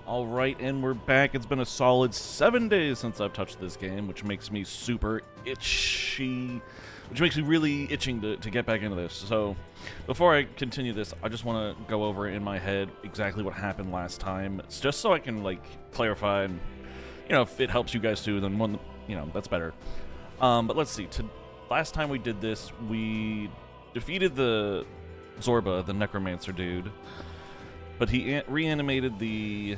Alright, and we're back. It's been a solid 7 days since I've touched this game, which makes me super itchy. Which makes me really itching to get back into this. So, before I continue this, I just want to go over in my head exactly what happened last time. It's just so I can, like, clarify and, you know, if it helps you guys too, then one, you know, that's better. But let's see. Last time we did this, we defeated the Zorba, the Necromancer dude. But he reanimated the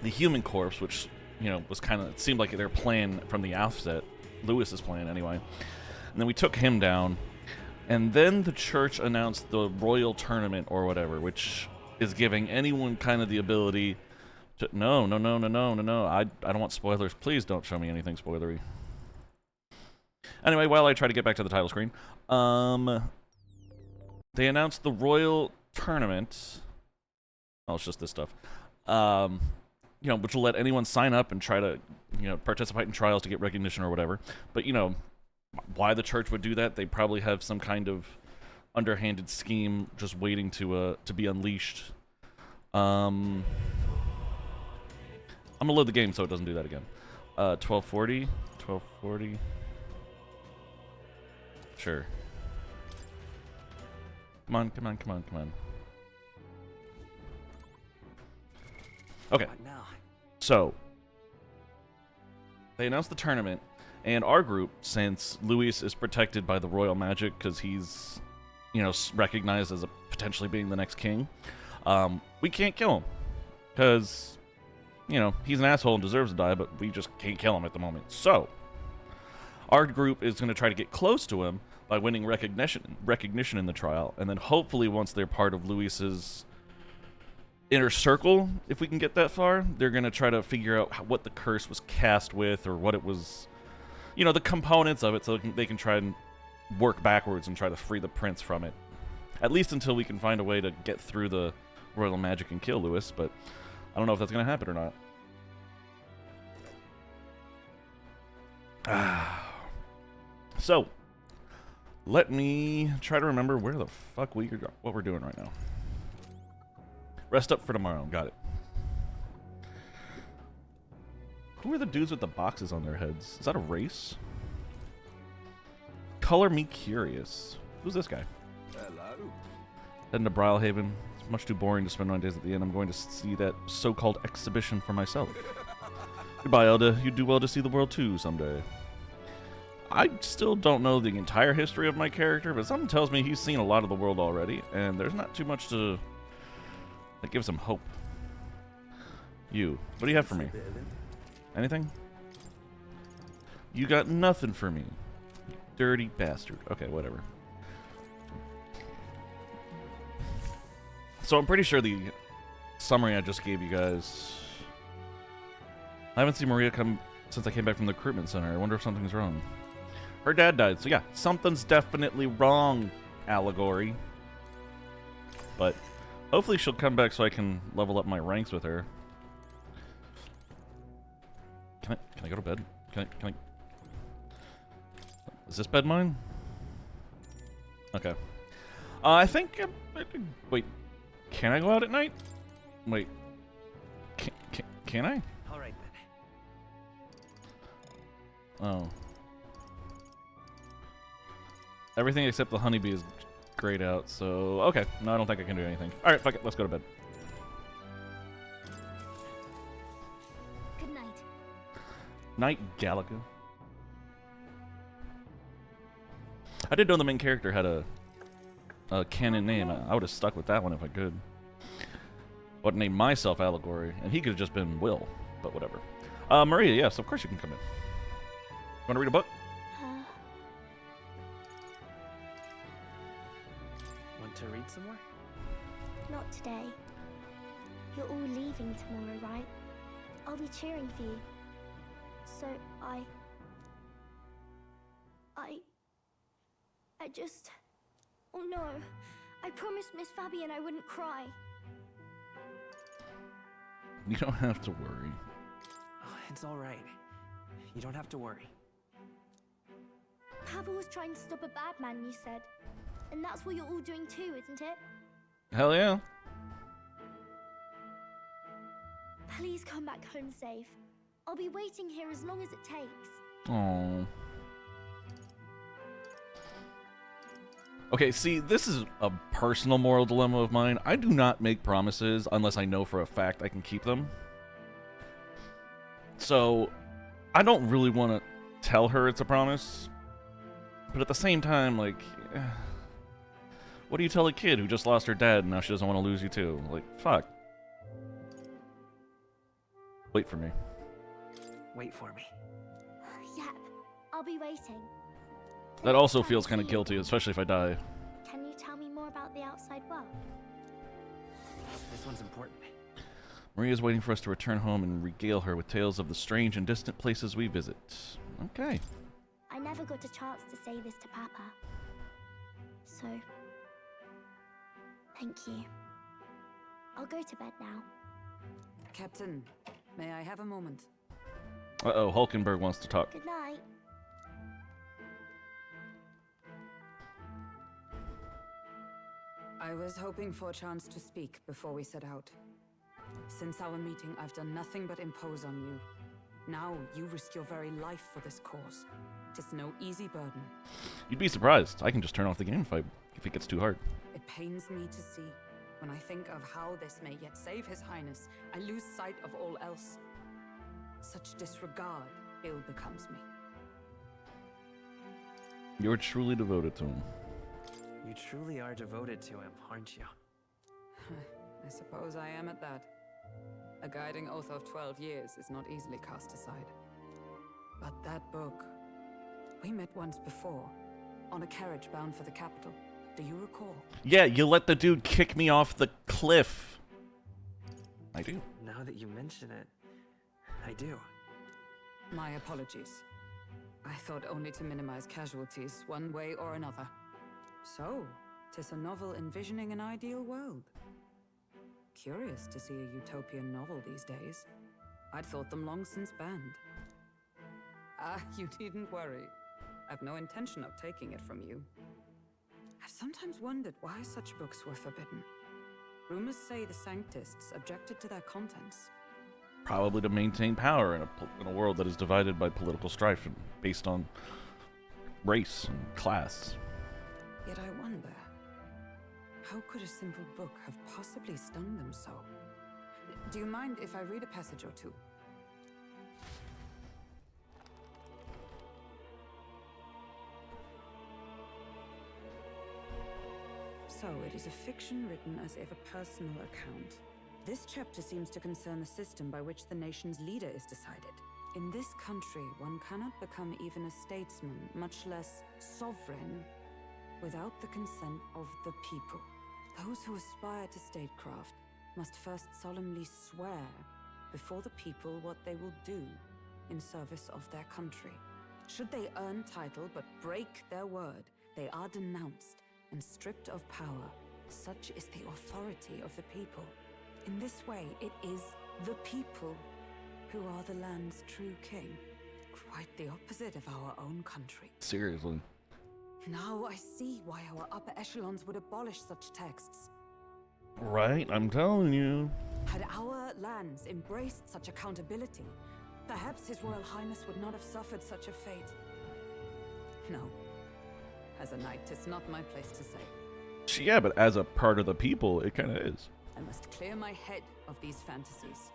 human corpse, which, you know, was kind of, it seemed like their plan from the outset, Lewis's plan anyway. And then we took him down, and then the church announced the royal tournament or whatever, which is giving anyone kind of the ability to, no, I don't want spoilers. Please don't show me anything spoilery. Anyway, while I try to get back to the title screen, they announced the royal tournament. Oh, it's just this stuff. You know, which will let anyone sign up and try to, you know, participate in trials to get recognition or whatever. But, you know, why the church would do that, they probably have some kind of underhanded scheme just waiting to be unleashed. I'm gonna load the game so it doesn't do that again. 1240. Sure. Come on. Okay, so they announced the tournament, and our group, since Luis is protected by the royal magic because he's, you know, recognized as potentially being the next king, we can't kill him because, you know, he's an asshole and deserves to die, but we just can't kill him at the moment. So our group is going to try to get close to him by winning recognition in the trial, and then hopefully once they're part of Luis's inner circle, if we can get that far, they're going to try to figure out what the curse was cast with, or what it was, you know, the components of it, so they can try and work backwards and try to free the prince from it. At least until we can find a way to get through the royal magic and kill Lewis, but I don't know if that's going to happen or not. So, let me try to remember where the fuck what we're doing right now. Rest up for tomorrow. Got it. Who are the dudes with the boxes on their heads? Is that a race? Color me curious. Who's this guy? Hello. Heading to Brylehaven. It's much too boring to spend my days at the inn. I'm going to see that so-called exhibition for myself. Goodbye, Elda. You do well to see the world too someday. I still don't know the entire history of my character, but something tells me he's seen a lot of the world already, and there's not too much that gives him hope. You. What do you have for me? Anything? You got nothing for me. You dirty bastard. Okay, whatever. So I'm pretty sure the summary I just gave you guys... I haven't seen Maria come since I came back from the recruitment center. I wonder if something's wrong. Her dad died, so yeah, something's definitely wrong, Allegory. But hopefully she'll come back so I can level up my ranks with her. Can I go to bed? Can I? Is this bed mine? Okay. I think... wait. Can I go out at night? Wait. Can I? Alright then. Oh. Everything except the honeybee is grayed out, so... Okay. No, I don't think I can do anything. Alright, fuck it. Let's go to bed. Good night. Night, Galaga. I didn't know the main character had a canon name. I would have stuck with that one if I could. I would name myself Allegory, and he could have just been Will, but whatever. Maria, yes, of course you can come in. Want to read a book? Want to read some more? Not today. You're all leaving tomorrow, right? I'll be cheering for you. So I just... Oh no. I promised Miss Fabian I wouldn't cry. You don't have to worry. Oh, it's alright. You don't have to worry. Pavel was trying to stop a bad man, you said. And that's what you're all doing too, isn't it? Hell yeah. Please come back home safe. I'll be waiting here as long as it takes. Oh. Okay, see, this is a personal moral dilemma of mine. I do not make promises unless I know for a fact I can keep them. So, I don't really want to tell her it's a promise. But at the same time, like, what do you tell a kid who just lost her dad and now she doesn't want to lose you too? Like, fuck. Wait for me. Wait for me. Yep, I'll be waiting. That also feels kind of guilty, especially if I die. Can you tell me more about the outside world? This one's important. Maria's waiting for us to return home and regale her with tales of the strange and distant places we visit. Okay. I never got a chance to say this to Papa. So, thank you. I'll go to bed now. Captain, may I have a moment? Uh-oh, Hulkenberg wants to talk. Good night. I was hoping for a chance to speak before we set out. Since our meeting, I've done nothing but impose on you. Now you risk your very life for this cause. Tis no easy burden. You'd be surprised. I can just turn off the game if it gets too hard. It pains me to see. When I think of how this may yet save His Highness, I lose sight of all else. Such disregard ill becomes me. You're truly devoted to him. You truly are devoted to him, aren't you? I suppose I am at that. A guiding oath of 12 years is not easily cast aside. But that book... We met once before, on a carriage bound for the capital. Do you recall? Yeah, you let the dude kick me off the cliff. I do. Now that you mention it, I do. My apologies. I thought only to minimize casualties, one way or another. So, 'tis a novel envisioning an ideal world. Curious to see a utopian novel these days. I'd thought them long since banned. Ah, you needn't worry. I've no intention of taking it from you. I've sometimes wondered why such books were forbidden. Rumors say the Sanctists objected to their contents. Probably to maintain power in a world that is divided by political strife and based on race and class. Yet I wonder, how could a simple book have possibly stung them so? Do you mind if I read a passage or two? So, it is a fiction written as if a personal account. This chapter seems to concern the system by which the nation's leader is decided. In this country, one cannot become even a statesman, much less sovereign, without the consent of the people. Those who aspire to statecraft must first solemnly swear before the people what they will do in service of their country. Should they earn title but break their word, they are denounced and stripped of power. Such is the authority of the people. In this way, it is the people who are the land's true king. Quite the opposite of our own country. Seriously. Now I see why our upper echelons would abolish such texts. Right, I'm telling you. Had our lands embraced such accountability, perhaps His Royal Highness would not have suffered such a fate. No. As a knight, it's not my place to say. Yeah, but as a part of the people, it kind of is. I must clear my head of these fantasies.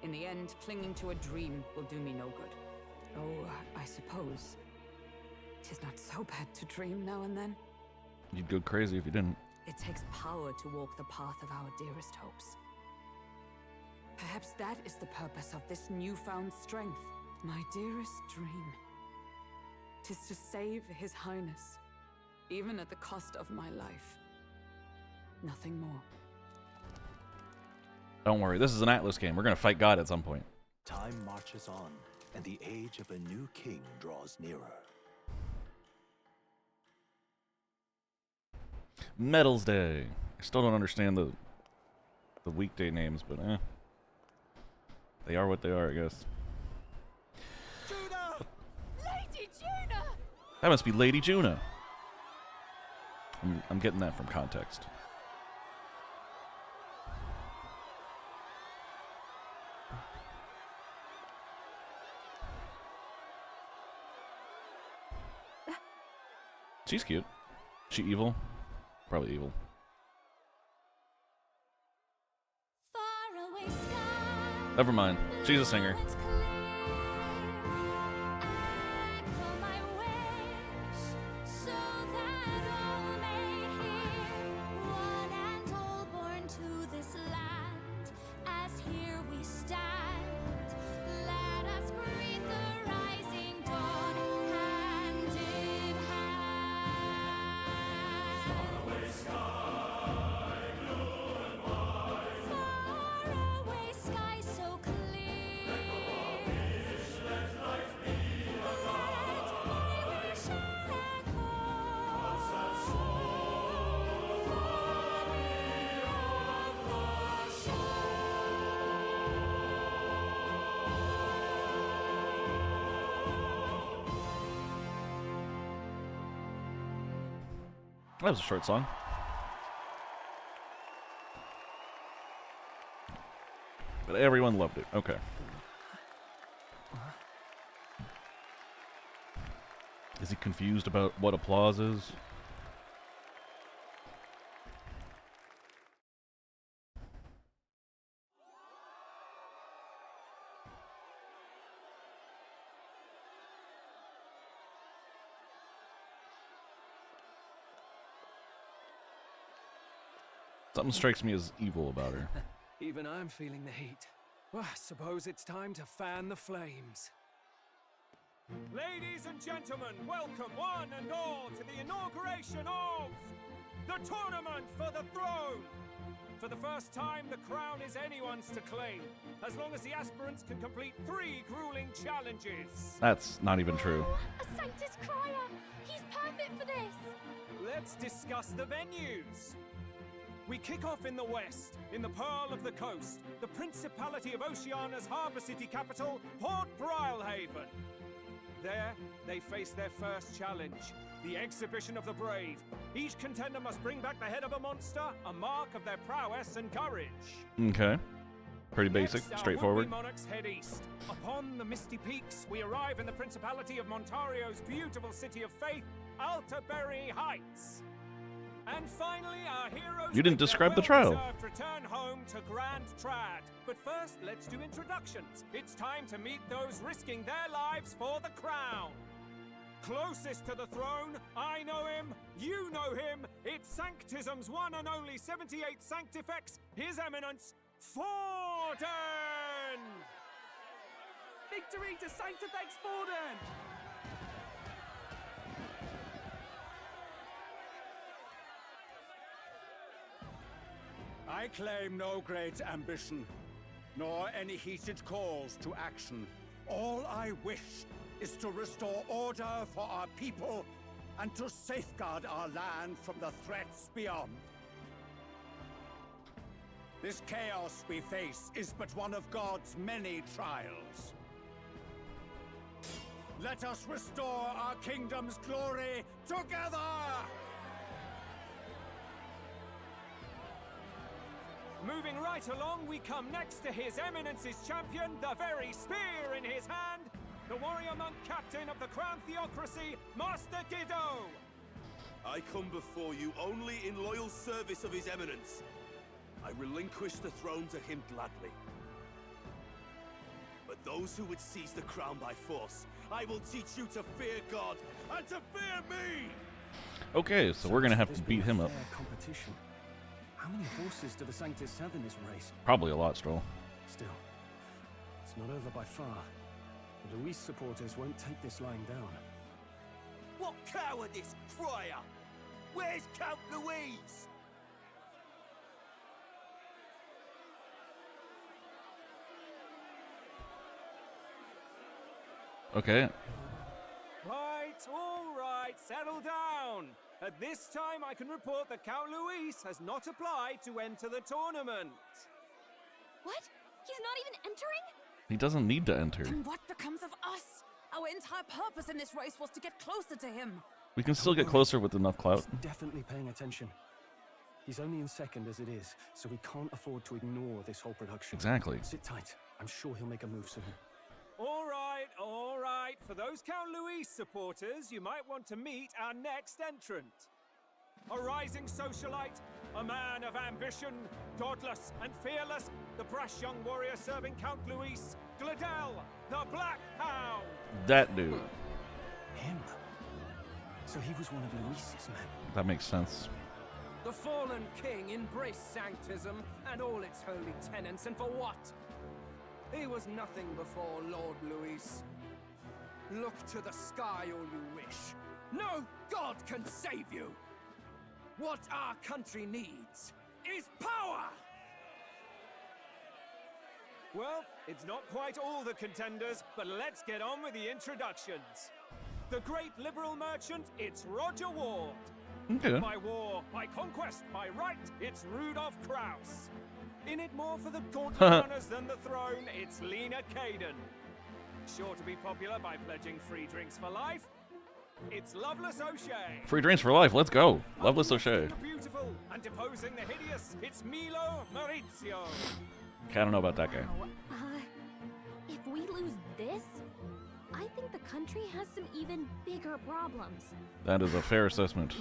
In the end, clinging to a dream will do me no good. Oh, I suppose 'tis not so bad to dream now and then. You'd go crazy if you didn't. It takes power to walk the path of our dearest hopes. Perhaps that is the purpose of this newfound strength. My dearest dream. 'Tis to save His Highness, even at the cost of my life. Nothing more. Don't worry, this is an Atlas game. We're gonna fight God at some point. Time marches on, and the age of a new king draws nearer. Medals Day. I still don't understand the weekday names, but they are what they are, I guess. Juna! Lady Juna! That must be Lady Juna. I'm getting that from context. She's cute. She evil? Probably evil. Faraway sky. Never mind. She's a singer. It's clear. Echo my wish, so that all may hear. One and all born to this land, as here we stand. Let us greet the rising dawn, hand in hand. Faraway sky, blue and white. Faraway sky so clear. Let my wish echo. Far beyond the shore. That was a short song. But everyone loved it. Okay. Is he confused about what applause is? Something strikes me as evil about her. Even I'm feeling the heat. Well, I suppose it's time to fan the flames. Ladies and gentlemen, welcome one and all to the inauguration of the Tournament for the Throne. For the first time, the crown is anyone's to claim, as long as the aspirants can complete 3 grueling challenges. That's not even true. Oh, a Sanctus Crier! He's perfect for this! Let's discuss the venues. We kick off in the west, in the Pearl of the Coast, the Principality of Oceania's harbour city capital, Port Brilehaven. There, they face their first challenge, the Exhibition of the Brave. Each contender must bring back the head of a monster, a mark of their prowess and courage. Okay. Pretty basic, Next, our straightforward. would-be monarchs head east. Upon the misty peaks, we arrive in the Principality of Montario's beautiful city of faith, Altaberry Heights. And finally, our heroes You didn't make their describe the trial. well-deserved return home to Grand Trad. But first, let's do introductions. It's time to meet those risking their lives for the crown. Closest to the throne, I know him, you know him. It's Sanctism's one and only 78 Sanctifex, His Eminence, Forden! Victory to Sanctifex Forden! I claim no great ambition, nor any heated calls to action. All I wish is to restore order for our people and to safeguard our land from the threats beyond. This chaos we face is but one of God's many trials. Let us restore our kingdom's glory together! Moving right along, we come next to His Eminence's champion, the very spear in his hand, the warrior monk captain of the Crown Theocracy, Master Giddo. I come before you only in loyal service of His Eminence. I relinquish the throne to him gladly. But those who would seize the crown by force, I will teach you to fear God and to fear me! Okay, so we're gonna have to beat him up. Competition. How many horses do the Sanctus have in this race? Probably a lot, Stroll. Still, it's not over by far. The Luis supporters won't take this lying down. What cowardice, Crier! Where's Count Louise? Okay. All right, settle down. At this time, I can report that Count Luis has not applied to enter the tournament. What? He's not even entering? He doesn't need to enter. Then what becomes of us? Our entire purpose in this race was to get closer to him. We can still get closer with enough clout. He's definitely paying attention. He's only in second as it is, so we can't afford to ignore this whole production. Exactly. Sit tight. I'm sure he'll make a move soon. All right. for those Count Louis supporters, you might want to meet our next entrant. A rising socialite, a man of ambition, godless and fearless, the brash young warrior serving Count Louis, Gladel, the Black Hound. That dude. Him? So he was one of Louis's men. That makes sense. The fallen king embraced sanctism and all its holy tenets, and for what? He was nothing before Lord Louis. Look to the sky all you wish. No god can save you! What our country needs is power! Well, it's not quite all the contenders, but let's get on with the introductions. The great liberal merchant, it's Roger Ward. Okay. By war, by conquest, by right, it's Rudolph Kraus. In it more for the gauntlet runners than the throne, it's Lena Caden. Sure to be popular by pledging free drinks for life, it's Loveless O'Shea. Free drinks for life. Let's go. Loveless O'Shea. The beautiful and deposing the hideous, it's Milo Maurizio. Okay, I don't know about that guy. If we lose this, I think the country has some even bigger problems. That is a fair assessment.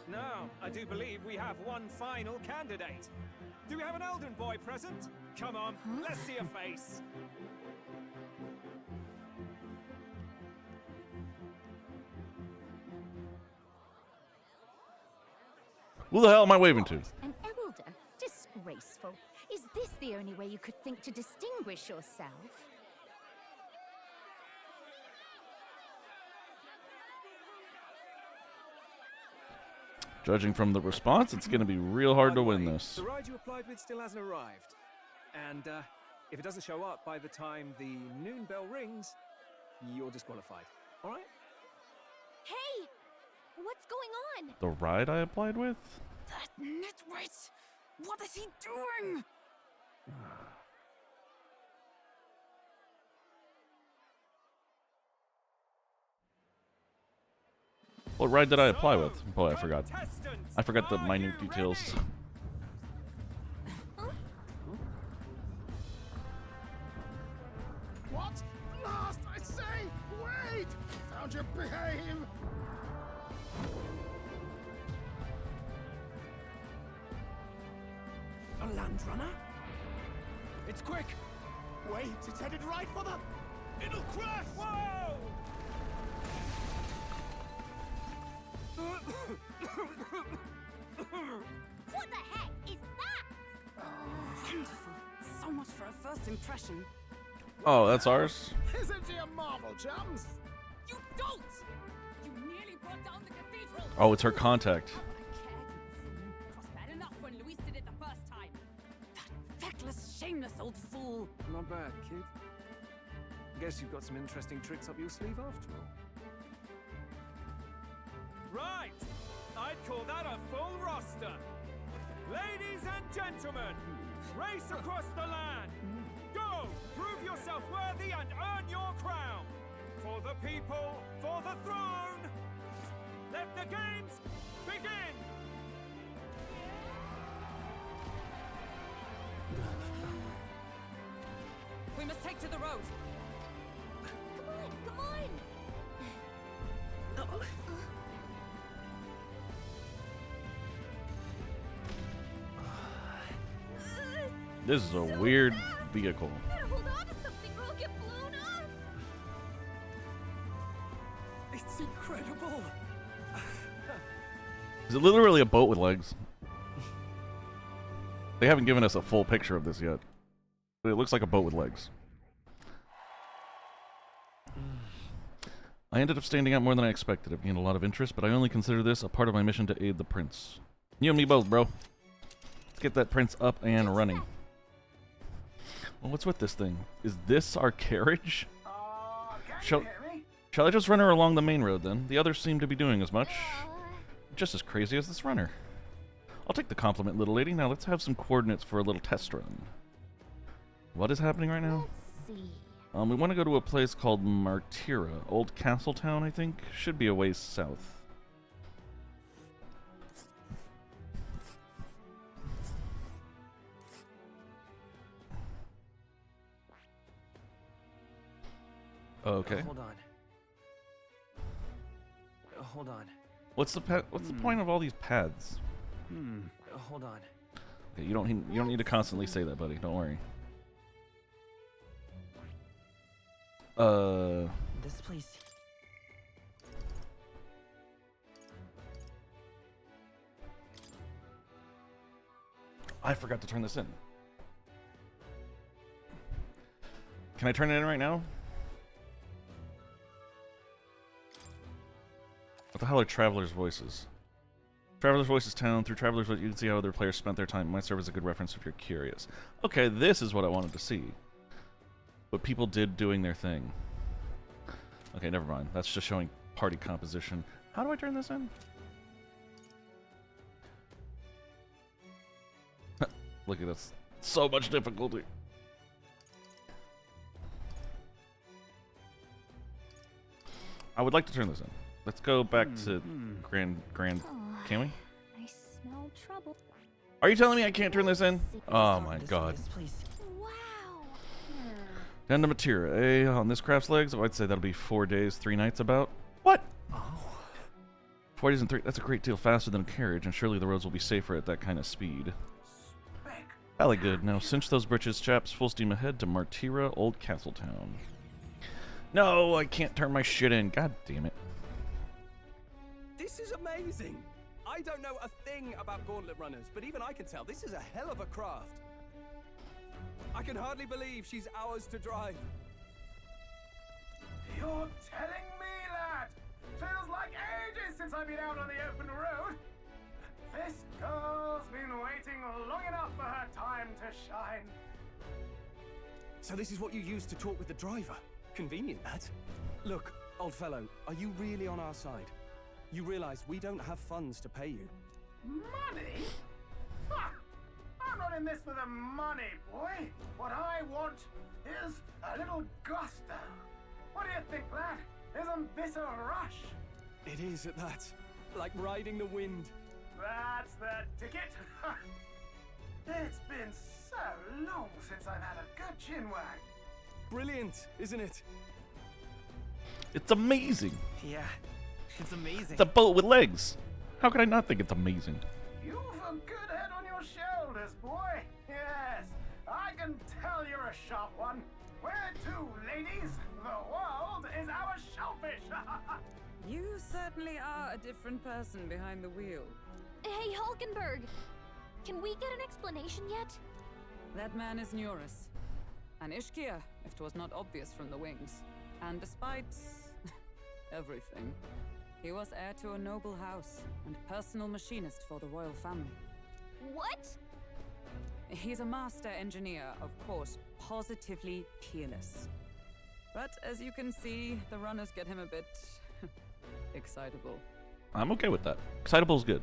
Now, I do believe we have one final candidate. Do we have an Elden boy present? Come on, let's see a face. Who the hell am I waving to? An elder? Disgraceful. Is this the only way you could think to distinguish yourself? Judging from the response, it's going to be real hard to win this. The ride you applied with still hasn't arrived. And if it doesn't show up by the time the noon bell rings, you're disqualified. All right? Hey! What's going on? The ride I applied with? That nitwit! What is he doing? What ride did I apply with? Oh, I forgot. I forgot the minute details. What? Last, I say! Wait! Found your behave! A land runner? It's quick! Wait, it's headed right for the... It'll crash! Whoa! What the heck is that? Wonderful. So much for a first impression. Oh, that's ours? Isn't she a marvel, chums? You don't! You nearly brought down the cathedral! Oh, it's her contact. It was bad enough when Luis did it the first time. That feckless, shameless old fool. Not bad, kid. Guess you've got some interesting tricks up your sleeve after all. Right! I'd call that a full roster. Ladies and gentlemen, race across the land. Go! Prove yourself worthy and earn your crown. For the people, for the throne. Let the games begin! We must take to the road. Come on, come on! This is a weird vehicle. Better hold on to something or I'll get blown up! It's incredible! Is it literally a boat with legs? They haven't given us a full picture of this yet. But it looks like a boat with legs. I ended up standing out more than I expected. I've gained a lot of interest, but I only consider this a part of my mission to aid the prince. You and me both, bro. Let's get that prince up and running. Well, what's with this thing? Is this our carriage? Shall I just run her along the main road then? The others seem to be doing as much. Just as crazy as this runner. I'll take the compliment, little lady. Now let's have some coordinates for a little test run. What is happening right now? Let's see. We want to go to a place called Martira. Old Castle Town, I think. Should be a ways south. Okay. Hold on. Hold on. What's the point of all these pads? Hold on. Okay, you don't need to constantly say that, buddy. Don't worry. This place. I forgot to turn this in. Can I turn it in right now? What the hell are Traveler's Voices? Traveler's Voices town. Through Traveler's Voices, you can see how other players spent their time. It might serve as a good reference if you're curious. Okay, this is what I wanted to see. What people did doing their thing. Okay, never mind. That's just showing party composition. How do I turn this in? Look at this. So much difficulty. I would like to turn this in. Let's go back to Grand. Can we? I smell trouble. Are you telling me I can't turn this in? Oh my god. Wow. Down to Martira. On this craft's legs, I'd say that'll be 4 days, 3 nights about. What? 4 days and 3. That's a great deal faster than a carriage, and surely the roads will be safer at that kind of speed. Jolly good. Now cinch those britches, chaps. Full steam ahead to Martira, Old Castletown. No, I can't turn my shit in. God damn it. This is amazing. I don't know a thing about gauntlet runners, but even I can tell this is a hell of a craft. I can hardly believe she's ours to drive. You're telling me, lad? Feels like ages since I've been out on the open road. This girl's been waiting long enough for her time to shine. So this is what you use to talk with the driver? Convenient, that. Look, old fellow, are you really on our side? You realize we don't have funds to pay you. Money? Ha! I'm not in this for the money, boy. What I want is a little gusto. What do you think, lad? Isn't this a rush? It is at that. Like riding the wind. That's the ticket. It's been so long since I've had a good chinwag. Brilliant, isn't it? It's amazing. Yeah, it's amazing. It's a boat with legs. How could I not think it's amazing? You've a good head on your shoulders, boy. Yes, I can tell you're a sharp one. Where to, ladies? The world is our shellfish. You certainly are a different person behind the wheel. Hey, Hulkenberg! Can we get an explanation yet? That man is Neurus. An Ishkia, if 'twas not obvious from the wings. And despite everything, he was heir to a noble house and personal machinist for the royal family. What? He's a master engineer, of course, positively peerless. But as you can see, the runners get him a bit excitable. I'm okay with that. Excitable's good.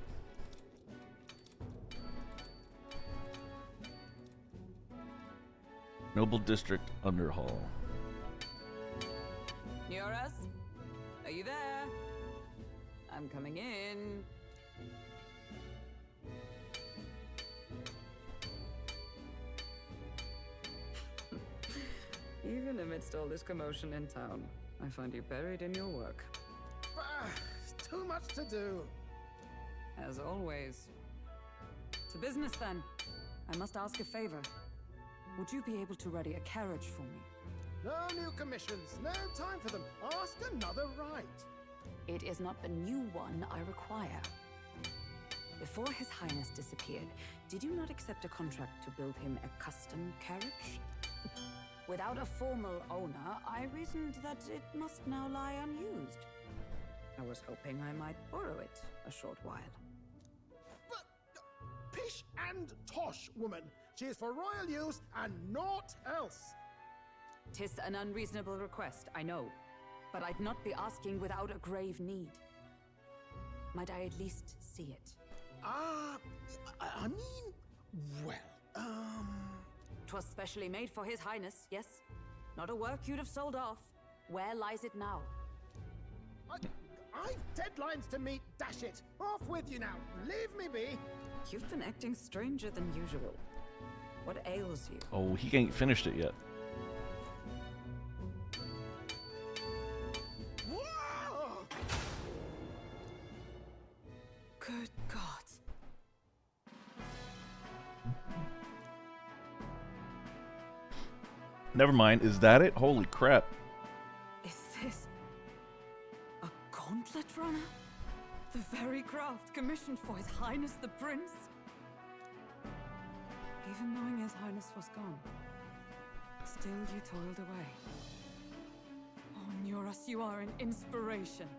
Noble District Underhall. Neurus? Are you there? I'm coming in. Even amidst all this commotion in town, I find you buried in your work. It's too much to do. As always. To business then. I must ask a favor. Would you be able to ready a carriage for me? No new commissions, no time for them. Ask another right. It is not the new one I require. Before His Highness disappeared, did you not accept a contract to build him a custom carriage? Without a formal owner, I reasoned that it must now lie unused. I was hoping I might borrow it a short while. But pish and tosh, woman. She is for royal use and naught else. 'Tis an unreasonable request, I know, but I'd not be asking without a grave need. Might I at least see it? I mean, well, 'Twas specially made for His Highness, yes? Not a work you'd have sold off. Where lies it now? I've deadlines to meet, dash it. Off with you now. Leave me be. You've been acting stranger than usual. What ails you? Oh, he ain't finished it yet. Never mind. Is that it? Holy crap. Is this a gauntlet runner? The very craft commissioned for His Highness the Prince? Even knowing His Highness was gone, still you toiled away. Oh, Nuras, you are an inspiration.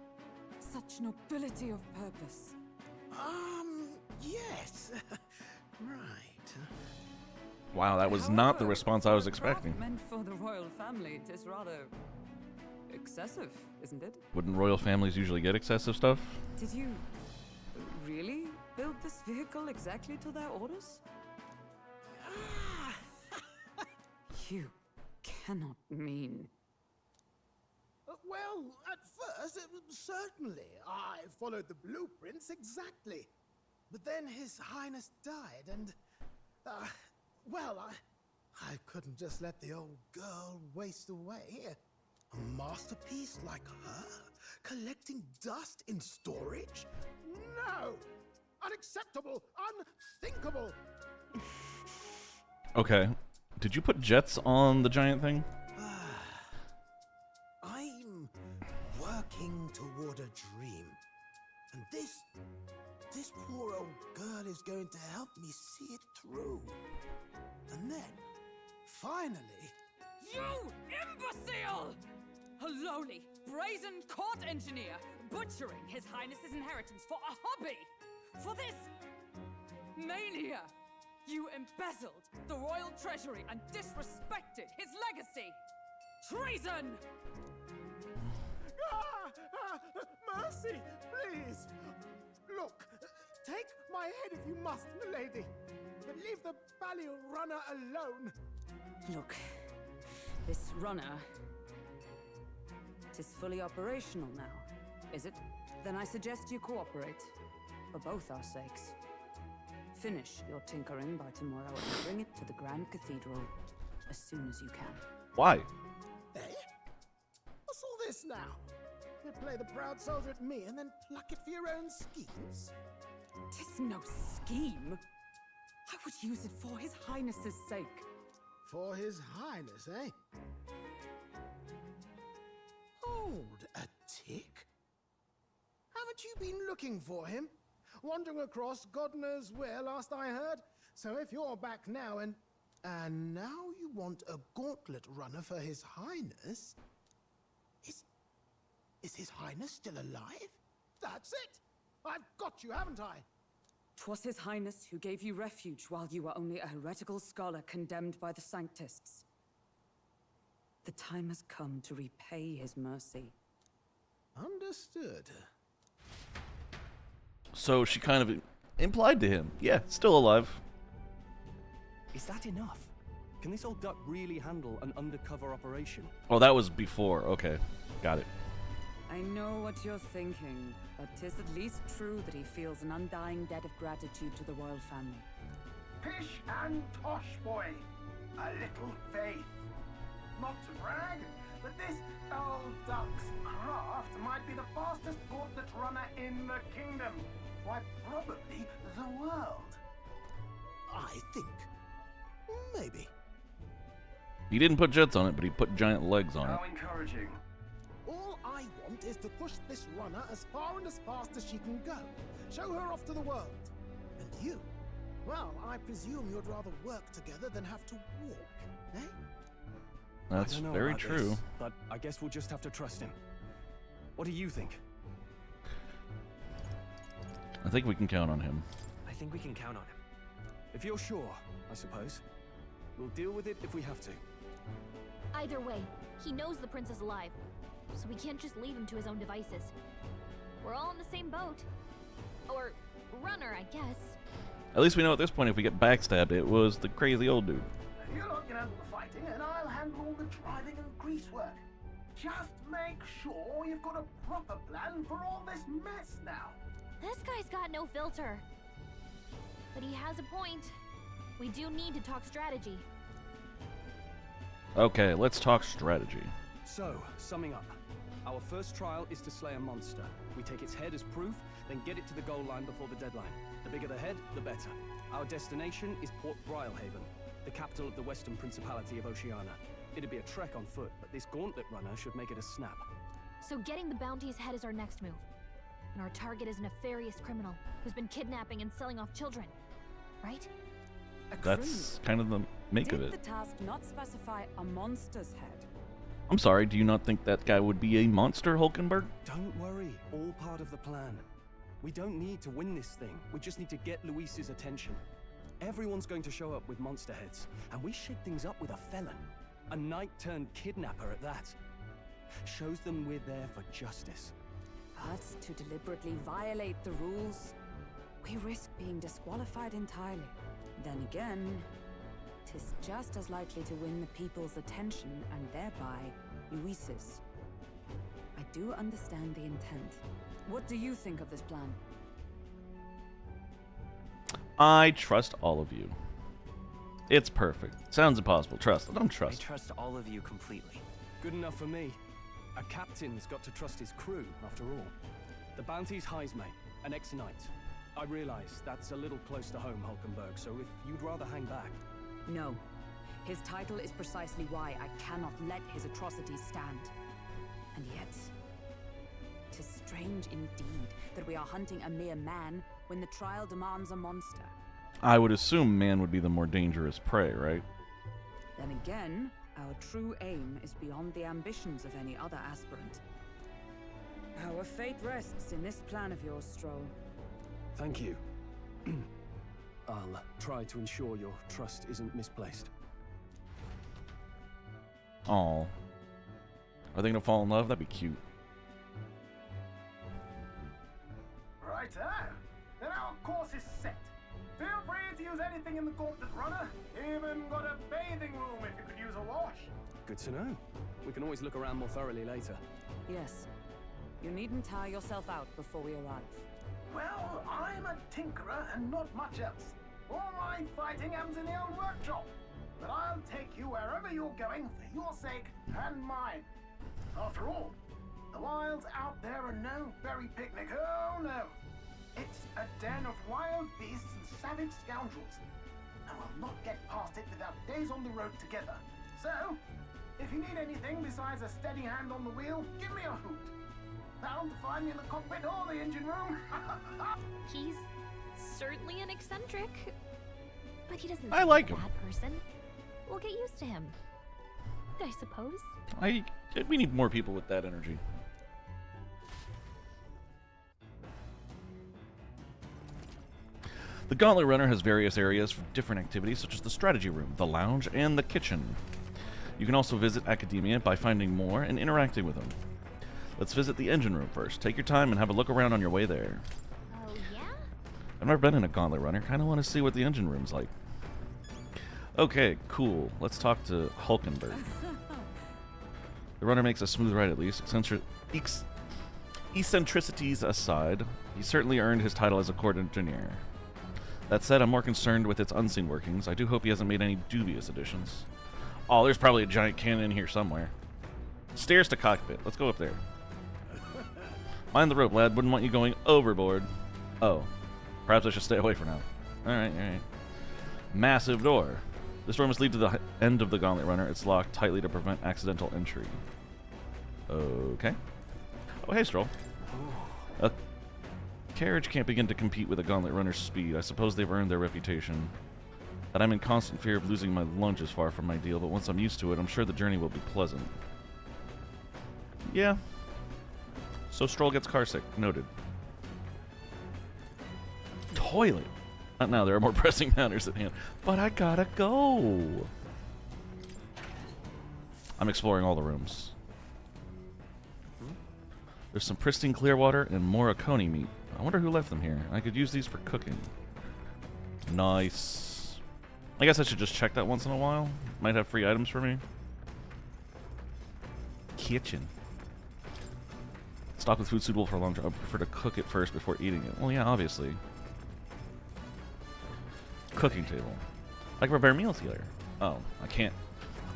Such nobility of purpose. Yes. Right. Wow, that was not the response I was expecting. Meant for the royal family, it is rather excessive, isn't it? Wouldn't royal families usually get excessive stuff? Did you really build this vehicle exactly to their orders? You cannot mean... Well, at first, certainly. I followed the blueprints exactly. But then His Highness died, and... well, I couldn't just let the old girl waste away. A masterpiece like her? Collecting dust in storage? No! Unacceptable! Unthinkable! Okay. Did you put jets on the giant thing? I'm working toward a dream. And this poor old girl is going to help me see it through. And then, finally... You imbecile! A lowly, brazen court engineer, butchering His Highness's inheritance for a hobby! For this mania! You embezzled the royal treasury and disrespected his legacy! Treason! Mercy, please! Look, take my head if you must, milady, but leave the Balliol runner alone. Look, this runner... it is fully operational now, is it? Then I suggest you cooperate, for both our sakes. Finish your tinkering by tomorrow and bring it to the Grand Cathedral as soon as you can. Why? Eh? What's all this now? You play the proud soldier at me and then pluck it for your own schemes? 'Tis no scheme. I would use it for His Highness's sake. For His Highness, eh? Hold a tick. Haven't you been looking for him? Wandering across God knows where last I heard. So if you're back now and now you want a gauntlet runner for His Highness? Is His Highness still alive? That's it! I've got you, haven't I? 'Twas His Highness who gave you refuge while you were only a heretical scholar condemned by the Sanctists. The time has come to repay His mercy. Understood. So she kind of implied to him, yeah, still alive. Is that enough? Can this old duck really handle an undercover operation? Oh, that was before. Okay, got it. I know what you're thinking, but 'tis at least true that he feels an undying debt of gratitude to the royal family. Pish and tosh, boy. A little faith. Not to brag, but this old duck's craft might be the fastest gauntlet runner in the kingdom. Why, probably the world. I think. Maybe. He didn't put jets on it, but he put giant legs on it. How encouraging. All I want is to push this runner as far and as fast as she can go. Show her off to the world. And you? Well, I presume you'd rather work together than have to walk, eh? That's I don't know very about true. this, but I guess we'll just have to trust him. What do you think? I think we can count on him. I think we can count on him. If you're sure, I suppose. We'll deal with it if we have to. Either way, he knows the prince is alive, so we can't just leave him to his own devices. We're all in the same boat. Or runner, I guess. At least we know at this point if we get backstabbed, it was the crazy old dude. You lot can handle the fighting, and I'll handle all the driving and grease work. Just make sure you've got a proper plan for all this mess now. This guy's got no filter. But he has a point. We do need to talk strategy. Okay, let's talk strategy. So, summing up. Our first trial is to slay a monster. We take its head as proof, then get it to the goal line before the deadline. The bigger the head, the better. Our destination is Port Brialhaven, the capital of the Western Principality of Oceania. It'd be a trek on foot, but this gauntlet runner should make it a snap. So getting the bounty's head is our next move. And our target is a nefarious criminal who's been kidnapping and selling off children. Right? That's kind of the make of Did it. the task not specify a monster's head? I'm sorry, do you not think that guy would be a monster, Hulkenberg? Don't worry, all part of the plan. We don't need to win this thing. We just need to get Luis's attention. Everyone's going to show up with monster heads, and we shake things up with a felon. A knight-turned-kidnapper at that. Shows them we're there for justice. But to deliberately violate the rules, we risk being disqualified entirely. Then again, 'tis just as likely to win the people's attention and thereby Luis's. I do understand the intent. What do you think of this plan? I trust all of you. It's perfect. Sounds impossible. Trust. I don't I trust. trust all of you completely. Good enough for me. A captain's got to trust his crew, after all. The bounty's Heismay, an ex-knight. I realize that's a little close to home, Hulkenberg, so if you'd rather hang back... No. His title is precisely why I cannot let his atrocities stand. And yet, 'tis strange indeed that we are hunting a mere man when the trial demands a monster. I would assume man would be the more dangerous prey, right? Then again, our true aim is beyond the ambitions of any other aspirant. Our fate rests in this plan of yours, Stroll. Thank you. I'll try to ensure your trust isn't misplaced. Aw. Are they gonna fall in love? That'd be cute. Righto. Then our course is set. Feel free to use anything in the gauntlet runner. Even got a bathing room if you could use a wash. Good to know. We can always look around more thoroughly later. Yes. You needn't tire yourself out before we arrive. Well, I'm a tinkerer and not much else. All my fighting am's in the old workshop. But I'll take you wherever you're going for your sake and mine. After all, the wilds out there are no berry picnic. Oh no. It's a den of wild beasts and savage scoundrels. And we'll not get past it without days on the road together. So, if you need anything besides a steady hand on the wheel, give me a hoot. Bound to find me in the cockpit or the engine room. He's certainly an eccentric, but he doesn't I seem like like a him. bad person. We'll get used to him, I suppose. We need more people with that energy. The Gauntlet Runner has various areas for different activities, such as the strategy room, the lounge, and the kitchen. You can also visit Academia by finding more and interacting with them. Let's visit the engine room first. Take your time and have a look around on your way there. Oh, yeah? I've never been in a Gauntlet Runner. Kind of want to see what the engine room's like. Okay, cool. Let's talk to Hulkenberg. The runner makes a smooth ride at least. Eccentricities aside, he certainly earned his title as a court engineer. That said, I'm more concerned with its unseen workings. I do hope he hasn't made any dubious additions. Oh, there's probably a giant cannon in here somewhere. Stairs to cockpit. Let's go up there. Mind the rope, lad. Wouldn't want you going overboard. Oh. Perhaps I should stay away for now. Alright, alright. Massive door. This door must lead to the end of the Gauntlet Runner. It's locked tightly to prevent accidental entry. Okay. Oh, hey, Stroll. A carriage can't begin to compete with a Gauntlet Runner's speed. I suppose they've earned their reputation. That I'm in constant fear of losing my lunch is far from ideal, but once I'm used to it, I'm sure the journey will be pleasant. Yeah. So Stroll gets carsick. Noted. Toilet. Not now, there are more pressing matters at hand. But I gotta go. I'm exploring all the rooms. There's some pristine clear water and more Akoni meat. I wonder who left them here. I could use these for cooking. Nice. I guess I should just check that once in a while. Might have free items for me. Kitchen. Stock with food suitable for a long time. I prefer to cook it first before eating it. Well, yeah, obviously. Cooking table. I can prepare meals here. Oh, I can't.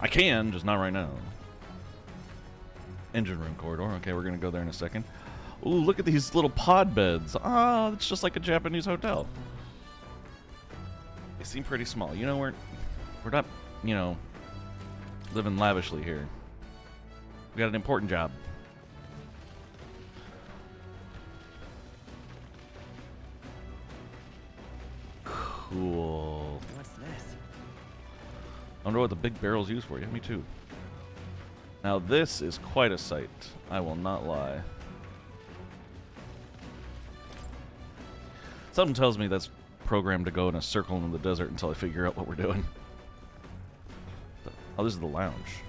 I can, just not right now. Engine room corridor. Okay, we're gonna go there in a second. Ooh, look at these little pod beds. Ah, it's just like a Japanese hotel. They seem pretty small. You know, we're not, you know, Living lavishly here. We got an important job. Cool. What's this? I wonder what the big barrel's used for. Yeah, me too. Now this is quite a sight. I will not lie. Something tells me that's programmed to go in a circle in the desert until I figure out what we're doing. Oh, this is the lounge.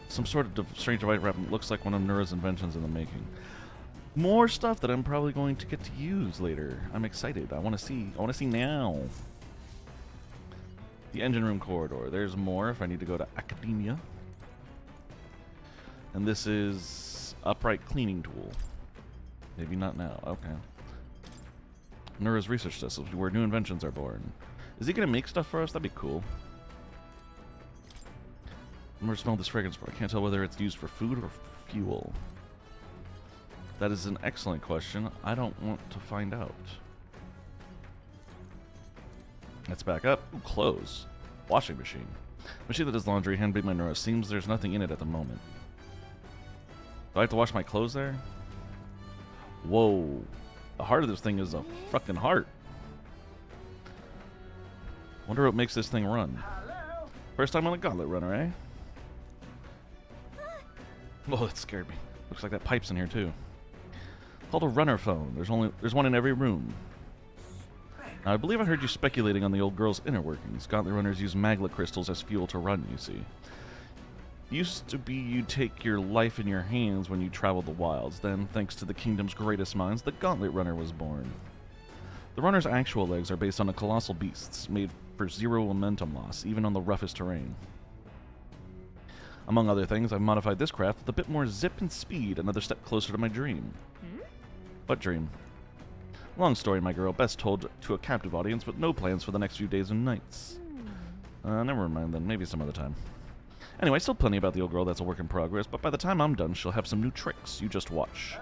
Some sort of strange device wrap looks like one of Nura's inventions in the making. More stuff that I'm probably going to get to use later. I'm excited. I want to see. I want to see now. The engine room corridor. There's more if I need to go to academia. And this is upright cleaning tool. Maybe not now. Okay. Nura's research desk is where new inventions are born. Is he gonna make stuff for us? That'd be cool. I've never smelled this fragrance before. I can't tell whether it's used for food or fuel. That is an excellent question. I don't want to find out. Let's back up. Ooh, clothes. Washing machine. Machine that does laundry, hand-baked my Nura. Seems there's nothing in it at the moment. Do I have to wash my clothes there? Whoa. The heart of this thing is a fucking heart. Wonder what makes this thing run. First time on a gauntlet runner, eh? Oh, that scared me. Looks like that pipe's in here too. Called a runner phone. There's one in every room. Now, I believe I heard you speculating on the old girl's inner workings. Gauntlet runners use magla crystals as fuel to run, you see. Used to be you take your life in your hands when you traveled the wilds. Then, thanks to the kingdom's greatest minds, the Gauntlet Runner was born. The runner's actual legs are based on the colossal beasts, made for zero momentum loss, even on the roughest terrain. Among other things, I've modified this craft with a bit more zip and speed, another step closer to my dream. What dream? Long story, my girl, best told to a captive audience with no plans for the next few days and nights. Never mind then, maybe some other time. Anyway, still plenty about the old girl that's a work in progress, but by the time I'm done, she'll have some new tricks. You just watch.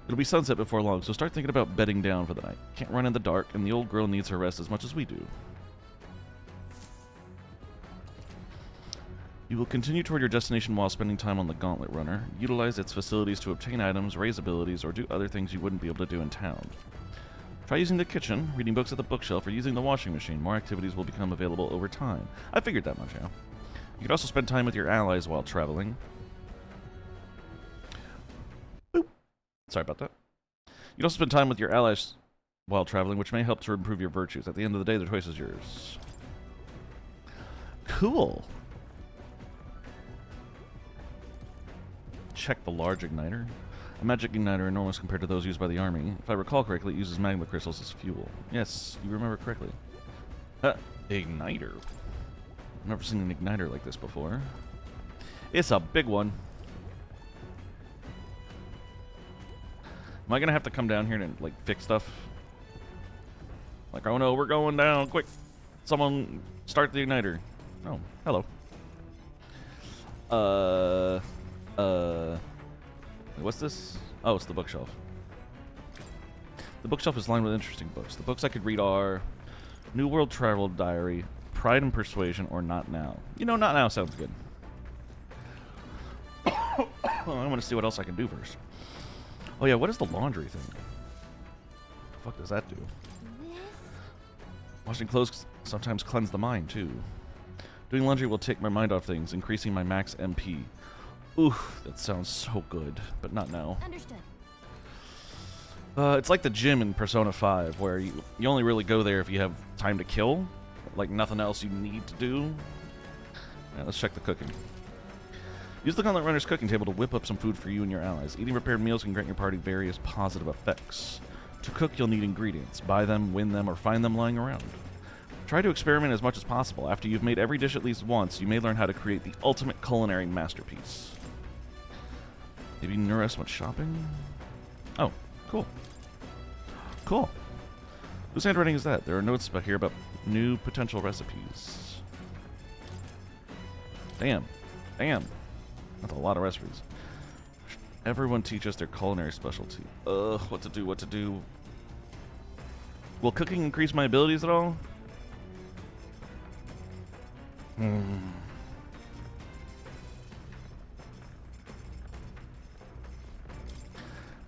It'll be sunset before long, so start thinking about bedding down for the night. Can't run in the dark, and the old girl needs her rest as much as we do. You will continue toward your destination while spending time on the Gauntlet Runner. Utilize its facilities to obtain items, raise abilities, or do other things you wouldn't be able to do in town. Try using the kitchen, reading books at the bookshelf, or using the washing machine. More activities will become available over time. I figured that much out. You can also spend time with your allies while traveling. Boop. Sorry about that. You can also spend time with your allies while traveling, which may help to improve your virtues. At the end of the day, the choice is yours. Cool. Check the large igniter. A magic igniter enormous compared to those used by the army. If I recall correctly, it uses magma crystals as fuel. Yes, you remember correctly. Igniter. I've never seen an igniter like this before. It's a big one. Am I gonna have to come down here and like fix stuff? Like, oh no, we're going down, quick. Someone start the igniter. Oh, hello. What's this? Oh, it's the bookshelf. The bookshelf is lined with interesting books. The books I could read are New World Travel Diary, Pride and Persuasion, or Not Now. You know, Not Now sounds good. I want to see what else I can do first. Oh yeah, what is the laundry thing? The fuck does that do? Washing clothes sometimes cleanse the mind, too. Doing laundry will take my mind off things, increasing my max MP. Oof, that sounds so good, but not now. Understood. It's like the gym in Persona 5, where you only really go there if you have time to kill. Like nothing else you need to do. Yeah, let's check the cooking. Use the Gauntlet Runner's cooking table to whip up some food for you and your allies. Eating prepared meals can grant your party various positive effects. To cook, you'll need ingredients. Buy them, win them, or find them lying around. Try to experiment as much as possible. After you've made every dish at least once, you may learn how to create the ultimate culinary masterpiece. Maybe Nura went shopping? Oh, cool. Cool. Whose handwriting is that? There are notes about here about new potential recipes. Damn. Damn. That's a lot of recipes. Everyone teaches their culinary specialty. What to do, what to do. Will cooking increase my abilities at all?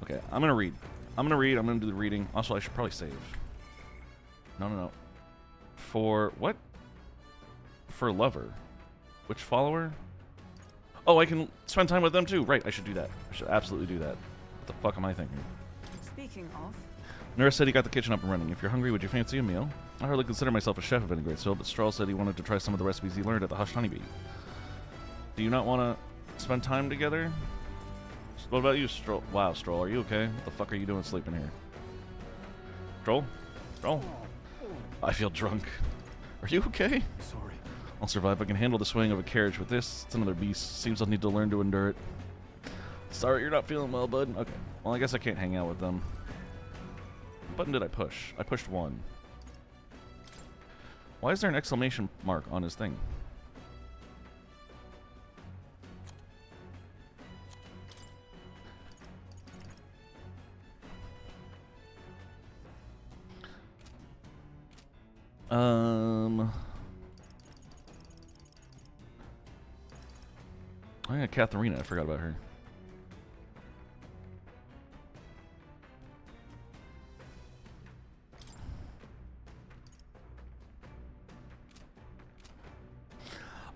Okay, I'm gonna read. I'm gonna do the reading. Also, I should probably save. No. For what? For lover. Which follower? Oh, I can spend time with them too. Right, I should do that. I should absolutely do that. What the fuck am I thinking? Speaking of, Nurse said he got the kitchen up and running. If you're hungry, would you fancy a meal? I hardly consider myself a chef of any great skill, but Stroll said he wanted to try some of the recipes he learned at the Hushed Honeybee. Do you not want to spend time together? What about you, Stroll? Wow, Stroll, are you okay? What the fuck are you doing sleeping here? Stroll? Stroll? I feel drunk. Are you okay? Sorry. I'll survive. I can handle the swaying of a carriage with this. It's another beast. Seems I'll need to learn to endure it. Sorry you're not feeling well, bud. Okay. Well, I guess I can't hang out with them. What button did I push? I pushed 1. Why is there an exclamation mark on his thing? Oh yeah, Katharina. I forgot about her.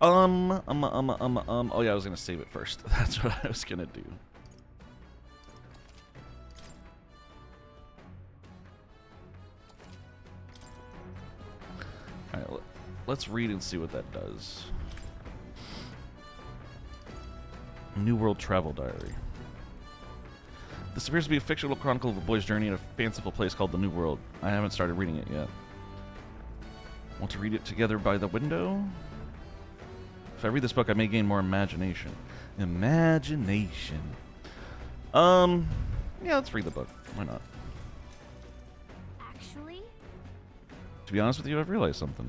Oh yeah, I was gonna save it first. That's what I was gonna do. Alright, let's read and see what that does. New World Travel Diary. This appears to be a fictional chronicle of a boy's journey in a fanciful place called the New World. I haven't started reading it yet. Want to read it together by the window? If I read this book, I may gain more imagination. Imagination. Yeah, let's read the book. Why not? Actually? To be honest with you, I've realized something.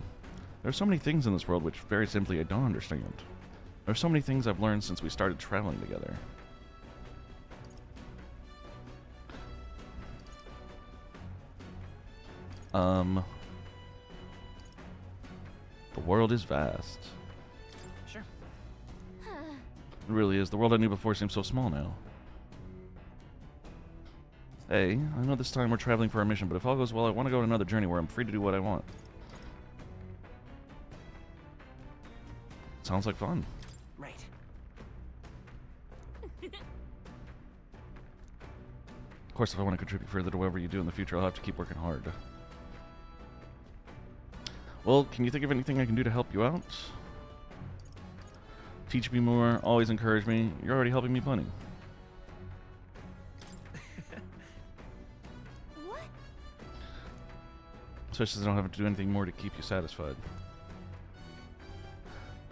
There are so many things in this world which, very simply, I don't understand. There are so many things I've learned since we started traveling together. The world is vast. Sure. It really is. The world I knew before seems so small now. Hey, I know this time we're traveling for our mission, but if all goes well, I want to go on another journey where I'm free to do what I want. Sounds like fun. Right. Of course, if I want to contribute further to whatever you do in the future, I'll have to keep working hard. Well, can you think of anything I can do to help you out? Teach me more, always encourage me. You're already helping me plenty. What? Especially since I don't have to do anything more to keep you satisfied.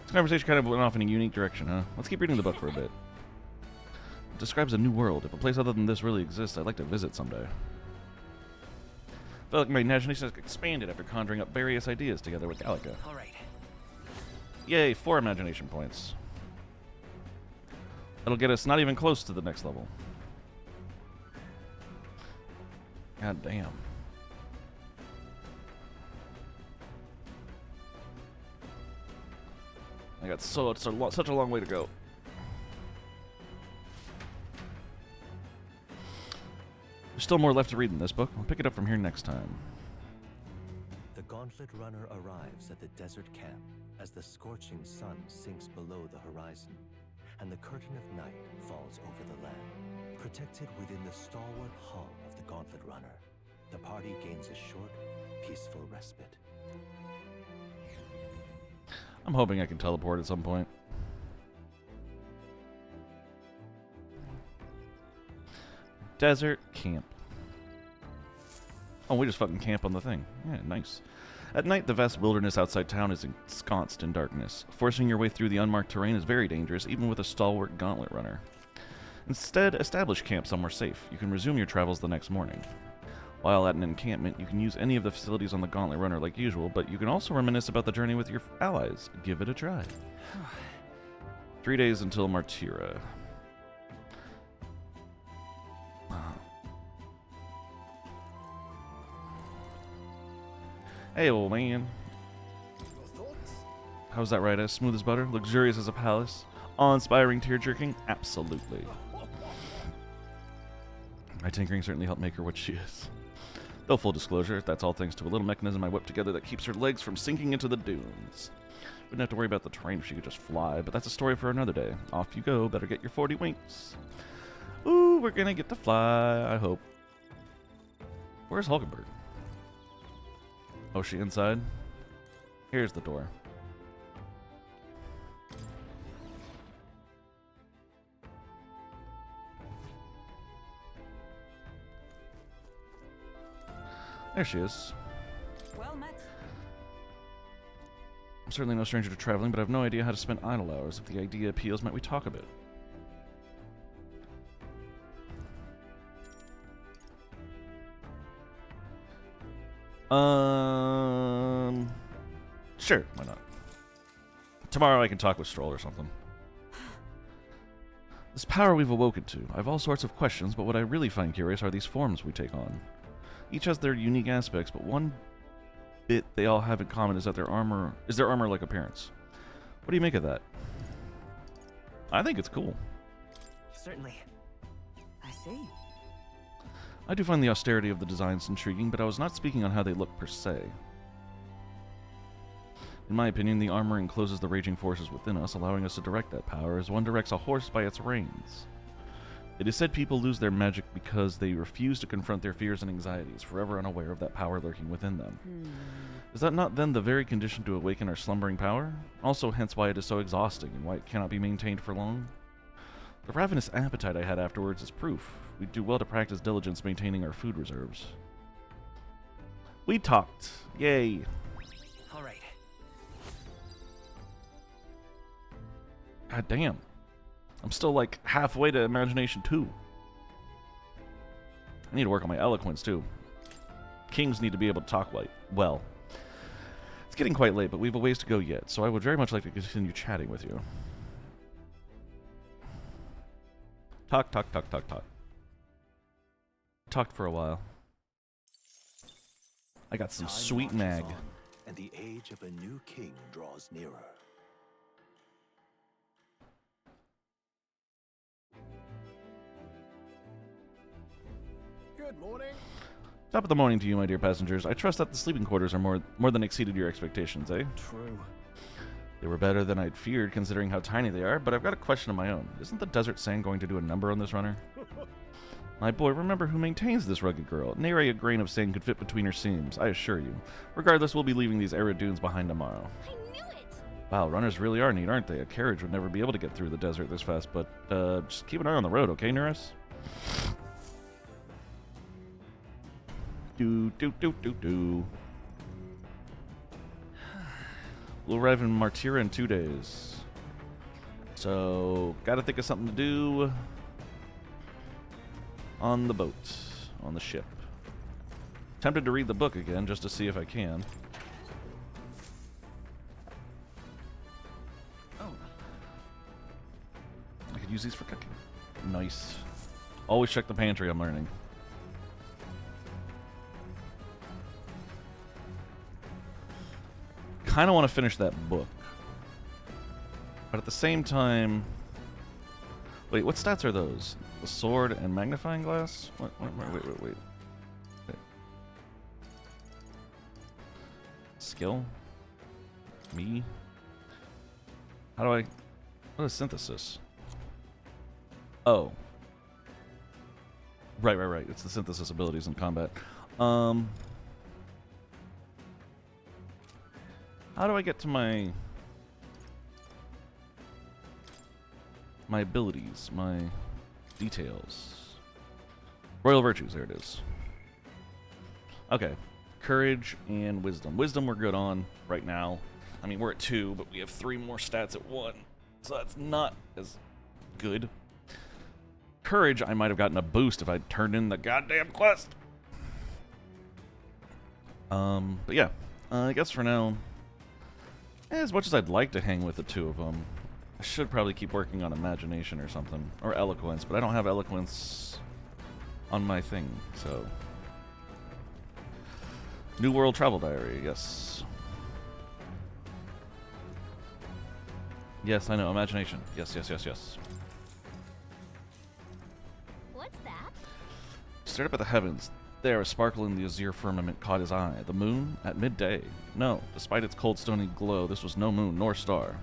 This conversation kind of went off in a unique direction, huh? Let's keep reading the book for a bit. It describes a new world. If a place other than this really exists, I'd like to visit someday. I feel like my imagination has expanded after conjuring up various ideas together with Gallica. All right. Yay, 4 imagination points. That'll get us not even close to the next level. God damn. I got such a long way to go. There's still more left to read in this book. I'll pick it up from here next time. The Gauntlet Runner arrives at the desert camp as the scorching sun sinks below the horizon, and the curtain of night falls over the land. Protected within the stalwart hull of the Gauntlet Runner, the party gains a short, peaceful respite. I'm hoping I can teleport at some point. Desert camp. Oh, we just fucking camp on the thing. Yeah, nice. At night, the vast wilderness outside town is ensconced in darkness. Forcing your way through the unmarked terrain is very dangerous, even with a stalwart gauntlet runner. Instead, establish camp somewhere safe. You can resume your travels the next morning. While at an encampment, you can use any of the facilities on the gauntlet runner like usual, but you can also reminisce about the journey with your allies. Give it a try. 3 days until Martira. Hey, old man. How's that right? As smooth as butter? Luxurious as a palace? Awe-inspiring, tear-jerking? Absolutely. My tinkering certainly helped make her what she is. Though full disclosure, that's all thanks to a little mechanism I whipped together that keeps her legs from sinking into the dunes. Wouldn't have to worry about the terrain if she could just fly, but that's a story for another day. Off you go, better get your 40 winks. Ooh, we're gonna get to fly, I hope. Where's Hulkenberg? Oh, she inside? Here's the door. There she is. Well met. I'm certainly no stranger to traveling, but I have no idea how to spend idle hours. If the idea appeals, might we talk a bit? Sure, why not? Tomorrow I can talk with Stroll or something. This power we've awoken to. I have all sorts of questions, but what I really find curious are these forms we take on. Each has their unique aspects, but one bit they all have in common is that their armor-like appearance. What do you make of that? I think it's cool. Certainly. I see. I do find the austerity of the designs intriguing, but I was not speaking on how they look per se. In my opinion, the armor encloses the raging forces within us, allowing us to direct that power as one directs a horse by its reins. It is said people lose their magic because they refuse to confront their fears and anxieties, forever unaware of that power lurking within them. Is that not then the very condition to awaken our slumbering power? Also, hence why it is so exhausting and why it cannot be maintained for long? The ravenous appetite I had afterwards is proof. We'd do well to practice diligence maintaining our food reserves. We talked. Yay. All right. God damn. I'm still like halfway to Imagination 2. I need to work on my eloquence too. Kings need to be able to talk well. It's getting quite late, but we have a ways to go yet, so I would very much like to continue chatting with you. Talk. Talked for a while. I got some sweet mag. And the age of a new king draws nearer. Good morning. Top of the morning to you, my dear passengers. I trust that the sleeping quarters are more than exceeded your expectations, eh? True. They were better than I'd feared, considering how tiny they are, but I've got a question of my own. Isn't the desert sand going to do a number on this runner? My boy, remember who maintains this rugged girl. Nary a grain of sand could fit between her seams, I assure you. Regardless, we'll be leaving these arid dunes behind tomorrow. I knew it! Wow, runners really are neat, aren't they? A carriage would never be able to get through the desert this fast, but just keep an eye on the road, okay, Neris? Do. We'll arrive in Martira in 2 days. So, gotta think of something to do on the boat, on the ship. Tempted to read the book again just to see if I can. Oh. I could use these for cooking. Nice. Always check the pantry, I'm learning. Kind of want to finish that book. But at the same time... Wait, what stats are those? The sword and magnifying glass? Wait. Skill? Me? How do I... What is synthesis? Oh. Right. It's the synthesis abilities in combat. How do I get to my abilities, my details? Royal virtues, there it is. Okay. Courage and wisdom. Wisdom we're good on right now. I mean, we're at 2, but we have 3 more stats at 1. So that's not as good. Courage, I might have gotten a boost if I'd turned in the goddamn quest. But yeah. I guess for now... As much as I'd like to hang with the 2 of them, I should probably keep working on imagination or something. Or eloquence, but I don't have eloquence on my thing, so... New World Travel Diary, yes. Yes, I know. Imagination. Yes, yes, yes, yes. What's that? He stared up at the heavens. There, a sparkle in the azure firmament caught his eye. The moon at midday. No, despite its cold, stony glow, this was no moon nor star.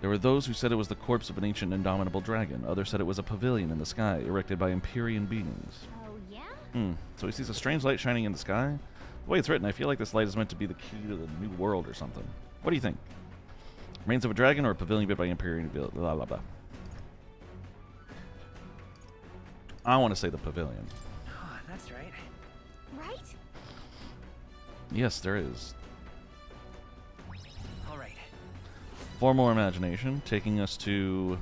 There were those who said it was the corpse of an ancient, indomitable dragon. Others said it was a pavilion in the sky, erected by Empyrean beings. Oh, yeah? So he sees a strange light shining in the sky? The way it's written, I feel like this light is meant to be the key to the new world or something. What do you think? Remains of a dragon or a pavilion built by Empyrean blah, blah, blah. I want to say the pavilion. Oh, that's right. Right? Yes, there is. All right. 4 more imagination, taking us to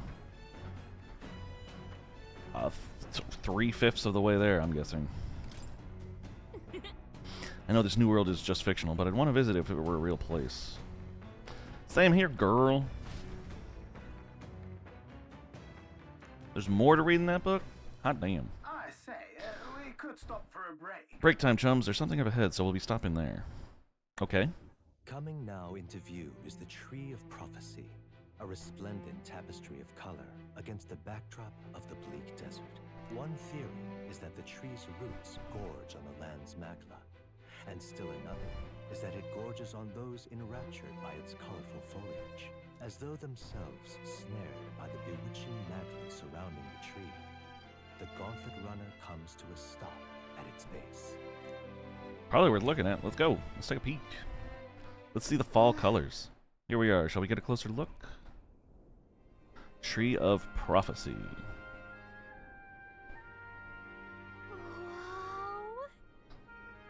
3/5 of the way there, I'm guessing. I know this new world is just fictional, but I'd want to visit it if it were a real place. Same here, girl. There's more to read in that book? Hot damn. I say, we could stop for a break. Break time, chums. There's something up ahead, so we'll be stopping there. Okay. Coming now into view is the Tree of Prophecy, a resplendent tapestry of color against the backdrop of the bleak desert. One theory is that the tree's roots gorge on the land's magla, and still another is that it gorges on those enraptured by its colorful foliage, as though themselves snared by the bewitching magla surrounding the tree. The Gauntlet Runner comes to a stop at its base. Probably worth looking at. Let's go. Let's take a peek. Let's see the fall colors. Here we are. Shall we get a closer look? Tree of Prophecy. Wow.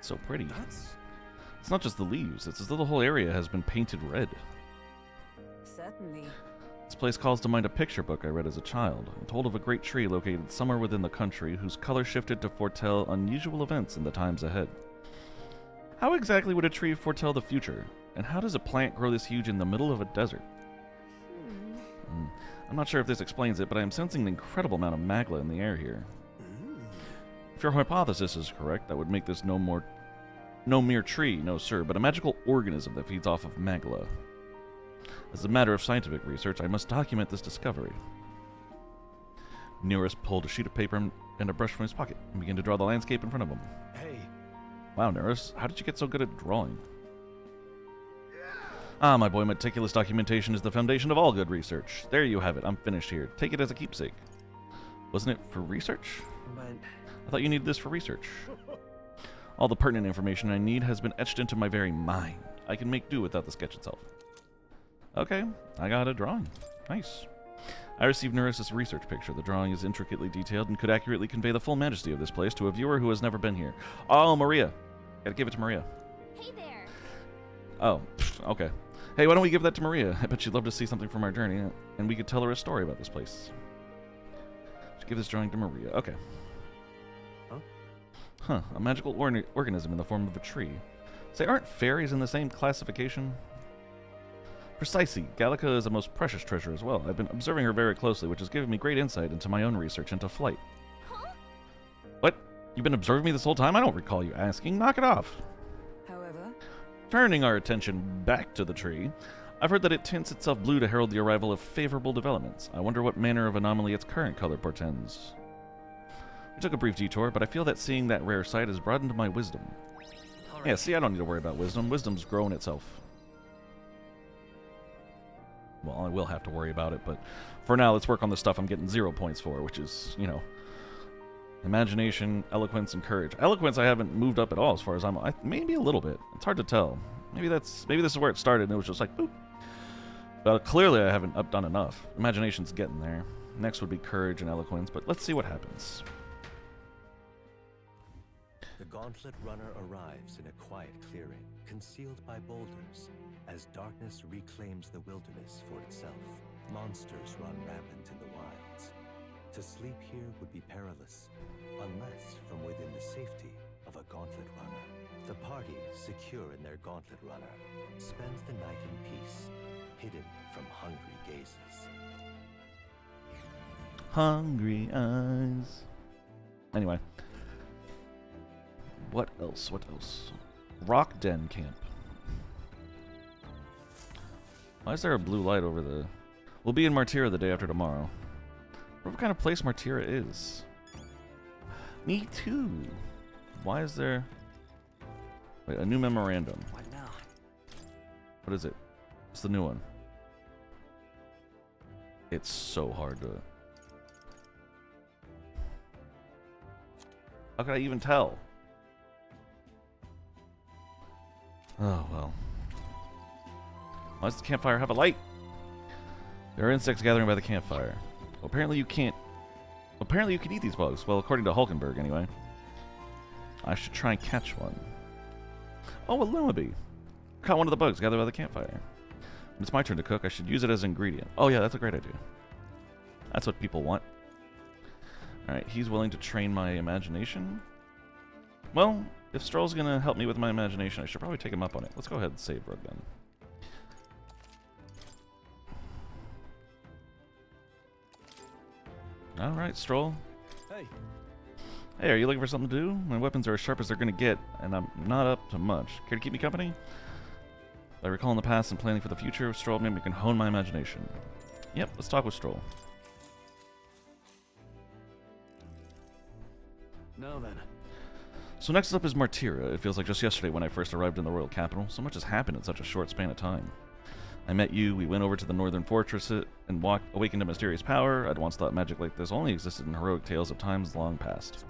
So pretty. It's not just the leaves. It's as though the whole area has been painted red. Certainly. This place calls to mind a picture book I read as a child. It told of a great tree located somewhere within the country whose color shifted to foretell unusual events in the times ahead. How exactly would a tree foretell the future? And how does a plant grow this huge in the middle of a desert? I'm not sure if this explains it, but I am sensing an incredible amount of magla in the air here. If your hypothesis is correct, that would make this no mere tree, no sir, but a magical organism that feeds off of magla. As a matter of scientific research, I must document this discovery. Nearest pulled a sheet of paper and a brush from his pocket and began to draw the landscape in front of him. Hey. Wow, Neris, how did you get so good at drawing? Ah, my boy, meticulous documentation is the foundation of all good research. There you have it. I'm finished here. Take it as a keepsake. Wasn't it for research? But I thought you needed this for research. All the pertinent information I need has been etched into my very mind. I can make do without the sketch itself. Okay, I got a drawing. Nice. I received Neris' research picture. The drawing is intricately detailed and could accurately convey the full majesty of this place to a viewer who has never been here. Oh, Maria. Gotta give it to Maria. Hey there. Oh, okay. Hey, why don't we give that to Maria? I bet she'd love to see something from our journey, and we could tell her a story about this place. Just give this drawing to Maria. Okay. Huh, a magical organism in the form of a tree. Say, aren't fairies in the same classification? Precisely. Gallica is a most precious treasure as well. I've been observing her very closely, which has given me great insight into my own research into flight. Huh? What? You've been observing me this whole time? I don't recall you asking. Knock it off. However, Turning our attention back to the tree, I've heard that it tints itself blue to herald the arrival of favorable developments. I wonder what manner of anomaly its current color portends. We took a brief detour, but I feel that seeing that rare sight has broadened my wisdom. right. Yeah, see, I don't need to worry about wisdom. Wisdom's growing itself. Well, I will have to worry about it, but for now, let's work on the stuff I'm getting 0 points for, which is, you know, imagination, eloquence, and courage. Eloquence I haven't moved up at all as far as maybe a little bit. It's hard to tell. Maybe this is where it started and it was just like, boop. But clearly I haven't done enough. Imagination's getting there. Next would be courage and eloquence, but let's see what happens. The Gauntlet Runner arrives in a quiet clearing, concealed by boulders, as darkness reclaims the wilderness for itself. Monsters run rampant in the wilds. To sleep here would be perilous, unless from within the safety of a Gauntlet Runner. The party, secure in their Gauntlet Runner, spends the night in peace, hidden from hungry gazes. Hungry eyes. Anyway. What else? What else? Rock Den Camp. Why is there a blue light over the... We'll be in Martira the day after tomorrow. What kind of place Martira is? Me too. Why is there... Wait, a new memorandum. What now? What is it? It's the new one. It's so hard to... How could I even tell? Oh, well. Why does the campfire have a light? There are insects gathering by the campfire. Well, apparently you can't... Apparently you can eat these bugs. Well, according to Hulkenberg, anyway. I should try and catch one. Oh, a lumabee. Caught one of the bugs gathered by the campfire. When it's my turn to cook, I should use it as an ingredient. Oh yeah, that's a great idea. That's what people want. Alright, he's willing to train my imagination. Well, if Stroll's gonna help me with my imagination, I should probably take him up on it. Let's go ahead and save Rogue then. Alright, Stroll. Hey. Hey, are you looking for something to do? My weapons are as sharp as they're gonna get, and I'm not up to much. Care to keep me company? By recalling the past and planning for the future, Stroll maybe can hone my imagination. Yep, let's talk with Stroll. Now then. So next up is Martira. It feels like just yesterday when I first arrived in the royal capital. So much has happened in such a short span of time. I met you, we went over to the northern fortress and awakened a mysterious power. I'd once thought magic like this only existed in heroic tales of times long past.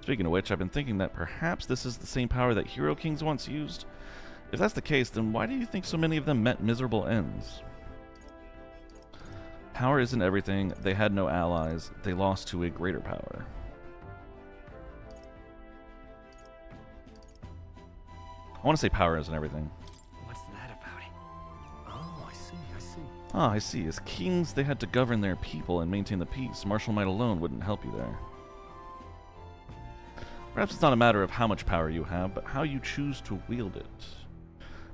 Speaking of which, I've been thinking that perhaps this is the same power that hero kings once used. If that's the case, then why do you think so many of them met miserable ends? Power isn't everything. They had no allies. They lost to a greater power. I want to say power isn't everything. What's that about it? Oh, I see. Ah, I see. As kings, they had to govern their people and maintain the peace. Martial might alone wouldn't help you there. Perhaps it's not a matter of how much power you have, but how you choose to wield it.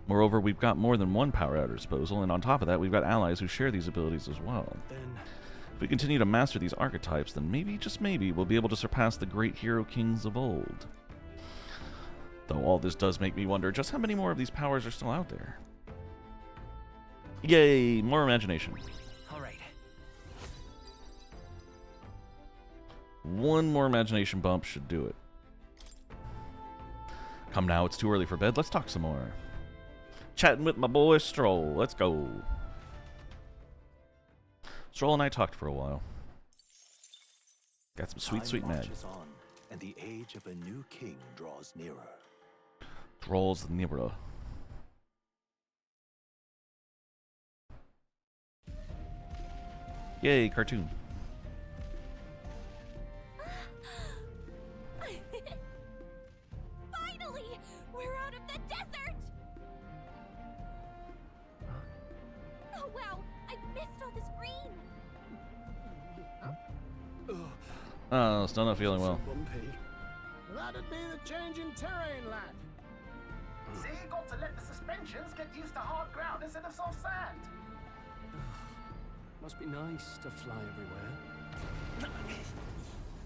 Moreover, we've got more than one power at our disposal, and on top of that, we've got allies who share these abilities as well. If we continue to master these archetypes, then maybe, just maybe, we'll be able to surpass the great hero kings of old. Though all this does make me wonder just how many more of these powers are still out there. Yay, more imagination. All right. One more imagination bump should do it. Come now, it's too early for bed. Let's talk some more. Chatting with my boy Stroll. Let's go. Stroll and I talked for a while. Got some sweet, sweet mag. On, and the age of a new king draws nearer. Draws nearer. Yay, cartoon. Finally! We're out of the desert! Oh wow, I missed all this green! Oh, still not feeling well. That'd be the change in terrain, lad. See, you got to let the suspensions get used to hard ground instead of soft sand. Must be nice to fly everywhere.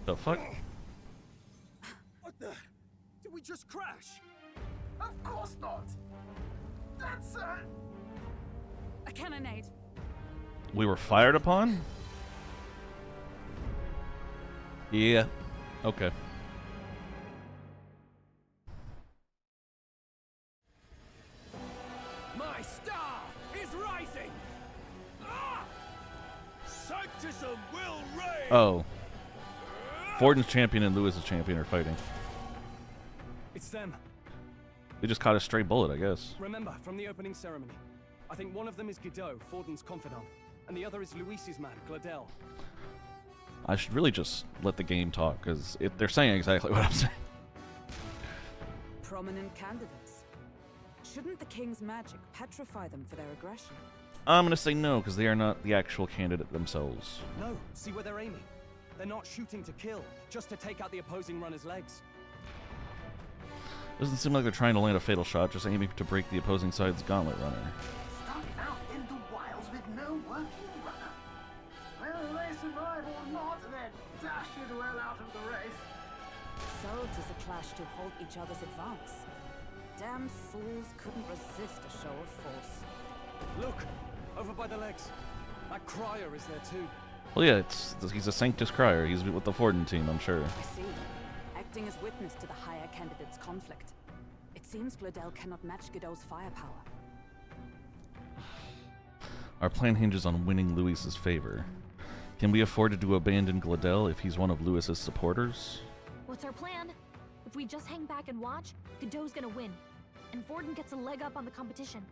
The fuck? What the? Did we just crash? Of course not. That's a cannonade. We were fired upon? Yeah. Okay. My star is rising! Ah! Sanctism will reign! Oh. Fortin's champion and Lewis's champion are fighting. It's them. They just caught a stray bullet, I guess. Remember, from the opening ceremony. I think one of them is Godot, Fortin's confidant, and the other is Luis's man, Gladel. I should really just let the game talk, because they're saying exactly what I'm saying. Prominent candidates. Shouldn't the king's magic petrify them for their aggression? I'm going to say no, because they are not the actual candidate themselves. No, see where they're aiming. They're not shooting to kill, just to take out the opposing runner's legs. Doesn't seem like they're trying to land a fatal shot, just aiming to break the opposing side's gauntlet runner. stuck out in the wilds with no working runner. Whether they survive or not, they're dashed well out of the race. Swords is a clash to halt each other's advance. Damned fools couldn't resist a show of force. Look! Over by the legs. That crier is there too. Well, yeah, he's a Sanctus Crier. He's with the Forden team, I'm sure. I see. Acting as witness to the higher candidate's conflict. It seems Glodell cannot match Godot's firepower. Our plan hinges on winning Louis's favor. Can we afford to abandon Glodell if he's one of Louis's supporters? What's our plan? If we just hang back and watch, Godot's gonna win. And Forden gets a leg up on the competition.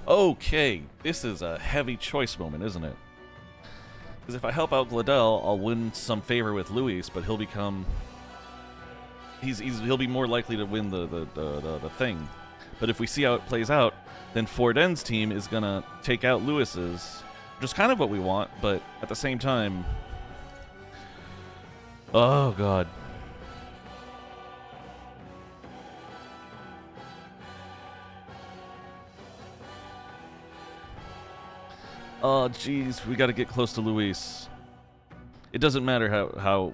Okay, this is a heavy choice moment, isn't it? Because if I help out Glodell, I'll win some favor with Louis, but he'll become... He'll be more likely to win the thing. But if we see how it plays out, then Forden's team is gonna take out Louis's, which is kind of what we want, but at the same time... Oh, God. Oh, jeez, we gotta get close to Luis. It doesn't matter how...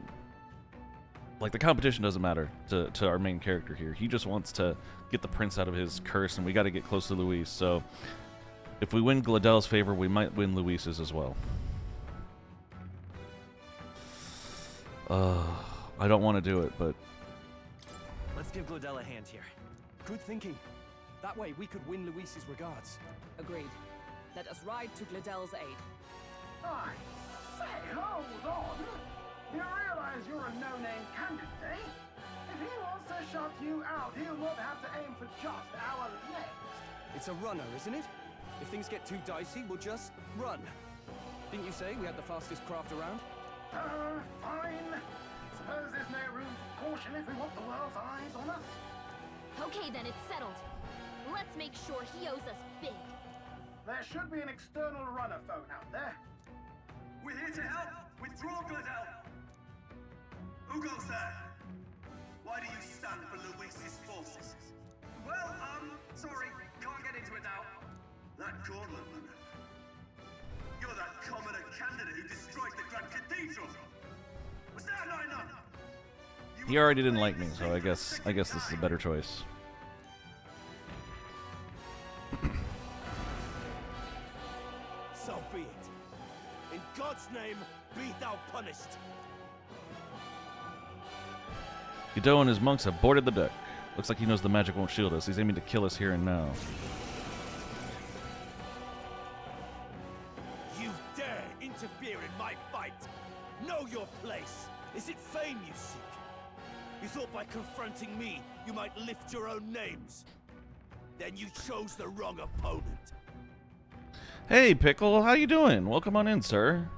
Like, the competition doesn't matter to our main character here. He just wants to get the prince out of his curse, and we gotta get close to Luis, so... If we win Glodell's favor, we might win Luis's as well. I don't want to do it, but... Let's give Glodell a hand here. Good thinking. That way we could win Luis's regards. Agreed. Let us ride to Glodell's aid. I say, hold on. You realize you're a no-name candidate, eh? If he wants to shut you out, he'll not have to aim for just our legs. It's a runner, isn't it? If things get too dicey, we'll just run. Didn't you say we had the fastest craft around? Fine. Suppose there's no room for caution if we want the world's eyes on us. Okay, then, it's settled. Let's make sure he owes us big. There should be an external runner phone out there. We're here to help! Withdraw, Glodell! Who goes there? Why do you stand for Luis's forces? Well, sorry, can't get into it now. That gauntlet runner. You're that commoner candidate who destroyed the Grand Cathedral! Was that not enough? He already didn't like me, so I guess this is a better choice. So be it. In God's name, be thou punished. Godot and his monks have boarded the deck. Looks like he knows the magic won't shield us. He's aiming to kill us here and now. You dare interfere in my fight! Know your place! Is it fame you seek? You thought by confronting me, you might lift your own names? Then you chose the wrong opponent. Hey, Pickle, how you doing? Welcome on in, sir.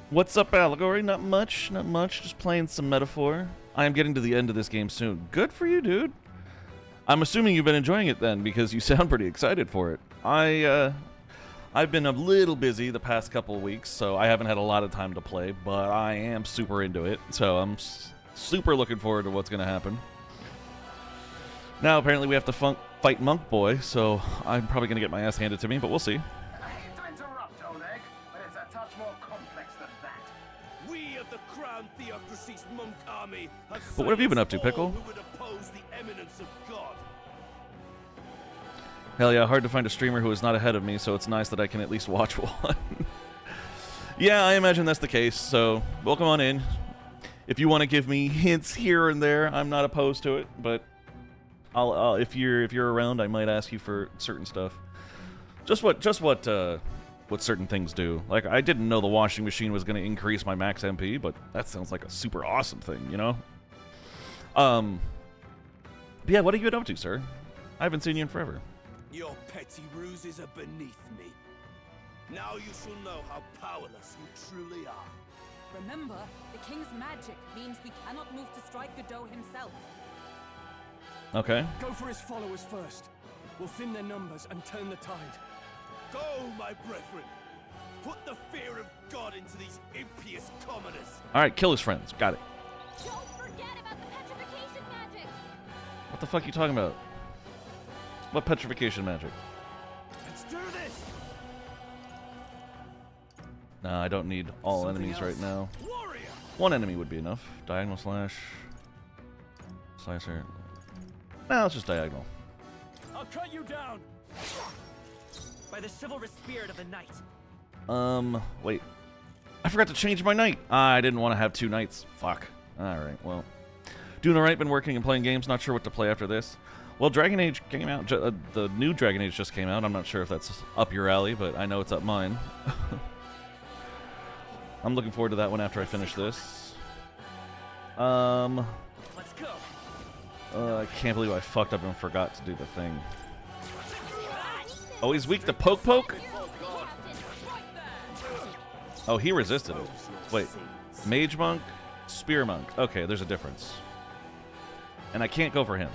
What's up, Allegory? Not much, not much. Just playing some Metaphor. I am getting to the end of this game soon. Good for you, dude. I'm assuming you've been enjoying it then, because you sound pretty excited for it. I've been a little busy the past couple of weeks, so I haven't had a lot of time to play, but I am super into it, so I'm super looking forward to what's going to happen. Now, apparently, we have to fight Monk Boy, so I'm probably going to get my ass handed to me, but we'll see. I hate to interrupt, Old Egg, but it's a touch more complex than that. We of the Crown Theocracy's monk army have But what have you been up to, Pickle? who would oppose the eminence of God. Hell yeah, hard to find a streamer who is not ahead of me, so it's nice that I can at least watch one. Yeah, I imagine that's the case, so welcome on in. If you want to give me hints here and there, I'm not opposed to it, but I'll if you're around, I might ask you for certain stuff. Just what certain things do. Like, I didn't know the washing machine was going to increase my max MP, but that sounds like a super awesome thing, you know? But yeah, what have you been up to, sir? I haven't seen you in forever. Your petty ruses are beneath me. Now you shall know how powerless you truly are. Remember, the king's magic means we cannot move to strike Godot himself. Okay. Go for his followers first. We'll thin their numbers and turn the tide. Go, my brethren. Put the fear of God into these impious commoners. Alright, kill his friends. Got it. Don't forget about the petrification magic! What the fuck are you talking about? What petrification magic? Let's do this! Nah, I don't need all enemies right now. Warrior! One enemy would be enough. Diagonal slash. Slicer. Nah, it's just diagonal. A I'll cut you down. By the chivalrous spirit of the night. Wait. I forgot to change my knight. I didn't want to have 2 knights. Fuck. Alright, well. Doing alright, been working and playing games. Not sure what to play after this. Well, Dragon Age came out. The new Dragon Age just came out. I'm not sure if that's up your alley, but I know it's up mine. I'm looking forward to that one after I finish this. Let's go. I can't believe I fucked up and forgot to do the thing. Oh, he's weak to poke? Oh, he resisted it. Wait. Mage Monk, Spear Monk. Okay, there's a difference. And I can't go for him.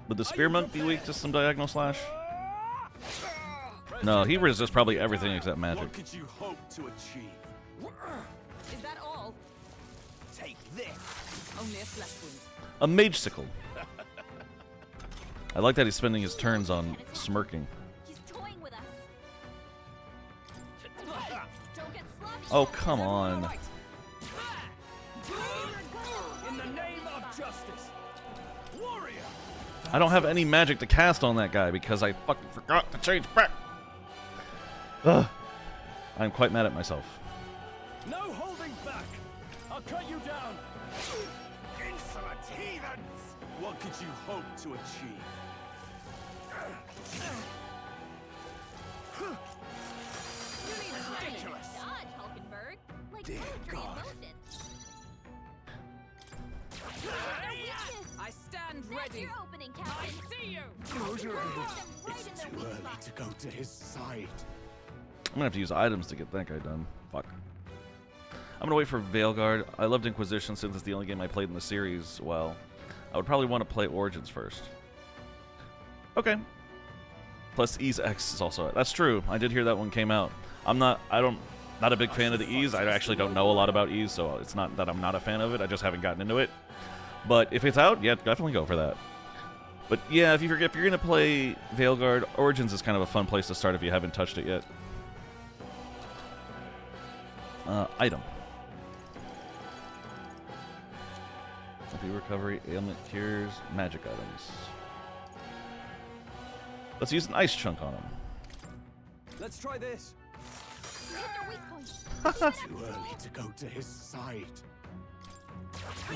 Would the Spear Monk be weak to some Diagonal Slash? No, he resists probably everything except magic. What could you hope to achieve? Is that all? Take this. Only a flesh wound. A Magesicle. I like that he's spending his turns on smirking. He's toying with us. Don't get sloppy. Oh, come on. In the name of justice. Warrior. I don't have any magic to cast on that guy because I fucking forgot to change back. Ugh. I'm quite mad at myself. No holding back. I'll cut you down. Insolent heathens. What could you hope to achieve? Ridiculous. Dodge, Hulkenberg. Like Dear poetry in God. motion. I stand That's ready. your opening, Captain. See you. It's too early to go to his side. I'm gonna have to use items to get that guy done. Fuck. I'm gonna wait for Veilguard. I loved Inquisition since it's the only game I played in the series. Well, I would probably want to play Origins first. Okay. Plus Ease X is also... That's true. I did hear that one came out. Not a big fan of the Ease. I actually don't know a lot about Ease, so it's not that I'm not a fan of it. I just haven't gotten into it. But if it's out, yeah, definitely go for that. But yeah, if you're gonna play Veilguard, Origins is kind of a fun place to start if you haven't touched it yet. Item. Happy recovery, ailment cures, magic items. Let's use an ice chunk on him. Let's try this. It's too early to go to his side.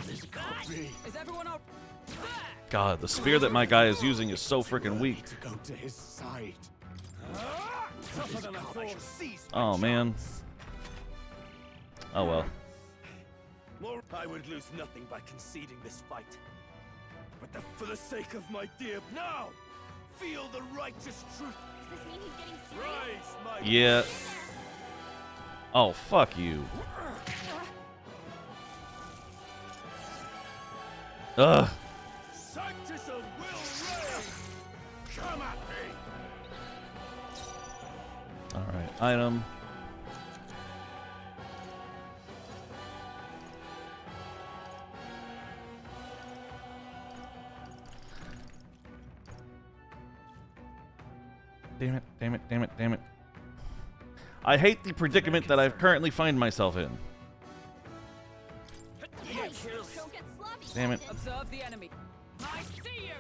This can't be. Is everyone up? God, the spear that my guy is using is so freaking weak. To go to his side. Tougher than I thought. Oh man. Oh well. I would lose nothing by conceding this fight. But for the sake of my dear... Now! Feel the righteous truth. Does this mean he's getting serious? Rise, my... Yeah. Oh, fuck you. Ugh. Sanctism will reign! Come at me! Alright, item. Damn it, damn it, damn it, damn it. I hate the predicament that I currently find myself in. Hey, don't get sloppy, Damn it. Captain. Observe the enemy. I see you.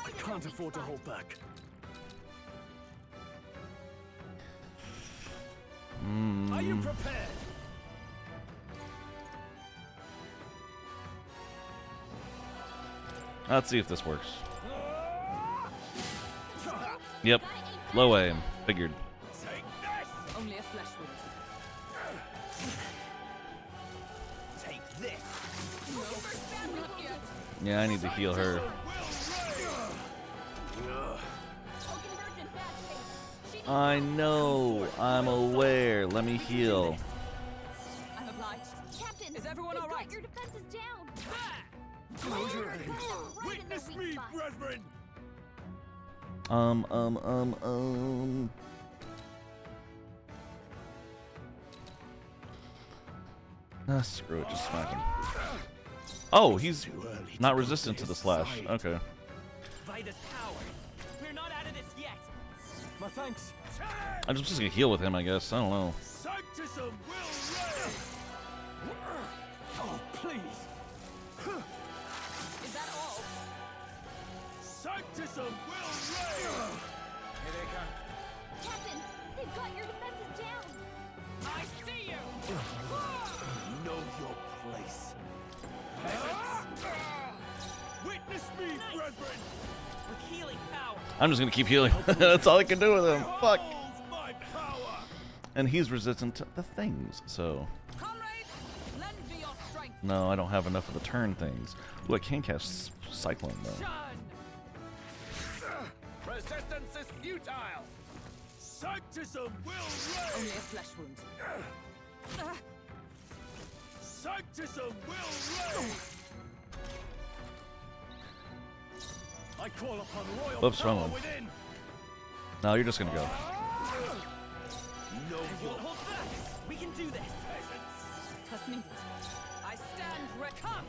I can't afford to hold back. Are you prepared? Let's see if this works. Yep. Low aim. Figured. Take this! Only a flesh wound. Take this! Yeah, I need to heal her. Hulkenberg's in bad shape. She needs I know. I'm aware. Let me heal. I'm obliged. Captain, Is everyone we've all got right? your defenses down. Close your Right in their Witness weak me, spot. brethren! Screw it, just smack him. Oh, he's not resistant to the slash. Okay. Vida's power. We're not out of this yet. My thanks. I'm just gonna heal with him, I guess. I don't know. Sanctism will reign! Oh, Please. Is that all? Sanctism will reign! Here they come. Captain, they've got your defenses down. I see you! Know your place. Witness me, brethren! With healing power. I'm just gonna keep healing. That's all I can do with him. Fuck. Behold my power! And he's resistant to the things, so... Comrades, lend me your strength. No, I don't have enough of the turn things. Ooh, I can cast Cyclone, though. Shun! Resistance is futile. Sanctism will Only reign! a flesh wound. Sanctism will reign! I call upon royal Whoops, power wrong one. within! No, you're just gonna go. Know Won't your hold back. We can do this. Trust me. I stand recome.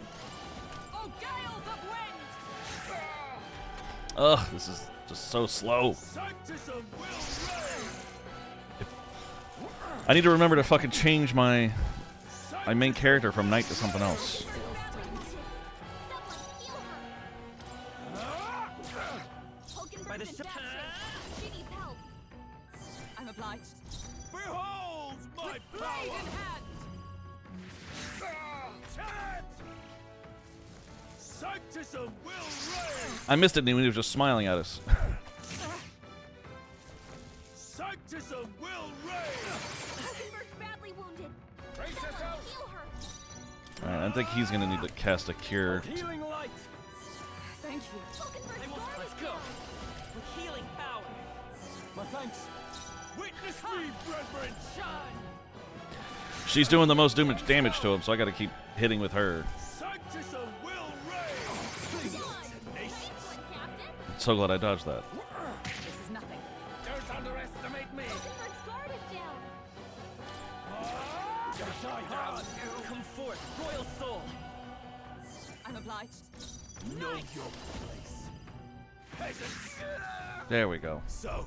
Oh, gales of wind! Ugh, this is just so slow. Sanctism will reign! I need to remember to fucking change my main character from knight to something else. By the ship. She needs help. I'm obliged. Behold my Blade power! in hand. Chant! Sanctism will reign! I missed it when he was just smiling at us. Sanctism will reign! Hulkenberg's badly wounded. Brace Someone yourself. heal her. Alright, I think he's gonna need to cast a cure. Healing light. Thank you. Hulkenberg's guard Let's is go. down. With healing power. My thanks. Witness me, brethren! Shun! She's doing the most damage to him, so I gotta keep hitting with her. Sanctism will reign! Excellent, Captain. So glad I dodged that. This is nothing. Don't underestimate me. Hulkenberg's guard is down. Die hard. Come forth, royal soul. I'm obliged. Know your place. Peasants! There we go. So,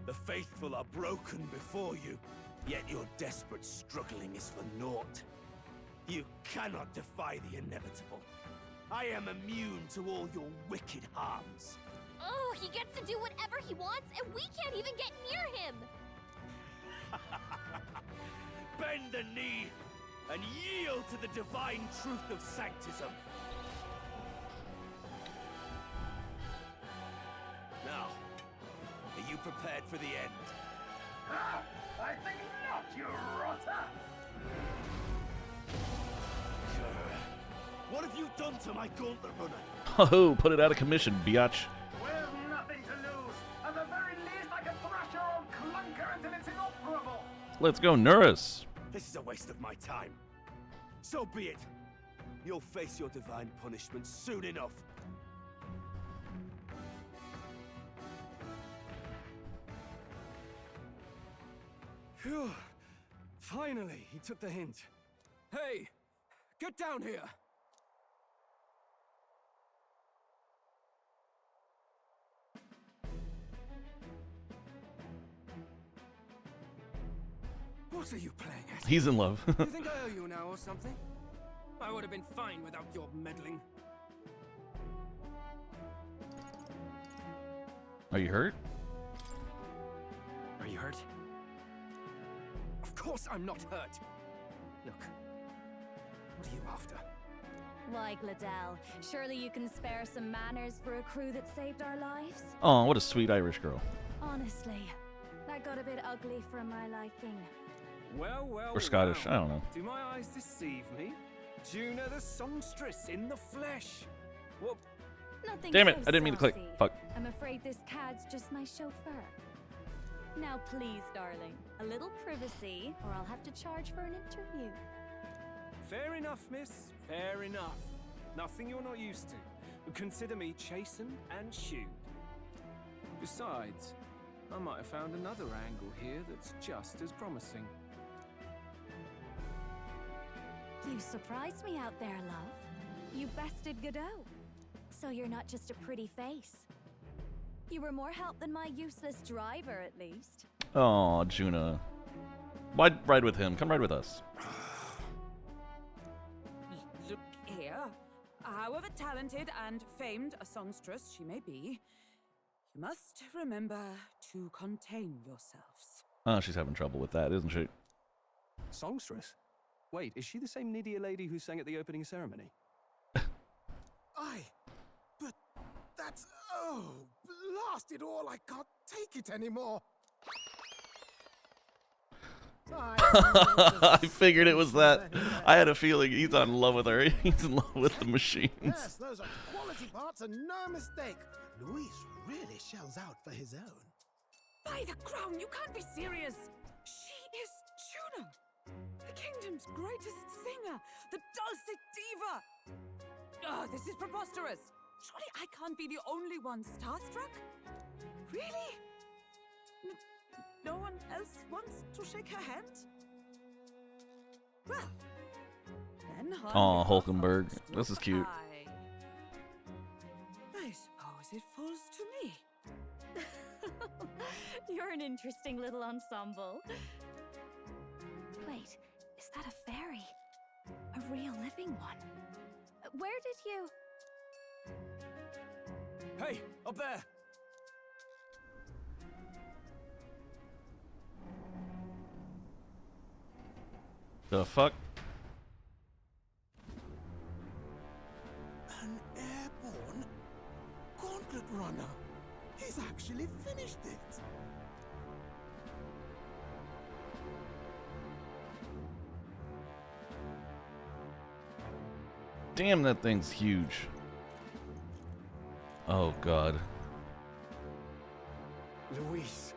the faithful are broken before you, yet your desperate struggling is for naught. You cannot defy the inevitable. I am immune to all your wicked harms. Oh, he gets to do whatever he wants, and we can't even get near him. Bend the knee and yield to the divine truth of sanctism. Now, are you prepared for the end? Ah, I think not, you rotter! What have you done to my gauntlet runner? Oh, put it out of commission, biatch. We've nothing to lose. At the very least, I can thrash your old clunker until it's inoperable. Let's go, Nurus. This is a waste of my time. So be it. You'll face your divine punishment soon enough. Phew. Finally, he took the hint. Hey, get down here. What are you playing at? He's in love. You think I owe you now or something? I would have been fine without your meddling. Are you hurt? Are you hurt? Of course I'm not hurt. Look, what are you after? Why, Gladell, surely you can spare some manners for a crew that saved our lives? Oh, what a sweet Irish girl. Honestly, that got a bit ugly for my liking. Well, well, Or Scottish, well. I don't know. Do my eyes deceive me? Juna the songstress in the flesh. Whoop. Nothing Damn it, so I didn't mean to click. saucy. Fuck. I'm afraid this cad's just my chauffeur. Now please, darling, a little privacy, or I'll have to charge for an interview. Fair enough, miss. Fair enough. Nothing you're not used to. But consider me chastened and shooed. Besides, I might have found another angle here that's just as promising. You surprised me out there, love. You bested Godot. So you're not just a pretty face. You were more help than my useless driver, at least. Oh, Juna. Why ride with him? Come ride with us. Look here. However talented and famed a songstress she may be, you must remember to contain yourselves. Oh, she's having trouble with that, isn't she? Songstress? Wait, is she the same Nydia lady who sang at the opening ceremony? Aye, but that's... Oh, blast it all, I can't take it anymore. I figured it was that. I had a feeling he's in love with her. He's in love with the machines. Yes, those are quality parts and no mistake. Luis really shells out for his own. By the crown, you can't be serious! She is Juno, the kingdom's greatest singer, the dulcet diva! Oh, this is preposterous! Surely I can't be the only one starstruck? Really? No one else wants to shake her hand? Well, then... Aw, Hulkenberg. This is cute. I suppose it falls to me. You're an interesting little ensemble. Wait, is that a fairy? A real living one? Where did you... Hey, up there! The fuck? An airborne gauntlet runner. He's actually finished it. Damn, that thing's huge. Oh, God. Luis.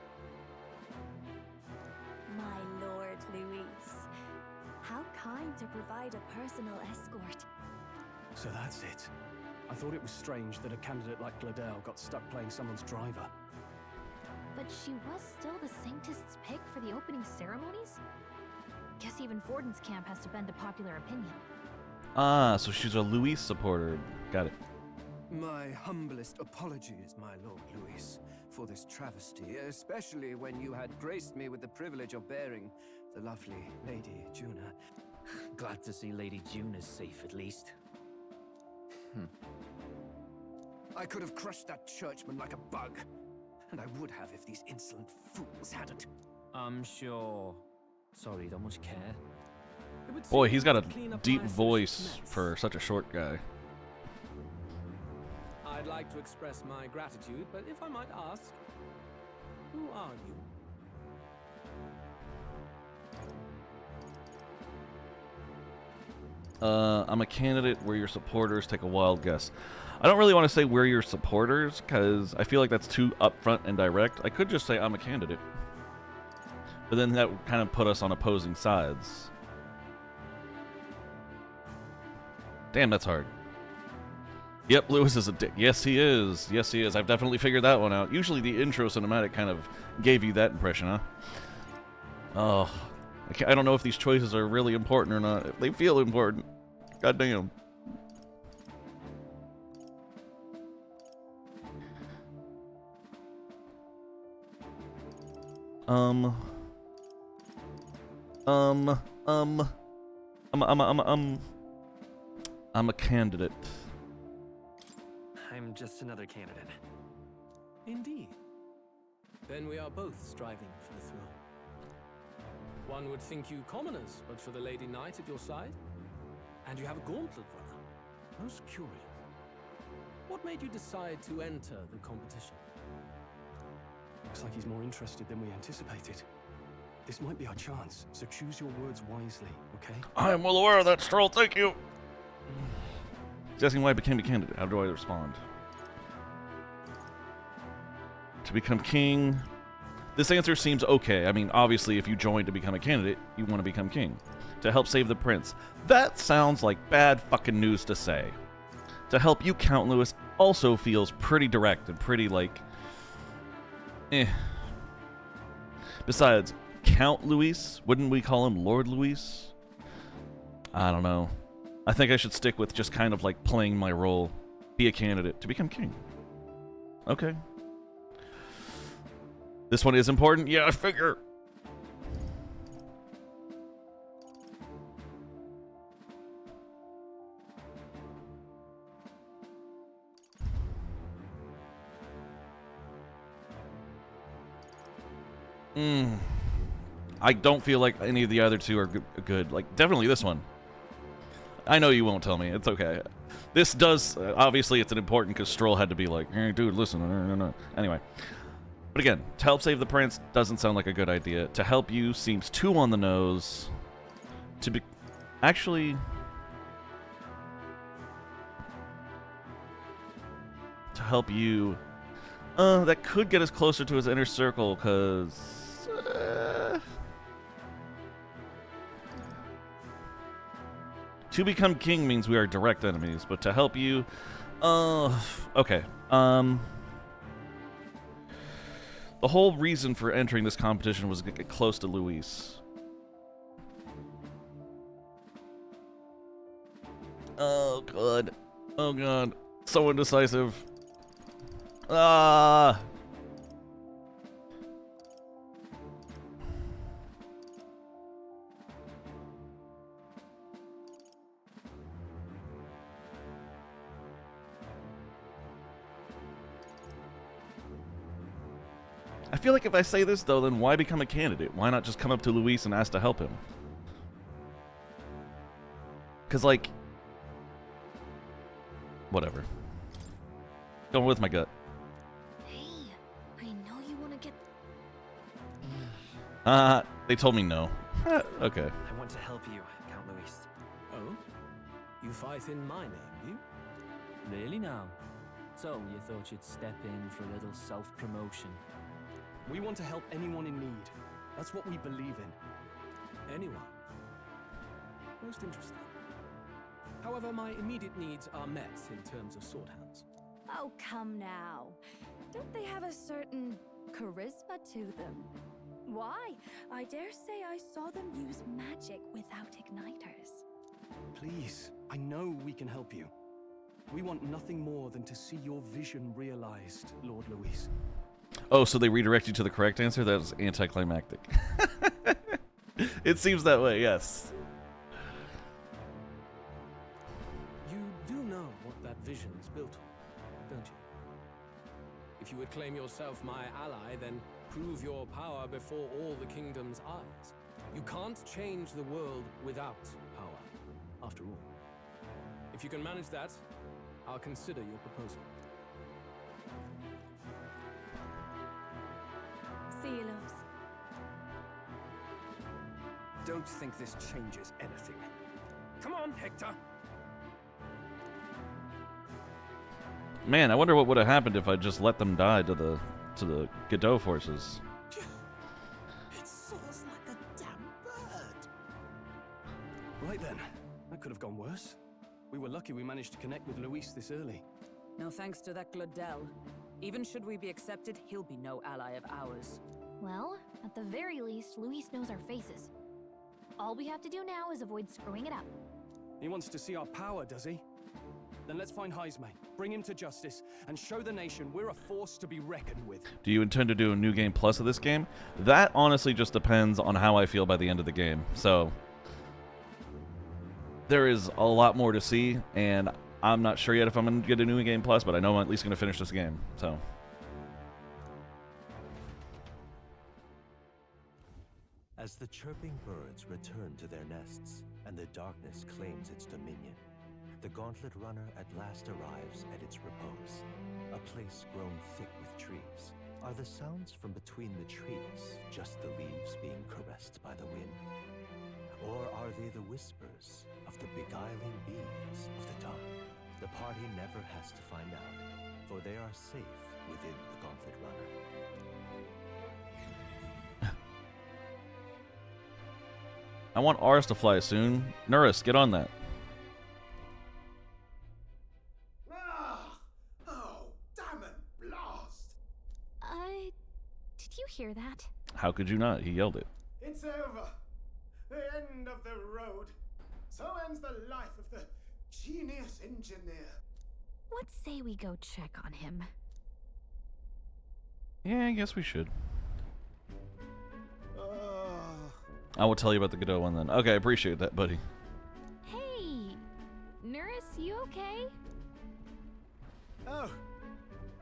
My lord, Luis. How kind to provide a personal escort. So that's it. I thought it was strange that a candidate like Gladel got stuck playing someone's driver. But she was still the Sanctist's pick for the opening ceremonies? Guess even Forden's camp has to bend to popular opinion. Ah, so she's a Luis supporter. Got it. My humblest apologies, my Lord Luis, for this travesty, especially when you had graced me with the privilege of bearing the lovely Lady Juna. Glad to see Lady Juna's safe, at least. I could have crushed that churchman like a bug, and I would have if these insolent fools hadn't. I'm sure. Sorry, don't much care. Boy, he's got a deep voice for such a short guy. I'd like to express my gratitude, but if I might ask, who are you? I'm a candidate where your supporters take a wild guess. I don't really want to say we're your supporters, because I feel like that's too upfront and direct. I could just say I'm a candidate. But then that would kind of put us on opposing sides. Damn, that's hard. Yep, Lewis is a dick. Yes, he is. Yes, he is. I've definitely figured that one out. Usually the intro cinematic kind of gave you that impression, huh? Oh, I don't know if these choices are really important or not. They feel important. God damn. I'm a candidate. I'm just another candidate. Indeed. Then we are both striving for the throne. One would think you commoners, but for the Lady Knight at your side. And you have a gauntlet runner. Most curious. What made you decide to enter the competition? Looks like he's more interested than we anticipated. This might be our chance, so choose your words wisely, okay? I am well aware of that, Stroll. Thank you. He's asking why I became a candidate. How do I respond? To become king. This answer seems okay. I mean, obviously, if you join to become a candidate, you want to become king. To help save the prince. That sounds like bad fucking news to say. To help you, Count Lewis, also feels pretty direct and pretty, like... eh. Besides, Count Luis? Wouldn't we call him Lord Luis? I don't know. I think I should stick with just kind of like playing my role. Be a candidate to become king. Okay. This one is important? Yeah, I figure. I don't feel like any of the other two are good. Like, definitely this one. I know you won't tell me. It's okay. This does, obviously it's an important because Stroll had to be like, hey, dude, listen. Anyway. But again, to help save the prince doesn't sound like a good idea. To help you seems too on the nose. To be... Actually... To help you... that could get us closer to his inner circle, because... To become king means we are direct enemies, but to help you... okay. The whole reason for entering this competition was to get close to Luis. Oh, God. Oh, God. So indecisive. Ah! I feel like if I say this, though, then why become a candidate? Why not just come up to Luis and ask to help him? Because, like... Whatever. Going with my gut. Hey, I know you want to get... They told me no. Okay. I want to help you, Count Luis. Oh? You fight in my name, you? Really now? So, you thought you'd step in for a little self-promotion? We want to help anyone in need. That's what we believe in. Anyone? Most interesting. However, my immediate needs are met in terms of sword hands. Oh, come now. Don't they have a certain charisma to them? Why? I dare say I saw them use magic without igniters. Please, I know we can help you. We want nothing more than to see your vision realized, Lord Luis. Oh, so they redirect you to the correct answer? That was anticlimactic. It seems that way, yes. You do know what that vision is built on, don't you? If you would claim yourself my ally, then prove your power before all the kingdom's eyes. You can't change the world without power, after all. If you can manage that, I'll consider your proposal. See you, loves. Don't think this changes anything. Come on, Hector. Man, I wonder what would have happened if I just let them die to the Godot forces. It soars like a damn bird. Right then. That could have gone worse. We were lucky we managed to connect with Luis this early. No thanks to that Glodell. Even should we be accepted, he'll be no ally of ours. Well, at the very least, Luis knows our faces. All we have to do now is avoid screwing it up. He wants to see our power, does he? Then let's find Heisme, bring him to justice, and show the nation we're a force to be reckoned with. Do you intend to do a new game plus of this game? That honestly just depends on how I feel by the end of the game. So, there is a lot more to see, and I'm not sure yet if I'm going to get a new game plus, but I know I'm at least going to finish this game. So. As the chirping birds return to their nests and the darkness claims its dominion, the Gauntlet Runner at last arrives at its repose, a place grown thick with trees. Are the sounds from between the trees just the leaves being caressed by the wind? Or are they the whispers of the beguiling beings of the dark? The party never has to find out, for they are safe within the Gauntlet Runner. I want ours to fly soon. Nuris, get on that. Oh, damn it, blast! Did you hear that? How could you not? He yelled it. It's over. The end of the road. So ends the life of the genius engineer. Let's say we go check on him. Yeah, I guess we should. I will tell you about the Godot one then. Okay, I appreciate that, buddy. Hey, Nuris, you okay? Oh,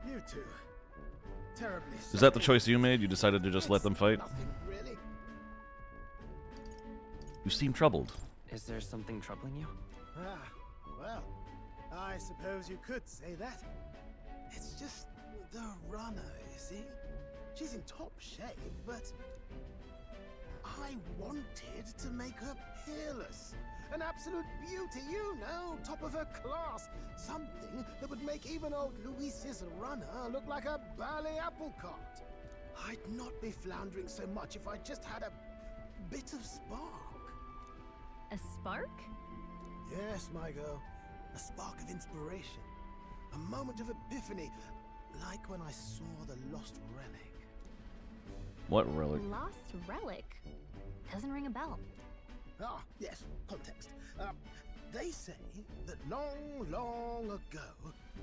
you two. terribly Is that the sorry. choice you made? You decided to just let them fight? Nothing really. You seem troubled. Is there something troubling you? Ah, well, I suppose you could say that. It's just the runner, you see? She's in top shape, but I wanted to make her peerless. An absolute beauty, you know, top of her class. Something that would make even old Luis's runner look like a bally apple cart. I'd not be floundering so much if I just had a bit of spark. A spark? Yes, my girl. A spark of inspiration. A moment of epiphany, like when I saw the lost relic. What relic? Lost relic? Doesn't ring a bell. Ah, yes, context. They say that long, long ago,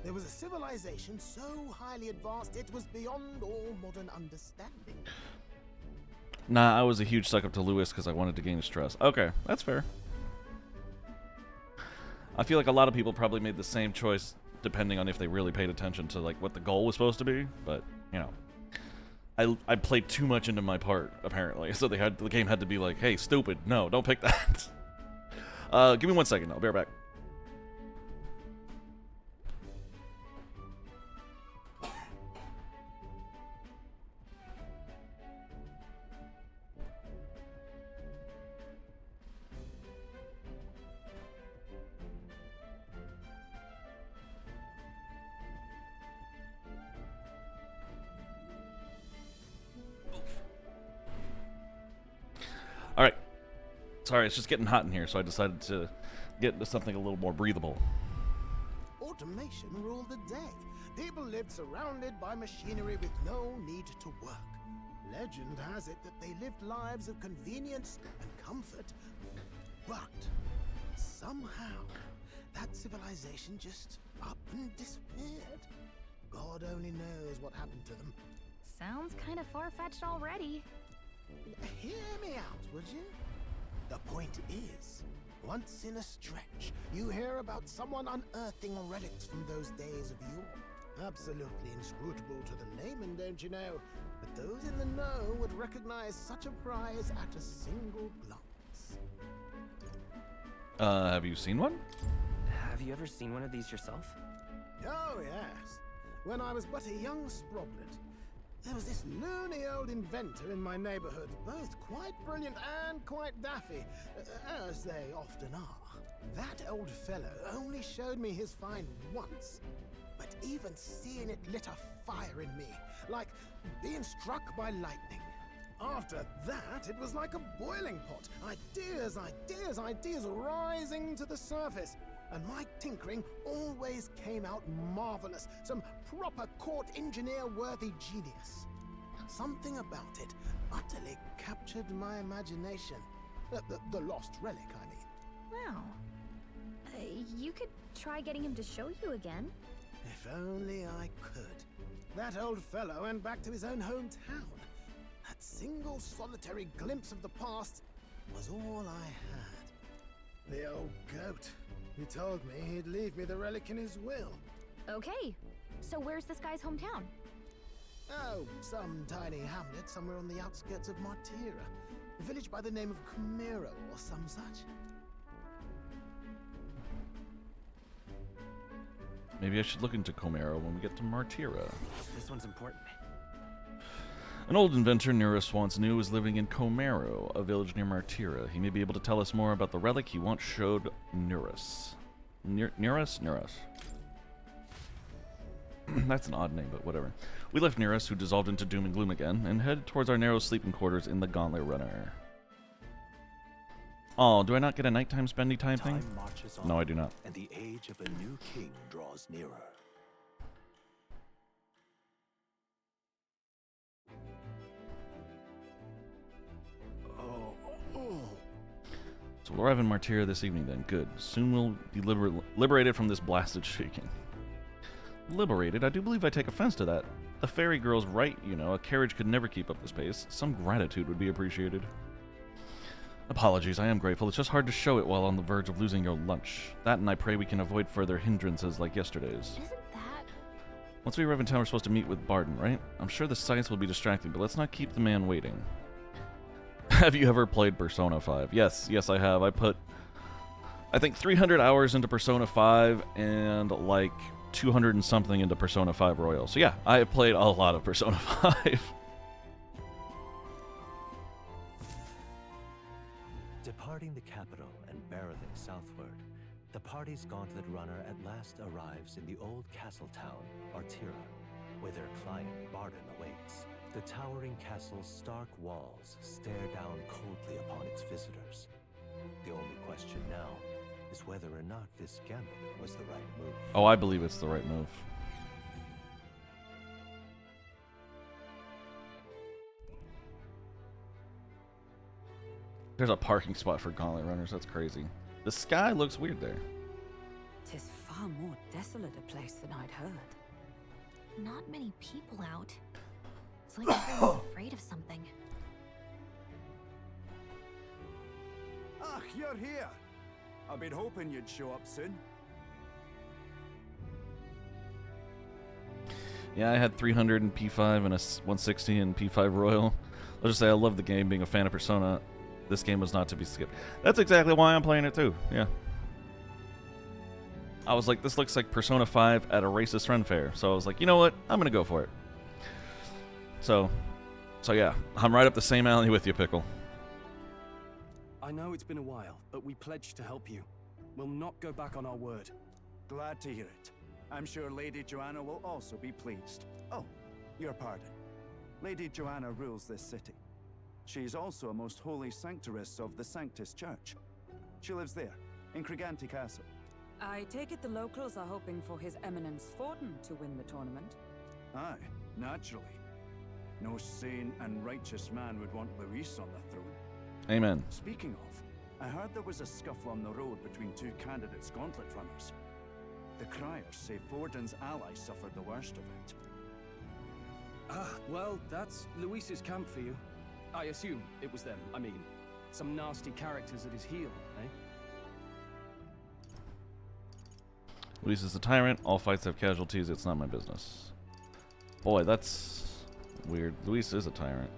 there was a civilization so highly advanced it was beyond all modern understanding. Nah, I was a huge suck up to Lewis because I wanted to gain stress. Okay, that's fair. I feel like a lot of people probably made the same choice depending on if they really paid attention to like what the goal was supposed to be, but you know. I played too much into my part, apparently. So the game had to be like, hey, stupid, no, don't pick that. Give me 1 second, I'll be right back. Alright. Sorry, it's just getting hot in here, so I decided to get into something a little more breathable. Automation ruled the day. People lived surrounded by machinery with no need to work. Legend has it that they lived lives of convenience and comfort. But somehow, that civilization just up and disappeared. God only knows what happened to them. Sounds kind of far-fetched already. Hear me out, would you? The point is, once in a stretch, you hear about someone unearthing relics from those days of yore. Absolutely inscrutable to the layman, don't you know? But those in the know would recognize such a prize at a single glance. Have you seen one? Have you ever seen one of these yourself? Oh, yes. When I was but a young sproglet, there was this loony old inventor in my neighborhood, both quite brilliant and quite daffy, as they often are. That old fellow only showed me his find once, but even seeing it lit a fire in me, like being struck by lightning. After that, it was like a boiling pot. Ideas, ideas, ideas rising to the surface. And my tinkering always came out marvelous. Some proper court engineer-worthy genius. Something about it utterly captured my imagination. The lost relic, I mean. Wow. You could try getting him to show you again. If only I could. That old fellow went back to his own hometown. That single solitary glimpse of the past was all I had. The old goat. He told me he'd leave me the relic in his will. Okay, so where's this guy's hometown? Oh, some tiny hamlet somewhere on the outskirts of Martira. A village by the name of Comero or some such. Maybe I should look into Comero when we get to Martira. This one's important. An old inventor Neurus once knew was living in Comero, a village near Martira. He may be able to tell us more about the relic he once showed Neurus. Neurus? Neurus. That's an odd name, but whatever. We left Neurus, who dissolved into doom and gloom again, and headed towards our narrow sleeping quarters in the Gauntlet Runner. Oh, do I not get a nighttime spendy time thing? Marches on, No, I do not. and the age of a new king draws nearer. So we'll arrive in Martira this evening then. Good. Soon we'll be liberated from this blasted shaking. Liberated? I do believe I take offense to that. The fairy girl's right, you know. A carriage could never keep up this pace. Some gratitude would be appreciated. Apologies, I am grateful. It's just hard to show it while on the verge of losing your lunch. That and I pray we can avoid further hindrances like yesterday's. Isn't that Once we arrive in town, we're supposed to meet with Barden, right? I'm sure the sights will be distracting, but let's not keep the man waiting. Have you ever played Persona 5? Yes, I have. I put, I think, 300 hours into Persona 5 and like 200 and something into Persona 5 Royal. So yeah, I have played a lot of Persona 5. Departing the capital and barreling southward, the party's gauntlet runner at last arrives in the old castle town, Martira, where their client Barden awaits. The towering castle's stark walls stare down coldly upon its visitors. The only question now is whether or not this gambit was the right move. Oh, I believe it's the right move. There's a parking spot for gauntlet runners. That's crazy. The sky looks weird there. 'Tis far more desolate a place than I'd heard. Not many people out. It's like everyone's afraid of something. Ah, you're here. I've been hoping you'd show up soon. Yeah, I had 300 in P5 and a 160 in P5 Royal. I'll just say I love the game. Being a fan of Persona, this game was not to be skipped. That's exactly why I'm playing it too. Yeah. I was like, this looks like Persona 5 at a racist Ren fair. So I was like, you know what? I'm going to go for it. So yeah, I'm right up the same alley with you, Pickle. I know it's been a while, but we pledged to help you. We'll not go back on our word. Glad to hear it. I'm sure Lady Joanna will also be pleased. Oh, your pardon. Lady Joanna rules this city. She is also a most holy sanctoress of the Sanctus Church. She lives there, in Criganti Castle. I take it the locals are hoping for His Eminence Forden to win the tournament? Aye, naturally. No sane and righteous man would want Luis on the throne. Amen. Speaking of, I heard there was a scuffle on the road between two candidates' gauntlet runners. The criers say Forden's allies suffered the worst of it. Ah, well, that's Luis's camp for you. I assume it was them. I mean, some nasty characters at his heel, eh? Luis is a tyrant. All fights have casualties. It's not my business. Boy, that's weird. Luis is a tyrant.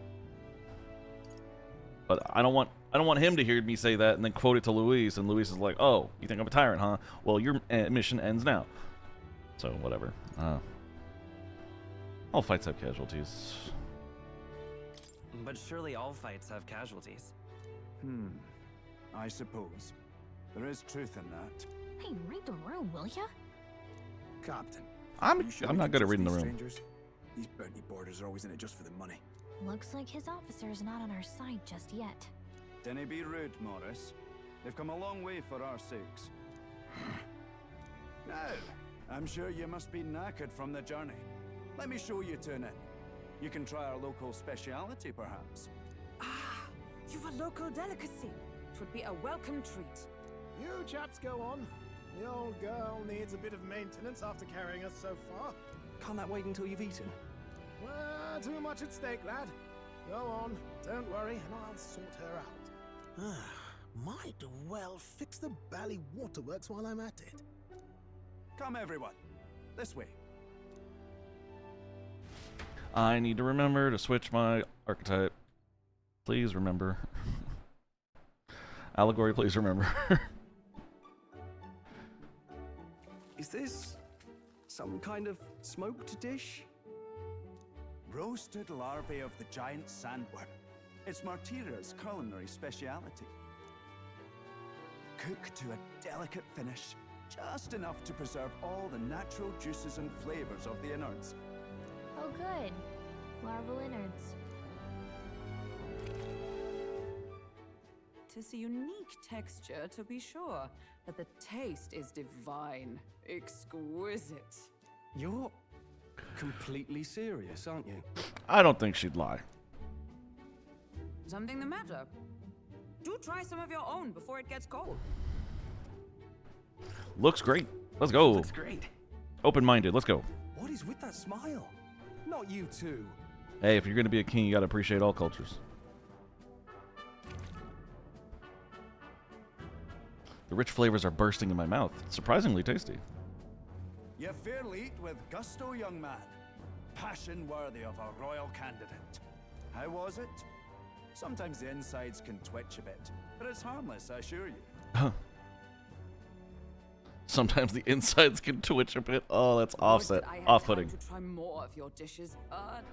But I don't want him to hear me say that and then quote it to Luis, and Luis is like, "Oh, you think I'm a tyrant, huh? Well, your mission ends now." So whatever. All fights have casualties. But surely all fights have casualties. I suppose. There is truth in that. Hey, read the room, will ya? Captain. I'm not good at reading the room. Strangers? These Bernie boarders are always in it just for the money. Looks like his officer's not on our side just yet. Dinna be rude, Morris. They've come a long way for our sakes. Now, I'm sure you must be knackered from the journey. Let me show you to an inn. You can try our local speciality, perhaps. Ah, you've a local delicacy. It would be a welcome treat. You chaps go on. The old girl needs a bit of maintenance after carrying us so far. Can't that wait until you've eaten? Well, too much at stake, lad. Go on, don't worry, and I'll sort her out. Might well fix the Bally Waterworks while I'm at it. Come, everyone. This way. I need to remember to switch my archetype. Please remember. Allegory, please remember. Is this some kind of smoked dish? Roasted larvae of the giant sandworm. It's Martira's culinary speciality. Cooked to a delicate finish, just enough to preserve all the natural juices and flavors of the innards. Oh good. Larval innards. 'Tis a unique texture, to be sure, but the taste is divine. Exquisite. You're completely serious, aren't you? I don't think she'd lie. Something the matter? Do try some of your own before it gets cold. Looks great. Let's go. Looks great. Open-minded. Let's go. What is with that smile? Not you too. Hey, if you're going to be a king, you got to appreciate all cultures. The rich flavors are bursting in my mouth. It's surprisingly tasty. You fairly eat with gusto, young man. Passion worthy of a royal candidate. How was it? Sometimes the insides can twitch a bit, but it's harmless, I assure you. Sometimes the insides can twitch a bit. Oh, that's offset, I had off-putting. time to try more of your dishes, but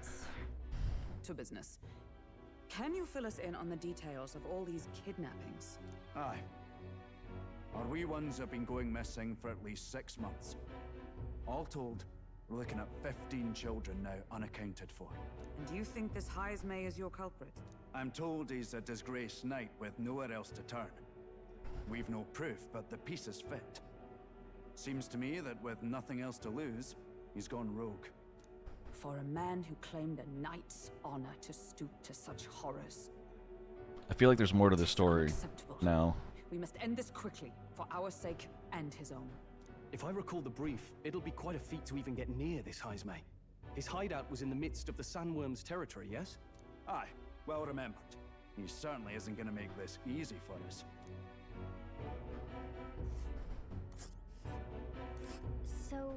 to business. Can you fill us in on the details of all these kidnappings? Aye. Our wee ones have been going missing for at least 6 months. All told, we're looking at 15 children now unaccounted for. And you think this Heismay is your culprit? I'm told he's a disgraced knight with nowhere else to turn. We've no proof, but the pieces fit. Seems to me that with nothing else to lose, he's gone rogue. For a man who claimed a knight's honor to stoop to such horrors. I feel like there's more to this story Unacceptable. now. We must end this quickly, for our sake and his own. If I recall the brief, it'll be quite a feat to even get near this Heismay. His hideout was in the midst of the Sandworm's territory, yes? Aye, well remembered. He certainly isn't going to make this easy for us. So,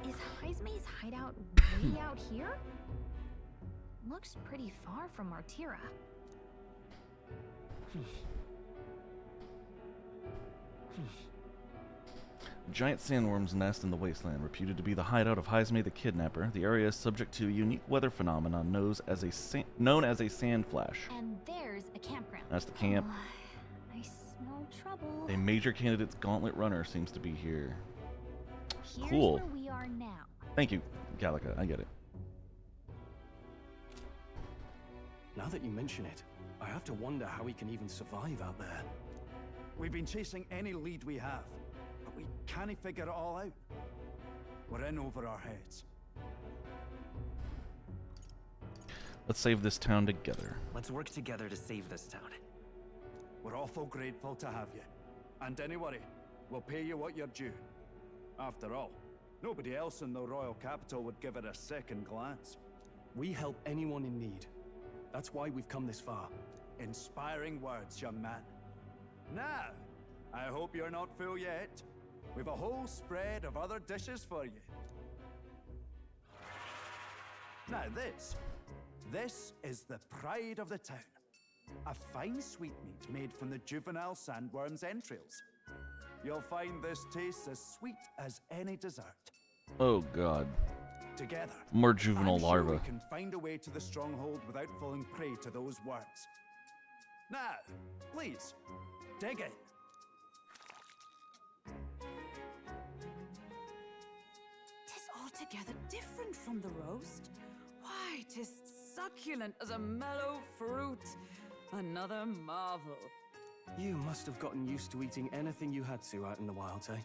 is Heismay's hideout way out here? Looks pretty far from Martira. A giant sandworm's nest in the wasteland, reputed to be the hideout of Heismay the Kidnapper. The area is subject to a unique weather phenomenon known as a sand flash. And there's a campground. That's the camp. I smell trouble. A major candidate's gauntlet runner seems to be here. Here's Cool. where we are now. Thank you, Gallica. I get it. Now that you mention it, I have to wonder how he can even survive out there. We've been chasing any lead we have, but we can't figure it all out. We're in over our heads. Let's save this town together. Let's work together to save this town. We're awful grateful to have you. And don't worry, we'll pay you what you're due. After all, nobody else in the royal capital would give it a second glance. We help anyone in need. That's why we've come this far. Inspiring words, young man. Now, I hope you're not full yet. We've a whole spread of other dishes for you. Now this is the pride of the town. A fine sweetmeat made from the juvenile sandworm's entrails. You'll find this tastes as sweet as any dessert. Oh god. Together, More juvenile I'm sure larvae. we can find a way to the stronghold without falling prey to those worms. Now, please, dig in. Tis altogether different from the roast. Why, tis succulent as a mellow fruit. Another marvel. You must have gotten used to eating anything you had to out in the wilds, eh?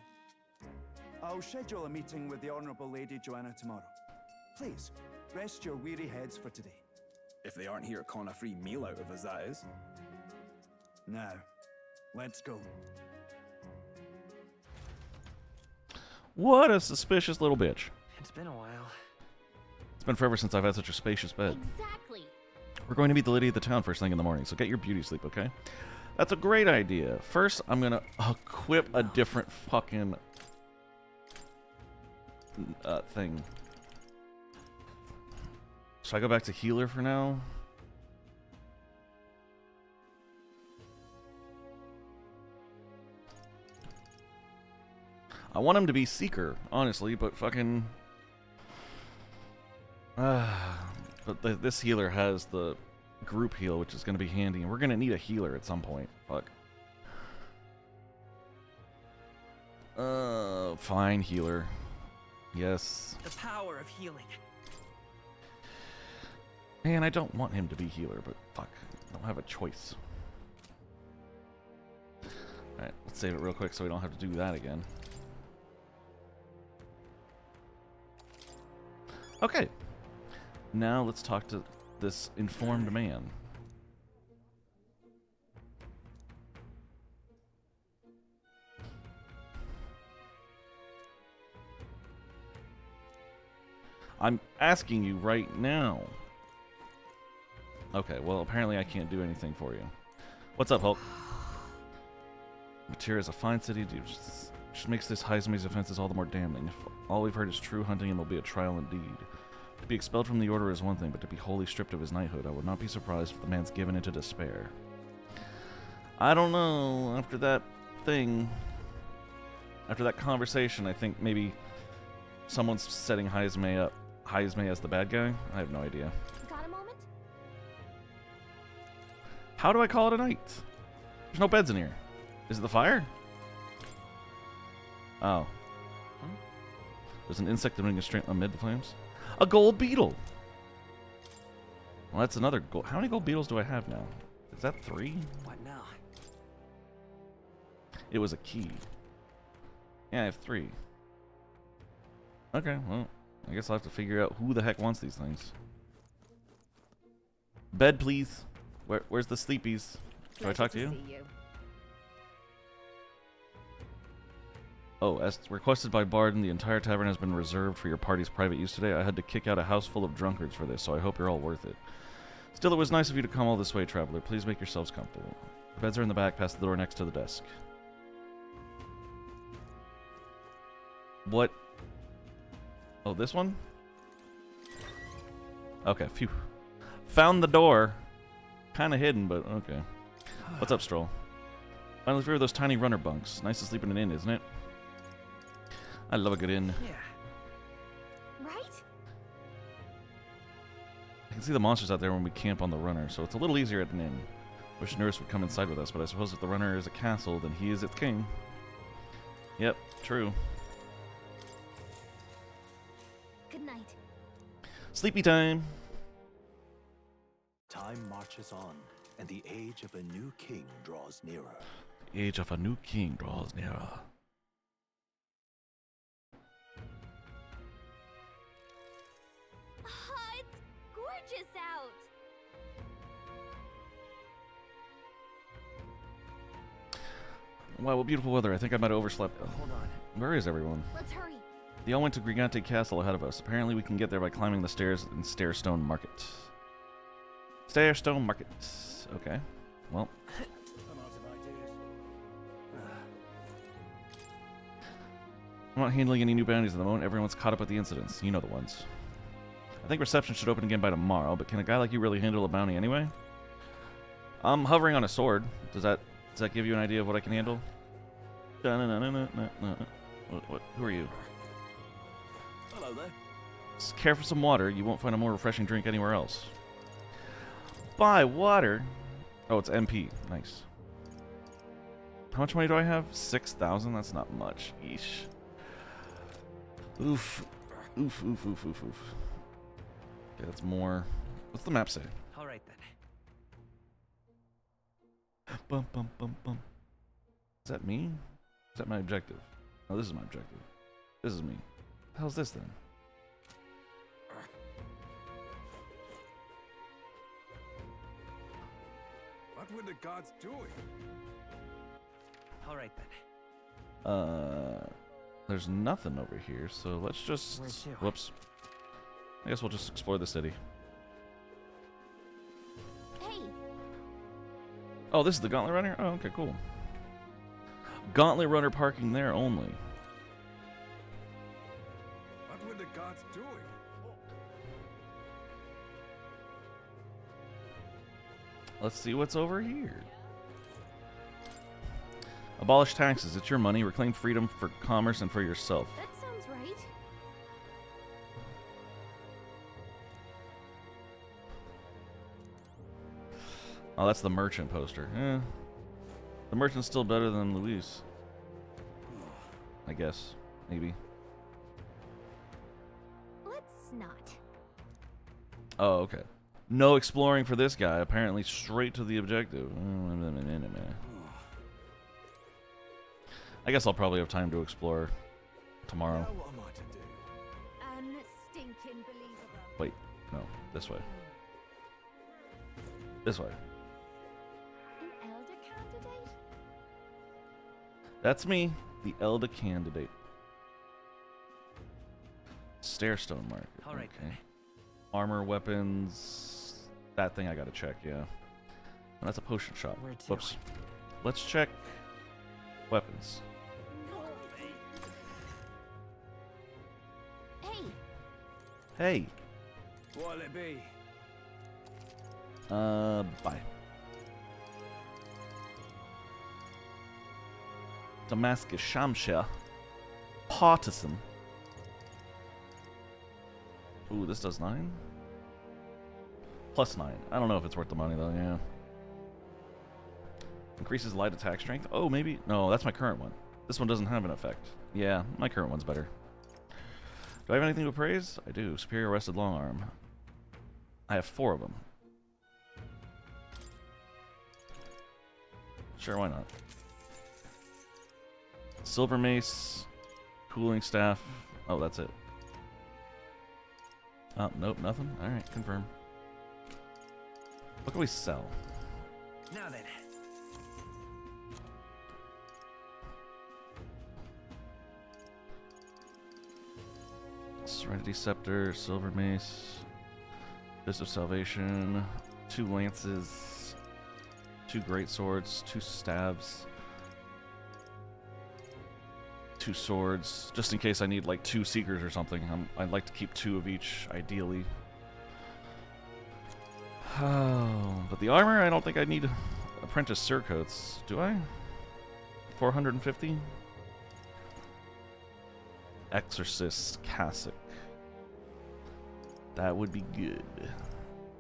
I'll schedule a meeting with the Honourable Lady Joanna tomorrow. Please, rest your weary heads for today. If they aren't here con a free meal out of us, that is. Now, let's go. What a suspicious little bitch. It's been a while. It's been forever since I've had such a spacious bed. Exactly. We're going to meet the lady of the town first thing in the morning, so get your beauty sleep, okay? That's a great idea. First, I'm gonna equip a different fucking thing. Should I go back to healer for now? I want him to be seeker, honestly, but fucking but this healer has the group heal, which is going to be handy, and we're going to need a healer at some point. Fuck. Fine, healer. Yes. The power of healing. Man, I don't want him to be healer, but fuck. I don't have a choice. Alright, let's save it real quick so we don't have to do that again. Okay. Now let's talk to this informed man. I'm asking you right now. Okay, well, apparently I can't do anything for you. What's up, Hulk? Martira is a fine city, dude. Just makes this Heisme's offenses all the more damning. If all we've heard is true hunting, and there'll be a trial indeed. To be expelled from the order is one thing, but to be wholly stripped of his knighthood, I would not be surprised if the man's given into despair. I don't know. After that thing, after that conversation, I think maybe someone's setting Heisme as the bad guy. I have no idea. Got a moment? How do I call it a night? There's no beds in here. Is it the fire? Oh. There's an insect moving straight amid the flames. A gold beetle! Well, that's another gold. How many gold beetles do I have now? Is that 3? What now? It was a key. Yeah, I have 3. Okay, well, I guess I'll have to figure out who the heck wants these things. Bed, please. Where's the sleepies? Do I talk to you? Oh, as requested by Barden, the entire tavern has been reserved for your party's private use today. I had to kick out a house full of drunkards for this, so I hope you're all worth it. Still, it was nice of you to come all this way, traveler. Please make yourselves comfortable. The beds are in the back, past the door next to the desk. What? Oh, this one? Okay, phew. Found the door. Kind of hidden, but okay. What's up, Stroll? Finally free of those tiny runner bunks. Nice to sleep in an inn, isn't it? I love a good inn. Yeah. Right? I can see the monsters out there when we camp on the runner, so it's a little easier at an inn. Wish Nurse would come inside with us, but I suppose if the runner is a castle, then he is its king. Yep, true. Good night. Sleepy time. Time marches on, and the age of a new king draws nearer. The age of a new king draws nearer. It's gorgeous out. Wow, what beautiful weather. I think I might have overslept. Hold on. Where is everyone? Let's hurry. They all went to Gigante Castle ahead of us. Apparently we can get there by climbing the stairs in Stairstone Market. Stairstone Market. Okay. Well. I'm not handling any new bounties at the moment. Everyone's caught up with the incidents. You know the ones. I think reception should open again by tomorrow, but can a guy like you really handle a bounty anyway? I'm hovering on a sword. Does that give you an idea of what I can handle? What? Who are you? Hello there. Just care for some water. You won't find a more refreshing drink anywhere else. Buy water. Oh, it's MP. Nice. How much money do I have? 6,000? That's not much. Yeesh. Oof. Oof, oof, oof, oof, oof. Okay, that's more. What's the map say? All right then. Bum, bum, bum, bum. Is that me? Is that my objective? No, this is my objective. This is me. The hell's this then? What were the gods doing? All right then. There's nothing over here, so let's just... Where to? Whoops. I guess we'll just explore the city. Hey. Oh, this is the Gauntlet Runner? Oh, okay, cool. Gauntlet Runner parking there only. What were the gods doing? Let's see what's over here. Abolish taxes. It's your money. Reclaim freedom for commerce and for yourself. That sounds right. Oh, that's the merchant poster. Eh. The merchant's still better than Luis. I guess. Maybe. Let's not. Oh, okay. No exploring for this guy. Apparently straight to the objective. I guess I'll probably have time to explore tomorrow. Now what am I to do? Unstinking believable. Wait, no. This way. This way. An elder candidate? That's me, the Elder candidate. Stairstone Market. All right. Okay. Armor, weapons. That thing I gotta check, yeah. And that's a potion shop. Where to? Whoops. Let's check weapons. Hey. What'll it be? Bye. Damascus Shamshir. Partisan. Ooh, this does 9? Plus 9. I don't know if it's worth the money, though, yeah. Increases light attack strength. Oh, maybe. No, that's my current one. This one doesn't have an effect. Yeah, my current one's better. Do I have anything to appraise? I do. Superior Arrested Long Arm. I have 4 of them. Sure, why not? Silver Mace. Cooling Staff. Oh, that's it. Oh, nope, nothing. Alright, confirm. What can we sell? Now then. Serenity Scepter, Silver Mace, Fist of Salvation, 2 lances, 2 great swords, 2 staves, 2 swords, just in case I need like 2 seekers or something. I'd like to keep 2 of each, ideally. Oh, but the armor, I don't think I need apprentice surcoats, do I? 450? Exorcist cassock. That would be good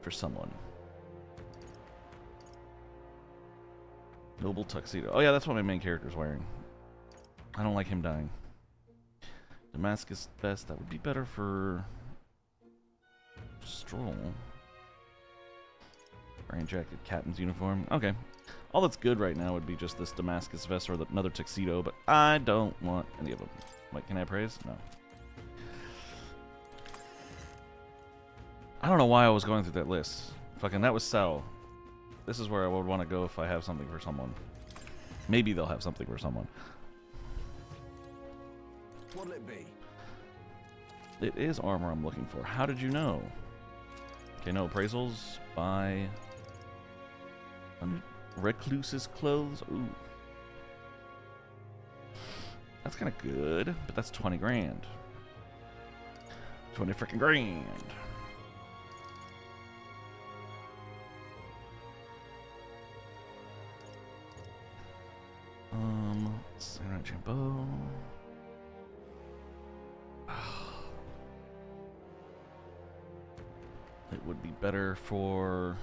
for someone. Noble tuxedo. Oh yeah, that's what my main character's wearing. I don't like him dying. Damascus vest. That would be better for Stroll. Rain jacket, captain's uniform. Okay. All that's good right now would be just this Damascus vest or another tuxedo, but I don't want any of them. Wait, can I praise? No. I don't know why I was going through that list. Fucking, that was sell. This is where I would want to go if I have something for someone. Maybe they'll have something for someone. What'll it be? It is armor I'm looking for. How did you know? Okay, no appraisals. Buy Recluse's clothes. Ooh. That's kind of good, but that's 20 grand. 20 freaking grand. Samurai Jimbo. It would be better for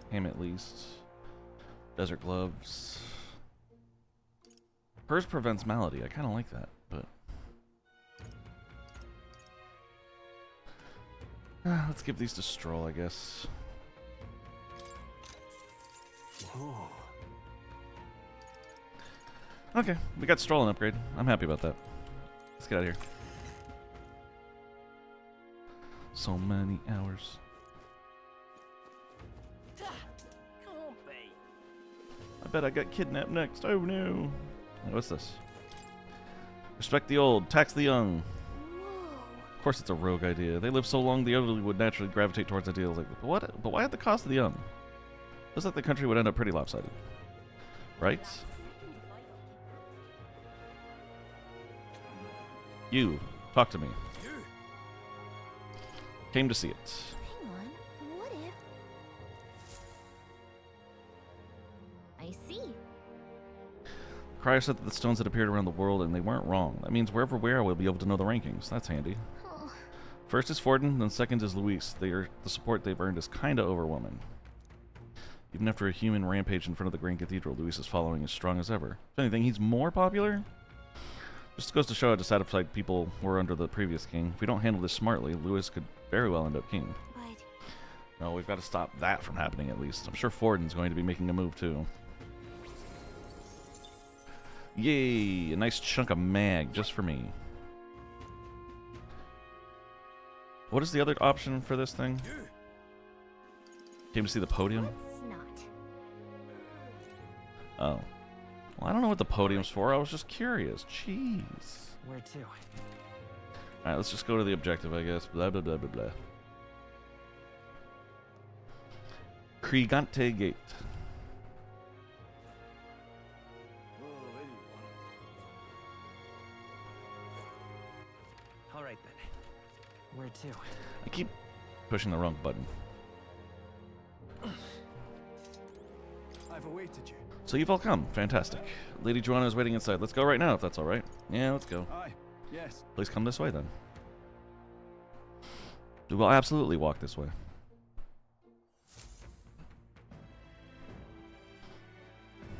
him at least. Desert gloves. Hers prevents malady. I kind of like that, but let's give these to Stroll, I guess. Whoa. Okay, we got Stroll an upgrade. I'm happy about that. Let's get out of here. So many hours. Can't be. I bet I got kidnapped next. Oh no. Hey, what's this? Respect the old, tax the young. Of course it's a rogue idea. They live so long the elderly would naturally gravitate towards ideals like that. But why at the cost of the young? Looks like the country would end up pretty lopsided. Right? You, talk to me. Came to see it. Hang on, what if... I see. Crier said that the stones had appeared around the world and they weren't wrong. That means wherever we are, we'll be able to know the rankings. That's handy. Oh. First is Forden, then second is Luis. The support they've earned is kinda overwhelming. Even after a human rampage in front of the Grand Cathedral, Luis is following as strong as ever. If anything, he's more popular? Just goes to show how dissatisfied people were under the previous king. If we don't handle this smartly, Luis could very well end up king. But... No, we've got to stop that from happening at least. I'm sure Forden's going to be making a move too. Yay! A nice chunk of mag just for me. What is the other option for this thing? Came to see the podium? Let's not. Oh. Well, I don't know what the podium's for. I was just curious. Jeez. Where to? Alright, let's just go to the objective, I guess. Blah, blah, blah, blah, blah. Kriegante Gate. All right then. Where to? I keep pushing the wrong button. I've awaited you. So you've all come. Fantastic. Lady Joanna is waiting inside. Let's go right now, if that's all right. Yeah, let's go. Aye. Yes. Please come this way, then. We will absolutely walk this way.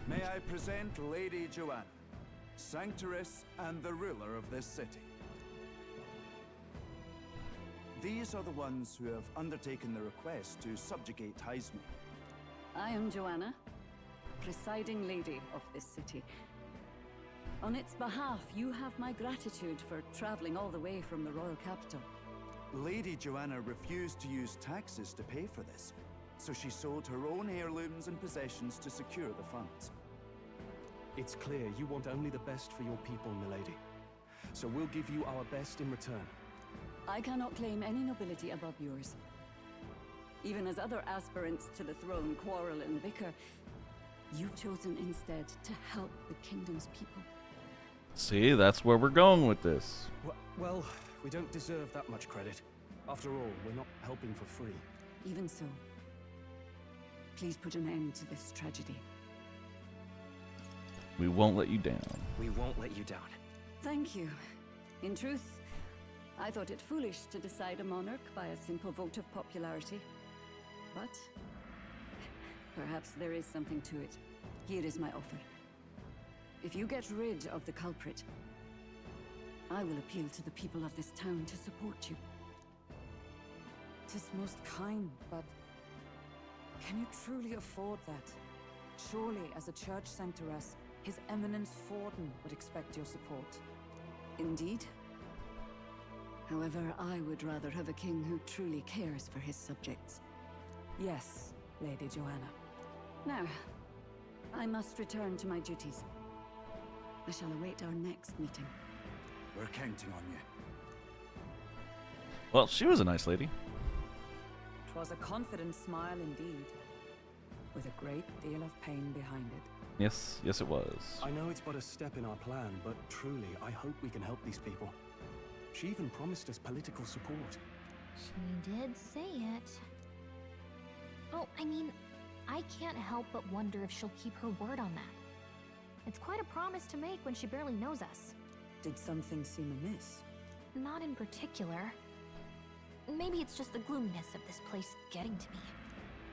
May I present Lady Joanna, Sanctoress and the ruler of this city. These are the ones who have undertaken the request to subjugate Heisman. I am Joanna, presiding lady of this city. On its behalf, you have my gratitude for traveling all the way from the royal capital. Lady Joanna refused to use taxes to pay for this, so she sold her own heirlooms and possessions to secure the funds. It's clear you want only the best for your people, milady. So we'll give you our best in return. I cannot claim any nobility above yours. Even as other aspirants to the throne quarrel and bicker, you've chosen instead to help the kingdom's people. See, that's where we're going with this. Well, we don't deserve that much credit. After all, we're not helping for free. Even so, please put an end to this tragedy. We won't let you down. We won't let you down. Thank you. In truth, I thought it foolish to decide a monarch by a simple vote of popularity. But perhaps there is something to it. Here is my offer. If you get rid of the culprit, I will appeal to the people of this town to support you. 'Tis most kind, but can you truly afford that? Surely, as a church sanctoress, His Eminence Forden would expect your support. Indeed. However, I would rather have a king who truly cares for his subjects. Yes, Lady Joanna. Now, I must return to my duties. I shall await our next meeting. We're counting on you. Well, she was a nice lady. 'Twas a confident smile indeed, with a great deal of pain behind it. Yes, yes it was. I know it's but a step in our plan, but truly, I hope we can help these people. She even promised us political support. She did say it. Oh, I mean, I can't help but wonder if she'll keep her word on that. It's quite a promise to make when she barely knows us. Did something seem amiss? Not in particular. Maybe it's just the gloominess of this place getting to me.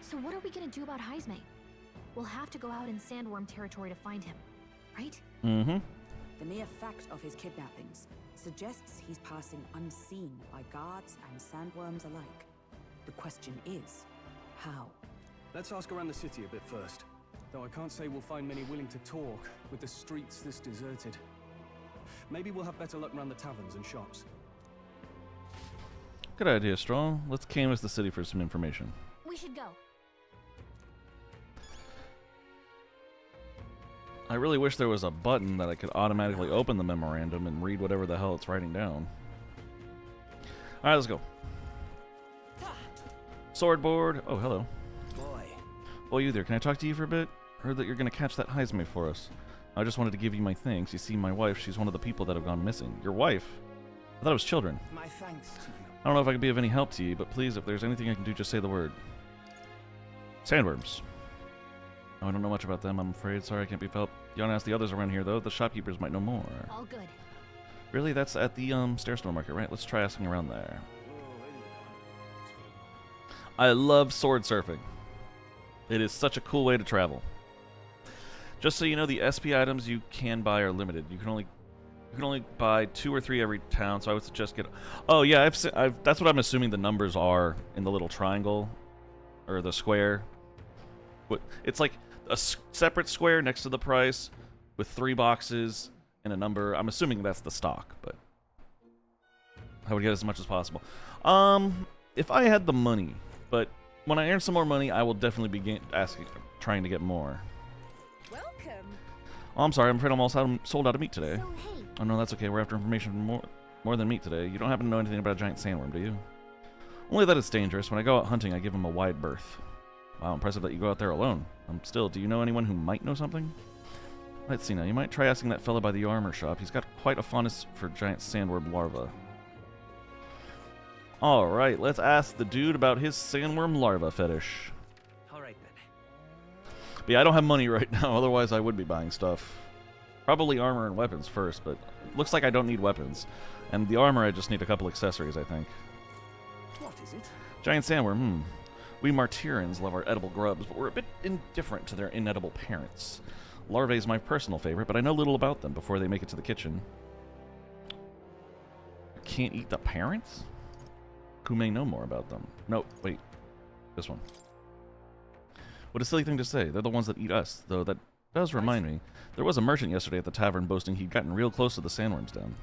So what are we gonna do about Heisme? We'll have to go out in Sandworm territory to find him, right? Mm-hmm. The mere fact of his kidnappings suggests he's passing unseen by guards and sandworms alike. The question is, how? Let's ask around the city a bit first. Though I can't say we'll find many willing to talk with the streets this deserted. Maybe we'll have better luck around the taverns and shops. Good idea, Strong. Let's canvass the city for some information. We should go. I really wish there was a button that I could automatically open the memorandum and read whatever the hell it's writing down. Alright, let's go. Swordboard. Oh, hello. Boy, you there. Can I talk to you for a bit? Heard that you're going to catch that Heisme for us. I just wanted to give you my thanks. You see, my wife, she's one of the people that have gone missing. Your wife? I thought it was children. My thanks to you. I don't know if I can be of any help to you, but please, if there's anything I can do, just say the word. Sandworms. Oh, I don't know much about them, I'm afraid. Sorry, I can't be of help. You want to ask the others around here, though? The shopkeepers might know more. All good. Really? That's at the Stairstone Market, right? Let's try asking around there. I love sword surfing. It is such a cool way to travel. Just so you know, the SP items you can buy are limited. You can only buy 2 or 3 every town, so I would suggest get... Oh, yeah, that's what I'm assuming the numbers are in the little triangle, or the square. It's like a separate square next to the price with 3 boxes and a number. I'm assuming that's the stock, but I would get as much as possible. If I had the money, but when I earn some more money, I will definitely be trying to get more. Welcome. Oh, I'm sorry. I'm afraid I'm all sold out of meat today. So, hey. Oh, no, that's okay. We're after information more than meat today. You don't happen to know anything about a giant sandworm, do you? Only that it's dangerous. When I go out hunting, I give him a wide berth. Wow, impressive that you go out there alone. Still, do you know anyone who might know something? Let's see now. You might try asking that fella by the armor shop. He's got quite a fondness for giant sandworm larvae. Alright, let's ask the dude about his sandworm larva fetish. Alright then. But yeah, I don't have money right now, otherwise I would be buying stuff. Probably armor and weapons first, but it looks like I don't need weapons. And the armor, I just need a couple accessories, I think. What is it? Giant sandworm, We Martirans love our edible grubs, but we're a bit indifferent to their inedible parents. Larvae is my personal favorite, but I know little about them before they make it to the kitchen. Can't eat the parents? Who may know more about them? No, wait. This one. What a silly thing to say. They're the ones that eat us, though that does remind me. There was a merchant yesterday at the tavern boasting he'd gotten real close to the sandworm's den.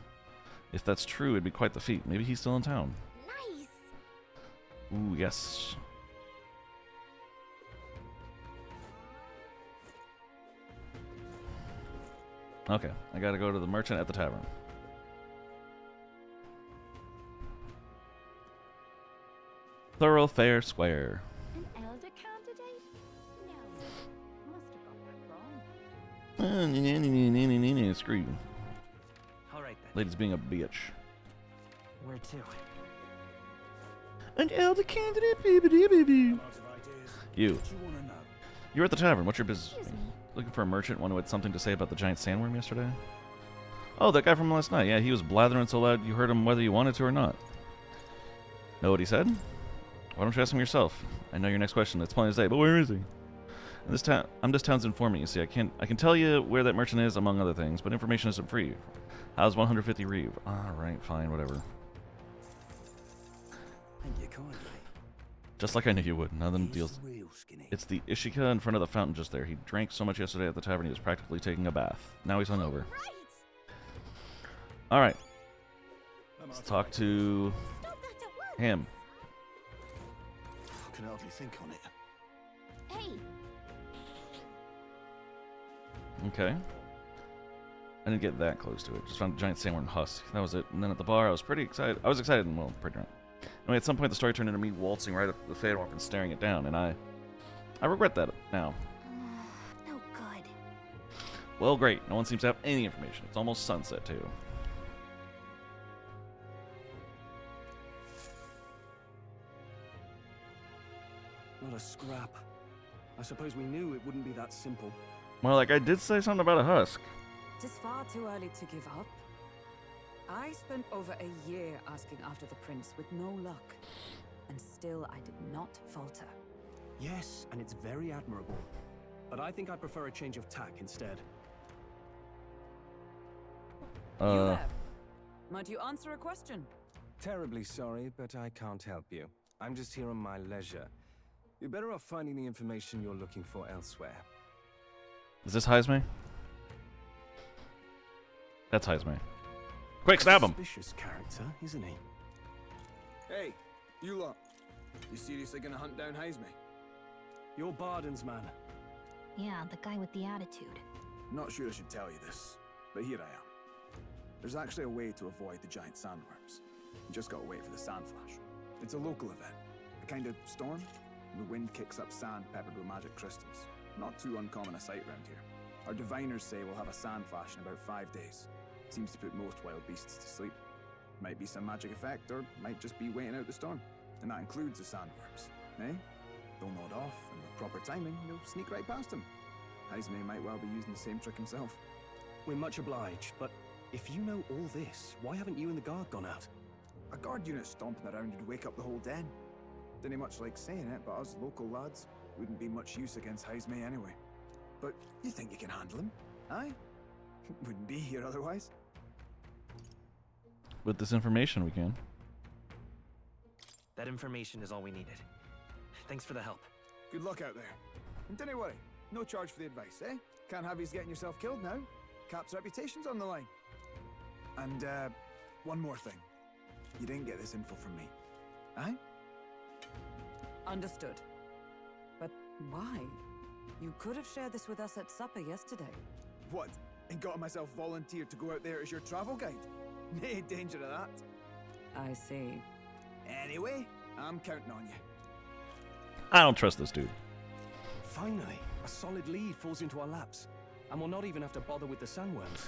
If that's true, it'd be quite the feat. Maybe he's still in town. Nice. Ooh, yes. Okay, I gotta go to the merchant at the tavern. Thoroughfare Square. An elder candidate? No. Must have got that wrong. Screw you. Alright then. Lady's being a bitch. Where to? An elder candidate, baby. You. You're at the tavern. What's your business? Looking for a merchant, one who had something to say about the giant sandworm yesterday? Oh, that guy from last night. Yeah, he was blathering so loud you heard him whether you wanted to or not. Know what he said? Why don't you ask him yourself? I know your next question. That's plenty to say, but where is he? In this town, I'm just town's informant. You see, I can tell you where that merchant is, among other things, but information isn't free. How's 150 Reeve? All right, fine, whatever. Thank you kindly. Just like I knew you would. Nothing deals. It's the Ishika in front of the fountain just there. He drank so much yesterday at the tavern he was practically taking a bath. Now he's hungover. All right. Let's talk to him. I can hardly think on it. Hey. Okay. I didn't get that close to it. Just found a giant sandworm husk. That was it. And then at the bar, I was pretty excited. I was excited and, well, pretty drunk. Anyway, at some point, the story turned into me waltzing right up the sandworm and staring it down, and I regret that now. No good. Well, great. No one seems to have any information. It's almost sunset, too. Not a scrap. I suppose we knew it wouldn't be that simple. Well, like, I did say something about a husk. It is far too early to give up. I spent over a year asking after the prince with no luck. And still I did not falter. Yes, and it's very admirable. But I think I'd prefer a change of tack instead. You there. Might you answer a question? Terribly sorry, but I can't help you. I'm just here on my leisure. You're better off finding the information you're looking for elsewhere. Is this Heisme? That's Heisme. Quick, stab him! Suspicious character, isn't he? Hey, you lot. You seriously gonna hunt down Heisme? You're Barden's man. Yeah, the guy with the attitude. Not sure I should tell you this, but here I am. There's actually a way to avoid the giant sandworms. You just gotta wait for the sand flash. It's a local event. A kind of storm. The wind kicks up sand peppered with magic crystals. Not too uncommon a sight around here. Our diviners say we'll have a sand flash in about 5 days. Seems to put most wild beasts to sleep. Might be some magic effect, or might just be waiting out the storm. And that includes the sandworms, eh? They'll nod off, and with proper timing, they'll sneak right past him. Heisme might well be using the same trick himself. We're much obliged, but if you know all this, why haven't you and the guard gone out? A guard unit stomping around would wake up the whole den. Didn't much like saying it, but us local lads wouldn't be much use against Heisme anyway. But you think you can handle him? Aye? Wouldn't be here otherwise. With this information, we can. That information is all we needed. Thanks for the help. Good luck out there. And don't worry, no charge for the advice, eh? Can't have you getting yourself killed now. Cap's reputation's on the line. And, one more thing. You didn't get this info from me. Aye? Understood. But why? You could have shared this with us at supper yesterday. What? And got myself volunteered to go out there as your travel guide? Nay danger of that. I see. Anyway, I'm counting on you. I don't trust this dude. Finally, a solid lead falls into our laps. And we'll not even have to bother with the sandworms.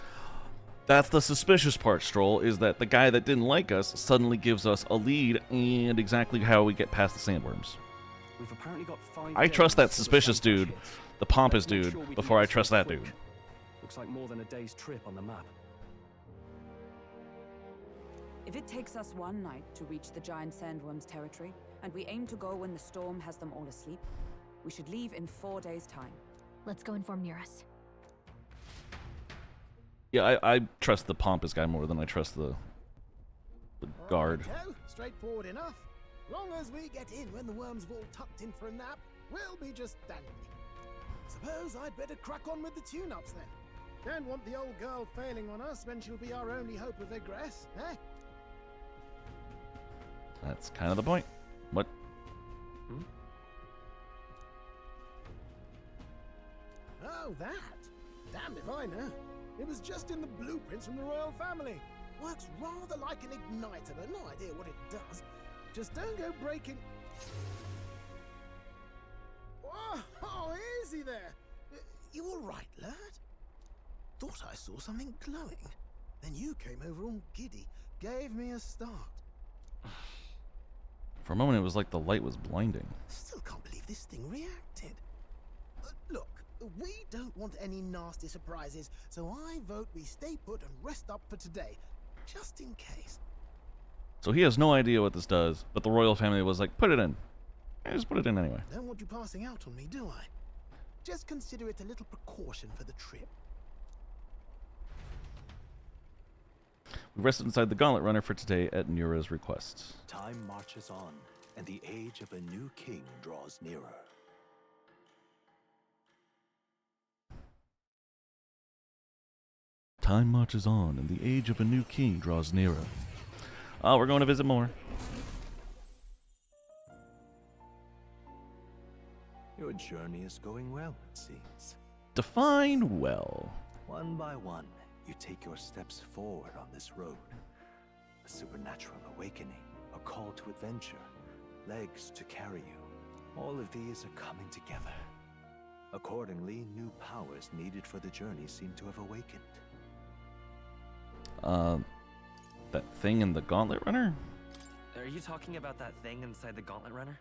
That's the suspicious part, Stroll, is that the guy that didn't like us suddenly gives us a lead and exactly how we get past the sandworms. We've apparently got 5 I trust days that till the suspicious Sandflash dude, hits. the pompous Let's make dude, sure we do before I this trust real that quick. dude. Looks like more than a day's trip on the map. If it takes us one night to reach the giant sandworm's territory, and we aim to go when the storm has them all asleep, we should leave in 4 days' time. Let's go inform Nearest. Yeah, I trust the pompous guy more than I trust the guard. Righto, straightforward enough. Long as we get in when the worms have all tucked in for a nap, we'll be just dandy. Suppose I'd better crack on with the tune-ups then. Don't want the old girl failing on us when she'll be our only hope of egress, eh? That's kind of the point. What? Oh, that? Damned if I know. It was just in the blueprints from the royal family. Works rather like an igniter, but no idea what it does. Just don't go breaking... Oh, easy there. You all right, lad? Thought I saw something glowing. Then you came over all giddy, gave me a start. For a moment, it was like the light was blinding. Still can't believe this thing reacted. Look, we don't want any nasty surprises, so I vote we stay put and rest up for today, just in case. So he has no idea what this does, but the royal family was like, put it in. Yeah, just put it in anyway. Don't want you passing out on me, do I? Just consider it a little precaution for the trip. We rested inside the Gauntlet Runner for today at Nura's request. Time marches on, and the age of a new king draws nearer. Time marches on, and the age of a new king draws nearer. Oh, we're going to visit more. Your journey is going well, it seems. Define well. One by one, you take your steps forward on this road. A supernatural awakening, a call to adventure, legs to carry you. All of these are coming together. Accordingly, new powers needed for the journey seem to have awakened. That thing in the Gauntlet Runner? Are you talking about that thing inside the Gauntlet Runner?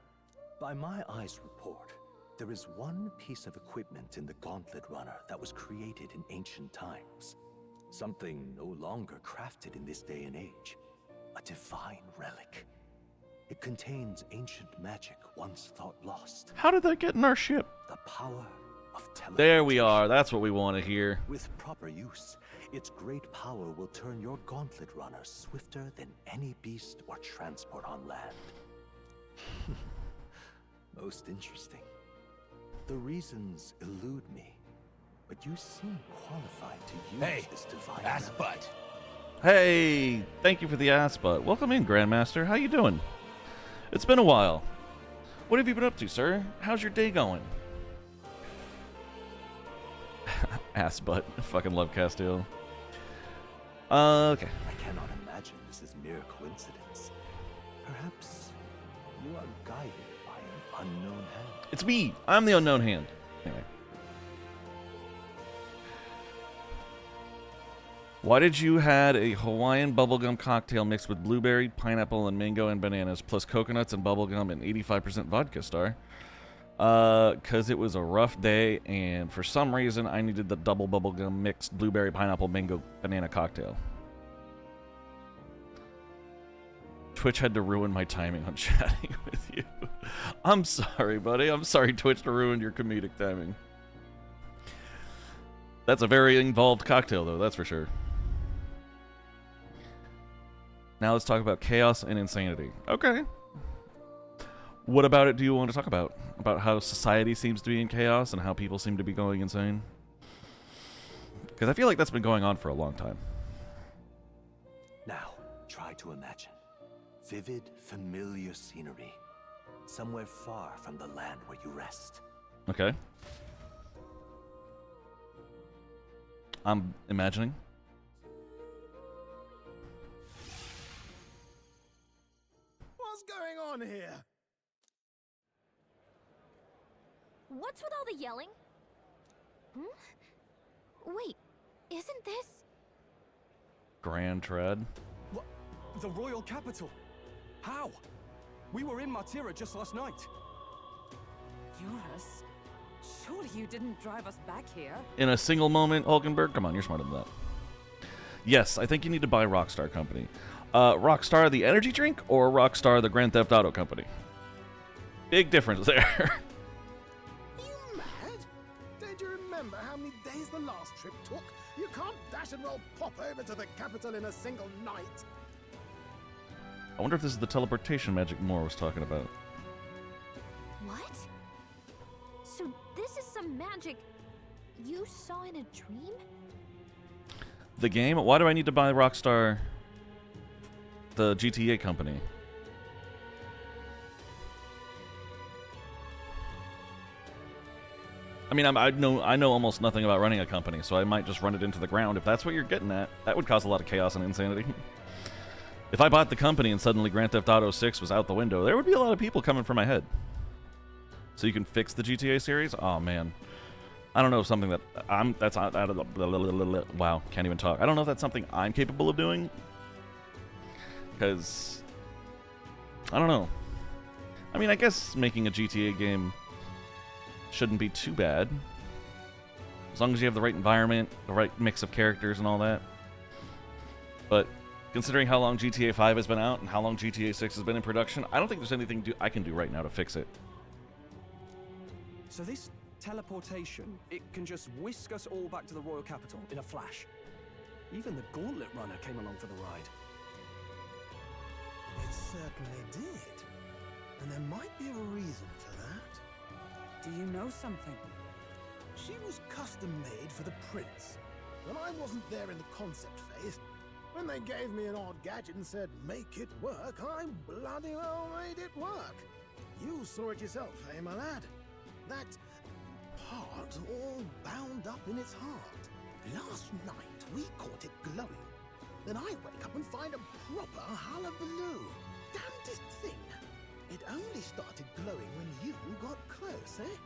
By my eyes report, there is one piece of equipment in the Gauntlet Runner that was created in ancient times. Something no longer crafted in this day and age. A divine relic. It contains ancient magic once thought lost. How did that get in our ship? The power of teleportation. There we are. That's what we want to hear. With proper use, its great power will turn your Gauntlet Runner swifter than any beast or transport on land. Most interesting. The reasons elude me, but you seem qualified to use this divine ass butt. Hey, thank you for the ass butt. Welcome in, Grandmaster. How you doing? It's been a while. What have you been up to, sir? How's your day going? Ass butt. I fucking love Castiel. Okay. I cannot imagine this is mere coincidence. Perhaps you are guided by an unknown hand. It's me. I'm the unknown hand. Anyway. Why did you had a Hawaiian bubblegum cocktail mixed with blueberry, pineapple, and mango and bananas, plus coconuts and bubblegum and 85% vodka, Star? Because it was a rough day, and for some reason, I needed the double bubblegum mixed blueberry, pineapple, mango, banana cocktail. Twitch had to ruin my timing on chatting with you. I'm sorry, buddy. I'm sorry, Twitch, to ruin your comedic timing. That's a very involved cocktail, though, that's for sure. Now let's talk about chaos and insanity. Okay. What about it do you want to talk about? About how society seems to be in chaos and how people seem to be going insane? Because I feel like that's been going on for a long time. Now, try to imagine. Vivid, familiar scenery. Somewhere far from the land where you rest. Okay. I'm imagining. What's going on here? What's with all the yelling? Wait, isn't this... Grand Tread. What? The royal capital? How? We were in Martira just last night. Eurus? Surely you didn't drive us back here? In a single moment, Hulkenberg? Come on, you're smarter than that. Yes, I think you need to buy Rockstar Company. Rockstar the energy drink or Rockstar the Grand Theft Auto company? Big difference there. You mad? Don't you remember how many days the last trip took? You can't dash and roll pop over to the capital in a single night. I wonder if this is the teleportation magic Moore was talking about. What? So this is some magic you saw in a dream? The game? Why do I need to buy Rockstar, the GTA company? I mean, I know almost nothing about running a company, so I might just run it into the ground. If that's what you're getting at, that would cause a lot of chaos and insanity. If I bought the company and suddenly Grand Theft Auto 6 was out the window, there would be a lot of people coming for my head. So you can fix the GTA series? Oh, man. I don't know if something that wow, can't even talk. I don't know if that's something I'm capable of doing. Because, I don't know. I mean, I guess making a GTA game shouldn't be too bad. As long as you have the right environment, the right mix of characters and all that. But considering how long GTA 5 has been out and how long GTA 6 has been in production, I don't think there's anything I can do right now to fix it. So this teleportation, it can just whisk us all back to the royal capital in a flash. Even the Gauntlet Runner came along for the ride. It certainly did. And there might be a reason for that. Do you know something? She was custom made for the prince. When I wasn't there in the concept phase, when they gave me an odd gadget and said, make it work, I bloody well made it work. You saw it yourself, eh, my lad? That part all bound up in its heart. Last night, we caught it glowing. Then I wake up and find a proper hullabaloo. Damnedest thing. It only started glowing when you got close, eh?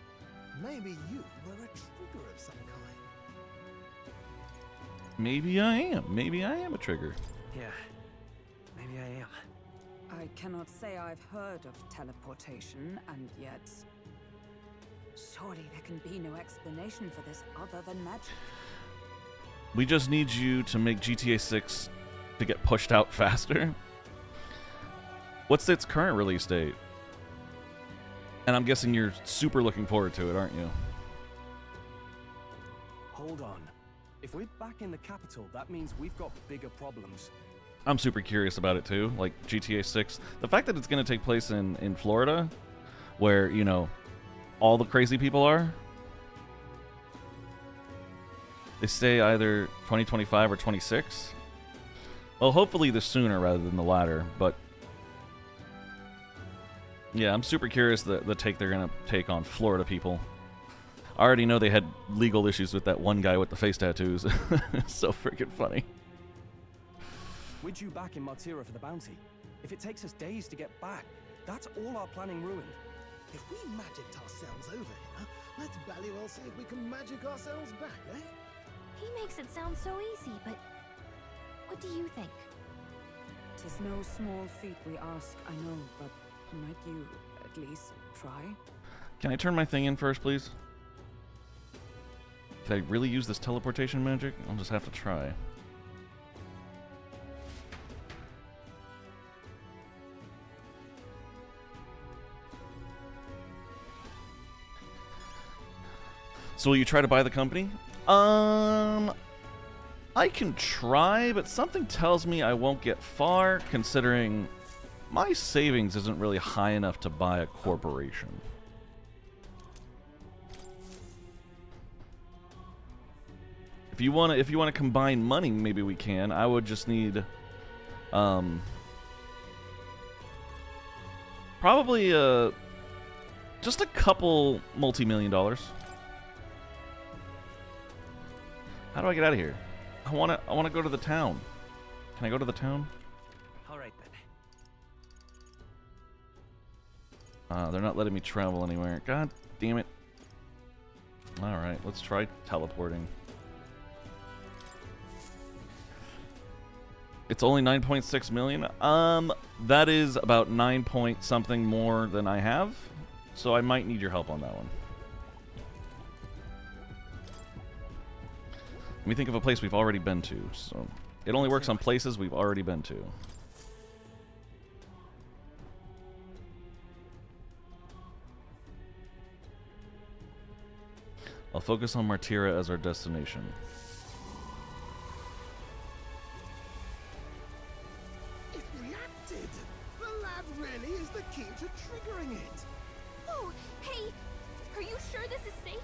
Maybe you were a trigger of some kind. Maybe I am. Maybe I am a trigger. Yeah, maybe I am. I cannot say I've heard of teleportation, and yet... surely there can be no explanation for this other than magic. We just need you to make GTA 6 to get pushed out faster. What's its current release date? And I'm guessing you're super looking forward to it, aren't you? Hold on. If we're back in the capital, that means we've got bigger problems. I'm super curious about it too, like GTA 6. The fact that it's going to take place in Florida, where, you know, all the crazy people are. They say either 2025 or 26. Well, hopefully the sooner rather than the latter, but yeah, I'm super curious the take they're going to take on Florida people. I already know they had legal issues with that one guy with the face tattoos. It's so freaking funny. We're due back in Martira for the bounty. If it takes us days to get back, that's all our planning ruined. If we magicked ourselves over here, let's bally well see if we can magic ourselves back, eh? He makes it sound so easy, but what do you think? 'Tis no small feat we ask, I know, but might you at least try? Can I turn my thing in first, please? Can I really use this teleportation magic? I'll just have to try. So will you try to buy the company? I can try, but something tells me I won't get far, considering my savings isn't really high enough to buy a corporation. If you wanna combine money, maybe we can. I would just need probably just a couple multi-million dollars. How do I get out of here? I wanna go to the town. Can I go to the town? All right then. They're not letting me travel anywhere. God damn it. All right, let's try teleporting. It's only 9.6 million. That is about 9 point something more than I have, so I might need your help on that one. Let me think of a place we've already been to. So it only works on places we've already been to. I'll focus on Martira as our destination. It reacted! The lad really is the key to triggering it! Oh, hey! Are you sure this is safe?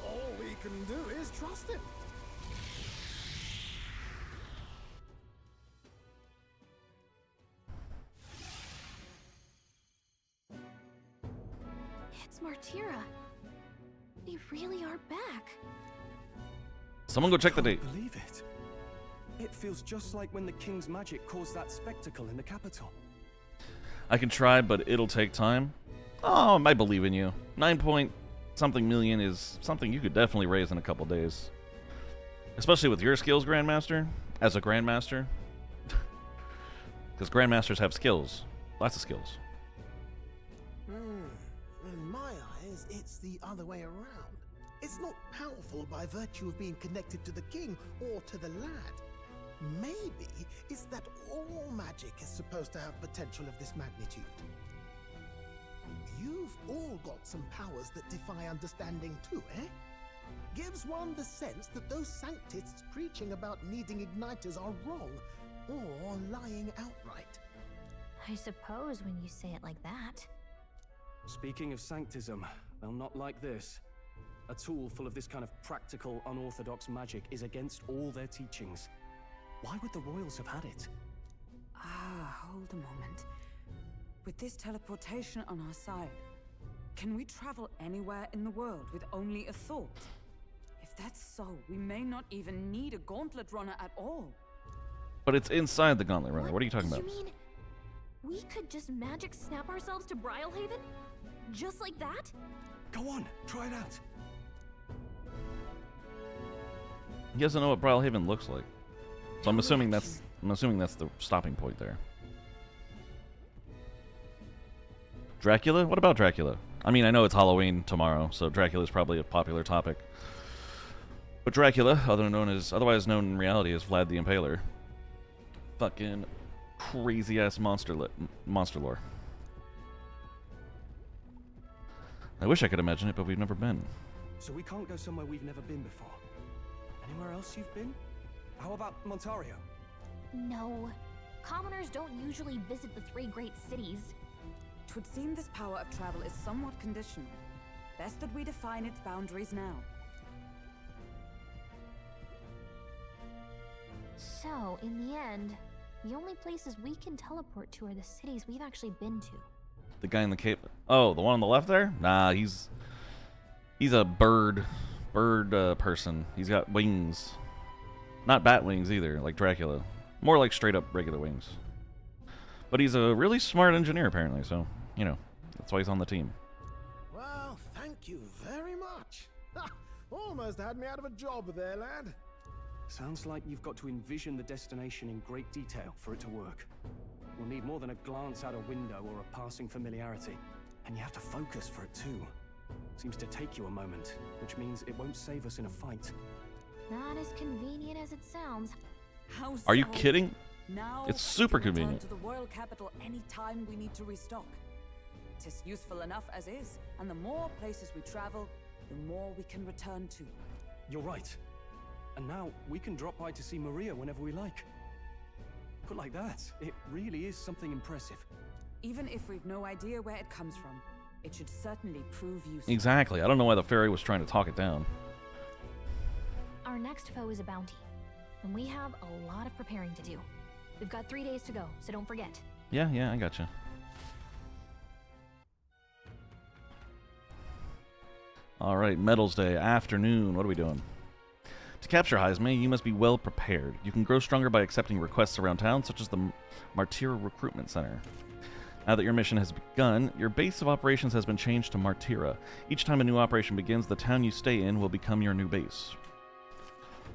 All we can do is trust him. It's Martira. They really are back. Someone go check the date. Believe it. It feels just like when the king's magic caused that spectacle in the capital. I can try, but it'll take time. Oh, I believe in you. 9 point something million is something you could definitely raise in a couple days. Especially with your skills, Grandmaster. As a Grandmaster. Because Grandmasters have skills. Lots of skills. In my eyes, it's the other way around. It's not powerful by virtue of being connected to the king or to the lad. Maybe it's that all magic is supposed to have potential of this magnitude. You've all got some powers that defy understanding too, eh? Gives one the sense that those sanctists preaching about needing igniters are wrong or lying outright. I suppose when you say it like that. Speaking of sanctism, well, not like this. A tool full of this kind of practical, unorthodox magic is against all their teachings. Why would the royals have had it? Hold a moment. With this teleportation on our side, can we travel anywhere in the world with only a thought? If that's so, we may not even need a gauntlet runner at all. But it's inside the Gauntlet Runner. What are you talking about? You mean we could just magic snap ourselves to Brylehaven? Just like that? Go on, try it out. He doesn't know what Brylehaven looks like. So I'm assuming that's the stopping point there. Dracula? What about Dracula? I mean, I know it's Halloween tomorrow, so Dracula's probably a popular topic. But Dracula, otherwise known in reality as Vlad the Impaler. Fucking crazy ass monster lore. I wish I could imagine it, but we've never been. So we can't go somewhere we've never been before. Anywhere else you've been? How about Montario? No. Commoners don't usually visit the 3 great cities. 'Twould seem this power of travel is somewhat conditional. Best that we define its boundaries now. So, in the end, the only places we can teleport to are the cities we've actually been to. The guy in the cave. Oh, the one on the left there? Nah, he's a bird person. He's got wings. Not bat wings either, like Dracula. More like straight up regular wings. But he's a really smart engineer apparently, so, you know, that's why he's on the team. Well, thank you very much. Almost had me out of a job there, lad. Sounds like you've got to envision the destination in great detail for it to work. We'll need more than a glance out a window or a passing familiarity. And you have to focus for it too. Seems to take you a moment, which means it won't save us in a fight. Not as convenient as it sounds. How Are you so? kidding? Now It's super we can return convenient. to the royal capital any time we need to restock. Tis useful enough as is, and the more places we travel, the more we can return to. You're right. And now we can drop by to see Maria whenever we like. Put like that, it really is something impressive. Even if we've no idea where it comes from, it should certainly prove useful. Exactly. I don't know why the fairy was trying to talk it down. Our next foe is a bounty, and we have a lot of preparing to do. We've got 3 days to go, so don't forget. Yeah, I gotcha. Alright, Medals Day, afternoon. What are we doing? To capture Heisme, you must be well prepared. You can grow stronger by accepting requests around town, such as the Martira Recruitment Center. Now that your mission has begun, your base of operations has been changed to Martira. Each time a new operation begins, the town you stay in will become your new base.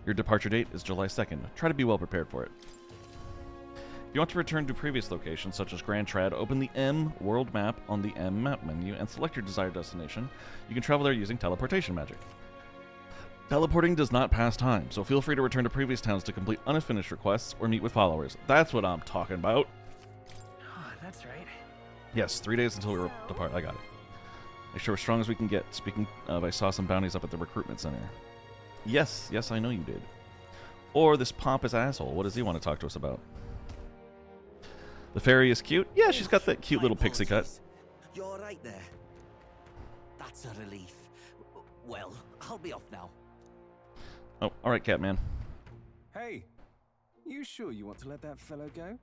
Your departure date is July 2nd. Try to be well prepared for it. If you want to return to previous locations, such as Grand Trad, open the M World Map on the M Map menu and select your desired destination. You can travel there using teleportation magic. Teleporting does not pass time, so feel free to return to previous towns to complete unfinished requests or meet with followers. That's what I'm talking about. Oh, that's right. Yes, 3 days until we depart. I got it. Make sure we're strong as we can get. Speaking of, I saw some bounties up at the recruitment center. Yes, I know you did. Or this pompous asshole. What does he want to talk to us about? The fairy is cute. Yeah, she's got that cute little pixie cut. You're all right there. That's a relief. Well, I'll be off now. Oh, all right, Catman. Hey, you sure you want to let that fellow go?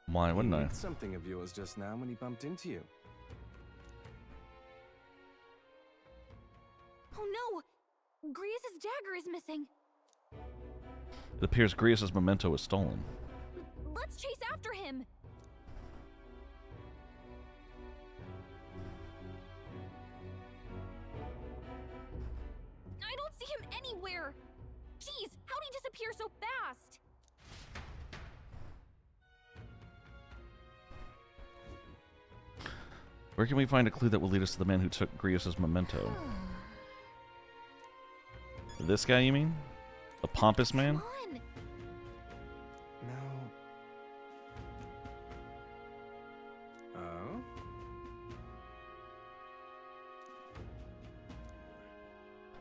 Why wouldn't He I? did something of yours just now when he bumped into you. Oh no! Grius's dagger is missing. It appears Grius's memento was stolen. Let's chase after him. I don't see him anywhere. Jeez, how'd he disappear so fast? Where can we find a clue that will lead us to the man who took Grius's memento? This guy, you mean? The pompous man? Oh?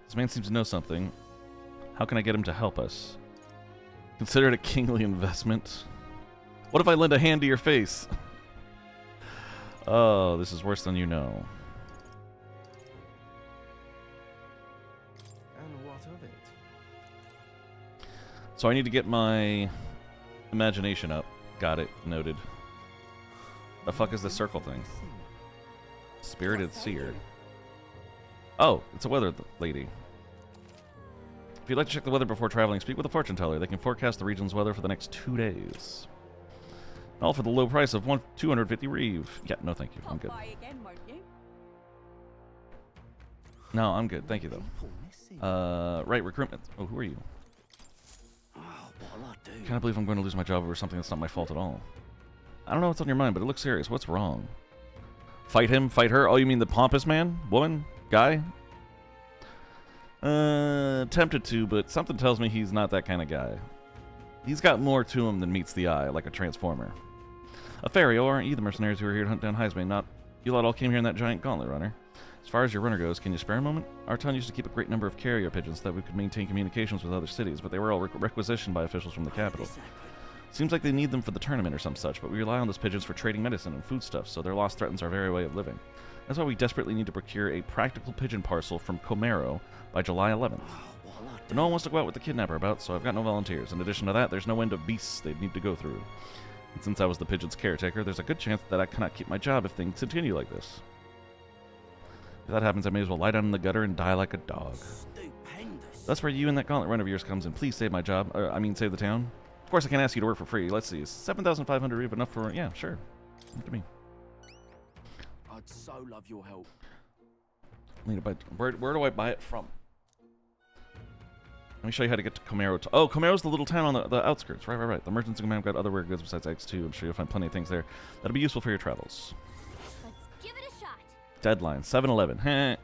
This man seems to know something. How can I get him to help us? Consider it a kingly investment. What if I lend a hand to your face? Oh, this is worse than you know. And what of it? So I need to get my imagination up. Got it. Noted. The fuck is this circle thing? Spirited Seer. Oh, it's a weather lady. If you'd like to check the weather before traveling, speak with a fortune teller. They can forecast the region's weather for the next 2 days. All for the low price of 250 reeve. Yeah, no thank you. I'm good. No, I'm good. Thank you, though. Right, recruitment. Oh, who are you? Can't believe I'm going to lose my job over something that's not my fault at all. I don't know what's on your mind, but it looks serious. What's wrong? Fight him? Fight her? Oh, you mean the pompous man? Woman? Guy? Tempted to, but something tells me he's not that kind of guy. He's got more to him than meets the eye, like a transformer. A fairy, or aren't you the mercenaries who are here to hunt down Heismay? Not you lot all came here in that giant gauntlet runner. As far as your runner goes, can you spare a moment? Our town used to keep a great number of carrier pigeons so that we could maintain communications with other cities, but they were all requisitioned by officials from the capital. Seems like they need them for the tournament or some such, but we rely on those pigeons for trading medicine and foodstuffs, so their loss threatens our very way of living. That's why we desperately need to procure a practical pigeon parcel from Comero by July 11th. But no one wants to go out with the kidnapper about, so I've got no volunteers. In addition to that, there's no end of beasts they'd need to go through. And since I was the pigeon's caretaker, there's a good chance that I cannot keep my job if things continue like this. If that happens, I may as well lie down in the gutter and die like a dog. That's where you and that gauntlet run of yours comes in. Please save my job. Save the town. Of course, I can't ask you to work for free. Let's see. Is 7,500 reeve enough for... Yeah, sure. Look at me. I'd so love your help. Where do I buy it from? Let me show you how to get to Comero. Oh, Comero's the little town on the outskirts. Right. The merchants in Comero have got other rare goods besides eggs, too. I'm sure you'll find plenty of things there that'll be useful for your travels. Let's give it a shot. Deadline. 7-Eleven. Heh.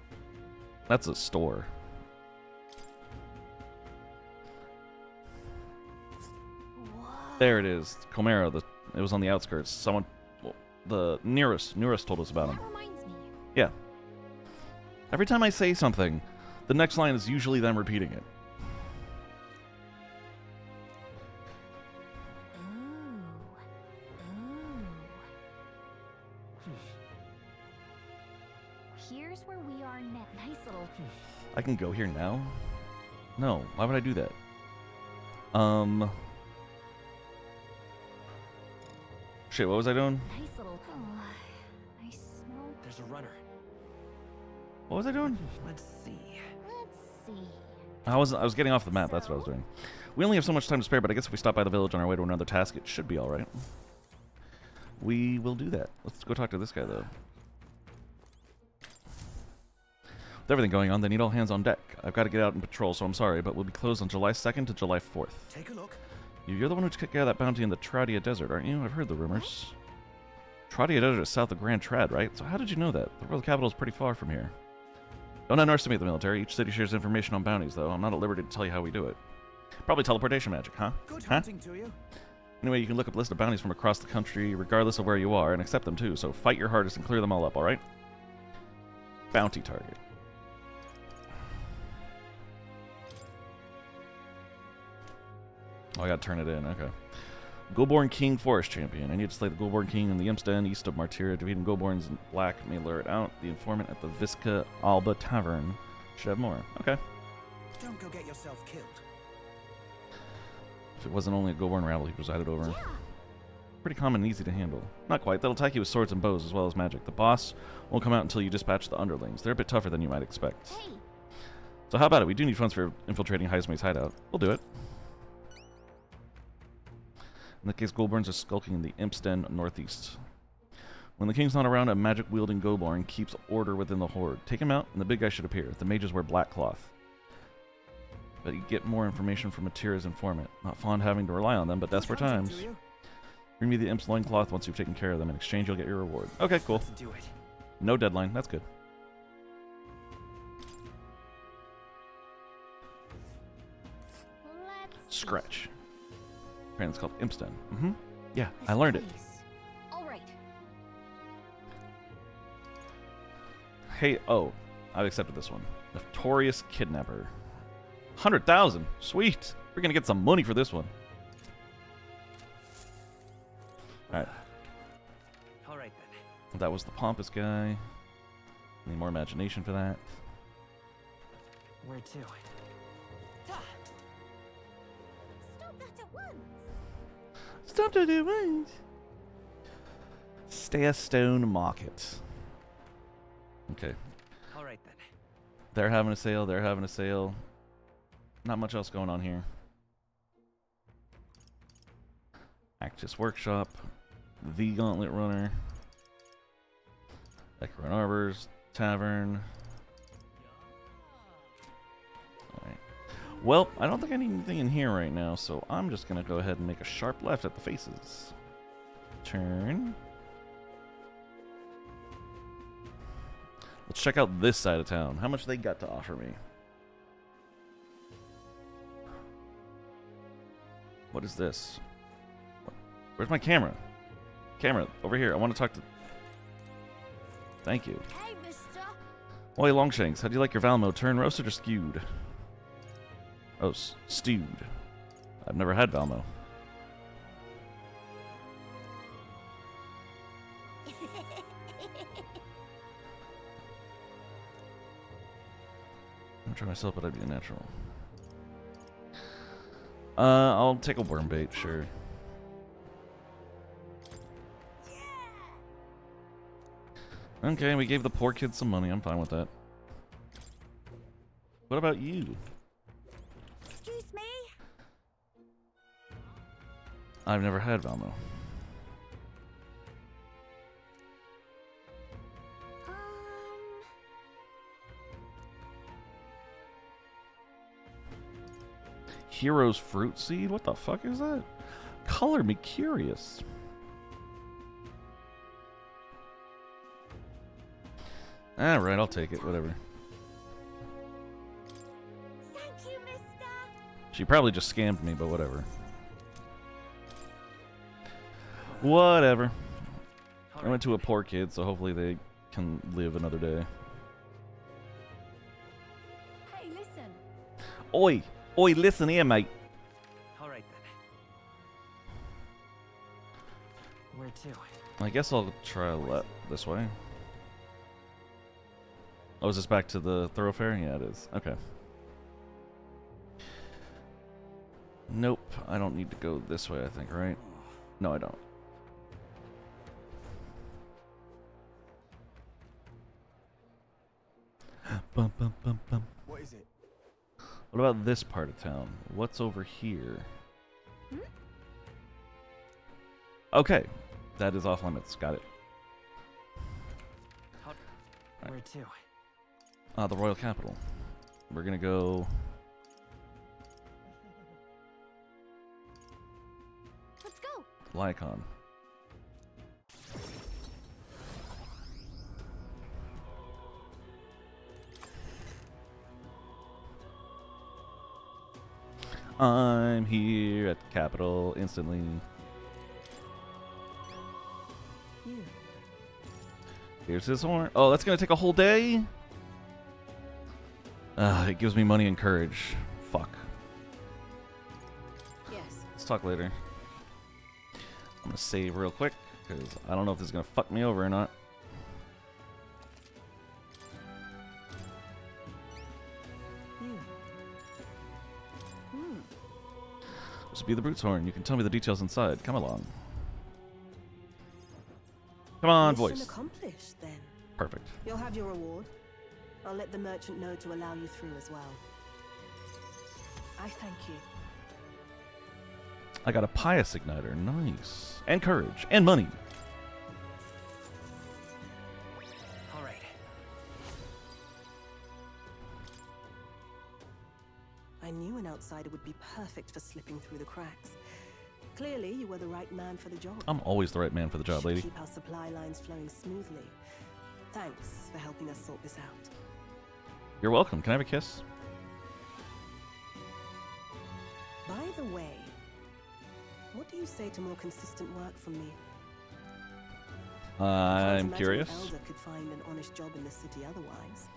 That's a store. Whoa. There it is. Comero. It was on the outskirts. Someone... Well, the nearest told us about him. That reminds me. Yeah. Every time I say something, the next line is usually them repeating it. Here's where we are now. Nice little... I can go here now? No, why would I do that? Shit, what was I doing? Nice little... Oh, I smell... There's a runner. What was I doing? Let's see. I was getting off the map, that's what I was doing. We only have so much time to spare, but I guess if we stop by the village on our way to another task, it should be alright. We will do that. Let's go talk to this guy, though. With everything going on, they need all hands on deck. I've got to get out and patrol, so I'm sorry, but we'll be closed on July 2nd to July 4th. Take a look. You're the one who took care of that bounty in the Tradia Desert, aren't you? I've heard the rumors. Tradia Desert is south of Grand Trad, right? So how did you know that? The world capital is pretty far from here. Don't underestimate the military. Each city shares information on bounties, though. I'm not at liberty to tell you how we do it. Probably teleportation magic, huh? Good hunting to you. Anyway, you can look up a list of bounties from across the country, regardless of where you are, and accept them too, so fight your hardest and clear them all up, alright? Bounty target. Oh, I gotta turn it in, okay. Goldborn King Forest Champion. I need to slay the Goldborn King in the Imps Den east of Martira. Defeating Goldborn's Black may lure it out. The informant at the Visca Alba Tavern should have more. Okay. Don't go get yourself killed. If it wasn't only a Goldborn rabble he presided over. Pretty common and easy to handle. Not quite. They'll attack you with swords and bows as well as magic. The boss won't come out until you dispatch the underlings. They're a bit tougher than you might expect. Hey. So how about it? We do need funds for infiltrating Heismay's hideout. We'll do it. In that case, Goldborns are skulking in the Imps Den northeast. When the king's not around, a magic-wielding Goldborn keeps order within the horde. Take him out, and the big guy should appear. The mages wear black cloth. But you get more information from Martira's informant. Not fond having to rely on them, but desperate times. Bring me the Imp's loincloth once you've taken care of them. In exchange, you'll get your reward. Okay, cool. No deadline. That's good. Scratch. Apparently it's called Imps Den. Mm-hmm. Yeah, I learned it. All right. Hey, oh, I've accepted this one. Notorious Kidnapper. 100,000. Sweet. We're gonna get some money for this one. All right. All right then. That was the pompous guy. Need more imagination for that. Where to? Stop that at once! Stop that at once! Stay a Stone Market. Okay. All right then. They're having a sale. They're having a sale. Not much else going on here. Actus Workshop. The Gauntlet Runner. Echoron Arbors. Tavern. Alright. Well, I don't think I need anything in here right now, so I'm just going to go ahead and make a sharp left at the faces. Turn. Let's check out this side of town. How much they got to offer me. What is this? Where's my camera? Camera, over here. I want to talk to... Thank you. Hey, mister! Oi, Longshanks, how do you like your Valmo? Turn roasted or skewed? Oh, stewed. I've never had Valmo. I'm trying myself, but I'd be a natural. I'll take a worm bait, sure. Okay, we gave the poor kids some money. I'm fine with that. What about you? Excuse me? I've never had Valmo. Hero's Fruit Seed? What the fuck is that? Color me curious. Alright, I'll take it, whatever. Thank you, mister! She probably just scammed me, but whatever. Whatever. I went to a poor kid, so hopefully they can live another day. Hey, listen! Oi! Oi, listen here, mate. All right then. Where to? I guess I'll try this way. Oh, is this back to the thoroughfare? Yeah, it is. Okay. Nope. I don't need to go this way, I think, right? No, I don't. Bum, bum, bum, bum. What is it? What about this part of town? What's over here? Okay. That is off limits. Got it. Right. Where to? The Royal Capital. We're gonna go... Lycon. I'm here at the capital instantly. Here's his horn. Oh, that's gonna take a whole day? It gives me money and courage. Fuck. Yes. Let's talk later. I'm gonna save real quick, because I don't know if this is gonna fuck me over or not. This will be the Brute's horn. You can tell me the details inside. Come along. Come on, Mission voice. accomplished, then. Perfect. You'll have your reward. I'll let the merchant know to allow you through as well. I thank you. I got a pious igniter. Nice. And courage. And money. All right. I knew an outsider would be perfect for slipping through the cracks. Clearly, you were the right man for the job. I'm always the right man for the job, Should lady. keep our supply lines flowing smoothly. Thanks for helping us sort this out. You're welcome. Can I have a kiss? By the way, what do you say to more consistent work from me? I'm Imagine curious. an elder could find an honest job in the city otherwise.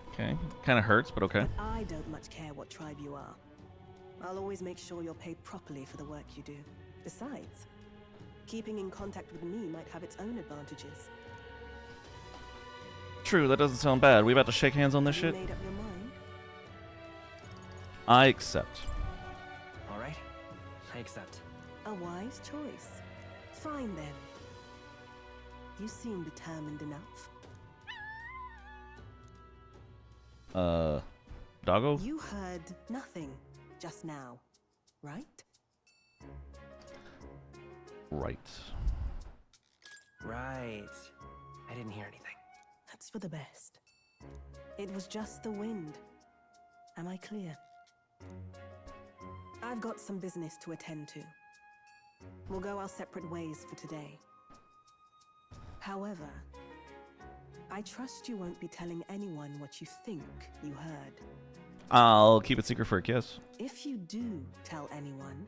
Okay. Kind of hurts, but okay. But I don't much care what tribe you are. I'll always make sure you're paid properly for the work you do. Besides, keeping in contact with me might have its own advantages. True, that doesn't sound bad. We about to shake hands on this Have you shit? made up your mind? I accept. All right. I accept. A wise choice. Fine then. You seem determined enough. Doggo? You heard nothing just now, right? Right. Right. I didn't hear anything. That's for the best. It was just the wind. Am I clear? I've got some business to attend to. We'll go our separate ways for today. However, I trust you won't be telling anyone what you think you heard. I'll keep it secret for a kiss. If you do tell anyone,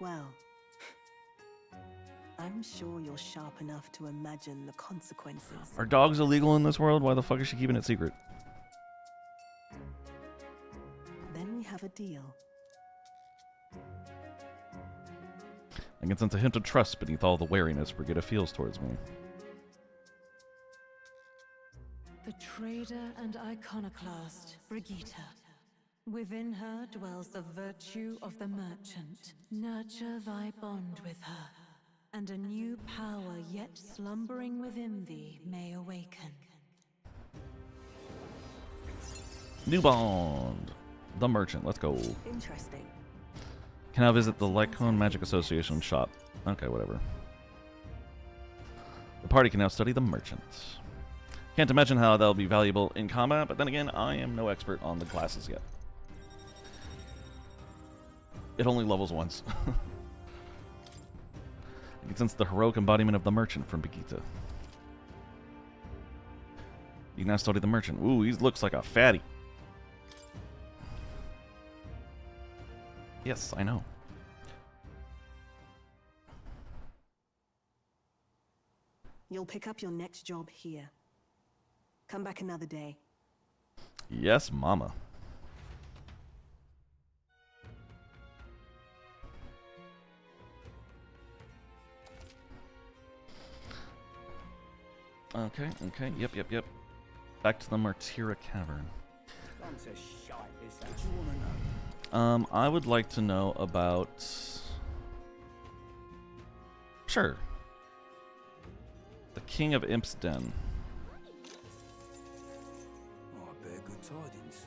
well, I'm sure you're sharp enough to imagine the consequences. Are dogs illegal in this world? Why the fuck is she keeping it secret? Then we have a deal. I can sense a hint of trust beneath all the wariness Brigitte feels towards me. The trader and iconoclast, Brigitte. Within her dwells the virtue of the merchant. Nurture thy bond with her, and a new power yet slumbering within thee may awaken. New bond. The merchant. Let's go. Interesting. Can I visit the Lycon Magic Association shop? Okay, whatever. The party can now study the merchant. Can't imagine how that'll be valuable in combat, but then again, I am no expert on the classes yet. It only levels once. I can sense the heroic embodiment of the merchant from Brigitte. You can now study the merchant. Ooh, he looks like a fatty. Yes, I know. You'll pick up your next job here. Come back another day. Yes, mama. Okay, okay, yep. Back to the Martira Cavern. Bunch of shite, this. What you want to know? I would like to know about... Sure. The King of Imp's Den. Oh, I bear good tidings.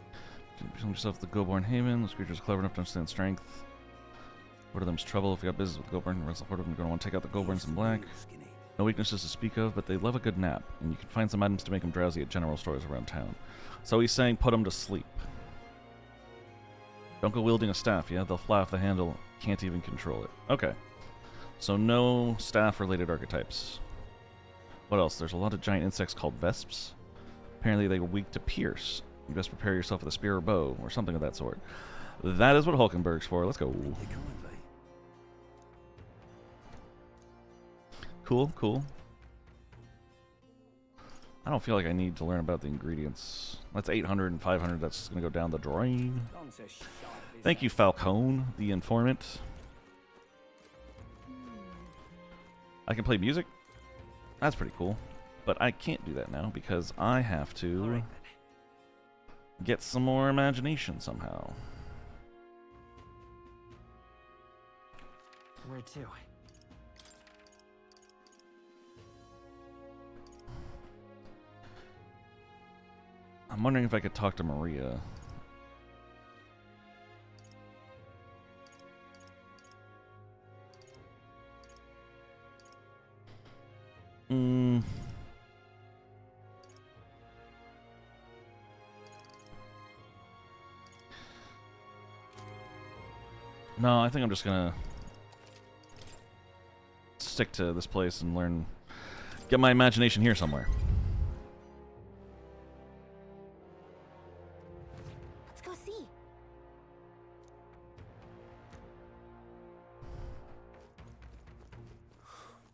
Present yourself the Goborn Haven. This creature is clever enough to understand strength. What of them's trouble? If you got business with Goborn, the rest of them are going to want to take out the Goborns in black. No weaknesses to speak of, but they love a good nap, and you can find some items to make them drowsy at general stores around town. So he's saying put them to sleep. Don't go wielding a staff, yeah? They'll fly off the handle. Can't even control it. Okay. So no staff-related archetypes. What else? There's a lot of giant insects called vesps. Apparently they are weak to pierce. You best prepare yourself with a spear or bow, or something of that sort. That is what Hulkenberg's for. Let's go. Cool, cool. I don't feel like I need to learn about the ingredients. That's 800 and 500. That's going to go down the drain. Thank you, Falcone, the informant. I can play music? That's pretty cool. But I can't do that now because I have to get some more imagination somehow. Where to? I'm wondering if I could talk to Maria. No, I think I'm just gonna stick to this place and learn, get my imagination here somewhere. Let's go see.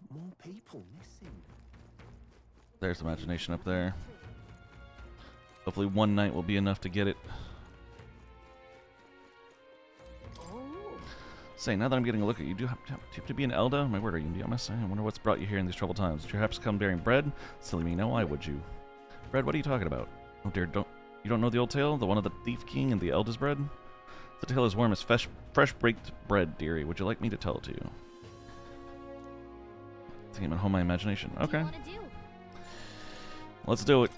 More people missing. There's imagination up there. Hopefully one night will be enough to get it. Say, now that I'm getting a look at you, do you have to be an Elder? My word, are you in the I wonder what's brought you here in these troubled times. Did you perhaps come bearing bread? Silly me, no, why would you? Bread, what are you talking about? Oh dear, you don't know the old tale? The one of the Thief King and the Elder's bread? The tale is warm as fresh baked bread, dearie. Would you like me to tell it to you? I think I'm at home my imagination. Okay. Let's do it.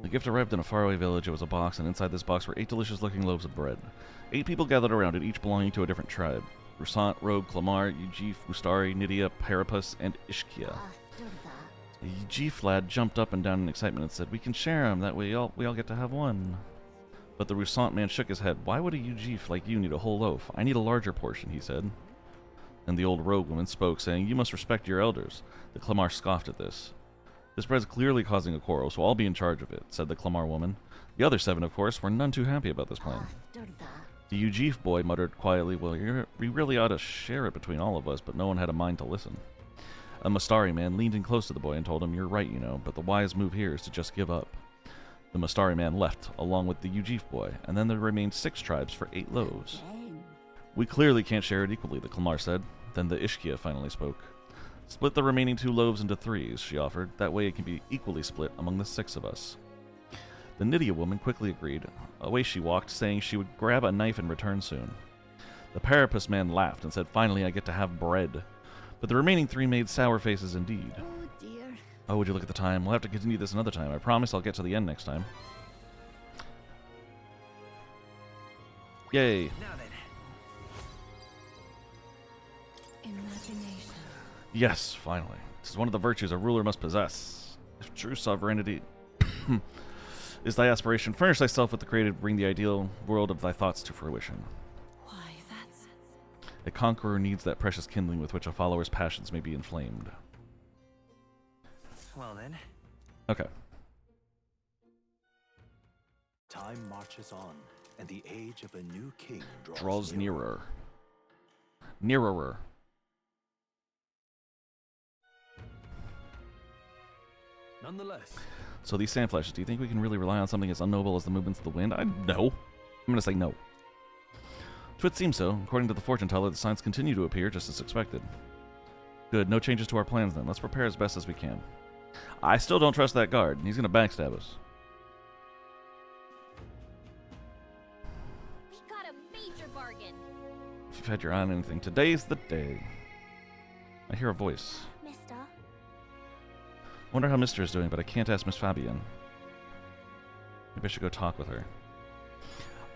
The gift arrived in a faraway village. It was a box, and inside this box were 8 delicious-looking loaves of bread. 8 people gathered around it, each belonging to a different tribe. Rusant, Rogue, Clamar, Ujif, Mustari, Nydia, Parapus, and Ishkia. The Ujif lad jumped up and down in excitement and said, "We can share them. That way we all get to have one." But the Rusant man shook his head. "Why would a Ujif like you need a whole loaf? I need a larger portion," he said. And the old rogue woman spoke, saying, "You must respect your elders." The Clamar scoffed at this. "This bread's clearly causing a quarrel, so I'll be in charge of it," said the Clamar woman. The other 7, of course, were none too happy about this plan. The Ujif boy muttered quietly, "Well, we really ought to share it between all of us," but no one had a mind to listen. A Mustari man leaned in close to the boy and told him, "You're right, you know, but the wise move here is to just give up." The Mustari man left, along with the Ujif boy, and then there remained 6 tribes for 8 loaves. "We clearly can't share it equally," the Clamar said. Then the Ishkia finally spoke. "Split the remaining 2 loaves into 3s, she offered. "That way it can be equally split among the 6 of us." The Nydia woman quickly agreed. Away she walked, saying she would grab a knife and return soon. The Parapus man laughed and said, "Finally I get to have bread." But the remaining 3 made sour faces indeed. Oh dear. Oh, would you look at the time? We'll have to continue this another time. I promise I'll get to the end next time. Yay. Now then. Imagination. Yes, finally. This is one of the virtues a ruler must possess. If true sovereignty is thy aspiration, furnish thyself with the created, bring the ideal world of thy thoughts to fruition. Why, that's... A conqueror needs that precious kindling with which a follower's passions may be inflamed. Well then. Okay. Time marches on, and the age of a new king Draws nearer. Nearer. Nonetheless. So these sandflashes, do you think we can really rely on something as unknowable as the movements of the wind? No. I'm going to say no. It seems so. According to the fortune teller, the signs continue to appear just as expected. Good, no changes to our plans then. Let's prepare as best as we can. I still don't trust that guard. He's going to backstab us. We got a major bargain. If you've had your eye on anything, today's the day. I hear a voice. Mister? Wonder how Mister is doing, but I can't ask Miss Fabienne. Maybe I should go talk with her.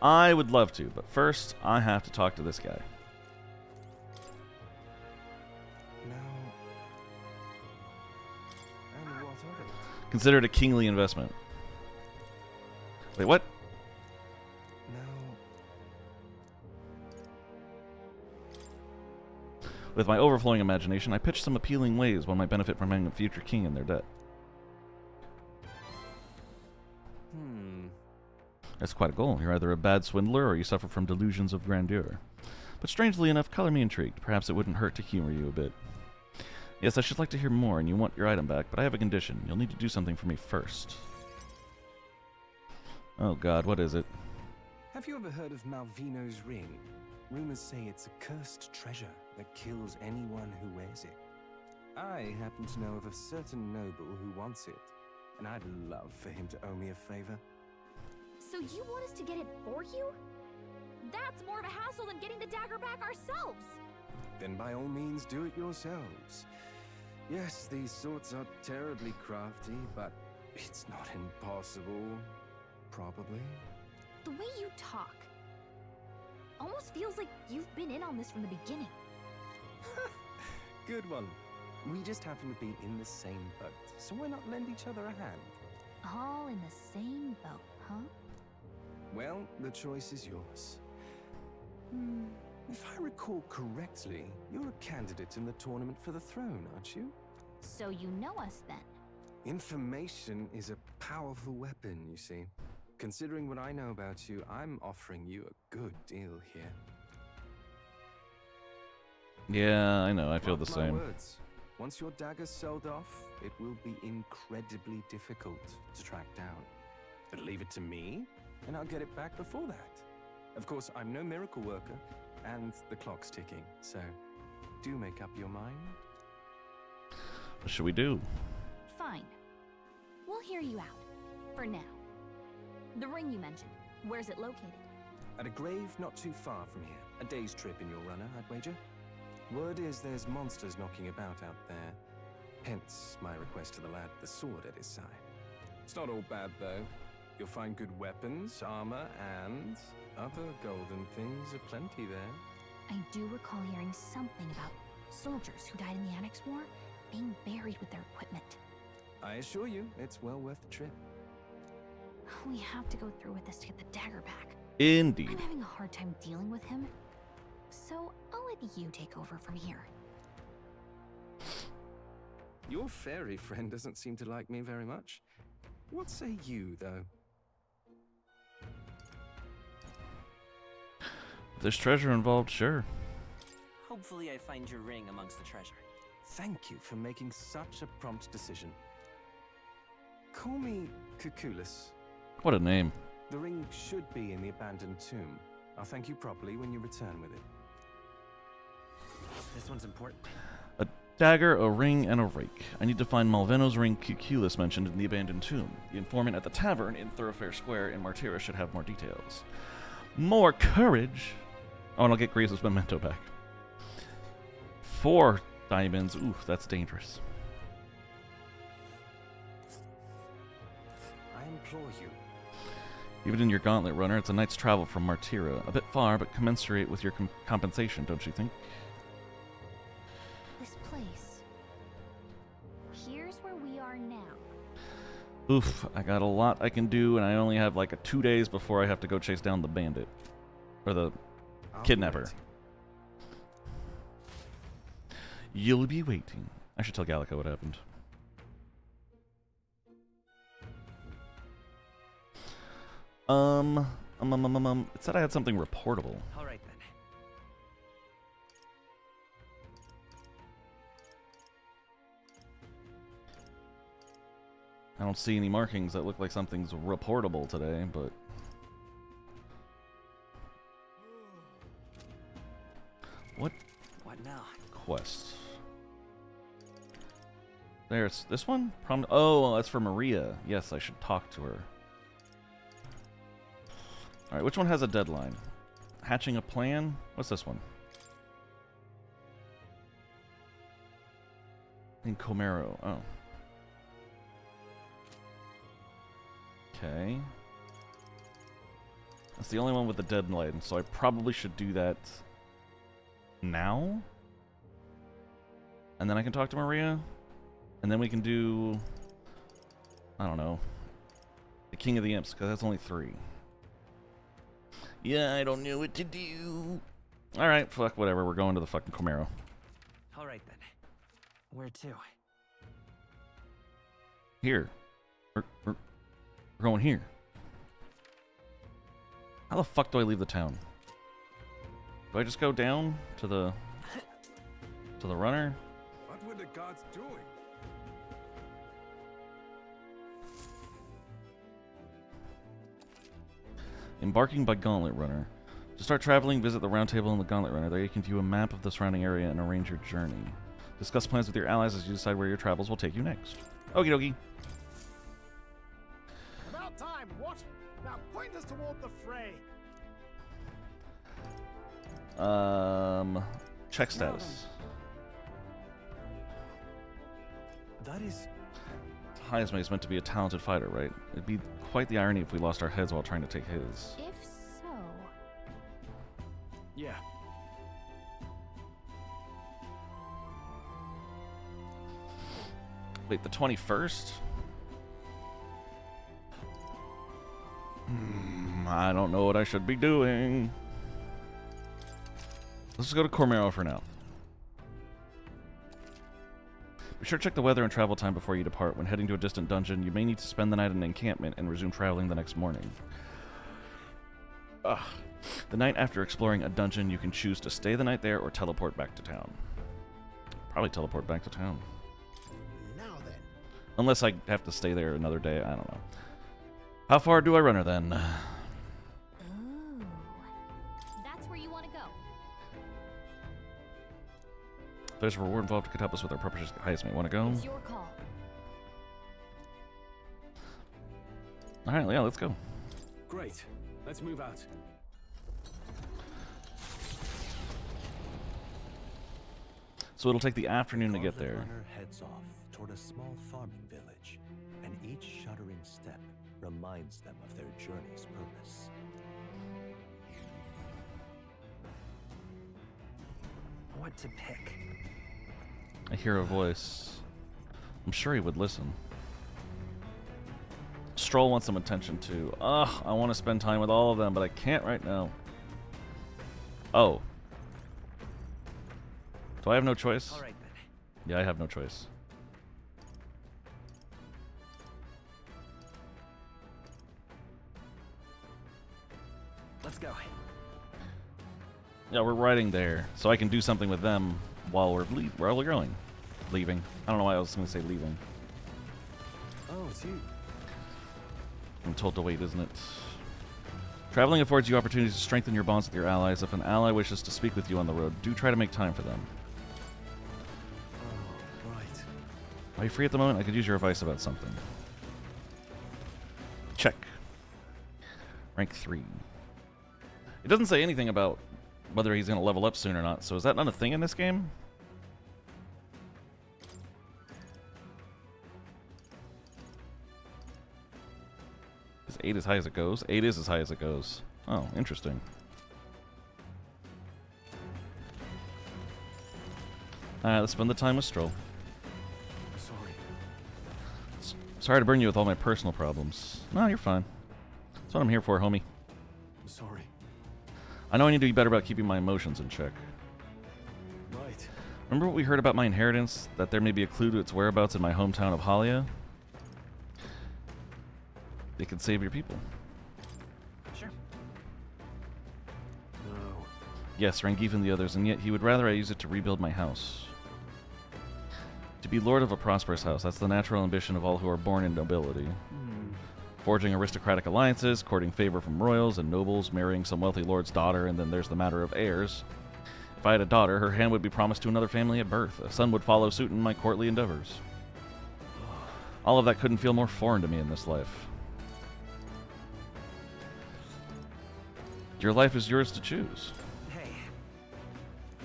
I would love to, but first I have to talk to this guy. And what of it? Consider it a kingly investment. Wait, what? With my overflowing imagination, I pitched some appealing ways one might benefit from having a future king in their debt. That's quite a goal. You're either a bad swindler or you suffer from delusions of grandeur. But strangely enough, color me intrigued. Perhaps it wouldn't hurt to humor you a bit. Yes, I should like to hear more, and you want your item back, but I have a condition. You'll need to do something for me first. Oh god, what is it? Have you ever heard of Malvino's ring? Rumors say it's a cursed treasure that kills anyone who wears it. I happen to know of a certain noble who wants it, and I'd love for him to owe me a favor. So you want us to get it for you? That's more of a hassle than getting the dagger back ourselves! Then by all means do it yourselves. Yes, these swords are terribly crafty, but it's not impossible. Probably. The way you talk almost feels like you've been in on this from the beginning. Good one. We just happen to be in the same boat, so why not lend each other a hand? All in the same boat, huh? Well, the choice is yours. If I recall correctly, you're a candidate in the tournament for the throne, aren't you? So you know us then? Information is a powerful weapon, you see. Considering what I know about you, I'm offering you a good deal here. Yeah, I know. I feel the Mark my same. words. Once your dagger's sold off, it will be incredibly difficult to track down. But leave it to me, and I'll get it back before that. Of course, I'm no miracle worker, and the clock's ticking, so do make up your mind. What should we do? Fine. We'll hear you out. For now. The ring you mentioned, where's it located? At a grave not too far from here. A day's trip in your runner, I'd wager. Word is there's monsters knocking about out there. Hence my request to the lad with the sword at his side. It's not all bad, though. You'll find good weapons, armor, and other golden things aplenty there. I do recall hearing something about soldiers who died in the Annex War being buried with their equipment. I assure you, it's well worth the trip. We have to go through with this to get the dagger back. Indeed. I'm having a hard time dealing with him, so I'll let you take over from here. Your fairy friend doesn't seem to like me very much. What say you, though? If there's treasure involved, sure. Hopefully I find your ring amongst the treasure. Thank you for making such a prompt decision. Call me Cuculus. What a name. The ring should be in the abandoned tomb. I'll thank you properly when you return with it. This one's important. A dagger, a ring, and a rake. I need to find Malvino's ring Cuculus mentioned in the abandoned tomb. The informant at the tavern in Thoroughfare Square in Martira should have more details. More courage! Oh, and I'll get Grace's memento back. 4 diamonds. Ooh, that's dangerous. I implore you. Even in your gauntlet, runner, it's a night's travel from Martira. A bit far, but commensurate with your compensation, don't you think? This place. Here's where we are now. Oof, I got a lot I can do, and I only have like 2 days before I have to go chase down the bandit. Or the kidnapper. You'll be waiting. I should tell Gallica what happened. It said I had something reportable. All right then. I don't see any markings that look like something's reportable today, but... What? What now? Quest. There's this one? Oh, that's for Maria. Yes, I should talk to her. Alright, which one has a deadline? Hatching a plan? What's this one? In Comero. Oh. Okay. That's the only one with the deadline, so I probably should do that now? And then I can talk to Maria? And then we can do... I don't know. The King of the Imps, because that's only 3. Yeah, I don't know what to do. Alright, fuck, whatever. We're going to the fucking Camaro. Alright then. Where to? Here. We're going here. How the fuck do I leave the town? Do I just go down to the runner? What were the gods doing? Embarking by Gauntlet Runner. To start traveling, visit the round table in the Gauntlet Runner. There you can view a map of the surrounding area and arrange your journey. Discuss plans with your allies as you decide where your travels will take you next. Okie dokie. About time, what? Now point us toward the fray. Check status. That is... Heisme is meant to be a talented fighter, right? It'd be quite the irony if we lost our heads while trying to take his. If so... Yeah. Wait, the 21st? I don't know what I should be doing. Let's just go to Cormero for now. Be sure to check the weather and travel time before you depart. When heading to a distant dungeon, you may need to spend the night in an encampment and resume traveling the next morning. Ugh. The night after exploring a dungeon, you can choose to stay the night there or teleport back to town. Probably teleport back to town. Now then. Unless I have to stay there another day, I don't know. How far do I run her then? Ooh. That's where you want to go. There's a reward involved to help us with our purposes. Heisme, want to go? It's your call. Alright, yeah, let's go. Great. Let's move out. So it'll take the afternoon to get The there. runner heads off toward a small farming village, and each shuddering step reminds them of their journey's purpose. What to pick? I hear a voice. I'm sure he would listen. Stroll wants some attention too. Ugh, I want to spend time with all of them, but I can't right now. Oh. Do I have no choice? Alright then. Yeah, I have no choice. Let's go. Yeah, we're riding there, so I can do something with them while we're going. Leaving. I don't know why I was going to say leaving. Oh, it's you. I'm told to wait, isn't it? Traveling affords you opportunities to strengthen your bonds with your allies. If an ally wishes to speak with you on the road, do try to make time for them. Oh, right. Are you free at the moment? I could use your advice about something. Check. Rank 3. It doesn't say anything about whether he's going to level up soon or not, so is that not a thing in this game? Is 8 as high as it goes? 8 is as high as it goes. Oh, interesting. Alright, let's spend the time with Stroll. Sorry. Sorry to burn you with all my personal problems. No, you're fine. That's what I'm here for, homie. I'm sorry. I know I need to be better about keeping my emotions in check. Right. Remember what we heard about my inheritance? That there may be a clue to its whereabouts in my hometown of Halia? It could save your people. Sure. No. Yes, Rangif and the others, and yet he would rather I use it to rebuild my house. To be lord of a prosperous house, that's the natural ambition of all who are born in nobility. Forging aristocratic alliances, courting favor from royals and nobles, marrying some wealthy lord's daughter, and then there's the matter of heirs. If I had a daughter, her hand would be promised to another family at birth. A son would follow suit in my courtly endeavors. All of that couldn't feel more foreign to me in this life. Your life is yours to choose. Hey.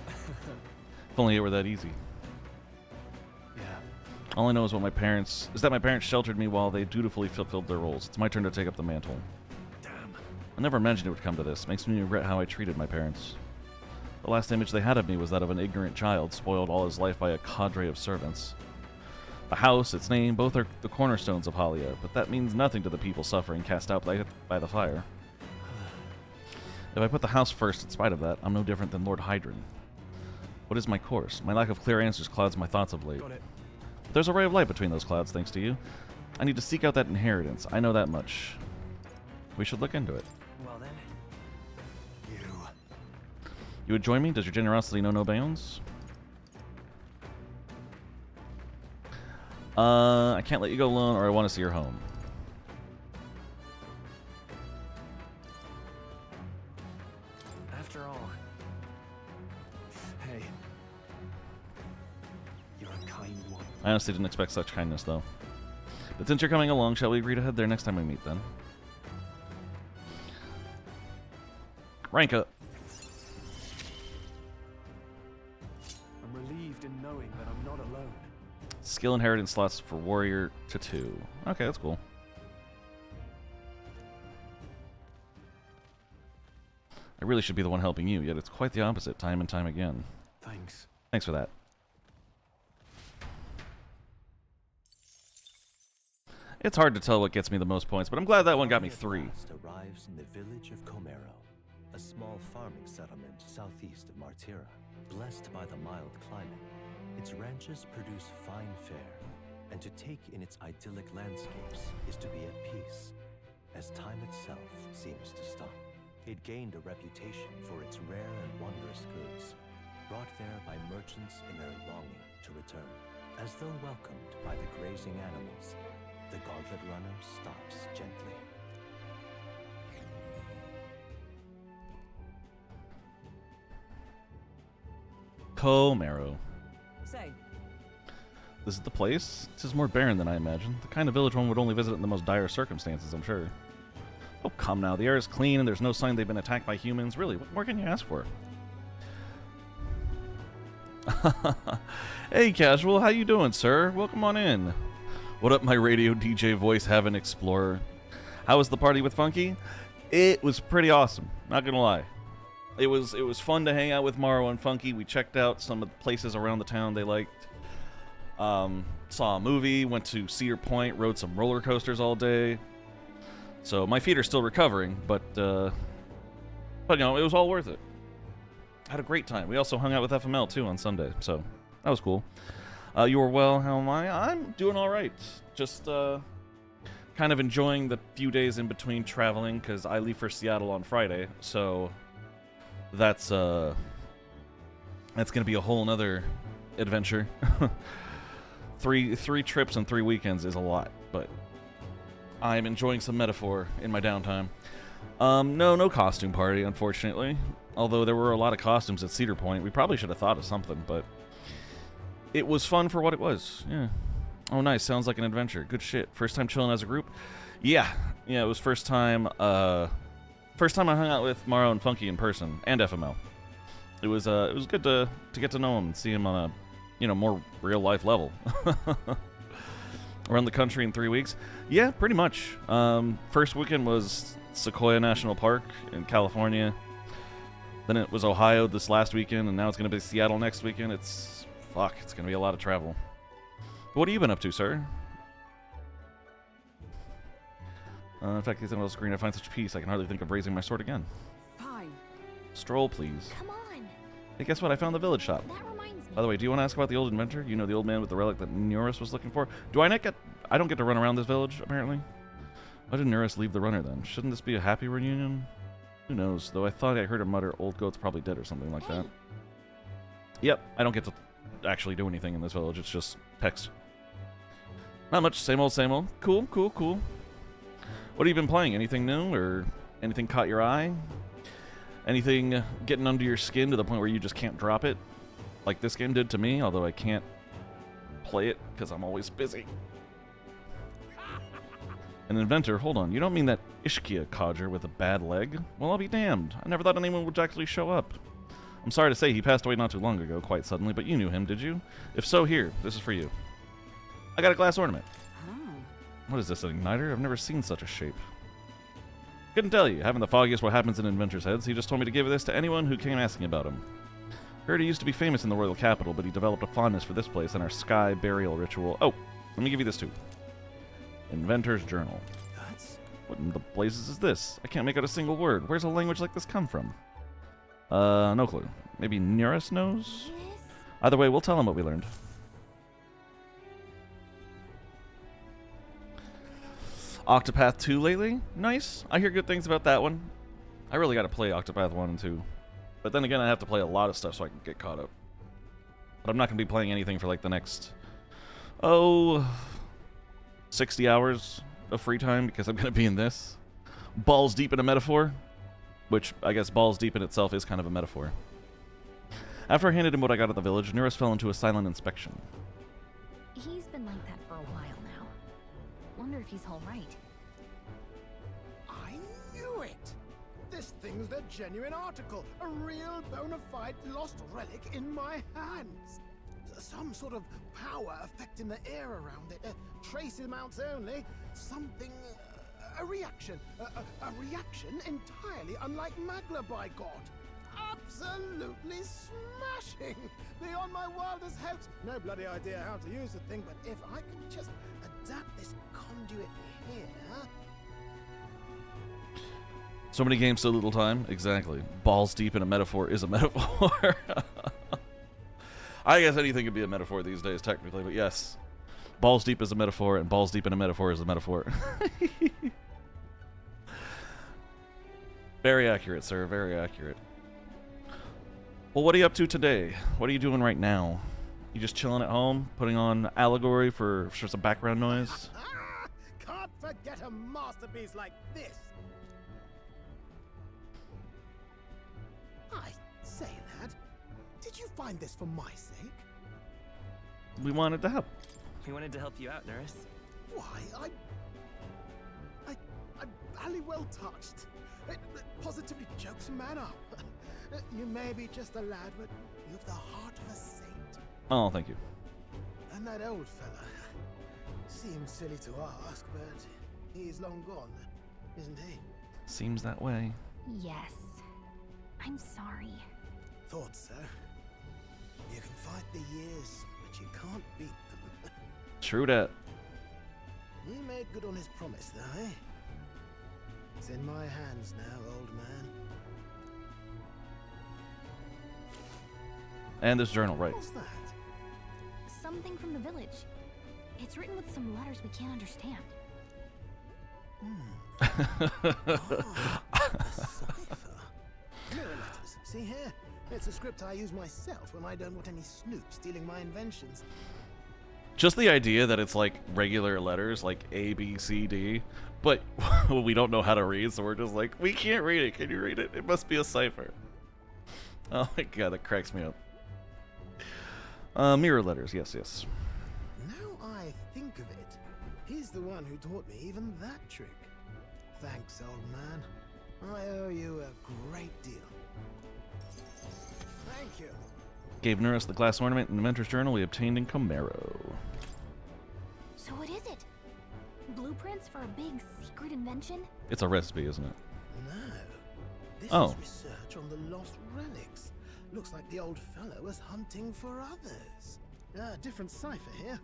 If only it were that easy. Yeah. All I know is that my parents sheltered me while they dutifully fulfilled their roles. It's my turn to take up the mantle. Damn. I never imagined it would come to this. Makes me regret how I treated my parents. The last image they had of me was that of an ignorant child, spoiled all his life by a cadre of servants. The house, its name, both are the cornerstones of Halia, but that means nothing to the people suffering cast out by the fire. If I put the house first in spite of that, I'm no different than Lord Hydron. What is my course? My lack of clear answers clouds my thoughts of late. Got it. But there's a ray of light between those clouds, thanks to you. I need to seek out that inheritance. I know that much. We should look into it. Well then. You would join me? Does your generosity know no bounds? I can't let you go alone, or I want to see your home. After all. Hey. You're a kind one. I honestly didn't expect such kindness, though. But since you're coming along, shall we agree to head there next time we meet, then? Rank up. I'm relieved in knowing that I'm not alone. Skill inheritance slots for warrior to 2. Okay, that's cool. I really should be the one helping you, yet it's quite the opposite time and time again. Thanks. Thanks for that. It's hard to tell what gets me the most points, but I'm glad that one got me 3. Arrives in the village of Comero, a small farming settlement southeast of Martira. Blessed by the mild climate, its ranches produce fine fare, and to take in its idyllic landscapes is to be at peace, as time itself seems to stop. It gained a reputation for its rare and wondrous goods, brought there by merchants in their longing to return. As though welcomed by the grazing animals, the Gauntlet Runner stops gently. Comero. Say, This is the place? This is more barren than I imagined. The kind of village one would only visit in the most dire circumstances, I'm sure. Oh, come now. The air is clean and there's no sign they've been attacked by humans. Really, what more can you ask for? Hey, Casual. How you doing, sir? Welcome on in. What up, my radio DJ voice having explorer? How was the party with Funky? It was pretty awesome. Not gonna lie. It was fun to hang out with Morrow and Funky. We checked out some of the places around the town they liked. Saw a movie, went to Cedar Point, rode some roller coasters all day. So my feet are still recovering, but you know, it was all worth it. Had a great time. We also hung out with FML too on Sunday, so that was cool. You were well. How am I? I'm doing all right. Just kind of enjoying the few days in between traveling because I leave for Seattle on Friday, so that's gonna be a whole nother adventure. three trips and 3 weekends is a lot, but I'm enjoying some metaphor in my downtime. No costume party, unfortunately. Although there were a lot of costumes at Cedar Point. We probably should have thought of something, but it was fun for what it was. Yeah. Oh, nice. Sounds like an adventure. Good shit. First time chilling as a group? Yeah, it was first time I hung out with Morrow and Funky in person, and FML. It was good to get to know him and see him on a, more real life level. Around the country in 3 weeks? Yeah, pretty much. First weekend was Sequoia National Park in California. Then it was Ohio this last weekend, and now it's going to be Seattle next weekend. It's going to be a lot of travel. But what have you been up to, sir? In fact, he's on the screen. I find such peace, I can hardly think of raising my sword again. fine. Stroll, please. Come on. Hey, guess what? I found the village shop. That reminds me. By the way, do you want to ask about the old inventor? You know, the old man with the relic that Neuros was looking for? I don't get to run around this village, apparently. Why did Neuros leave the runner, then? Shouldn't this be a happy reunion? Who knows, though I thought I heard him mutter, old goat's probably dead or something like that. Yep, I don't get to actually do anything in this village, it's just text. Not much, same old, same old. Cool. What have you been playing? Anything new, or anything caught your eye? Anything getting under your skin to the point where you just can't drop it? Like this game did to me, although I can't play it because I'm always busy. An inventor? Hold on, you don't mean that Ishkia codger with a bad leg? Well, I'll be damned. I never thought anyone would actually show up. I'm sorry to say he passed away not too long ago, quite suddenly, but you knew him, did you? If so, here, this is for you. I got a glass ornament. What is this, an igniter? I've never seen such a shape. Couldn't tell you. Haven't the foggiest what happens in inventors' heads. He just told me to give this to anyone who came asking about him. Heard he used to be famous in the royal capital, but he developed a fondness for this place and our sky burial ritual. Oh, Let me give you this too. Inventor's Journal. What in the blazes is this? I can't make out a single word. Where's a language like this come from? No clue. Maybe Nearest knows? Either way, we'll tell him what we learned. Octopath 2 lately? Nice. I hear good things about that one. I really got to play Octopath 1 and 2. But then again, I have to play a lot of stuff so I can get caught up. But I'm not going to be playing anything for like the next, 60 hours of free time because I'm going to be in this. Balls deep in a metaphor. Which, I guess balls deep in itself is kind of a metaphor. After I handed him what I got at the village, Nurse fell into a silent inspection. He's been like that for a while now. Wonder if he's all right. I knew it! This thing's the genuine article. A real bona fide lost relic in my hands. Some sort of power affecting the air around it. Trace amounts only. Something... a reaction. A reaction entirely unlike Magla, by God. Absolutely smashing! Beyond my wildest hopes. No bloody idea how to use the thing, but if I could just adapt this conduit here... So many games, so little time. Exactly. Balls deep in a metaphor is a metaphor. I guess anything could be a metaphor these days, technically, but yes. Balls deep is a metaphor, and balls deep in a metaphor is a metaphor. Very accurate, sir. Very accurate. Well, what are you up to today? What are you doing right now? You just chilling at home, putting on Allegory for some background noise? Can't forget a masterpiece like this. I say, lad, did you find this for my sake? We wanted to help. We wanted to help you out, Nurse. Why, I'm barely well touched. It positively chokes a man up. You may be just a lad, but you've the heart of a saint. Oh, thank you. And that old fella. Seems silly to ask, but he's long gone, isn't he? Seems that way. Yes. I'm sorry. Thought so. You can fight the years, but you can't beat them. True that. He made good on his promise, though, eh? It's in my hands now, old man. And this journal, right. What's that? Something from the village. It's written with some letters we can't understand. A cipher. Mirror letters. See here? It's a script I use myself when I don't want any snoops stealing my inventions. Just the idea that it's like regular letters, like A, B, C, D, but we don't know how to read, so we're just like, we can't read it. Can you read it? It must be a cipher. Oh my god, that cracks me up. Mirror letters, yes, yes. Now I think of it, he's the one who taught me even that trick. Thanks, old man. I owe you a great deal. Thank you. Gave Nurse the glass ornament and Inventor's Journal we obtained in Camaro. So what is it? Blueprints for a big secret invention? It's a recipe, isn't it? No. This Oh. is research on the lost relics. Looks like the old fellow was hunting for others. Different cipher here.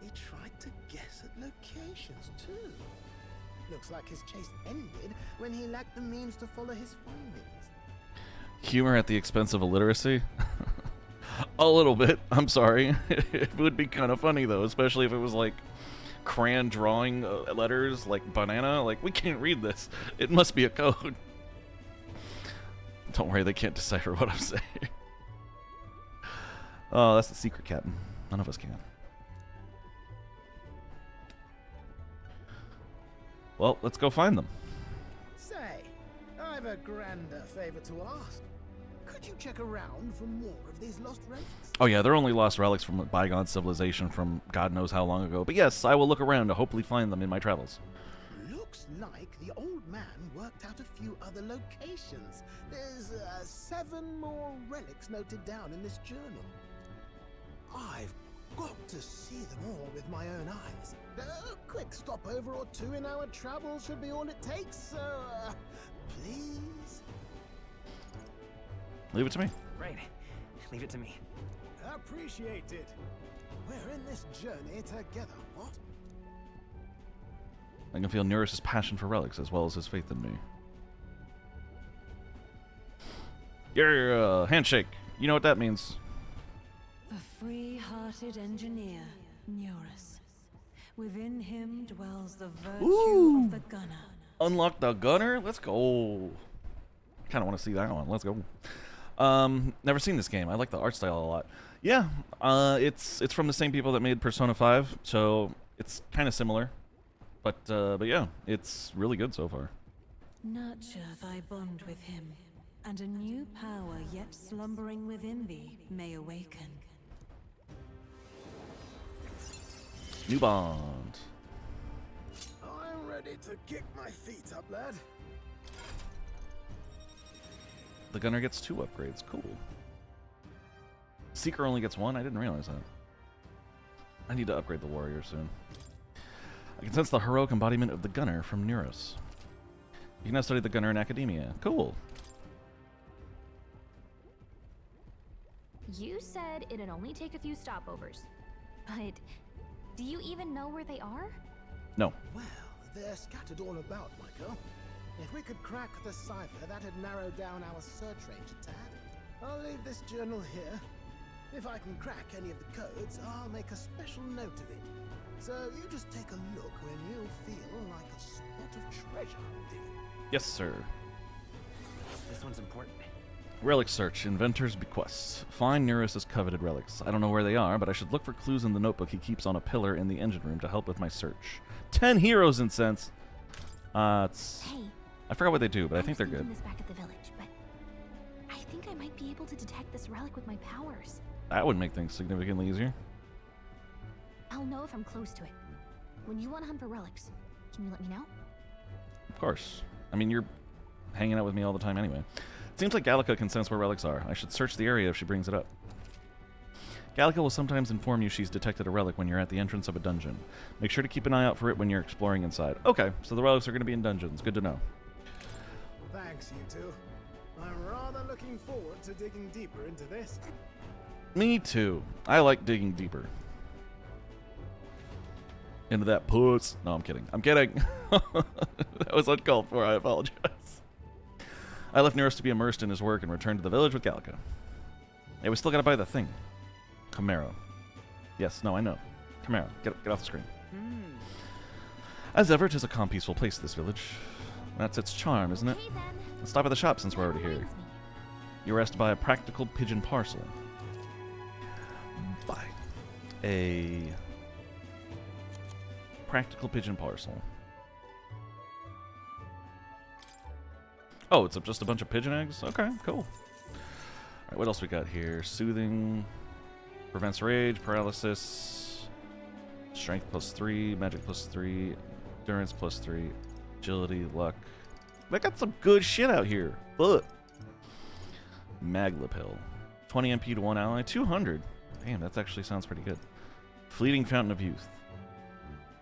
He tried to guess at locations, too. Looks like his chase ended when he lacked the means to follow his findings. Humor at the expense of illiteracy? A little bit. I'm sorry. It would be kind of funny, though, especially if it was like crayon drawing letters like banana. Like, we can't read this. It must be a code. Don't worry, they can't decipher what I'm saying. Oh, that's the secret, Captain. None of us can. Well, let's go find them. Say, I've a grander favor to ask. Could you check around for more of these lost relics? Oh yeah, they're only lost relics from a bygone civilization from God knows how long ago. But yes, I will look around to hopefully find them in my travels. Looks like the old man worked out a few other locations. There's 7 more relics noted down in this journal. I've got to see them all with my own eyes. A quick stopover or 2 in our travels should be all it takes, so please? Leave it to me. Right. Leave it to me. Appreciate it. We're in this journey together, what? I can feel Neurus's passion for relics as well as his faith in me. Yeah, handshake. You know what that means. The free-hearted engineer, Neurus. Within him dwells the virtue of the gunner. Unlock the gunner? Let's go. I kind of want to see that one. Let's go. Never seen this game. I like the art style a lot. Yeah, it's from the same people that made Persona 5, so it's kind of similar. But yeah, it's really good so far. Nurture thy bond with him, and a new power yet slumbering within thee may awaken. New bond. I'm ready to kick my feet up, lad. The gunner gets 2 upgrades. Cool. Seeker only gets 1? I didn't realize that. I need to upgrade the warrior soon. I can sense the heroic embodiment of the gunner from Neurus. You can now study the gunner in academia. Cool. You said it'd only take a few stopovers. But do you even know where they are? No. Well, they're scattered all about, Michael. If we could crack the cipher, that'd narrow down our search range a tad. I'll leave this journal here. If I can crack any of the codes, I'll make a special note of it. So you just take a look when you feel like a spot of treasure hunting. Yes, sir. This one's important. Relic search. Inventor's bequests. Find Neurus's coveted relics. I don't know where they are, but I should look for clues in the notebook he keeps on a pillar in the engine room to help with my search. 10 heroes incense. It's... Hey. I forgot what they do, but I think they're good. This back at the village, but I think I might be able to detect this relic with my powers. That would make things significantly easier. I'll know if I'm close to it. When you want to hunt for relics, can you let me know? Of course. I mean, you're hanging out with me all the time anyway. It seems like Gallica can sense where relics are. I should search the area if she brings it up. Gallica will sometimes inform you she's detected a relic when you're at the entrance of a dungeon. Make sure to keep an eye out for it when you're exploring inside. Okay, so the relics are going to be in dungeons. Good to know. Thanks, you two. I'm rather looking forward to digging deeper into this. Me too. I like digging deeper. Into that puss. No, I'm kidding. I'm kidding. That was uncalled for. I apologize. I left Neurus to be immersed in his work and returned to the village with Gallica. Hey, we still gotta buy the thing. Camaro. Yes, no, I know. Camaro. Get off the screen. As ever, it is a calm, peaceful place, this village. That's its charm, isn't it? Let's stop at the shop since we're already here. You were asked to buy a practical pigeon parcel. Buy a practical pigeon parcel. Oh, it's just a bunch of pigeon eggs? Okay, cool. Alright, what else we got here? Soothing. Prevents rage, paralysis. Strength +3, magic +3, endurance +3, agility, luck. They got some good shit out here. Look. Maglapil. 20 MP to 1 ally, 200. Damn, that actually sounds pretty good. Fleeting Fountain of Youth.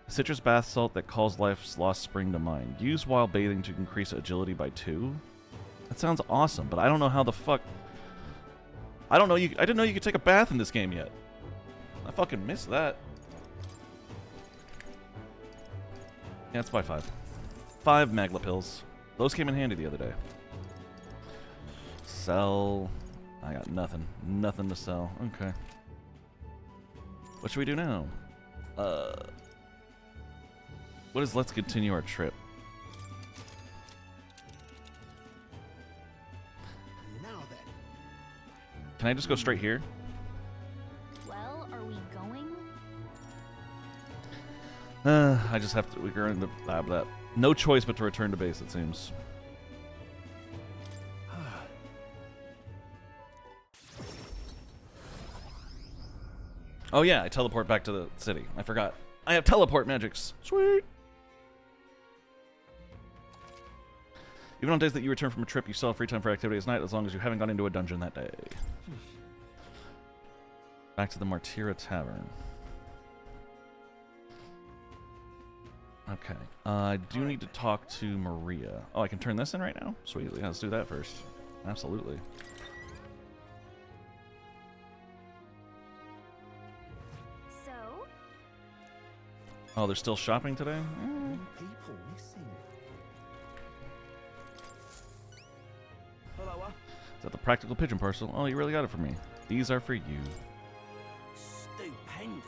Citrus bath salt that calls life's lost spring to mind. Use while bathing to increase agility by 2. That sounds awesome, but I don't know how the fuck... I didn't know you could take a bath in this game yet. I fucking missed that. Yeah, let's buy 5. 5 Maglapils. Those came in handy the other day. Sell. I got nothing. Nothing to sell. Okay. What should we do now? What is let's continue our trip? Now then. Can I just go straight here? Well, are we going? I just have to. We're going to that. No choice but to return to base, it seems. Oh yeah, I teleport back to the city. I forgot. I have teleport magics. Sweet. Even on days that you return from a trip, you still have free time for activities at night as long as you haven't gone into a dungeon that day. Back to the Martira Tavern. Okay. I do need to talk to Maria. Oh, I can turn this in right now? Sweet. Yeah, let's do that first. Absolutely. Oh, they're still shopping today? People missing. Hello, Is that the practical pigeon parcel? Oh, you really got it for me. These are for you. Stupendous.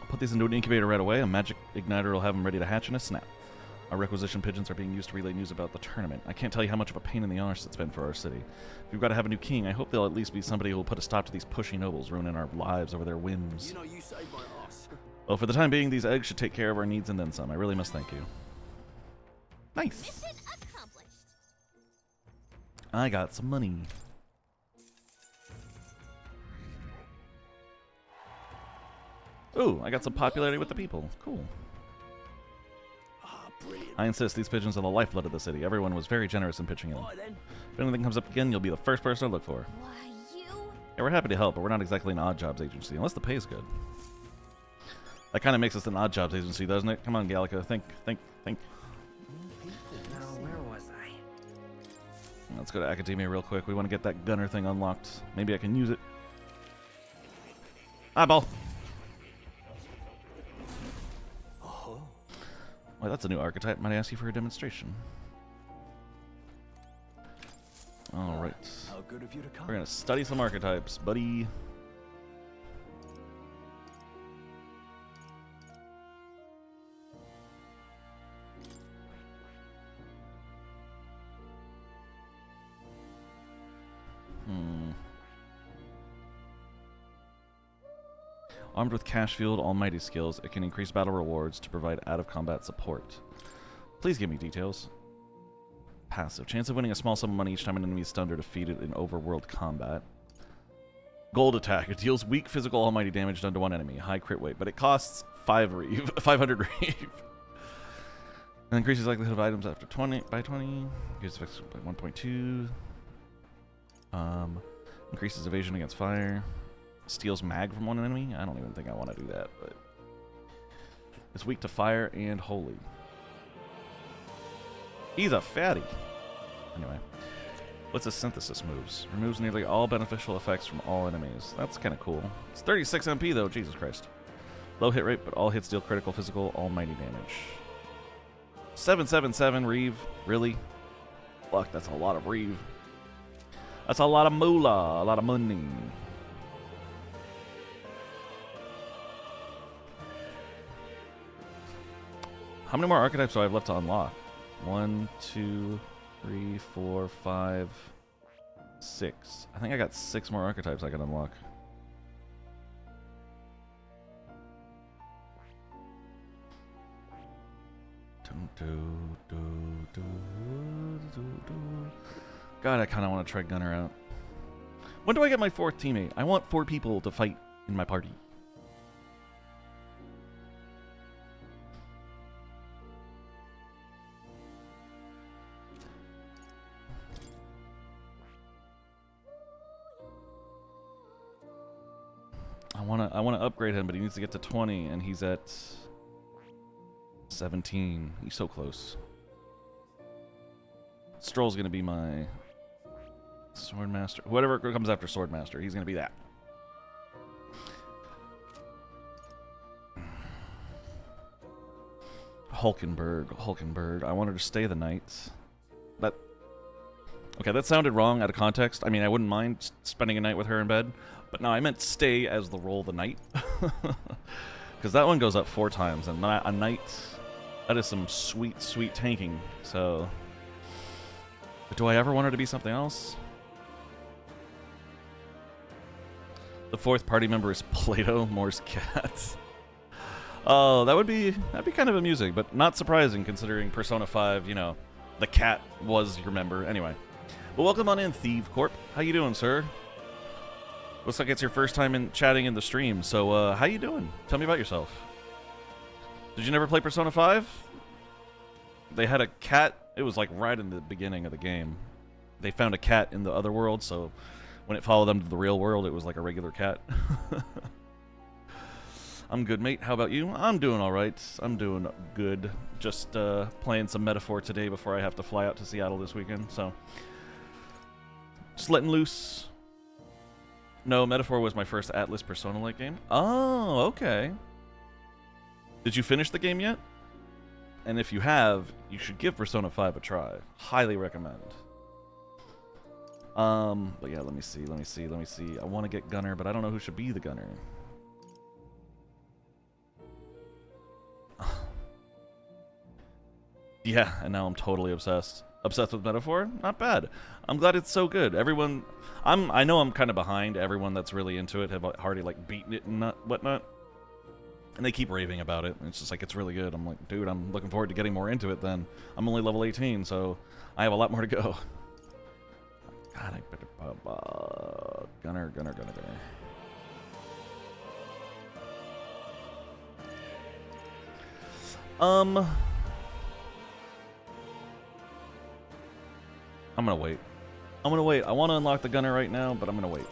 I'll put these into an incubator right away. A magic igniter will have them ready to hatch in a snap. Our requisition pigeons are being used to relay news about the tournament. I can't tell you how much of a pain in the arse it's been for our city. If we've got to have a new king, I hope they'll at least be somebody who will put a stop to these pushy nobles ruining our lives over their whims. You know, you saved my ass. Well, for the time being, these eggs should take care of our needs and then some. I really must thank you. Nice. Mission accomplished. I got some money. Ooh, I got some popularity with the people. Cool. I insist, these pigeons are the lifeblood of the city. Everyone was very generous in pitching in. If anything comes up again, you'll be the first person to look for. Why, you? Yeah, we're happy to help, but we're not exactly an odd jobs agency, unless the pay's good. That kind of makes us an odd jobs agency, doesn't it? Come on, Gallica, think. Now, where was I? Let's go to Academia real quick. We want to get that gunner thing unlocked. Maybe I can use it. Eyeball! Well, that's a new archetype. Might I ask you for a demonstration? Alright. How good of you to come. We're gonna study some archetypes, buddy. Armed with cash-fueled almighty skills, it can increase battle rewards to provide out-of-combat support. Please give me details. Passive. Chance of winning a small sum of money each time an enemy is stunned or defeated in overworld combat. Gold attack. It deals weak physical almighty damage done to one enemy. High crit weight, but it costs 500 reeve. And increases likelihood of items after 20 by 20. Increases effects by 1.2. Increases evasion against fire. Steals mag from one enemy? I don't even think I want to do that, but... It's weak to fire and holy. He's a fatty. Anyway. What's his synthesis moves? Removes nearly all beneficial effects from all enemies. That's kind of cool. It's 36 MP though, Jesus Christ. Low hit rate, but all hits deal critical physical almighty damage. 777 reeve. Really? Fuck, that's a lot of reeve. That's a lot of moolah, a lot of money. How many more archetypes do I have left to unlock? 1, 2, 3, 4, 5, 6. I think I got 6 more archetypes I can unlock. God, I kind of want to try Gunner out. When do I get my 4th teammate? I want 4 people to fight in my party. I want to upgrade him, but he needs to get to 20, and he's at 17. He's so close. Stroll's gonna be my Swordmaster. Whatever comes after Swordmaster, he's gonna be that. Hulkenberg. I want her to stay the night. Okay, that sounded wrong out of context. I mean, I wouldn't mind spending a night with her in bed, but no, I meant stay as the role of the knight. Because that one goes up 4 times, and a knight, that is some sweet, sweet tanking. So, but do I ever want her to be something else? The 4th party member is Plato, Moore's cat. Oh, that'd be kind of amusing, but not surprising considering Persona 5, you know, the cat was your member. Anyway. Well, welcome on in, Thieve Corp. How you doing, sir? Looks like it's your first time in chatting in the stream, so how you doing? Tell me about yourself. Did you never play Persona 5? They had a cat. It was like right in the beginning of the game. They found a cat in the other world, so when it followed them to the real world, it was like a regular cat. I'm good, mate. How about you? I'm doing all right. I'm doing good. Just playing some Metaphor today before I have to fly out to Seattle this weekend, so just letting loose. No, Metaphor was my first Atlas Persona-like game. Oh, okay. Did you finish the game yet? And if you have, you should give Persona 5 a try. Highly recommend. But yeah, let me see. I want to get Gunner, but I don't know who should be the Gunner. Yeah, and now I'm totally obsessed. Obsessed with Metaphor? Not bad. I'm glad it's so good. Everyone, I know I'm kind of behind. Everyone that's really into it have already like beaten it and whatnot. And they keep raving about it. And it's just like, it's really good. I'm like, dude, I'm looking forward to getting more into it then. I'm only level 18, so I have a lot more to go. God, I better... Gunner. I'm gonna wait. I want to unlock the Gunner right now, but I'm gonna wait.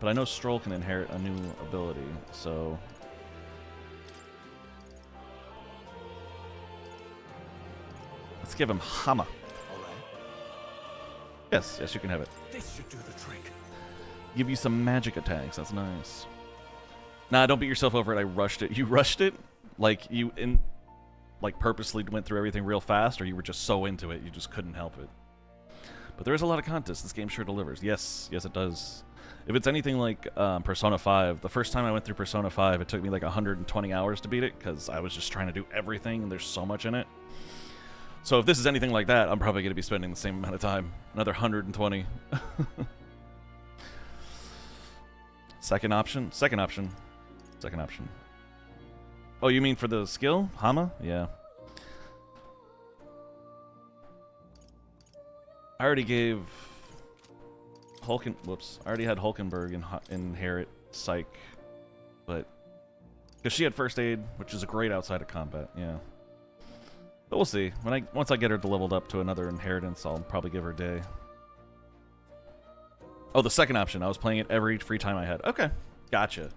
But I know Stroll can inherit a new ability, so... Let's give him Hama. Yes, you can have it. This should do the trick. Give you some magic attacks. That's nice. Nah, don't beat yourself over it. I rushed it. You rushed it? Like you purposely went through everything real fast, or you were just so into it you just couldn't help it. But there is a lot of contests. This game sure delivers. Yes, it does. If it's anything like Persona 5, the first time I went through Persona 5, it took me like 120 hours to beat it because I was just trying to do everything, and there's so much in it. So if this is anything like that, I'm probably going to be spending the same amount of time. Another 120. Second option. Oh, you mean for the skill? Hama? Yeah. I already gave I already had Hulkenberg inherit Psych, but because she had first aid, which is a great outside of combat, yeah. But we'll see. Once I get her leveled up to another inheritance, I'll probably give her Day. Oh, the second option. I was playing it every free time I had. Okay, gotcha.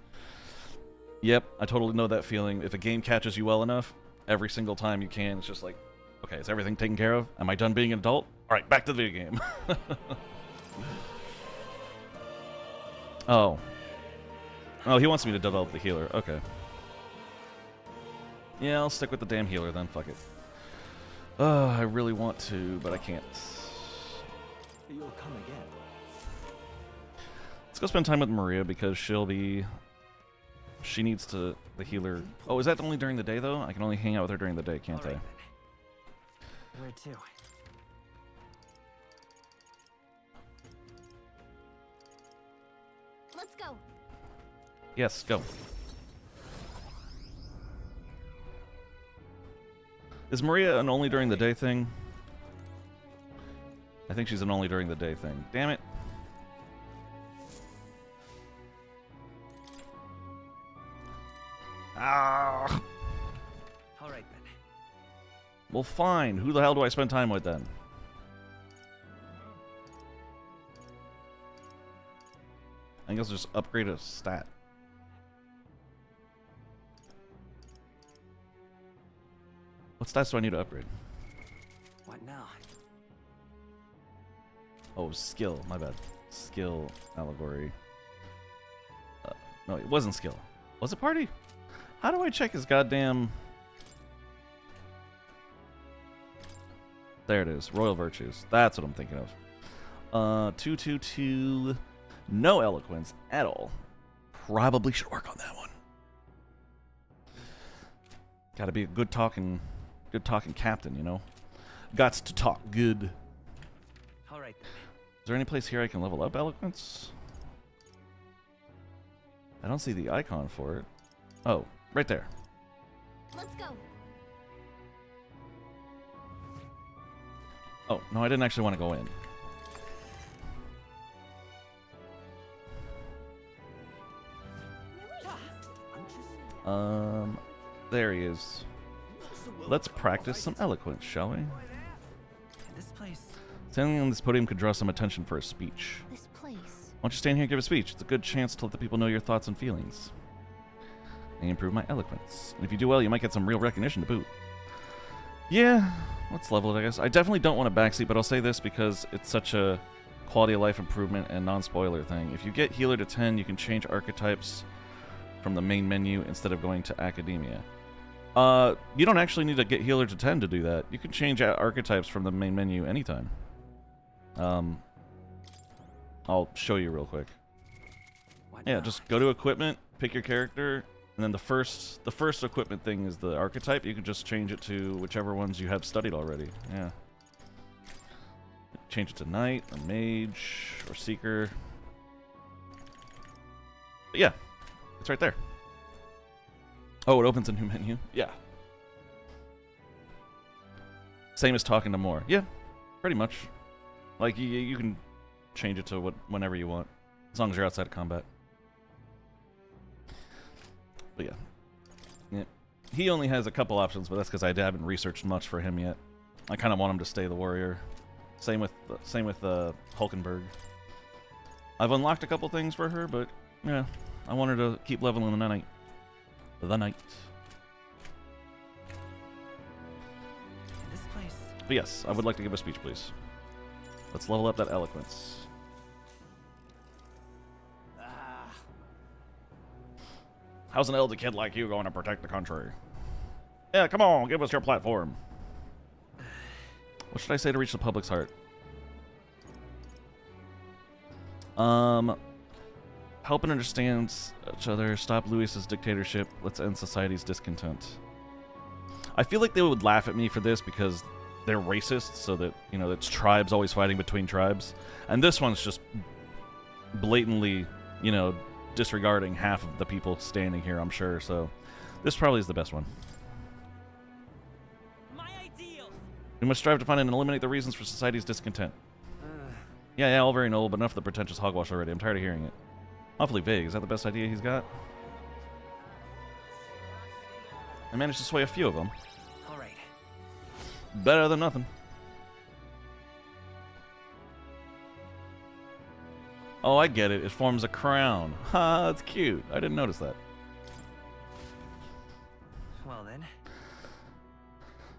Yep, I totally know that feeling. If a game catches you well enough, every single time you can, it's just like, okay, is everything taken care of? Am I done being an adult? All right, back to the video game. Oh, he wants me to develop the healer. Okay. Yeah, I'll stick with the damn healer then. Fuck it. I really want to, but I can't. You'll come again. Let's go spend time with Maria because she needs the healer. Oh, is that only during the day though? I can only hang out with her during the day, can't I? Where to? Let's go. Yes, go. Is Maria an only during the day thing? I think she's an only during the day thing. Damn it. Ah. All right then. Well, fine. Who the hell do I spend time with then? I guess I'll just upgrade a stat. What stats do I need to upgrade? What now? Oh, skill. My bad. Skill allegory. No, it wasn't skill. Was it party? How do I check his goddamn... There it is. Royal Virtues. That's what I'm thinking of. 222. No eloquence at all. Probably should work on that one. Gotta be a good talking captain, you know? Gots to talk good. All right. Is there any place here I can level up eloquence? I don't see the icon for it. Oh, right there. Let's go. Oh, no, I didn't actually want to go in. There he is. Let's practice some eloquence, shall we? This place. Standing on this podium could draw some attention for a speech. This place. Why don't you stand here and give a speech? It's a good chance to let the people know your thoughts and feelings. And improve my eloquence. And if you do well, you might get some real recognition to boot. Yeah, let's level it, I guess. I definitely don't want a backseat, but I'll say this because it's such a quality of life improvement and non-spoiler thing. If you get healer to 10, you can change archetypes from the main menu instead of going to academia. You don't actually need to get healer to 10 to do that. You can change out archetypes from the main menu anytime. I'll show you real quick. Yeah, just go to equipment, pick your character, and then the first equipment thing is the archetype. You can just change it to whichever ones you have studied already. Yeah. Change it to knight, or mage, or seeker. But yeah, it's right there. Oh, it opens a new menu? Yeah. Same as talking to more. Yeah, pretty much. Like, you can change it to whenever you want, as long as you're outside of combat. But yeah. Yeah. He only has a couple options, but that's because I haven't researched much for him yet. I kind of want him to stay the warrior. Same with Hulkenberg. I've unlocked a couple things for her, but yeah, I want her to keep leveling the knight. The knight. In this place. But yes, I would like to give a speech, please. Let's level up that eloquence. How's an elder kid like you going to protect the country? Yeah, come on, give us your platform. What should I say to reach the public's heart? Help and understand each other. Stop Louis's dictatorship. Let's end society's discontent. I feel like they would laugh at me for this because they're racist, so that, you know, it's tribes always fighting between tribes. And this one's just blatantly, you know, disregarding half of the people standing here, I'm sure. So this probably is the best one. We must strive to find and eliminate the reasons for society's discontent. Yeah, all very noble, but enough of the pretentious hogwash already. I'm tired of hearing it. Awfully vague. Is that the best idea he's got? I managed to sway a few of them. All right. Better than nothing. Oh, I get it. It forms a crown. Ha, that's cute. I didn't notice that. Well then.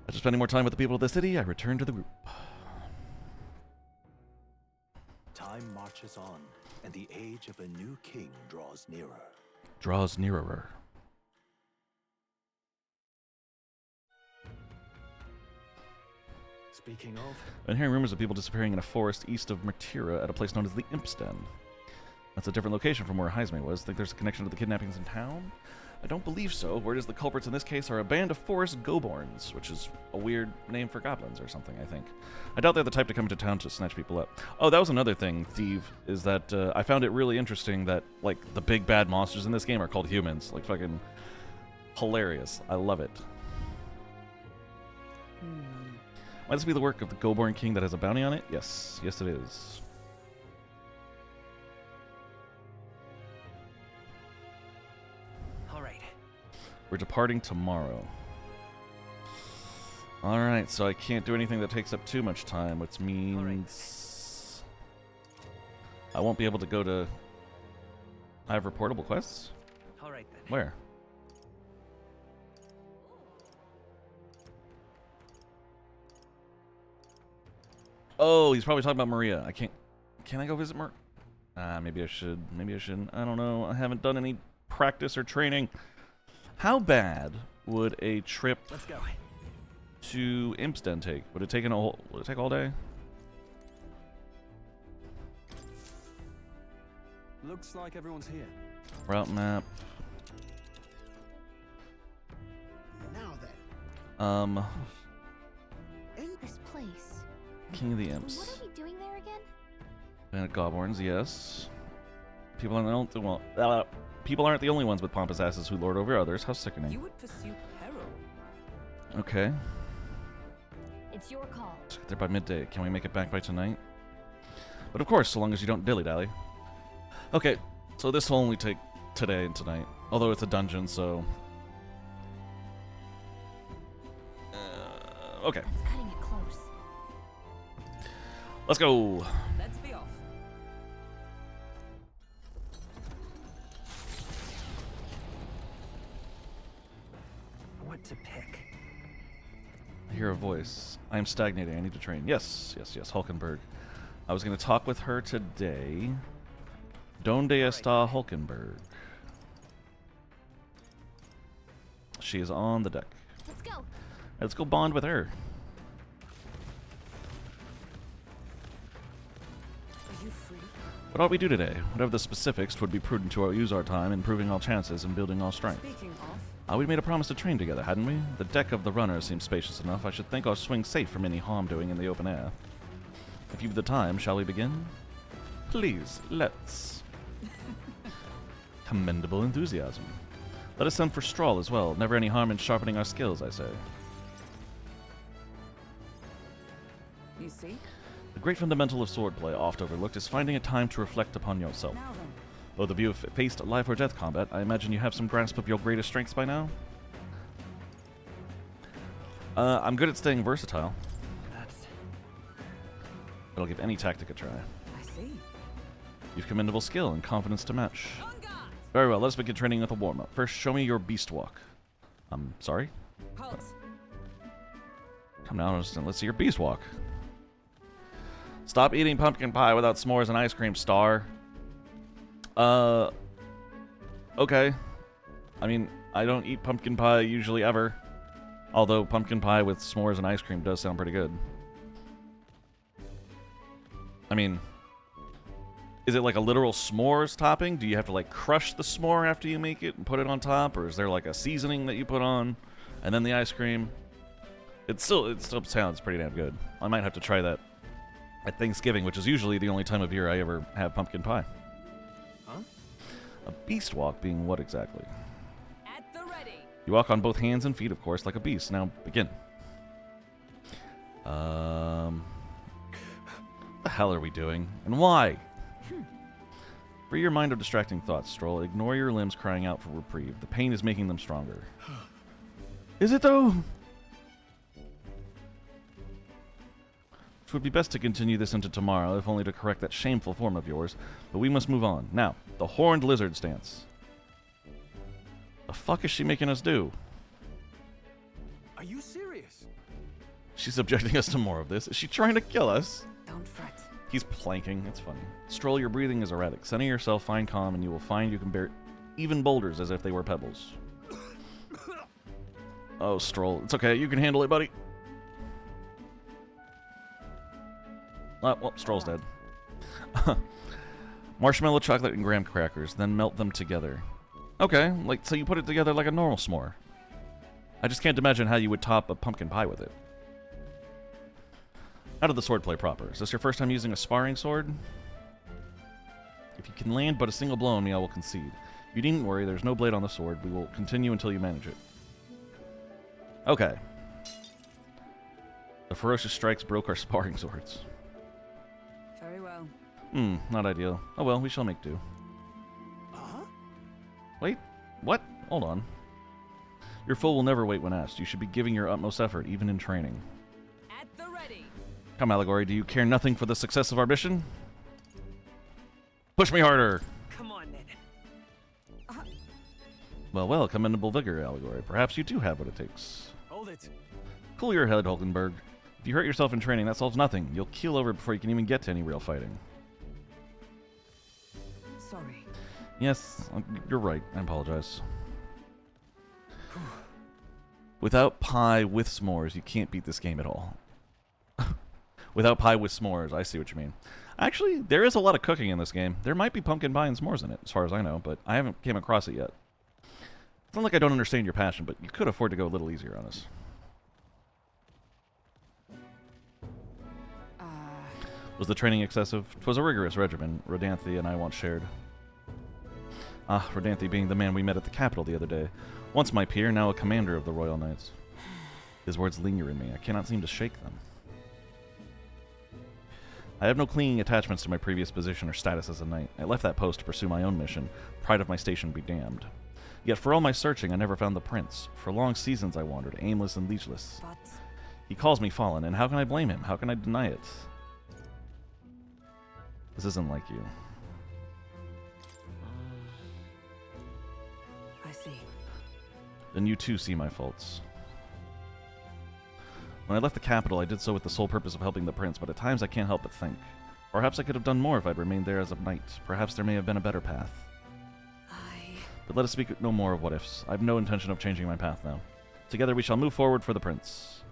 After spending more time with the people of the city, I return to the group. Time marches on, and the age of a new king draws nearer. Draws nearer. Speaking of... I've been hearing rumors of people disappearing in a forest east of Martira at a place known as the Imp's Den. That's a different location from where Heisme was. Think there's a connection to the kidnappings in town? I don't believe so. Word is the culprits in this case are a band of forest goborns, which is a weird name for goblins or something, I think. I doubt they're the type to come into town to snatch people up. Oh, that was another thing, Thieve, is that I found it really interesting that, like, the big bad monsters in this game are called humans. Like, fucking hilarious. I love it. Might this be the work of the Goborn King that has a bounty on it? Yes. Yes, it is. All right. We're departing tomorrow. Alright, so I can't do anything that takes up too much time, which means I won't be able to go to... I have reportable quests? All right then. Where? Oh, he's probably talking about Maria. I can't... Can I go visit Maria? Maybe I should. Maybe I shouldn't. I don't know. I haven't done any practice or training. How bad would a trip to Imp's Den take? Would it take would it take all day? Looks like everyone's here. Route map. Now then. This place. King of the Imps. What are we doing there again? Planet Goblins, yes. People aren't the only ones with pompous asses who lord over others. How sickening. You would pursue peril. Okay. It's your call. Let's get there by midday. Can we make it back by tonight? But of course, so long as you don't dilly-dally. Okay, so this will only take today and tonight. Although it's a dungeon, so... okay. That's cutting it close. Let's go. Let's be off. What to pick? I hear a voice. I am stagnating. I need to train. Yes, yes, yes. Hulkenberg. I was going to talk with her today. Donde está Hulkenberg? She is on the deck. Let's go. Let's go bond with her. Are you free? What ought we do today? Whatever the specifics, 'twould be prudent to use our time improving our chances and building our strength. Speaking of, We'd made a promise to train together, hadn't we? The deck of the runner seems spacious enough. I should think our swing safe from any harm doing in the open air. If you've the time, shall we begin? Please, let's. Commendable enthusiasm. Let us send for Strahl as well. Never any harm in sharpening our skills, I say. you see? The great fundamental of swordplay, oft overlooked, is finding a time to reflect upon yourself. Now then. Both of you have faced life or death combat. I imagine you have some grasp of your greatest strengths by now? I'm good at staying versatile. But I'll give any tactic a try. I see. You've commendable skill and confidence to match. Very well, let us begin training with a warm-up. First, show me your beast walk. I'm sorry? Halt. Come down and let's see your beast walk. Stop eating pumpkin pie without s'mores and ice cream, Star. Okay. I mean, I don't eat pumpkin pie usually ever. Although pumpkin pie with s'mores and ice cream does sound pretty good. I mean, is it like a literal s'mores topping? Do you have to like crush the s'more after you make it and put it on top? Or is there like a seasoning that you put on and then the ice cream? It still sounds pretty damn good. I might have to try that at Thanksgiving, which is usually the only time of year I ever have pumpkin pie. Huh? A beast walk being what exactly? At the ready. You walk on both hands and feet, of course, like a beast. Now, begin. What the hell are we doing? And why? Free your mind of distracting thoughts, Stroll. Ignore your limbs crying out for reprieve. The pain is making them stronger. Is it, though? It would be best to continue this into tomorrow, if only to correct that shameful form of yours. But we must move on. Now, the horned lizard stance. The fuck is she making us do? Are you serious? She's subjecting us to more of this. Is she trying to kill us? Don't fret. He's planking. It's funny. Stroll, your breathing is erratic. Center yourself, find calm, and you will find you can bear even boulders as if they were pebbles. Oh, Stroll. It's okay. You can handle it, buddy. Well, Stroll's dead. Marshmallow, chocolate, and graham crackers. Then melt them together. Okay, so you put it together like a normal s'more. I just can't imagine how you would top a pumpkin pie with it. Out of the swordplay proper. Is this your first time using a sparring sword? If you can land but a single blow on me, I will concede. You needn't worry, there's no blade on the sword. We will continue until you manage it. Okay. The ferocious strikes broke our sparring swords. Very well. Not ideal. Oh well, we shall make do. Uh-huh. Wait, what? Hold on. Your fool will never wait when asked. You should be giving your utmost effort, even in training. At the ready. Come, Allegory, do you care nothing for the success of our mission? Push me harder! Come on, then. Well, commendable vigor, Allegory. Perhaps you do have what it takes. Hold it. Cool your head, Hulkenberg. If you hurt yourself in training, that solves nothing. You'll keel over before you can even get to any real fighting. Sorry. Yes, you're right. I apologize. Without pie with s'mores, you can't beat this game at all. Without pie with s'mores, I see what you mean. Actually, there is a lot of cooking in this game. There might be pumpkin pie and s'mores in it, as far as I know, but I haven't came across it yet. It's not like I don't understand your passion, but you could afford to go a little easier on us. Was the training excessive? 'Twas a rigorous regimen, Rodanthe and I once shared. Ah, Rodanthe being the man we met at the capital the other day. Once my peer, now a commander of the Royal Knights. His words linger in me. I cannot seem to shake them. I have no clinging attachments to my previous position or status as a knight. I left that post to pursue my own mission. Pride of my station be damned. Yet for all my searching, I never found the prince. For long seasons I wandered, aimless and leechless. But He calls me fallen, and how can I blame him? How can I deny it? This isn't like you. I see. Then you too see my faults. When I left the capital, I did so with the sole purpose of helping the prince, but at times I can't help but think. Perhaps I could have done more if I'd remained there as a knight. Perhaps there may have been a better path. But let us speak no more of what-ifs. I have no intention of changing my path now. Together we shall move forward for the prince.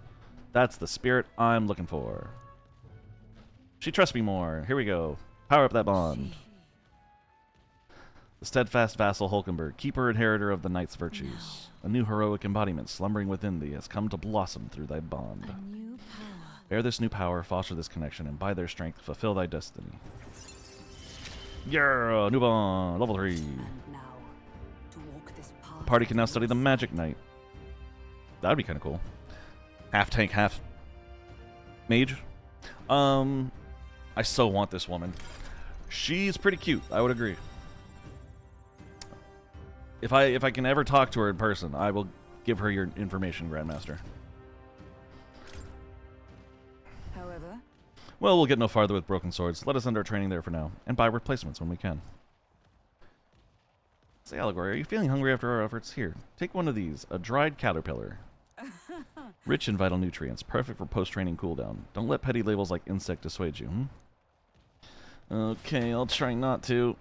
That's the spirit I'm looking for. She trusts me more. Here we go. Power up that bond. The steadfast vassal Hulkenberg, keeper inheritor of the knight's virtues. A new heroic embodiment slumbering within thee has come to blossom through thy bond. Bear this new power, foster this connection, and by their strength fulfill thy destiny. Yeah, new bond, level 3. The party can now study the Magic Knight. That would be kind of cool. Half tank, half mage. I so want this woman. She's pretty cute. I would agree. If I can ever talk to her in person, I will give her your information, Grandmaster. However, well, we'll get no farther with broken swords. Let us end our training there for now, and buy replacements when we can. Say, Allegory, are you feeling hungry after our efforts? Here, take one of these, a dried caterpillar. Rich in vital nutrients, perfect for post-training cooldown. Don't let petty labels like insect dissuade you, Okay, I'll try not to.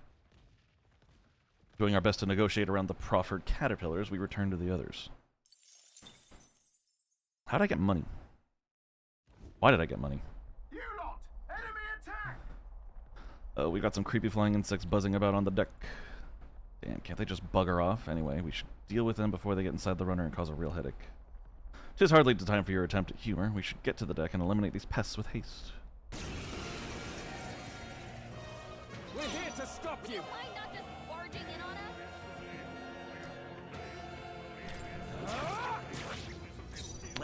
Doing our best to negotiate around the proffered caterpillars, we return to the others. How'd I get money? Why did I get money? You lot! Enemy attack! We got some creepy flying insects buzzing about on the deck. Damn, can't they just bugger off? Anyway, we should deal with them before they get inside the runner and cause a real headache. 'Tis hardly the time for your attempt at humor. We should get to the deck and eliminate these pests with haste. We're here to stop you!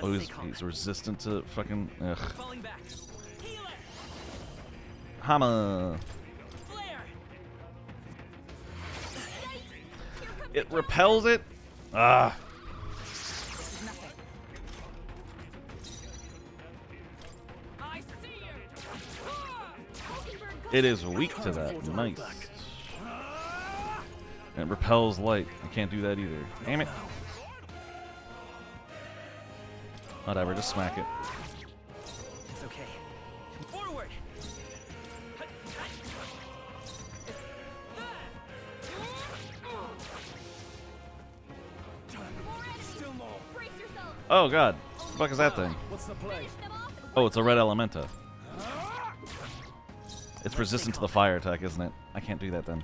Oh, he's resistant to fucking... Ugh. Hammer! It repels it? Ah! It is weak to that. Nice. And it repels light. I can't do that either. Damn it. Whatever, just smack it. It's okay. Forward. Oh god. What the fuck is that thing? Oh, it's a red Elementa. It's resistant to the fire attack, isn't it? I can't do that then.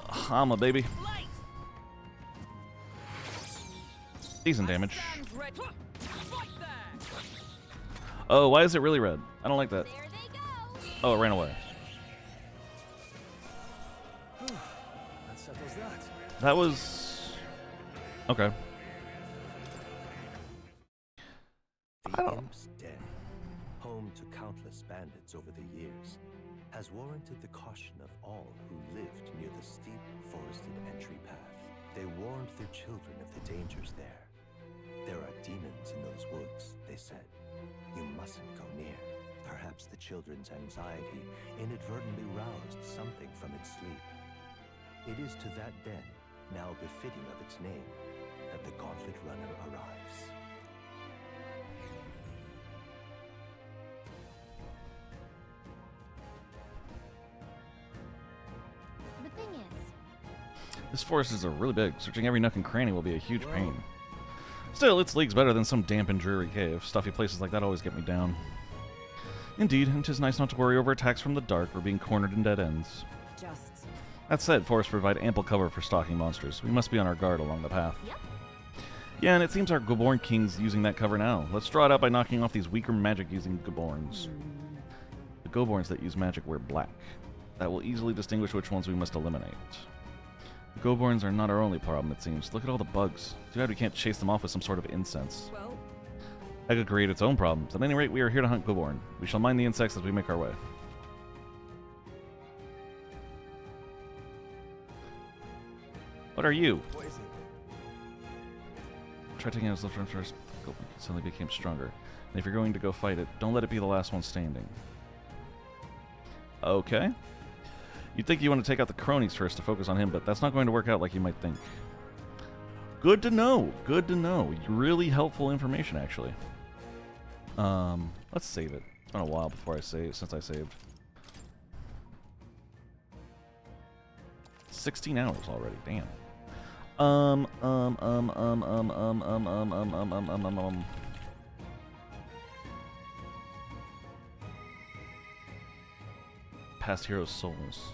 Hama, baby. Decent damage. Oh, why is it really red? I don't like that. Oh, it ran away. That settles that. That was... okay. The Imp's Den, home to countless bandits over the years, has warranted the caution of all who lived near the steep, forested entry path. They warned their children of the dangers there. There are demons in those woods, they said. You mustn't go near. Perhaps the children's anxiety inadvertently roused something from its sleep. It is to that den, now befitting of its name, that the Gauntlet Runner arrives. The thing is, This forest is really big. Searching every nook and cranny will be a huge pain. Still, its league's better than some damp and dreary cave. Stuffy places like that always get me down. Indeed, and 'tis nice not to worry over attacks from the dark or being cornered in dead ends. That said, forests provide ample cover for stalking monsters. We must be on our guard along the path. Yep. Yeah, and it seems our Gaborn King's using that cover now. Let's draw it out by knocking off these weaker magic-using Gaborns. The Goborns that use magic wear black. That will easily distinguish which ones we must eliminate. The Goborns are not our only problem, it seems. Look at all the bugs. Too bad we can't chase them off with some sort of incense. That could create its own problems. At any rate, we are here to hunt Goborn. We shall mind the insects as we make our way. What are you? What is it? Try taking out his left arm first. Goborn suddenly became stronger. And if you're going to go fight it, don't let it be the last one standing. Okay. You'd think you want to take out the cronies first to focus on him, but that's not going to work out like you might think. Good to know. Good to know. Really helpful information, actually. Let's save it. It's been a while before I saved, since I saved. 16 hours already. Damn. Past heroes' souls.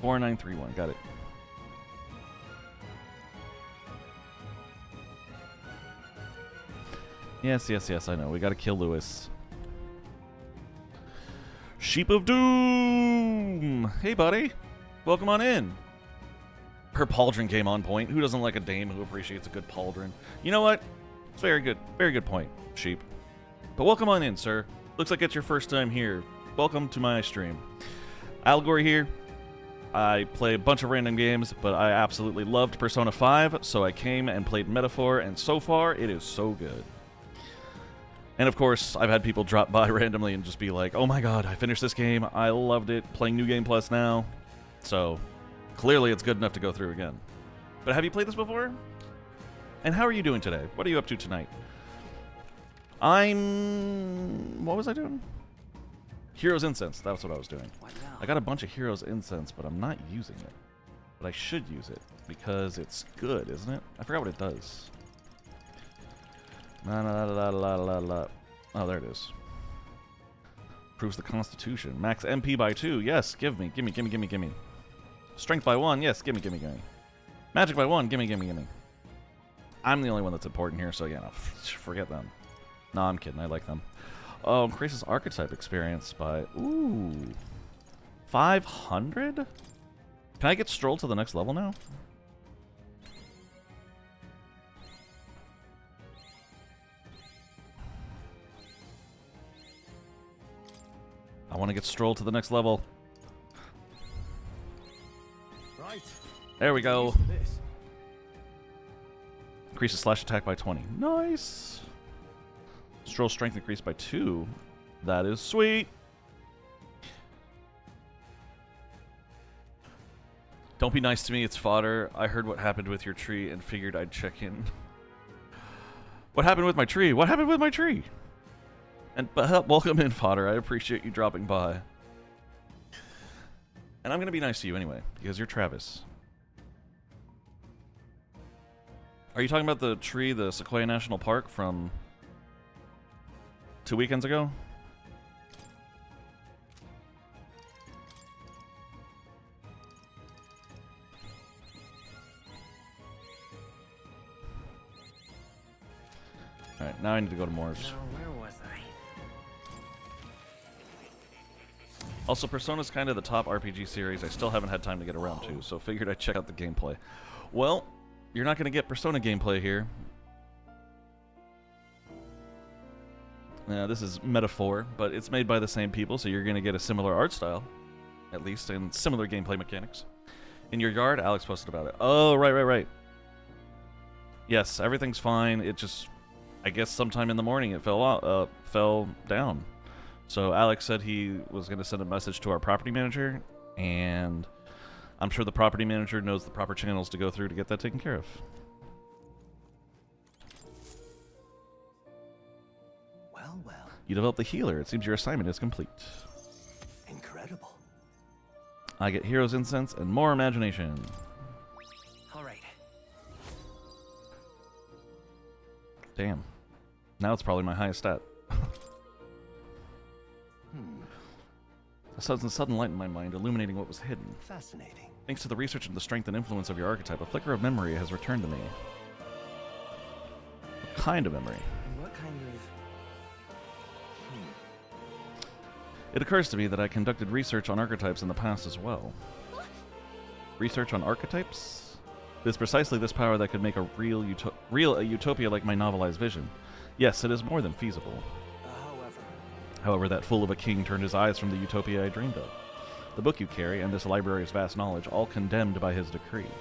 $4931. Got it. Yes, yes, yes, I know. We gotta kill Lewis. Sheep of Doom! Hey, buddy. Welcome on in. Her pauldron came on point. Who doesn't like a dame who appreciates a good pauldron? You know what? It's very good. Very good point, Sheep. But welcome on in, sir. Looks like it's your first time here. Welcome to my stream. Allegory here. I play a bunch of random games, but I absolutely loved Persona 5, so I came and played Metaphor, and so far, it is so good. And of course, I've had people drop by randomly and just be like, oh my god, I finished this game, I loved it, playing New Game Plus now. So, clearly it's good enough to go through again. But have you played this before? And how are you doing today? What are you up to tonight? What was I doing? Heroes Incense, that's what I was doing. I got a bunch of Heroes Incense, but I'm not using it. But I should use it, because it's good, isn't it? I forgot what it does. Oh, there it is. Proves the Constitution. Max MP by 2. Yes, give me. Strength by 1. Yes, give me. Magic by 1. Give me. I'm the only one that's important here, so yeah, no, forget them. No, I'm kidding. I like them. Oh, increases archetype experience by... Ooh. 500? Can I get Stroll to the next level now? I want to get Stroll to the next level. Right. There we go. Increases slash attack by 20. Nice. Stroll strength increased by 2. That is sweet. Don't be nice to me, it's fodder. I heard what happened with your tree and figured I'd check in. What happened with my tree? What happened with my tree? But welcome in, fodder. I appreciate you dropping by. And I'm going to be nice to you anyway, because you're Travis. Are you talking about the tree, the Sequoia National Park from 2 weekends ago? Alright, now I need to go to Moore's. Where was I? Also, Persona's kind of the top RPG series I still haven't had time to get around to, so figured I'd check out the gameplay. Well, you're not going to get Persona gameplay here. This is Metaphor, but it's made by the same people, so you're going to get a similar art style, at least, and similar gameplay mechanics. In your yard, Alex posted about it. Oh, right. Yes, everything's fine. It just, I guess sometime in the morning it fell down. So Alex said he was going to send a message to our property manager, and I'm sure the property manager knows the proper channels to go through to get that taken care of. Well. You developed the healer. It seems your assignment is complete. Incredible. I get Heroes Incense and more imagination. All right. Damn. Now it's probably my highest stat. A sudden light in my mind, illuminating what was hidden. Fascinating. Thanks to the research and the strength and influence of your archetype, a flicker of memory has returned to me. What kind of memory? What kind of... It occurs to me that I conducted research on archetypes in the past as well. Research on archetypes? It is precisely this power that could make a real utopia like my novelized vision. Yes, it is more than feasible. However, that fool of a king turned his eyes from the utopia I dreamed of. The book you carry, and this library's vast knowledge, all condemned by his decree.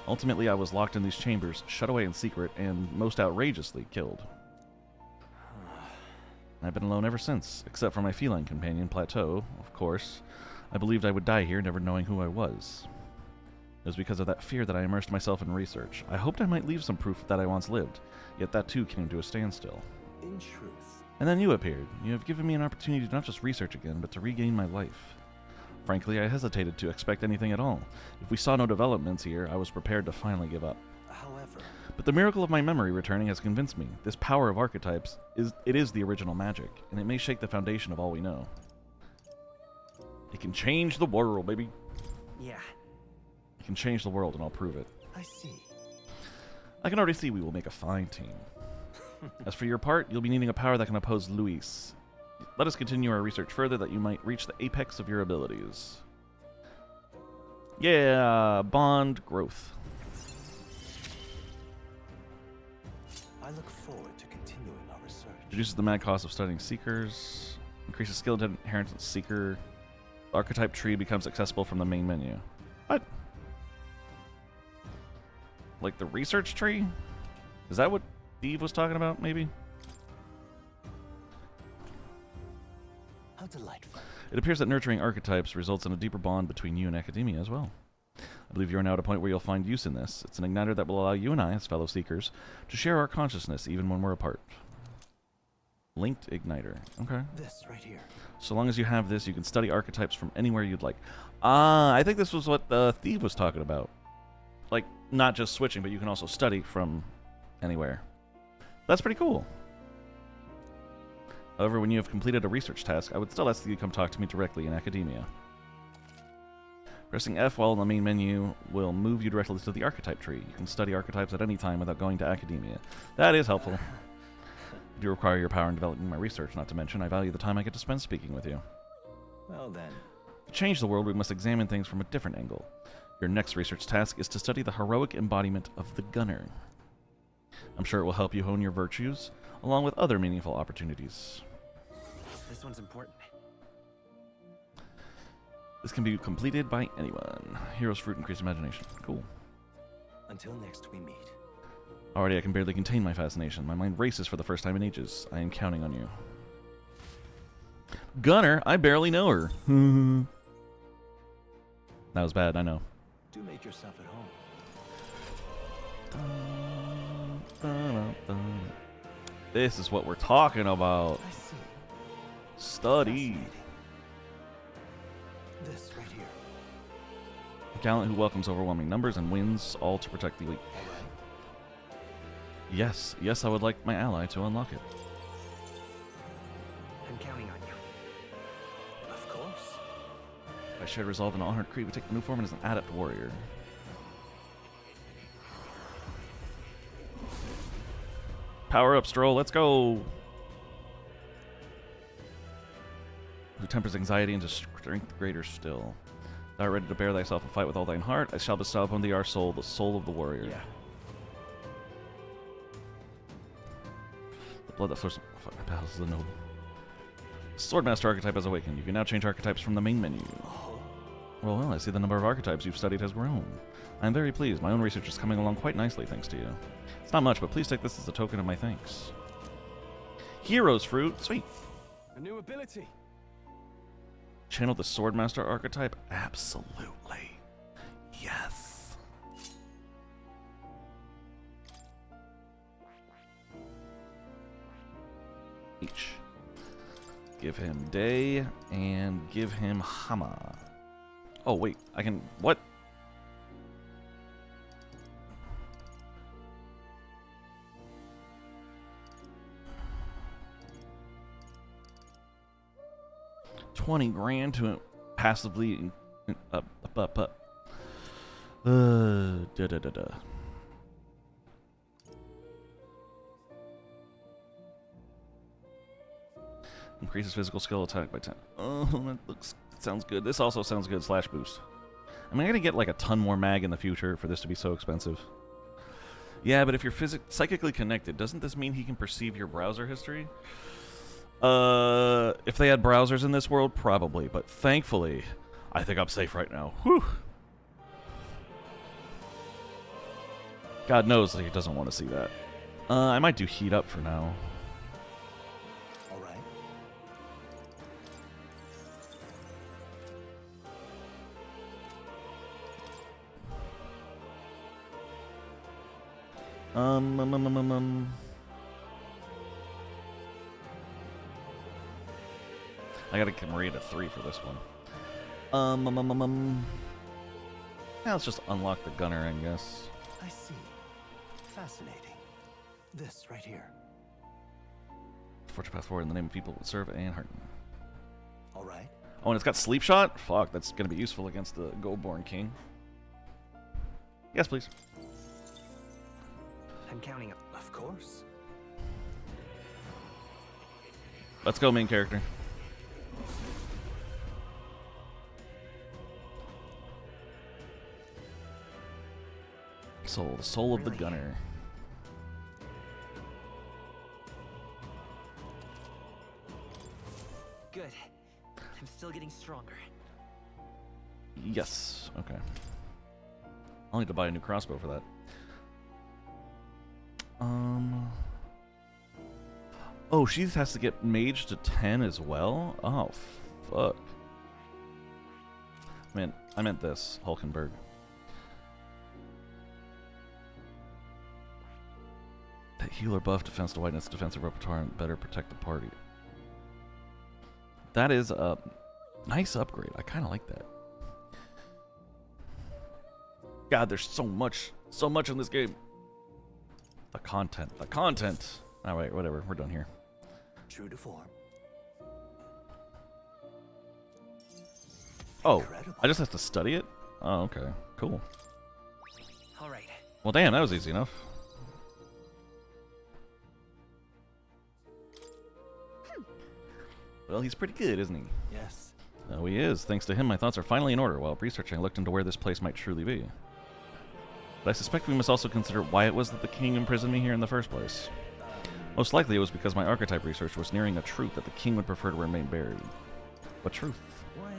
Ultimately, I was locked in these chambers, shut away in secret, and most outrageously killed. I've been alone ever since, except for my feline companion, Plateau, of course. I believed I would die here, never knowing who I was. It was because of that fear that I immersed myself in research. I hoped I might leave some proof that I once lived, yet that too came to a standstill. In truth. And then you appeared. You have given me an opportunity to not just research again, but to regain my life. Frankly, I hesitated to expect anything at all. If we saw no developments here, I was prepared to finally give up. However, But the miracle of my memory returning has convinced me. This power of archetypes is the original magic, and it may shake the foundation of all we know. It can change the world, baby. Yeah. It can change the world, and I'll prove it. I see. I can already see we will make a fine team. As for your part, you'll be needing a power that can oppose Luis. Let us continue our research further that you might reach the apex of your abilities. Yeah, bond growth. I look forward to continuing our research. Reduces the mad cost of studying Seekers. Increases skill inheritance Seeker. The archetype tree becomes accessible from the main menu. What? Like the research tree? Is that what Steve was talking about, maybe? How delightful. It appears that nurturing archetypes results in a deeper bond between you and academia as well. I believe you are now at a point where you'll find use in this. It's an igniter that will allow you and I, as fellow Seekers, to share our consciousness even when we're apart. Linked igniter. Okay. This right here. So long as you have this, you can study archetypes from anywhere you'd like. Ah, I think this was what Steve was talking about. Like, not just switching, but you can also study from anywhere. That's pretty cool. However, when you have completed a research task, I would still ask you to come talk to me directly in academia. Pressing F while in the main menu will move you directly to the archetype tree. You can study archetypes at any time without going to academia. That is helpful. I do require your power in developing my research, not to mention I value the time I get to spend speaking with you. Well then. To change the world, we must examine things from a different angle. Your next research task is to study the heroic embodiment of the gunner. I'm sure it will help you hone your virtues, along with other meaningful opportunities. This one's important. This can be completed by anyone. Hero's fruit increase imagination. Cool. Until next we meet. Already I can barely contain my fascination. My mind races for the first time in ages. I am counting on you. Gunner, I barely know her. That was bad, I know. Do make yourself at home. This is what we're talking about. I see. Study. This right here. A gallant who welcomes overwhelming numbers and wins, all to protect the weak. Yes, yes, I would like my ally to unlock it. I'm counting on you. Of course. By shared resolve and honored creed, we take the new form as an adept warrior. Power up, Stroll, let's go! Who tempers anxiety into strength greater still. Thou art ready to bear thyself and fight with all thine heart. I shall bestow upon thee our soul, the soul of the warrior. Yeah. The blood that flows from my battles is the noble. Swordmaster archetype has awakened. You can now change archetypes from the main menu. Well, I see the number of archetypes you've studied has grown. I am very pleased. My own research is coming along quite nicely thanks to you. It's not much, but please take this as a token of my thanks. Hero's fruit. Sweet. A new ability. Channel the Swordmaster archetype? Absolutely. Yes. Each. Give him Day and give him Hama. Oh, wait. I can... What? $20 grand to passively da da da da. Increases physical skill attack by 10. Oh, that sounds good. This also sounds good. Slash boost. I mean, I gotta get like a ton more mag in the future for this to be so expensive. Yeah, but if you're psychically connected, doesn't this mean he can perceive your browser history? If they had browsers in this world, probably. But thankfully, I think I'm safe right now. Whew. God knows that he doesn't want to see that. I might do heat up for now. All right. I gotta get Maria to 3 for this one. Yeah, let's just unlock the gunner, I guess. I see. Fascinating. This right here. Forge a path forward in the name of people that serve and hearten. All right. Oh, and it's got sleep shot? Fuck, that's gonna be useful against the Goldborn King. Yes, please. I'm counting up. Of course. Let's go, main character. Soul, the soul of the gunner. Good. I'm still getting stronger. Yes. Okay. I'll need to buy a new crossbow for that. Oh, she has to get mage to 10 as well? Oh, fuck. I meant this, Hulkenberg. That healer buff, defense to whiteness, defensive repertoire, and better protect the party. That is a nice upgrade. I kind of like that. God, there's so much in this game. The content. All right, whatever. We're done here. True to form. Oh, Incredible. I just have to study it? Oh, okay. Cool. All right. Well, damn, that was easy enough. Well, he's pretty good, isn't he? Yes. Oh, he is. Thanks to him, my thoughts are finally in order. While researching, I looked into where this place might truly be. But I suspect we must also consider why it was that the king imprisoned me here in the first place. Most likely it was because my archetype research was nearing a truth that the king would prefer to remain buried. What truth? What?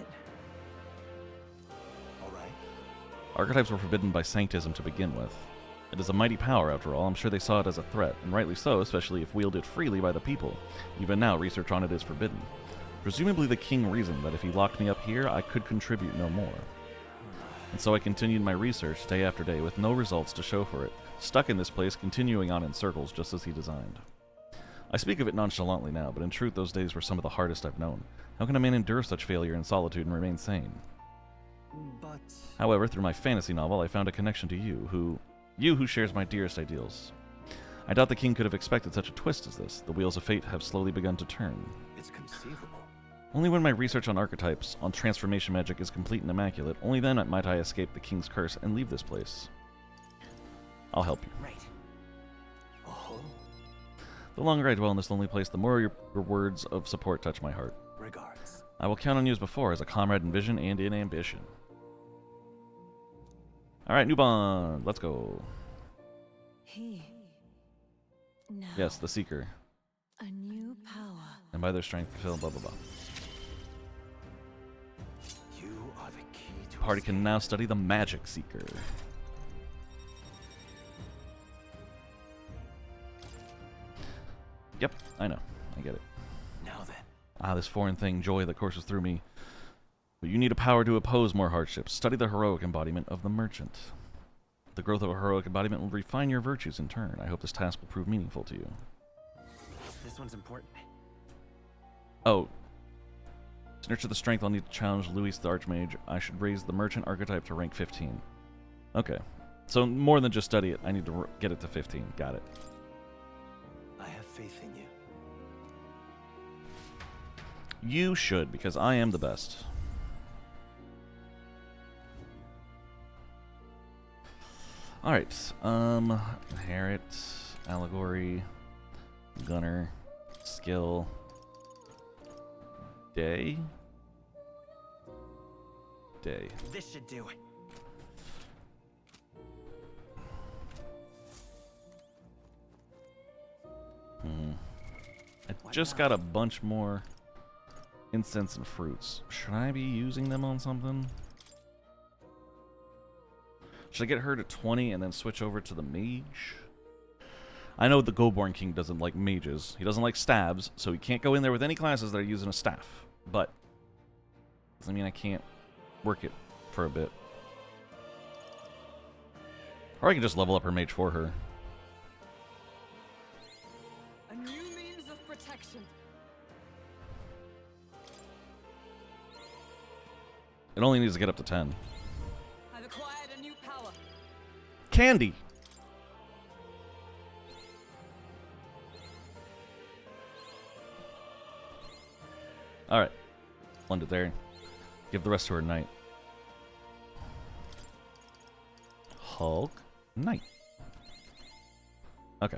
All right. Archetypes were forbidden by sanctism to begin with. It is a mighty power, after all. I'm sure they saw it as a threat, and rightly so, especially if wielded freely by the people. Even now, research on it is forbidden. Presumably the king reasoned that if he locked me up here, I could contribute no more. And so I continued my research day after day with no results to show for it, stuck in this place, continuing on in circles just as he designed. I speak of it nonchalantly now, but in truth those days were some of the hardest I've known. How can a man endure such failure and solitude and remain sane? But... However, through my fantasy novel, I found a connection to you who shares my dearest ideals. I doubt the king could have expected such a twist as this. The wheels of fate have slowly begun to turn. It's conceivable. Only when my research on archetypes, on transformation magic is complete and immaculate, only then might I escape the king's curse and leave this place. I'll help you. Right. Oh. The longer I dwell in this lonely place, the more your words of support touch my heart. Regards. I will count on you as before, as a comrade in vision and in ambition. Alright, new bond. Let's go. Now, Yes, the Seeker. a new power. And by their strength fulfill blah blah blah. You are the key to Party can now study the Magic Seeker. Yep, I know. I get it. Now then. Ah, this foreign thing, joy that courses through me. But you need a power to oppose more hardships. Study the heroic embodiment of the merchant. The growth of a heroic embodiment will refine your virtues in turn. I hope this task will prove meaningful to you. This one's important. Oh. To nurture the strength, I'll need to challenge Luis the Archmage. I should raise the merchant archetype to rank 15. Okay. So more than just study it, I need to get it to 15. Got it. I have faith in you. You should, because I am the best. Alright, inherit, allegory, gunner, skill, day. This should do it. I just got a bunch more incense and fruits. Should I be using them on something? Should I get her to 20 and then switch over to the mage? I know the Goldborn King doesn't like mages. He doesn't like stabs, so he can't go in there with any classes that are using a staff. But doesn't mean I can't work it for a bit. Or I can just level up her mage for her. A new means of protection. It only needs to get up to 10. I've acquired a new power. Candy! Alright. Blend it there. Give the rest to her Knight. Hulk Knight. Okay.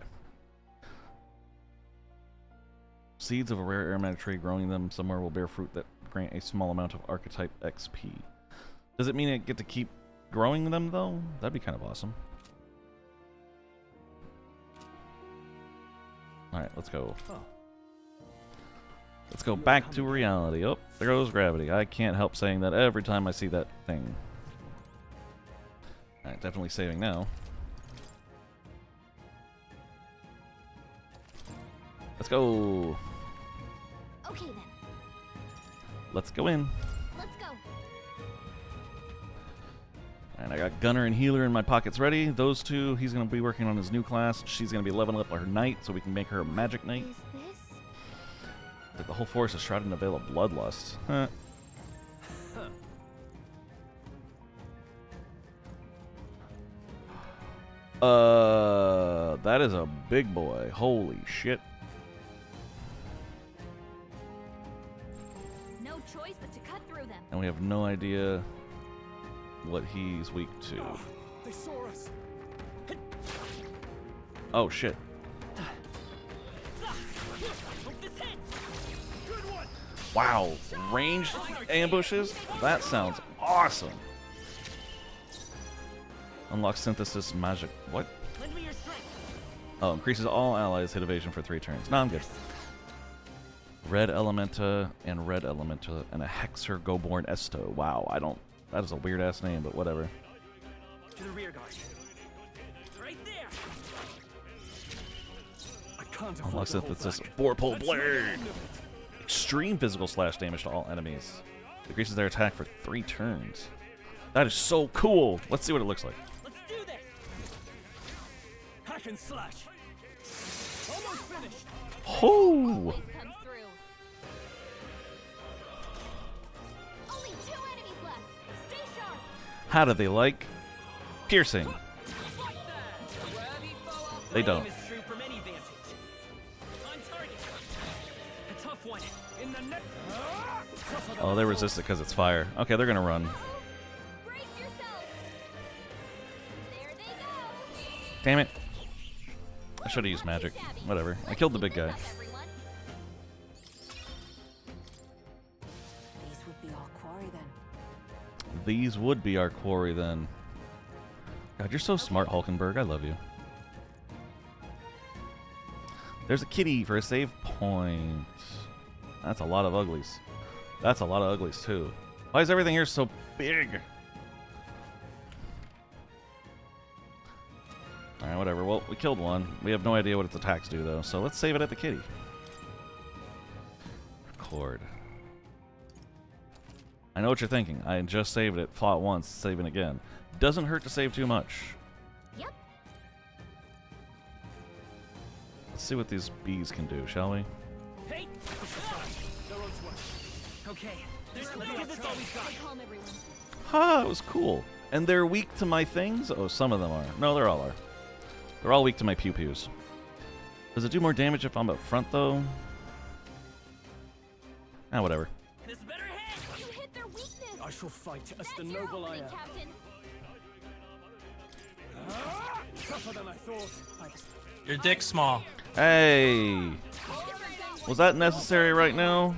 Seeds of a rare aromatic tree, growing them somewhere will bear fruit that grant a small amount of archetype XP. Does it mean I get to keep growing them, though? That'd be kind of awesome. Alright, let's go. Let's go back to reality. Oh, there goes gravity. I can't help saying that every time I see that thing. Alright, definitely saving now. Let's go. Okay then. Let's go in. Let's go. And I got Gunner and Healer in my pockets ready. Those two, he's going to be working on his new class. She's going to be leveling up her Knight so we can make her a Magic Knight. Is this? Like the whole forest is shrouded in a veil of bloodlust. Huh. That is a big boy. Holy shit. No choice but to cut through them. And we have no idea what he's weak to. They saw us. Oh shit. Wow, ranged ambushes? That sounds awesome. Unlock synthesis magic. What? Oh, increases all allies hit evasion for 3 turns. No, I'm good. Red Elementa and Red Elementa and a Hexer Goborn Esto. Wow, I don't. That is a weird ass name, but whatever. To the rear guard. Right there. I can't Unlock synthesis. 4-pole blade. Extreme physical slash damage to all enemies. Decreases their attack for 3 turns. That is so cool. Let's see what it looks like. Let's do this. Hack and slash. Almost finished. Oh! Only 2 enemies left. Stay sharp. How do they like piercing? They don't. Oh, they resist it because it's fire. Okay, they're gonna run. Damn it. I should have used magic. Whatever. I killed the big guy. These would be our quarry then. These would be our quarry then. God, you're so smart, Hulkenberg. I love you. There's a kitty for a save point. That's a lot of uglies. That's a lot of uglies, too. Why is everything here so big? Alright, whatever. Well, we killed one. We have no idea what its attacks do, though. So let's save it at the kitty. Record. I know what you're thinking. I just saved it. Fought once, saving again. Doesn't hurt to save too much. Yep. Let's see what these bees can do, shall we? Hey! Okay, let's give this all we've got. Calm everyone. Ha! It was cool. And they're weak to my things? Oh, some of them are. No, they're all are. They're all weak to my pew-pews. Does it do more damage if I'm up front, though? Ah, whatever. This better hit! You hit their weakness. I shall fight as the noble I am. Captain. Tougher than I thought. Your dick's small. Hey! Was that necessary right now?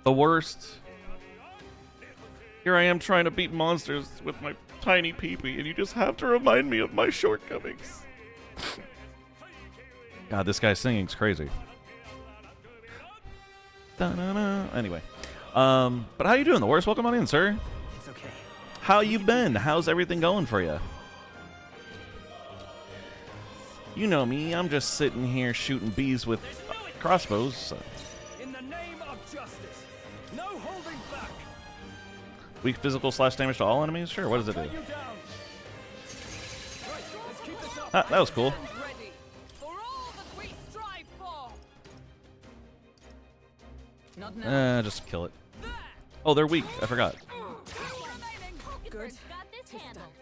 The worst. Here I am trying to beat monsters with my tiny peepee, and you just have to remind me of my shortcomings. God, this guy singing's crazy. Da-na-na. Anyway, but how you doing, the worst? Welcome on in, sir. It's okay. How you been? How's everything going for you? You know me. I'm just sitting here shooting bees with crossbows. So. In the name of justice, no holding back. Weak physical slash damage to all enemies? Sure, what does it do? Ah, that was cool. Just kill it. Oh, they're weak. I forgot. Good. Got this handled.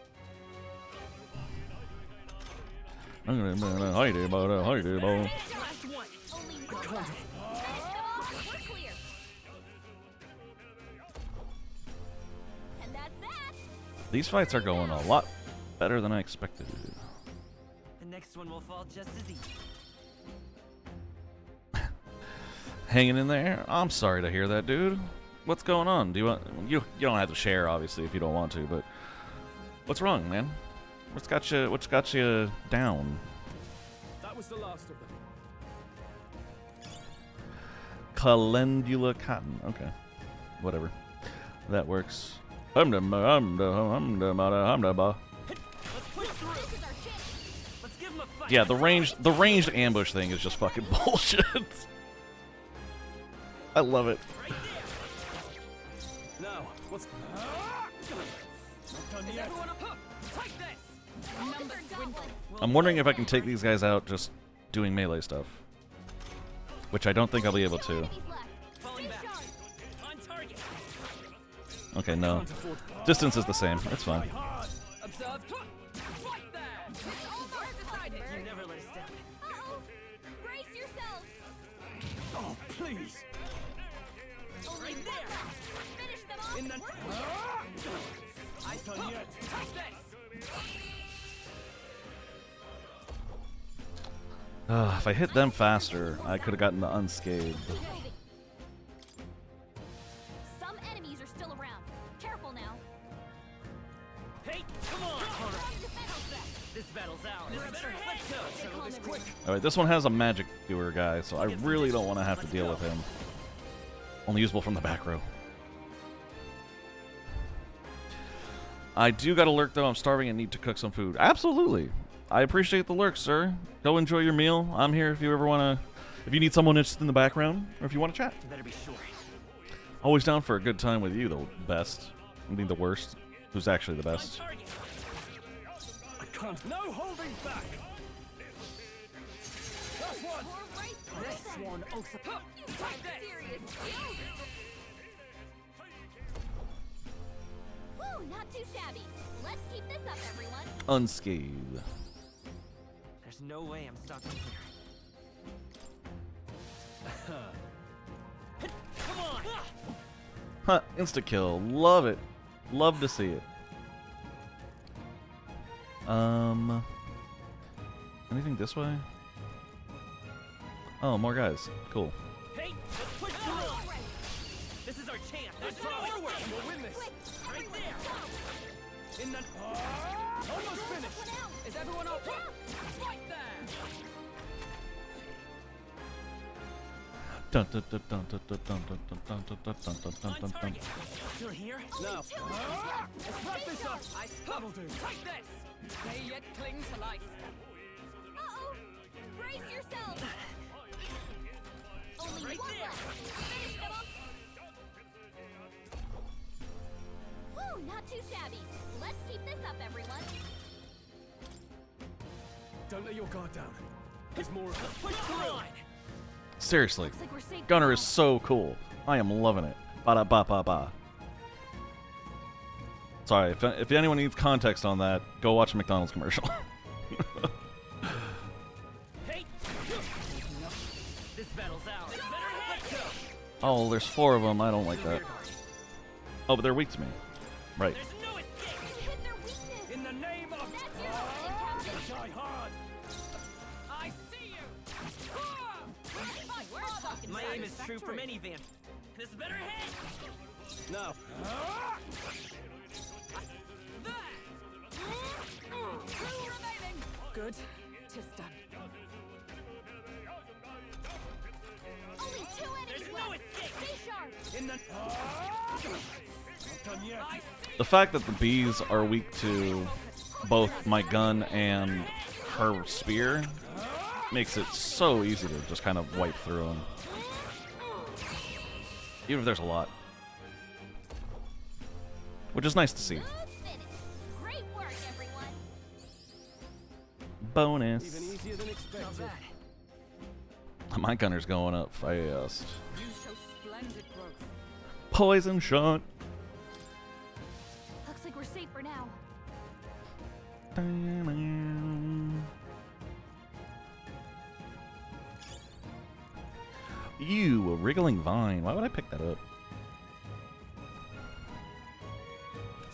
These fights are going a lot better than I expected. The next one will fall just as easy. Hanging in there? I'm sorry to hear that, dude. What's going on? Do you want you don't have to share, obviously, if you don't want to, but what's wrong, man? What's got you down? That was the last of them. Calendula cotton. Okay. Whatever. That works. Yeah, the ranged ambush thing is just fucking bullshit. I love it. Now, what's... I'm wondering if I can take these guys out just doing melee stuff. Which I don't think I'll be able to. Okay, no. Distance is the same. That's fine. Oh, please. Right there. Finish them off. In the... I done yet. Take this. If I hit them faster, I could have gotten the unscathed. Some enemies are still around. Careful now. Hey, come on! This battle's ours. Let's go. Settle this quick. Alright, this one has a magic doer guy, so I really don't want to have to deal with him. Only usable from the back row. I do got a lurk, though. I'm starving and need to cook some food. Absolutely. I appreciate the lurk, sir. Go enjoy your meal. I'm here if you ever want to... If you need someone interested in the background, or if you want to chat. Better be sure. Always down for a good time with you, the best. I mean, the worst. Who's actually the best. I can't. No holding back. Last one. This one also. You take serious skills. Woo, not too shabby. Let's keep this up, everyone. Unscathed. There's no way I'm stuck in here. Come on! Huh, insta-kill. Love it. Love to see it. Anything this way? Oh, more guys. Cool. Hey, let's push through! This is our chance! Let's forward! We'll win this! Right there! In the... almost finished! Is everyone up? Right there! Dun dun dun dun dun dun dun dun dun dun dun dun dun dun. Still here? No. Let's wrap this up! That'll do. Take this! They yet cling to life. Uh-oh! Brace yourselves! Only Right one there. left. Finish them off. Woo, not too shabby. Let's keep this up, everyone. Don't let your guard down. There's more of us. Push through! Seriously. Looks like we're safe. Gunner is so cool. I am loving it. Ba-da-ba-ba-ba. Sorry, if anyone needs context on that, go watch a McDonald's commercial. Hey! This battle's ours. Let's go! Oh, there's 4 of them. I don't like that. Oh, but they're weak to me. Right. There's no escape! You hit their weakness. In the name of... That's your warning, Captain. Die hard! I see you! My aim is true from any vantage. This better hit! Now. Two remaining! Good. Tis done. Only 2 enemies There's left. no escape! Stay sharp. In the... not done yet. The fact that the bees are weak to both my gun and her spear makes it so easy to just kind of wipe through them. Even if there's a lot. Which is nice to see. Good finish. Great work, everyone. Bonus. Even easier than expected. My gunner's going up fast. You show splendid growth. Poison shot. Looks like we're safe for now. Ew, a wriggling vine. Why would I pick that up?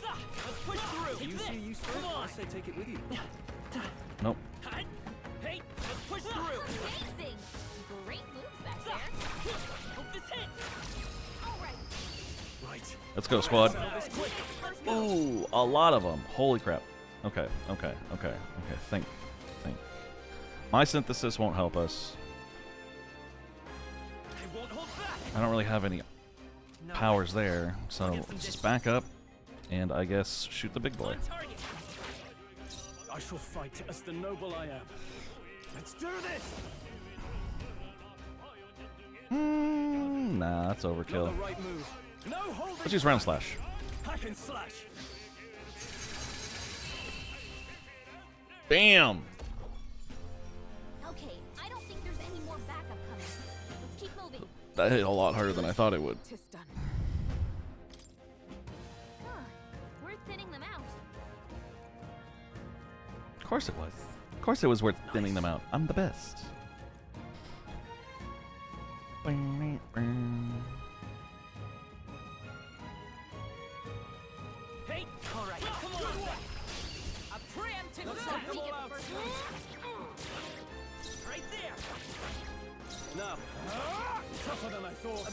Let's push through. You see use for it? I say take it with you. Nope. Hey, let's push through. Amazing! Great moves back there. Hope this hits. All right. Right. Let's go, squad. Ooh, a lot of them. Holy crap. Okay. Think. My synthesis won't help us. I don't really have any powers there, so let's just back up and I guess shoot the big boy. I shall fight as the noble I am. Let's do this. Nah, that's overkill. Not the right move. No holding. Let's use round slash. Hack and slash. Bam! Okay, I don't think there's any more backup coming. Let's keep moving. That hit a lot harder than I thought it would. Huh. We're thinning them out. Of course it was. Of course it was worth thinning them out. I'm the best. Hey, all right, come on. A preemptive attack. We get the first one. Right there. Now, tougher than I thought.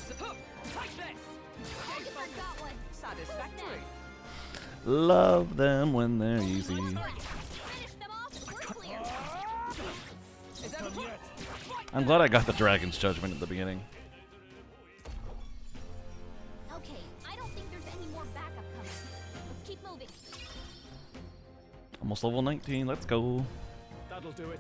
Take this. I forgot one. Satisfactory. Love them when they're easy. Finish them off and we're clear. Is that a I'm glad I got the Dragon's Judgment at the beginning. Okay, I don't think there's any more backup coming. Let's keep moving. Almost level 19. Let's go. That'll do it.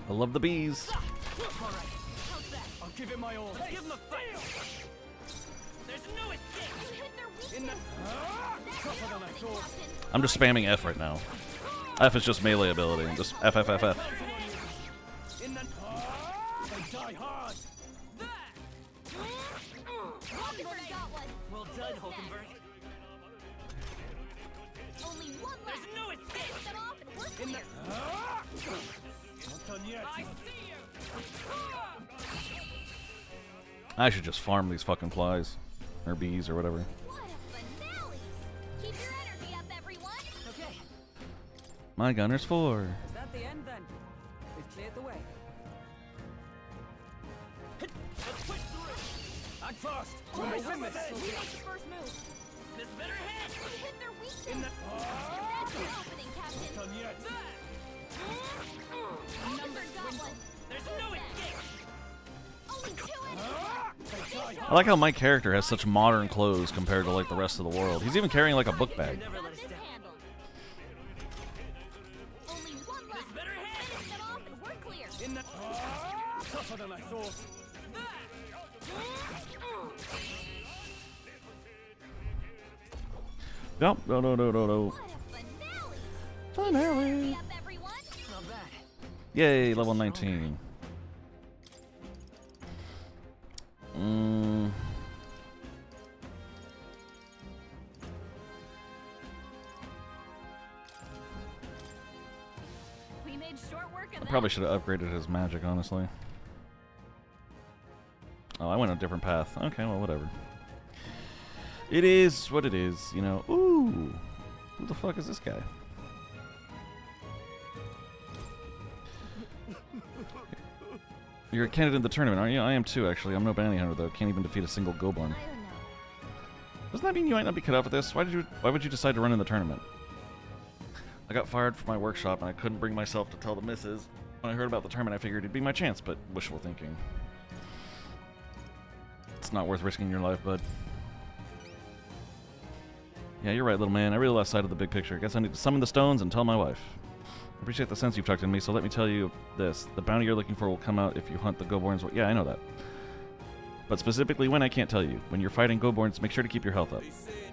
I love the bees. I'll give it my all. Let's give him a fight. There's no escape. You hit their weakness. In the tougher than I thought. I'm just spamming F right now. F is just melee ability. Just F, F, F, F. In the they die hard. Hulkenberg got one. Well done, Hulkenberg. Only one left. There's no escape. Finish them off and we're In clear. the not done yet. I see you. I should just farm these fucking flies. Or bees or whatever. What a finale! Keep your energy up, everyone. Okay. My gunner's 4. Is that the end then? We've cleared the way. Let's push through. Act fast. Oh, We'll we win this. make the first move. This better hit. We hit their weakness. In the That's an opening, Captain. done yet. Hulkenberg got one. There's no escape. Only two They die I like how my character has such modern clothes compared to like the rest of the world. He's even carrying like a book bag. Never let us this down. handled. Only one left. This better hit. Finish them off and we're clear. In the tougher than I thought. Yep. No. What a finale! Finale. Up, everyone. Not bad. Yay, level 19. We made short work of I that. probably should have upgraded his magic, honestly. Oh, I went a different path. Okay, well, whatever. It is what it is, you know. Ooh. Who the fuck is this guy? You're a candidate in the tournament, aren't you? I am too, actually. I'm no bounty hunter, though. Can't even defeat a single Goblin. I don't know. Doesn't that mean you might not be cut out for this? Why would you decide to run in the tournament? I got fired from my workshop, and I couldn't bring myself to tell the missus. When I heard about the tournament, I figured it'd be my chance, but wishful thinking. It's not worth risking your life, bud. Yeah, you're right, little man. I really lost sight of the big picture. Guess I need to summon the stones and tell my wife. I appreciate the sense you've tucked in me, so let me tell you this. The bounty you're looking for will come out if you hunt the Goborns. Yeah, I know that. But specifically when, I can't tell you. When you're fighting Goborns, make sure to keep your health up.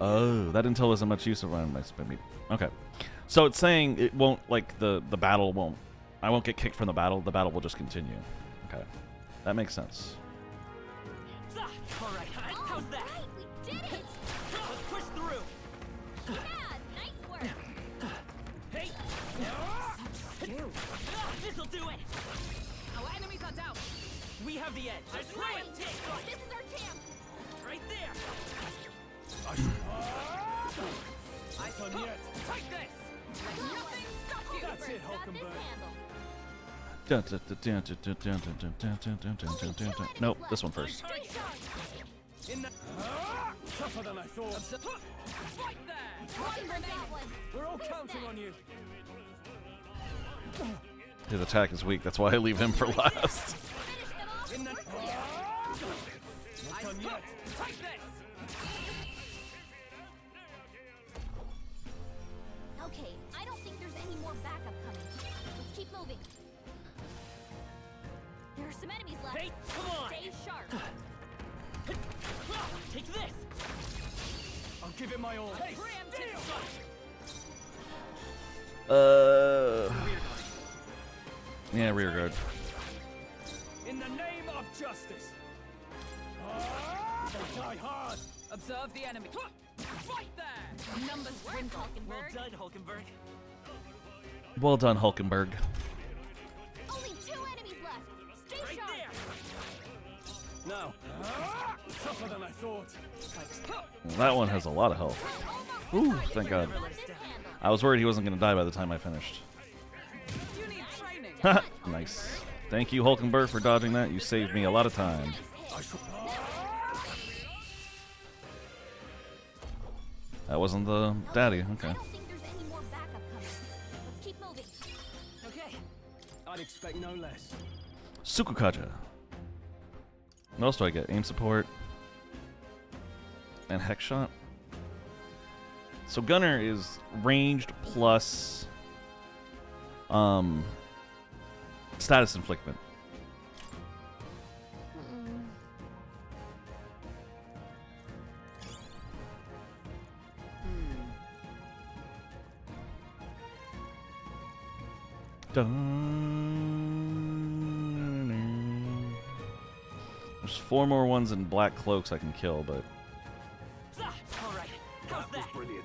Oh, that intel isn't much use around my spin. Okay. So it's saying it won't, like, the battle won't... I won't get kicked from the battle will just continue. Okay. That makes sense. All right, how's that? Right, we did it! Let's push through. Yeah, nice work! Hey! You! This'll do it! Our enemies are down! We have the edge. That's right! This is our chance! Right there! I done yet! Take this! Let nothing stop you! That's it, Got this Hulkenberg. handled. Nope, this one first. Stay sharp! In the... Tougher than I thought. Right there! One for that one. We're all counting on you! His attack is weak, that's why I leave him for last. Finish them off. In the... We're clear. I done yet. Take this! Okay, I don't think there's any more backup coming. Let's keep moving. There are some enemies left. Hey, come on! Stay sharp. Take this! I'll give it my all. Hey, preemptive strike! Yeah, rear guard. In the name of justice! They die hard. Observe the enemy. Right there! Numbers win. Well done, Hulkenberg. Well done, Hulkenberg. Only 2 enemies left. Stay Right sharp. there! Now. Tougher than I thought. That one has a lot of health. Ooh, thank God. I was worried he wasn't going to die by the time I finished. You need training. Nice. Thank you, Hulkenberg, for dodging that. You saved me a lot of time. That wasn't the daddy. Okay. I don't think there's any more backup coming. Let's keep moving. Okay. I'd expect no less. Sukukaja. What else do I get? Aim support. And hex shot. So Gunner is ranged plus status inflictment. There's 4 more ones in black cloaks I can kill, but All right, how's That was that? brilliant.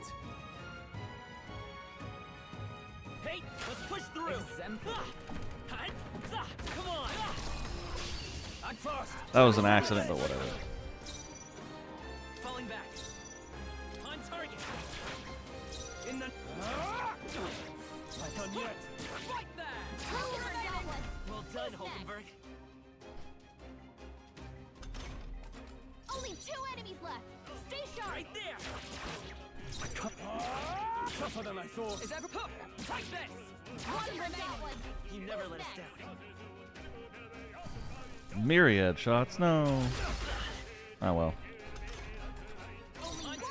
Hey, let's push through. Come on. Act fast. that was an accident, but whatever. Falling back. On target. In the... Not done yet. Right there! Well done, Hulkenberg. Only 2 enemies left. Stay sharp. Right there. Tougher than I thought. Is ever... Take this! One for that one. He never let us down. Myriad shots? No. Oh well. Only 1 left.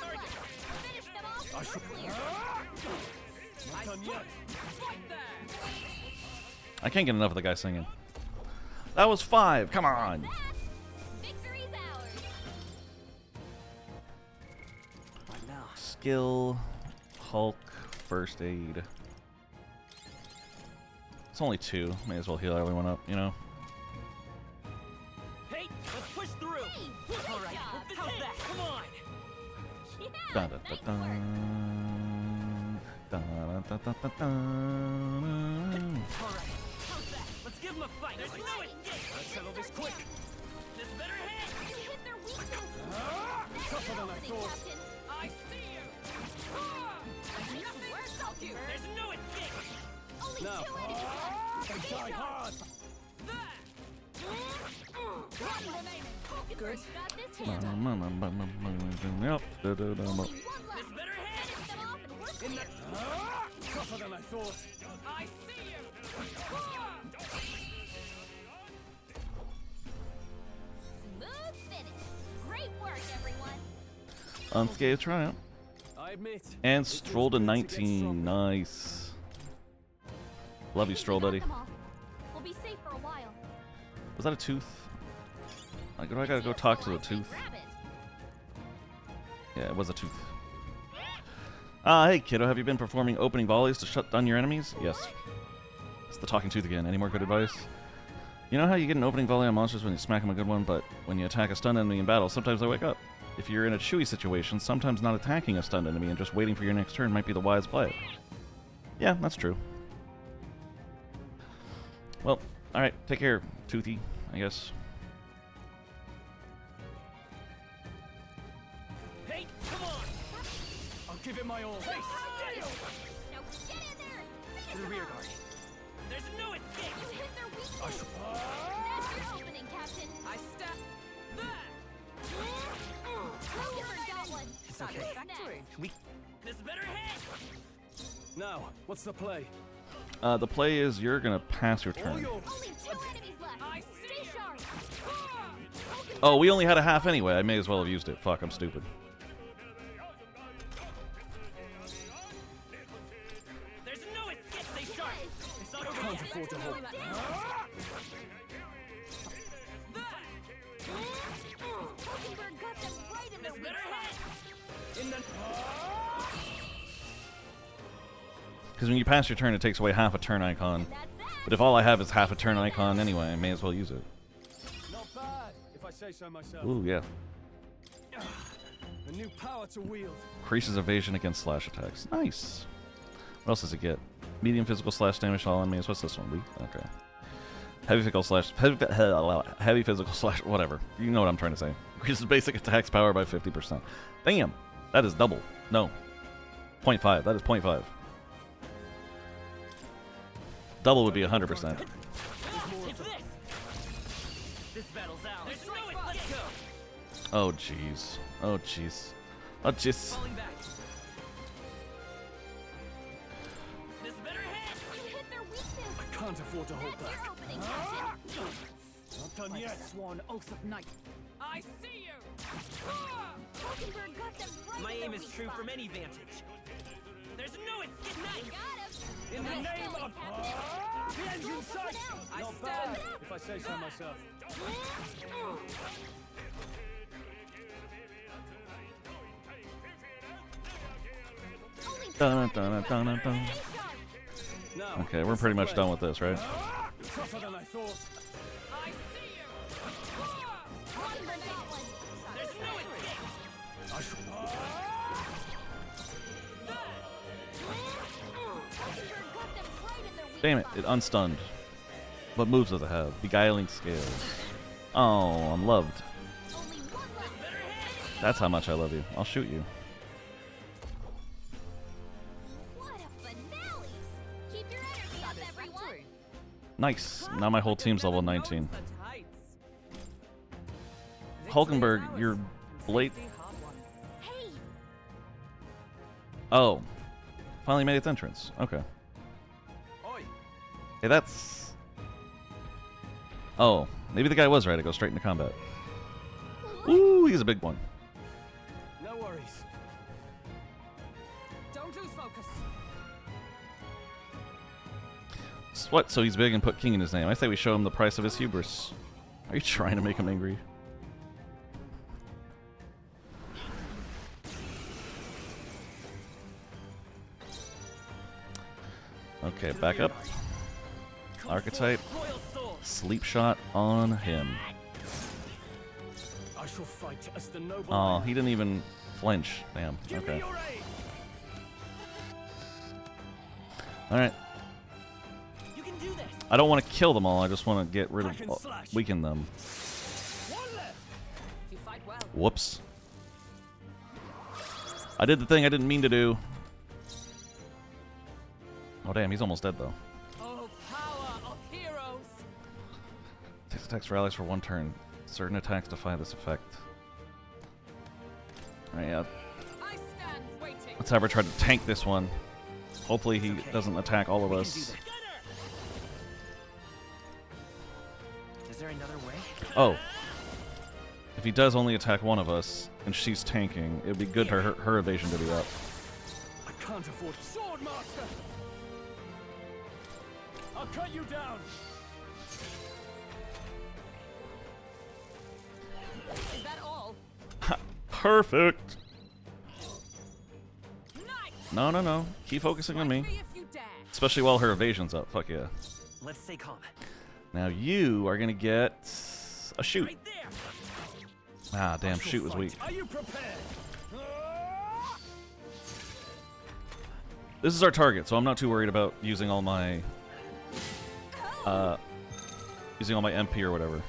Finish them off. We're clear. Not done yet. Right there! I can't get enough of the guy singing. That was 5. Come on. Victory's ours. Right now. Skill, Hulk, first aid. It's only 2. May as well heal everyone up, you know? Hey, let's push through. Hey, great All right, job. how's that? Come on. Yeah, Dun, dun, nice dun, work. dun. Dun, dun, dun, dun, dun. All right, how's that? Let's give him a fight. There's no escape. Let's settle this quick. This better hit. You hit their weakness. Tougher than I thought. Captain. I see you! Nice work, Hulkenberg. There's no escape. Only Now. 2 enemies left. They Stay die sharp. hard. One remaining. Hulkenberg's got this Yep. handled. Da, da, da, da. Only 1 This left. better hit. Finish them off and we're clear. Tougher than I thought. I see you! Smooth finish. Great work, everyone. Unscathed triumph. I admit. And it feels Stroll to good get 19. stronger. Nice. Love you, Stroll, buddy. Got them all. We'll be safe for a while. Was that a tooth? I gotta go talk to the tooth. Grab it. Yeah, it was a tooth. Hey kiddo, have you been performing opening volleys to shut down your enemies? Yes. It's the talking tooth again. Any more good advice? You know how you get an opening volley on monsters when you smack them a good one, but when you attack a stunned enemy in battle, sometimes they wake up. If you're in a chewy situation, sometimes not attacking a stunned enemy and just waiting for your next turn might be the wise play. Yeah, that's true. Well, alright, take care, Toothy, I guess. Hey, come on! I'll give it my all. Hey, Now get in there! To the rear guard. There's no escape! You hit their weakness! That's your opening, Captain! I step there! Rosenberg got one! It's okay. We... This better hit! Now, what's the play? The play is you're gonna pass your turn. Only 2 enemies left! Stay sharp! Oh, we only had a half anyway. I may as well have used it. Fuck, I'm stupid. There's no escape! Stay sharp! It's not over Can't yet. afford to hold back. Rosenberg got them right in their This weak better spot! hit! In the... Because when you pass your turn, it takes away half a turn icon. But if all I have is half a turn icon anyway, I may as well use it. Not bad, if I say so myself. Ooh, yeah. A new power to wield. Increases evasion against slash attacks. Nice. What else does it get? Medium physical slash damage to all enemies. What's this one? Weak? Okay. Heavy physical slash... Heavy physical slash... Whatever. You know what I'm trying to say. Increases basic attacks power by 50%. Damn. That is double. No. 0.5. That is 0.5. Double would be 100%. It's this! This battle's out. There's no escape! Let's go! Oh, jeez. Oh, jeez. Oh, jeez. Falling back. This better hit! You hit their weakness! I can't afford to hold That's back. your opening, Captain! Not done By yet. the sworn oath of night. I see you! Rosenberg got them right My in their aim is weak true spot. from any vantage. There's no escape! Nice! Got him! In the Nice name going, of... Captain. The engine's sight! I Not stand. bad, if I say so myself. Dun, dun, dun, dun, dun. Now, Okay, we're pretty much done with this, right? tougher than I thought. I see you! Rosenberg got one! There's no escape! I shall... Rosenberg got them right in their weak Damn it, spot. it unstunned. What moves does it have? Beguiling scales. Oh, I'm loved. Only one left! That's how much I love you. I'll shoot you. What a finale! Keep your energy up, everyone! Nice. Now my whole team's level 19. Hulkenberg, you're late. Hey! Oh. Finally made its entrance. Okay. Hey, that's... Oh. Maybe the guy was right to go straight into combat. Ooh, he's a big one. No worries. Don't lose focus. What? So he's big and put king in his name. I say we show him the price of his hubris. Are you trying to make him angry? Okay, back up. Archetype. Sleep shot on him. I shall fight as the noble. Oh, he didn't even flinch. Damn. Give me Okay. your aid. Alright. You can do this! I don't want to kill them all. I just want to get rid Hack and of... slash. weaken them. One left. You fight well. Whoops. I did the thing I didn't mean to do. Oh, damn. He's almost dead, though. Oh, power of heroes! Takes attacks for allies for one turn. Certain attacks defy this effect. Alright, yeah. I stand waiting. Let's have her try to tank this one. Hopefully he doesn't attack all of We can us. do this. Is there another way? Oh. If he does only attack one of us, and she's tanking, it would be good for her evasion to be up. I can't afford sword master. I'll cut you down. Is that all? Perfect! Nice! No, no, no. Keep focusing on me. If you dare. Especially while her evasion's up. Fuck yeah. Let's stay calm. Now you are gonna get a shoot. Ah, damn, shoot was weak. Are you prepared? This is our target, so I'm not too worried about using all my MP or whatever.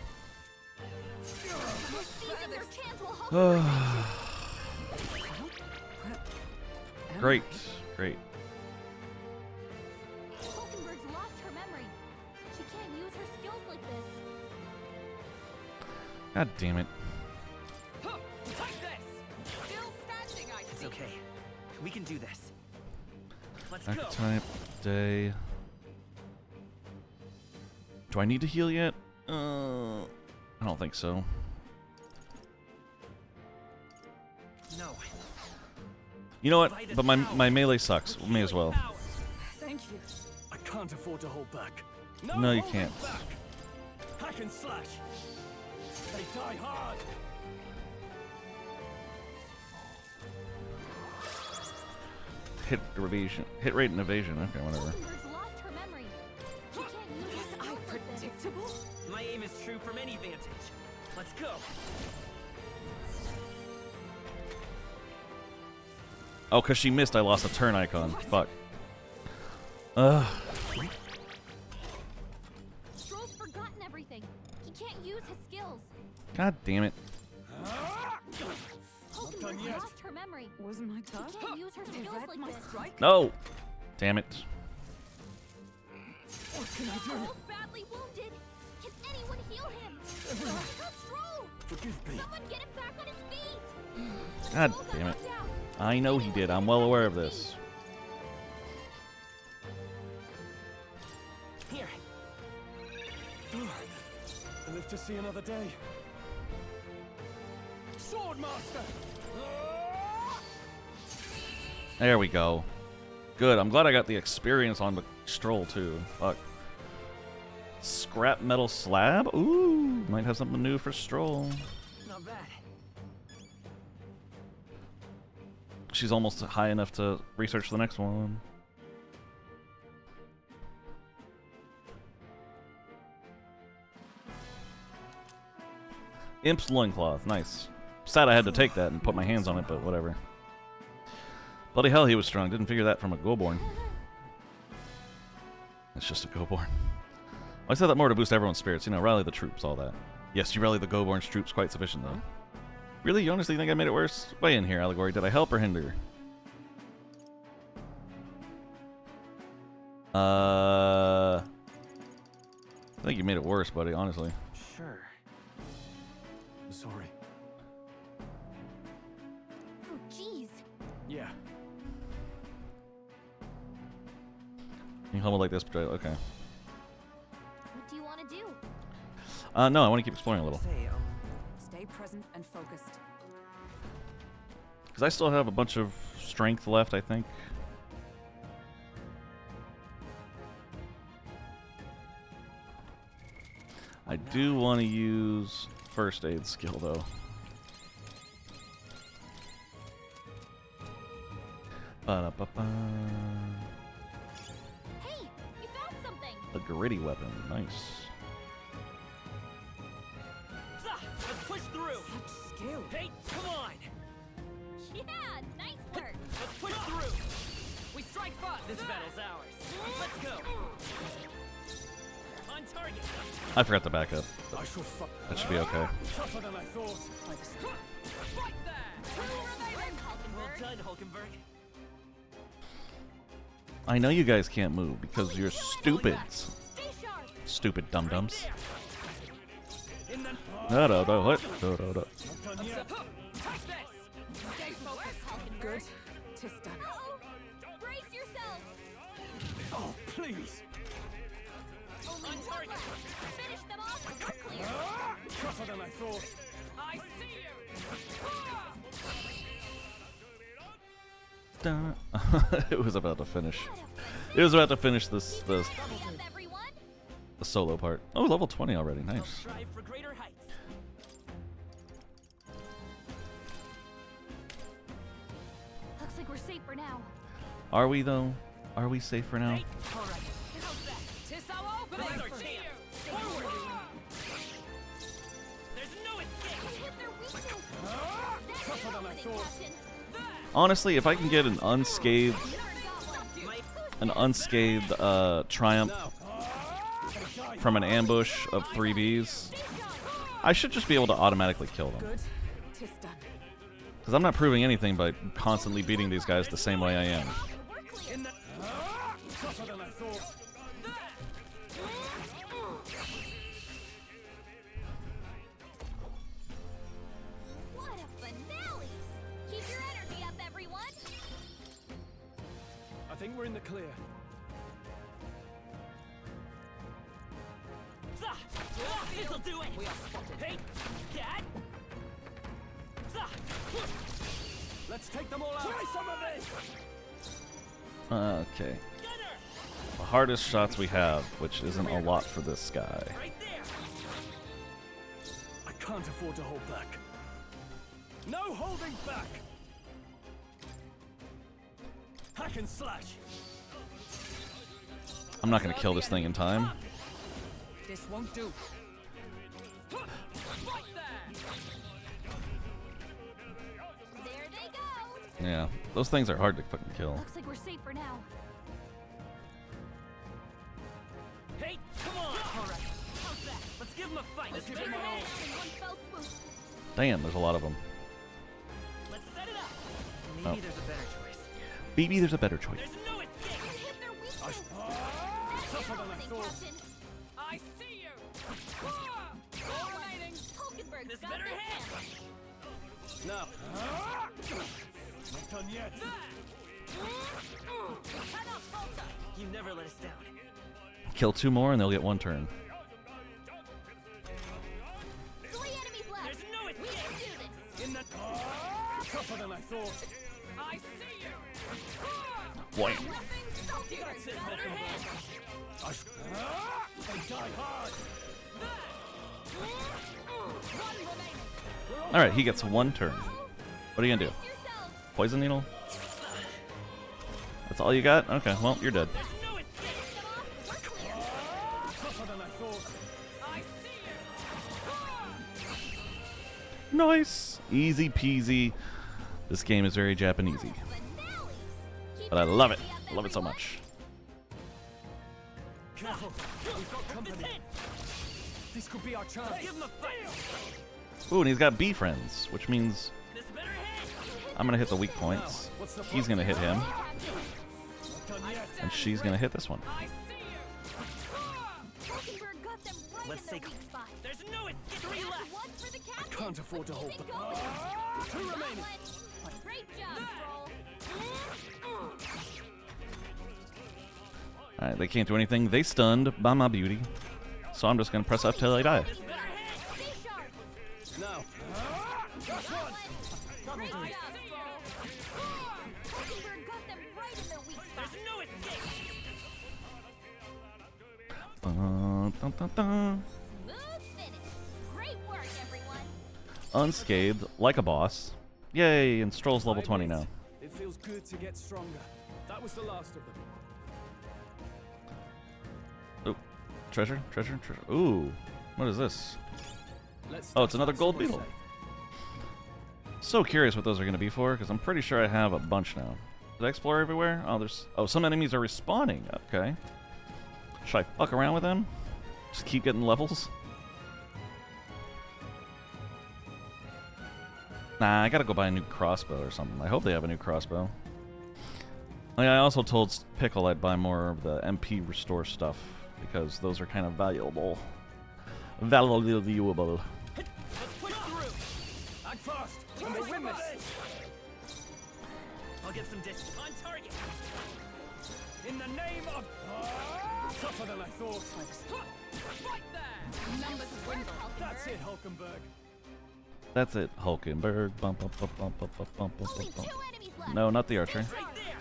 Great, great. Hulkenberg's lost her memory. She can't use her skills like this. God damn it. It's okay. We can do this. Let's go. Archetype, day. Do I need to heal yet? I don't think so. No. You know what? But my melee sucks. May as well. Thank you. I can't afford to hold back. No, you can't. Hack and slash. They die hard. Hit evasion. Hit rate and evasion. Okay, whatever. Hulkenberg's lost her memory. She can't use her skills like this. Predictable? My aim is true from any vantage. Let's go. Oh, because she missed, I lost a turn icon. Fuck. Ugh. Stroll's forgotten everything. He can't use his skills. God damn it. Hulkenberg's lost her memory. Wasn't my turn? She can't use her skills like my this. strike? No! Damn it. What can I do? Stroll's badly wounded. Can anyone heal him? Help Stroll! Forgive me. Someone get him back on his feet! God Stroll got damn it. knocked out. I know he did. I'm well aware of this. Here. I live to see another day. Swordmaster! There we go. Good. I'm glad I got the experience on the Stroll, too. Fuck. Scrap metal slab? Ooh, might have something new for Stroll. Not bad. She's almost high enough to research the next one. Imp's loincloth. Nice. Sad I had to take that and put my hands on it, but whatever. Bloody hell, he was strong. Didn't figure that from a Goborn. It's just a Goborn. I said that more to boost everyone's spirits. You know, rally the troops, all that. Yes, you rally the Goborn's troops quite sufficient, though. Really? You honestly think I made it worse? Weigh in here, Allegory. Did I help or hinder? I think you made it worse, buddy, honestly. Sure. I'm sorry. Oh, jeez. Yeah. You humble like this, but okay. What do you want to do? No, I want to keep exploring a little. Stay present and focused. Because I still have a bunch of strength left, I think. I do want to use first aid skill, though. Ba-da-ba-ba. Hey, you found something. A gritty weapon. Nice. Let's push through. Such skill. Hey, come on. Yeah, nice work. Let's push through. We strike first. This battle's ours. Let's go. On target. I forgot to back up. That should be okay. Tougher than I thought. Fight that. Well done, Hulkenberg. I know you guys can't move because you're stupids. Stupid dum-dums. No, no, no, what? No, no, no. Good. Tista. Brace yourself. Oh, please. Only one left. Finish them off and we're clear. Tougher than I thought. I see you. It was about to finish. It was about to finish this the solo part. Oh, level 20 already. Nice. Strive for greater heights. Looks like we're safe for now. Are we though? Are we safe for now? All right. How's that? Tis our opening. Our chance. Forward! There's no escape! Tougher than I thought. Honestly, if I can get an unscathed triumph from an ambush of 3Bs, I should just be able to automatically kill them. Because I'm not proving anything by constantly beating these guys the same way I am. Tougher than I thought. What a finale! Keep your energy up, everyone! I think we're in the clear. This'll do it! We are spotted. Hey, cat! Let's take them all out. Try some of this. Okay. The hardest shots we have, which isn't a lot for this guy. I can't afford to hold back. No holding back. Hack and slash. I'm not going to kill this thing in time. This won't do. There they go! Yeah, those things are hard to fucking kill. Looks like we're safe for now. Hey, come on! Alright, how's that? Let's give him a fight! Let's give him a all. Damn, there's a lot of them. Let's set it up! Oh. Maybe there's a better choice. Maybe there's a better choice. There's no escape! Hit their weakness! Tougher than I thought. I see you! All remaining! Hulkenberg's This got better this hit! handled. No. Not done yet. Head up, Volta! You never let us down. Kill 2 more and they'll get 1 turn. 3 enemies left! There's no escape! We can do this! In the tougher than I thought. I see you! Boy. That's it, better hit! They die hard. One remaining! Alright, he gets 1 turn. What are you gonna do? Poison needle? That's all you got? Okay, well, you're dead. Tougher than I thought. I see you! Nice! Easy peasy. This game is very Japanesey. But I love it. I love it so much. Careful. We've got company. This could be our chance. Let's give him a fight! Ooh, and he's got B friends, which means This better hit! I'm gonna hit the weak points. He's gonna hit him. Not done yet. And she's gonna hit this one. I see you! Hulkenberg got them right Let's in their take weak spot. There's no escape! 3 left! One for the captain. Can't afford to hold Keep it back. going. 2 remaining. Great job, Stroll. Alright, they can't do anything. They stunned by my beauty. So I'm just gonna press up till I die. Stay sharp. No. That's one. Great job, Stroll. Hulkenberg got them right in their weak spot. There's no escape! Dun, dun, dun, dun. Smooth finish. Great work, everyone. Unscathed, like a boss. Yay, and Stroll's level 20 now. It feels good to get stronger. That was the last of them. Ooh, treasure, treasure, treasure. Ooh, what is this? Let's Oh, it's another start gold somewhere beetle. safe. So curious what those are going to be for, because I'm pretty sure I have a bunch now. Did I explore everywhere? Oh, there's... Oh, some enemies are respawning. Okay. Should I fuck around with them? Just keep getting levels? Nah, I gotta go buy a new crossbow or something. I hope they have a new crossbow. Oh, yeah, I also told Pickle I'd buy more of the MP restore stuff, because those are kind of valuable. Valuable. Let's push through! Act fast. We may win this! I'll get some distance. On target! In the name of tougher than I thought. Right there. Numbers dwindle. That's it, Hulkenberg. That's it, Hulkenberg. Bump, bump, bump, bump, bump, bump, bump, bump, Only bump. 2 enemies left. No, not the archer. Right there!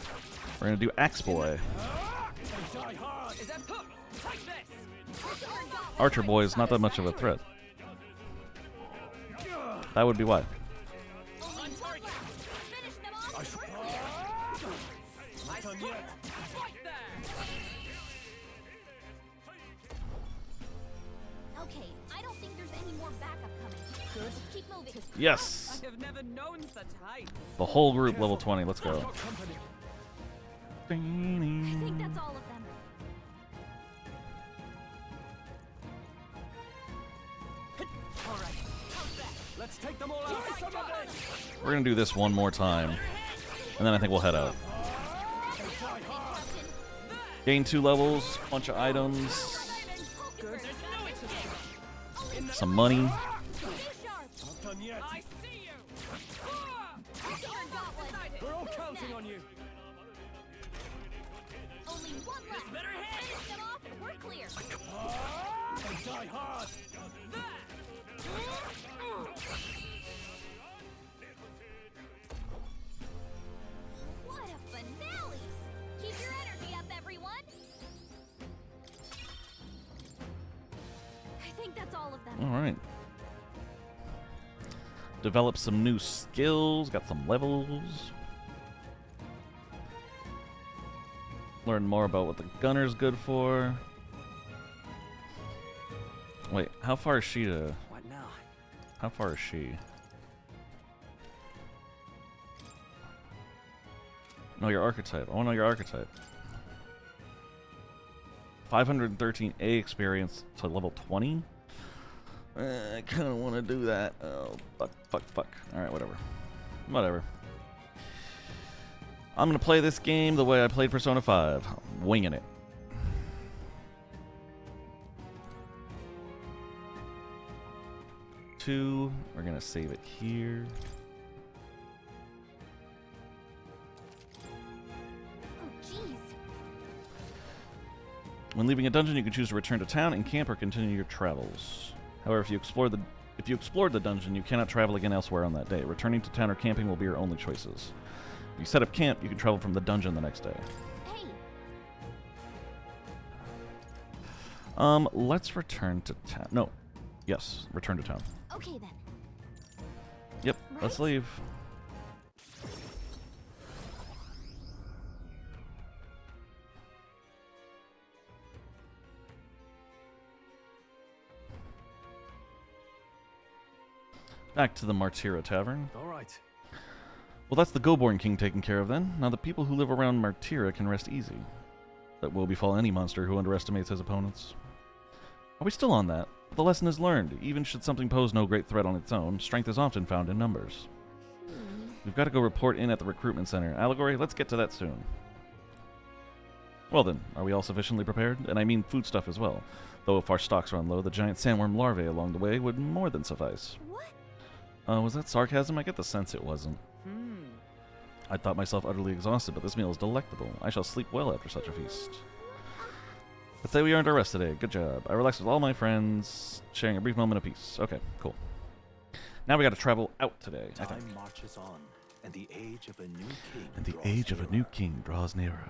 We're gonna do Axe Boy. They die hard. Is that hook? Take this! Archer Boy is not that much of a threat. That would be why. On target! Finish them off. Not done yet. Right there. Okay, I don't think there's any more backup coming. Good. Keep moving. Yes! I have never known such height. The whole group level 20. Let's go. I think that's all of them. All right. Let's take them all out. We're gonna do this one more time, and then I think we'll head out. Gain 2 levels, bunch of items, some money. Not done yet. I see you. We're all counting on you. Only one left. Finish them off and we're clear. And die hard. What a finale! Keep your energy up, everyone! I think that's all of them. Alright. Develop some new skills, got some levels. Learn more about what the gunner's good for. Wait, how far is she to... What now? How far is she? No, your archetype. I want to know your archetype. 513A experience to level 20? I kind of want to do that. Oh, fuck. Alright, whatever. Whatever. I'm going to play this game the way I played Persona 5. Winging it. We're going to save it here. Oh, jeez. When leaving a dungeon, you can choose to return to town and camp or continue your travels. However, if you explored the dungeon, you cannot travel again elsewhere on that day. Returning to town or camping will be your only choices. If you set up camp, you can travel from the dungeon the next day. Hey. Let's return to town. No. Yes, return to town. Okay then. Yep, let's leave. Back to the Martira Tavern. All right. Well, that's the Goborn King taken care of then. Now the people who live around Martira can rest easy. That will befall any monster who underestimates his opponents. Are we still on that? The lesson is learned. Even should something pose no great threat on its own, strength is often found in numbers. We've got to go report in at the recruitment center. Allegory, let's get to that soon. Well then, are we all sufficiently prepared? And I mean food stuff as well. Though if our stocks run low, the giant sandworm larvae along the way would more than suffice. What? Was that sarcasm? I get the sense it wasn't. I thought myself utterly exhausted, but this meal is delectable. I shall sleep well after such a feast. Let's say we earned our rest today. Good job. I relaxed with all my friends, sharing a brief moment of peace. Okay, cool. Now we got to travel out today, I think. Time marches on, and the age of a new king And the age of a new king draws nearer.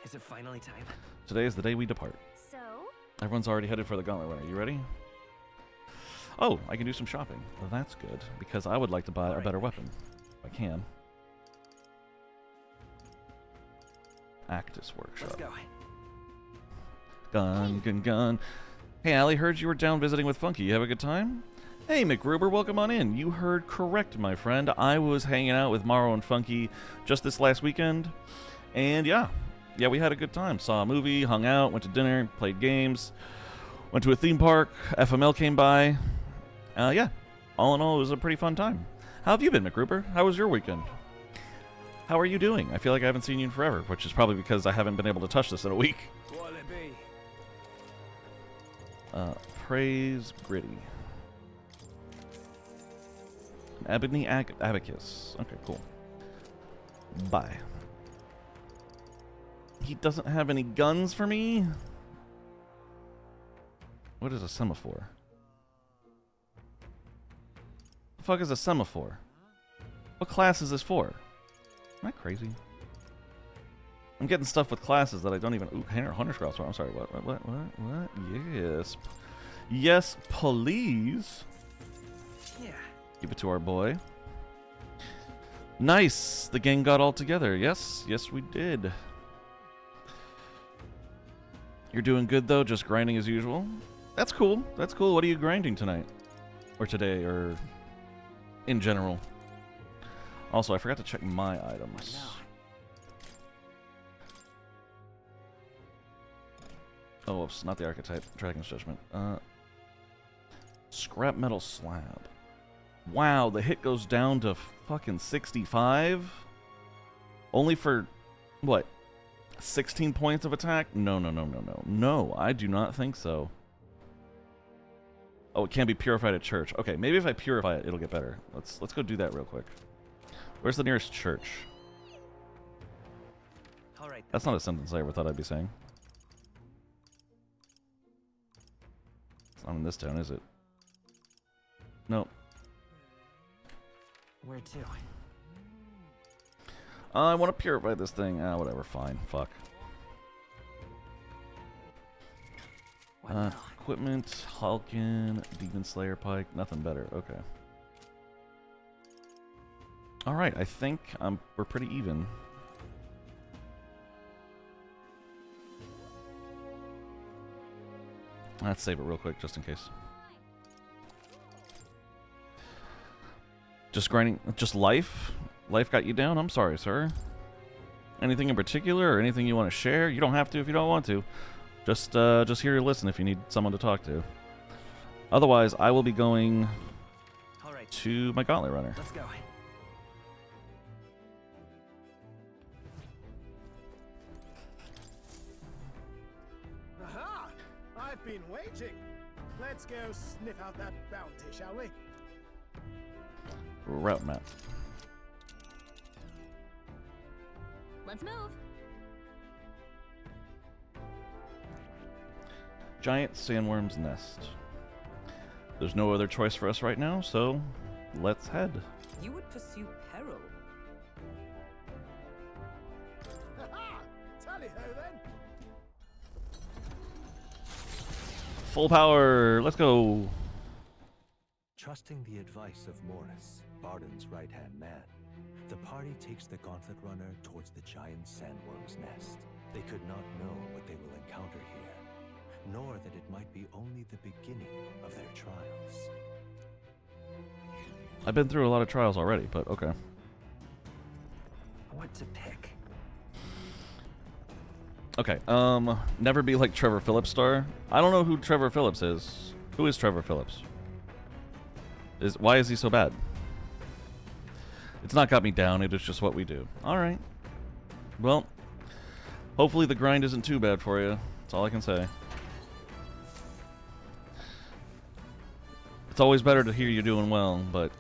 Is it finally time? Today is the day we depart. So? Everyone's already headed for the gauntlet runner. You ready? Oh, I can do some shopping. Well, that's good, because I would like to buy a better weapon. If I can. Actus Workshop. Let's go. Gun. Hey, Allie, heard you were down visiting with Funky. You have a good time? Hey, McGruber, welcome on in. You heard correct, my friend. I was hanging out with Morrow and Funky just this last weekend. And yeah, we had a good time. Saw a movie, hung out, went to dinner, played games, went to a theme park. FML came by. Yeah, all in all, it was a pretty fun time. How have you been, McGruber? How was your weekend? How are you doing? I feel like I haven't seen you in forever, which is probably because I haven't been able to touch this in a week. What'll it be? Praise Gritty. An Ebony Abacus. Okay, cool. Bye. He doesn't have any guns for me? What is a semaphore? The fuck is a semaphore? What class is this for? Am I crazy? I'm getting stuff with classes that I don't even... Ooh, Hunter Scrolls. I'm sorry, what? Yes. Yes, please. Yeah. Give it to our boy. Nice. The gang got all together. Yes, we did. You're doing good, though, just grinding as usual. That's cool. That's cool. What are you grinding tonight? Or today, or in general? Also, I forgot to check my items. Oh, whoops, not the archetype. Dragon's Judgment. Scrap metal slab. Wow, the hit goes down to fucking 65? Only for, what, 16 points of attack? No, no, no, no, no. No, I do not think so. Oh, it can be purified at church. Okay, maybe if I purify it, it'll get better. Let's go do that real quick. Where's the nearest church? All right. That's not a sentence I ever thought I'd be saying. It's not in this town, is it? Nope. Where to? I want to purify this thing. Ah, whatever. Fine. Fuck. Equipment, Halkin, Demon Slayer Pike. Nothing better. Okay. All right. I think we're pretty even. Let's save it real quick, just in case. Just grinding, just life? Life got you down? I'm sorry, sir. Anything in particular, or anything you want to share? You don't have to if you don't want to. Just here to listen if you need someone to talk to. Otherwise, I will be going to my Gauntlet Runner. Let's go. Aha! I've been waiting. Let's go sniff out that bounty, shall we? Route map. Let's move. Giant sandworm's nest. There's no other choice for us right now, so let's head. You would pursue peril. Aha! Tally-ho then. Full power. Let's go. Trusting the advice of Morris, Barden's right-hand man, the party takes the Gauntlet Runner towards the giant sandworm's nest. They could not know what they will encounter here, nor that it might be only the beginning of their trials. I've been through a lot of trials already, but okay. What to pick? Okay, never be like Trevor Phillips star. I don't know who Trevor Phillips is. Who is Trevor Phillips? Why is he so bad? It's not got me down, it is just what we do. Alright. Well, hopefully the grind isn't too bad for you. That's all I can say. It's always better to hear you're doing well, but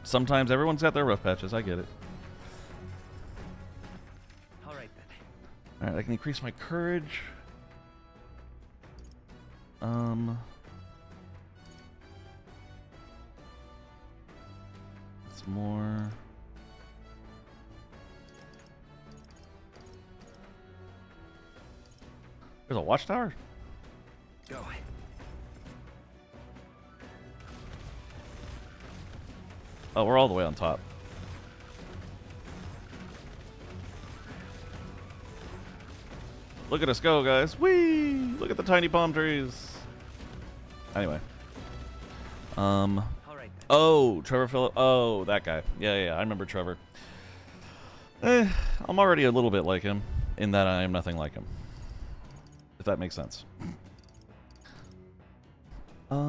sometimes everyone's got their rough patches, I get it. Alright then. Alright, I can increase my courage. It's more. There's a watchtower? Go. Oh, we're all the way on top. Look at us go, guys. Whee! Look at the tiny palm trees. Anyway. Oh, Trevor Phillip. Oh, that guy. Yeah, I remember Trevor. I'm already a little bit like him, in that I am nothing like him. If that makes sense. Let's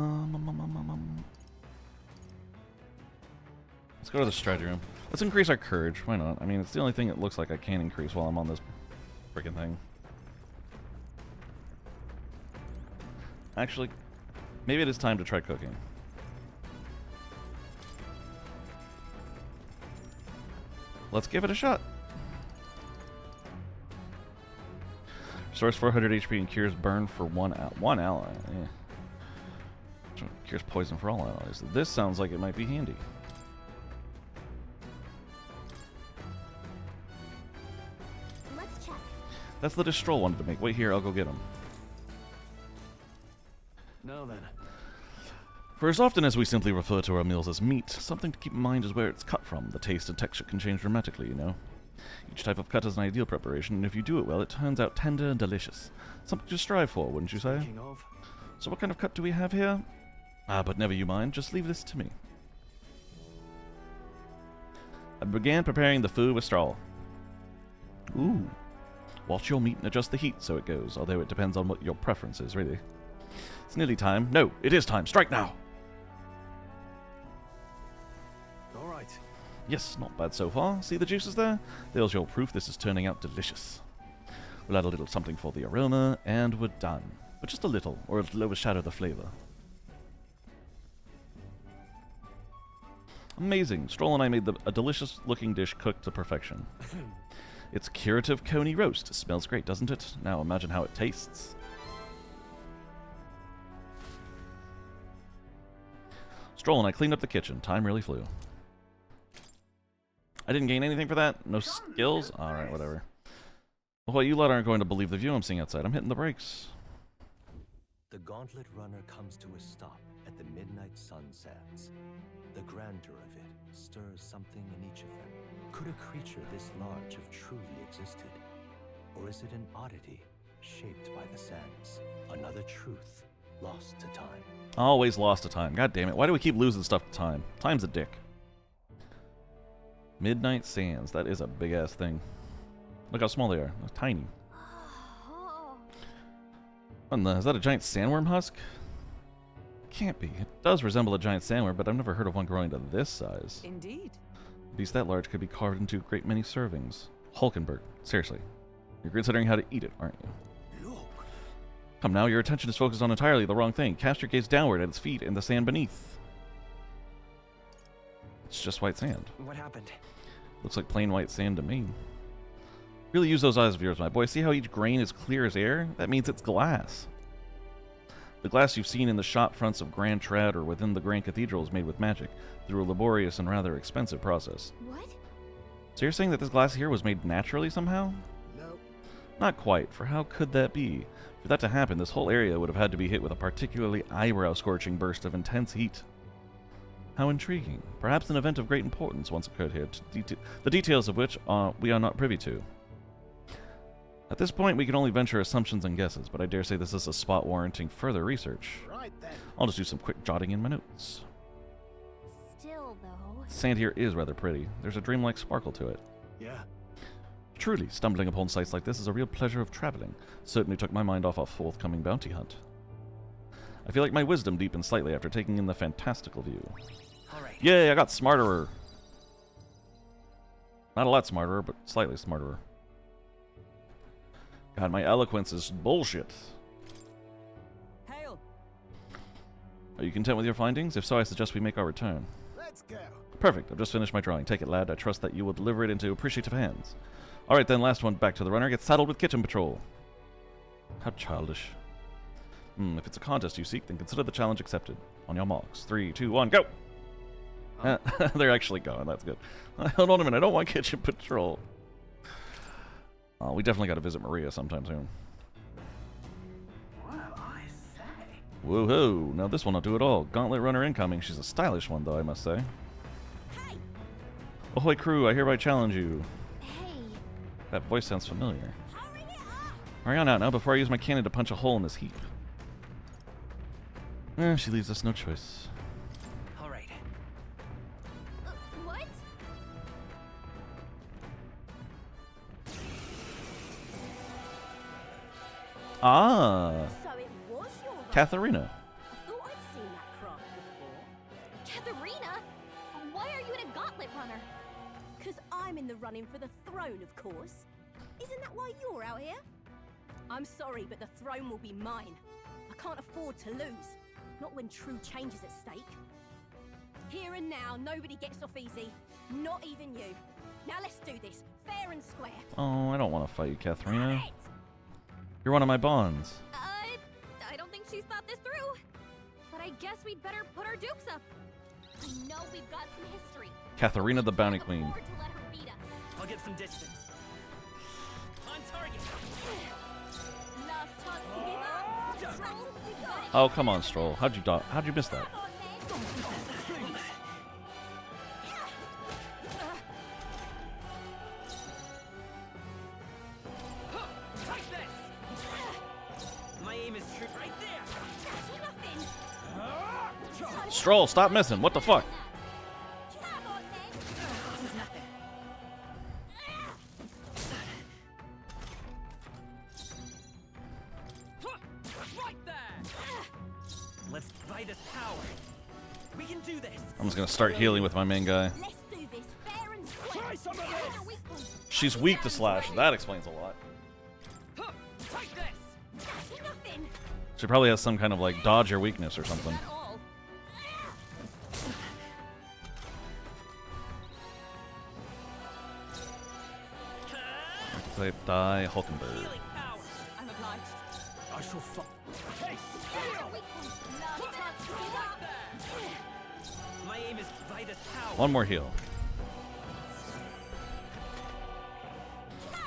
go to the strategy room. Let's increase our courage. Why not? I mean, it's the only thing that looks like I can increase while I'm on this freaking thing. Actually, maybe it is time to try cooking. Let's give it a shot. Restores 400 HP and cures burn for one ally. Yeah. Cures poison for all allies. This sounds like it might be handy. Let's check. That's the destroy wanted to make. Wait here, I'll go get him. Now then. For as often as we simply refer to our meals as meat, something to keep in mind is where it's cut from. The taste and texture can change dramatically, you know. Each type of cut is an ideal preparation, and if you do it well, it turns out tender and delicious. Something to strive for, wouldn't you say? So what kind of cut do we have here? Ah, but never you mind. Just leave this to me. I began preparing the food with straw. Ooh. Watch your meat and adjust the heat so it goes, although it depends on what your preference is, really. It's nearly time. No, it is time. Strike now! Alright. Yes, not bad so far. See the juices there? There's your proof this is turning out delicious. We'll add a little something for the aroma, and we're done. But just a little, or it'll overshadow the flavor. Amazing. Stroll and I made a delicious-looking dish cooked to perfection. It's curative coney roast. Smells great, doesn't it? Now imagine how it tastes. Stroll and I cleaned up the kitchen. Time really flew. I didn't gain anything for that? No skills? Alright, whatever. Well, you lot aren't going to believe the view I'm seeing outside. I'm hitting the brakes. The Gauntlet Runner comes to a stop at the midnight sun sands. The grandeur of it stirs something in each of them. Could a creature this large have truly existed? Or is it an oddity shaped by the sands? Another truth lost to time. Always lost to time. God damn it. Why do we keep losing stuff to time? Time's a dick. Midnight sands. That is a big-ass thing. Look how small they are. They're tiny. Is that a giant sandworm husk? Can't be. It does resemble a giant sandworm, but I've never heard of one growing to this size. Indeed. A beast that large could be carved into a great many servings. Hulkenberg. Seriously. You're considering how to eat it, aren't you? Look. Come now, your attention is focused on entirely the wrong thing. Cast your gaze downward at its feet and the sand beneath. It's just white sand. What happened? Looks like plain white sand to me. Really use those eyes of yours, my boy. See how each grain is clear as air? That means it's glass. The glass you've seen in the shop fronts of Grand Trad or within the Grand Cathedral is made with magic, through a laborious and rather expensive process. What? So you're saying that this glass here was made naturally somehow? No. Not quite, for how could that be? For that to happen, this whole area would have had to be hit with a particularly eyebrow-scorching burst of intense heat. How intriguing. Perhaps an event of great importance once occurred here, the details of which we are not privy to. At this point, we can only venture assumptions and guesses, but I dare say this is a spot warranting further research. Right then. I'll just do some quick jotting in my notes. Still, though. Sand here is rather pretty. There's a dreamlike sparkle to it. Yeah. Truly, stumbling upon sights like this is a real pleasure of traveling. Certainly took my mind off a forthcoming bounty hunt. I feel like my wisdom deepened slightly after taking in the fantastical view. Alright. Yay, I got smarterer. Not a lot smarterer, but slightly smarterer. God, my eloquence is bullshit. Hail. Are you content with your findings? If so, I suggest we make our return. Let's go. Perfect. I've just finished my drawing. Take it, lad. I trust that you will deliver it into appreciative hands. Alright then, last one back to the runner. Get saddled with kitchen patrol. How childish. If it's a contest you seek, then consider the challenge accepted. On your marks. 3, 2, 1, go! They're actually going. That's good. Hold on a minute. I don't want kitchen patrol. Oh, we definitely got to visit Maria sometime soon. Well, I say. Woohoo! Now this will not do at all. Gauntlet runner incoming. She's a stylish one, though, I must say. Hey! Ahoy, crew! I hereby challenge you. Hey! That voice sounds familiar. Hurry on out now before I use my cannon to punch a hole in this heap. She leaves us no choice. Alright. What? Ah! So it was your Katharina. I thought I'd seen that craft before. Katharina? Why are you in a gauntlet runner? Because I'm in the running for the throne, of course. Isn't that why you're out here? I'm sorry, but the throne will be mine. I can't afford to lose. Not when true change is at stake. Here and now, nobody gets off easy. Not even you. Now let's do this, fair and square. Oh, I don't want to fight you, Katharina. You're one of my bonds. I don't think she's thought this through. But I guess we'd better put our dukes up. We know we've got some history. Katharina the Bounty Queen. To let her beat us. I'll get some distance. On target. Last chance to give up. Stroll. Oh, come on, Stroll. How'd you miss that? Stroll, stop missing. What the fuck? Let's buy this power. We can do this. I'm just gonna start healing with my main guy. Try some of this. She's weak to slash. That explains a lot. Take this. She probably has some kind of like dodge or weakness or something. Type die Hulkenberg. I'm obliged. I shall My aim is to buy this power. One more heal.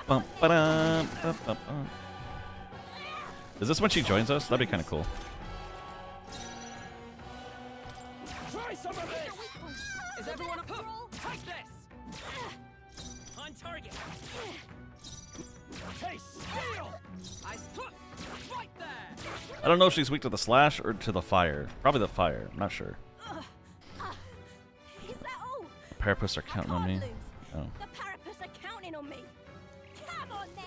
Bum, ba-dum, bum, bum, bum. Is this when she joins us? That'd be kind of cool. Try some of this. Is everyone up? Take this. On target. Taste steel. I stood right there. I don't know if she's weak to the slash or to the fire. Probably the fire. I'm not sure. Is that all? The Parapus are counting on me. Oh. The Parapus are counting on me. Come on then.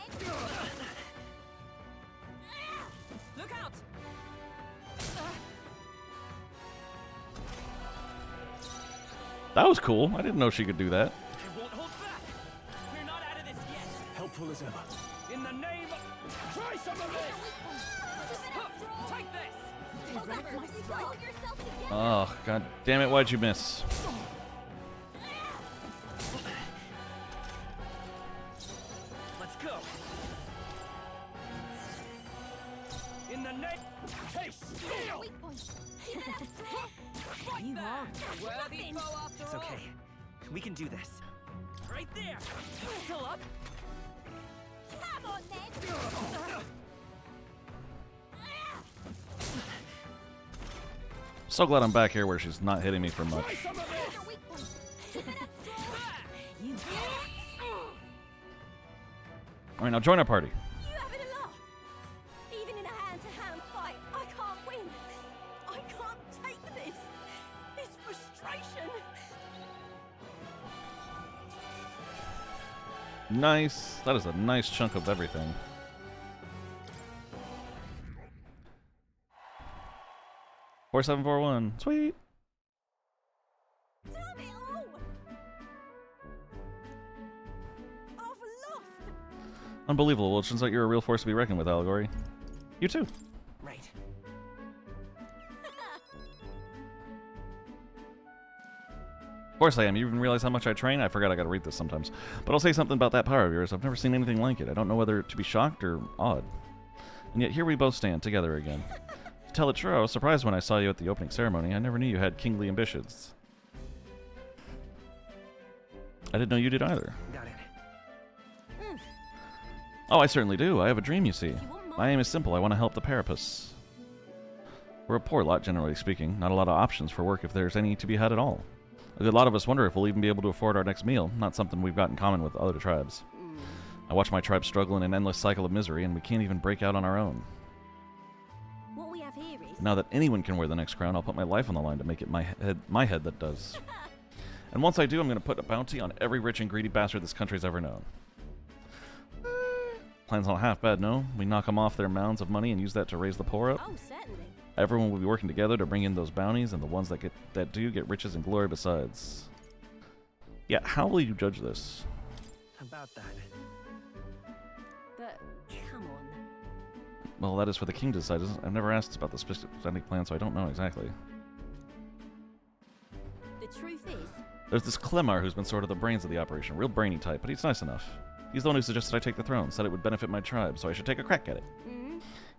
Look out. That was cool. I didn't know she could do that. I won't hold back. We're not out of this yet. Helpful as ever. In the name of... Try some of this. Take this. Oh, god damn it. Why'd you miss? Let's go. In the name... Taste steel. You are worthy foe after It's all. okay. We can do this. Right there. Still up? Come on then. So glad I'm back here where she's not hitting me for much. Alright, now join our party. You having a laugh? Even in a hand-to-hand fight, I can't win. I can't take this. This frustration. Nice. That is a nice chunk of everything. Four 741. Sweet. Damn it all! I've lost. Unbelievable. Well, it turns out you're a real force to be reckoned with, Allegory. You too. Right. Of course I am. You even realize how much I train? I forgot I gotta read this sometimes. But I'll say something about that power of yours. I've never seen anything like it. I don't know whether to be shocked or awed. And yet here we both stand, together again. To tell it true, I was surprised when I saw you at the opening ceremony. I never knew you had kingly ambitions. I didn't know you did either. Got it. Oh, I certainly do. I have a dream, you see. My aim is simple. I want to help the Parapus. We're a poor lot, generally speaking. Not a lot of options for work if there's any to be had at all. A good lot of us wonder if we'll even be able to afford our next meal. Not something we've got in common with other tribes. I watch my tribe struggle in an endless cycle of misery, and we can't even break out on our own. What we have here is... Now that anyone can wear the next crown, I'll put my life on the line to make it my head that does. And once I do, I'm going to put a bounty on every rich and greedy bastard this country's ever known. Plan's not half bad, no? We knock them off their mounds of money and use that to raise the poor up. Oh, certainly. Everyone will be working together to bring in those bounties, and the ones that do get riches and glory besides. Yeah, how will you judge this? About that. But, come on. Well, that is for the king to decide. I've never asked about the specific plan, so I don't know exactly. The truth is... There's this Clemar who's been sort of the brains of the operation. Real brainy type, but he's nice enough. He's the one who suggested I take the throne, said it would benefit my tribe, so I should take a crack at it.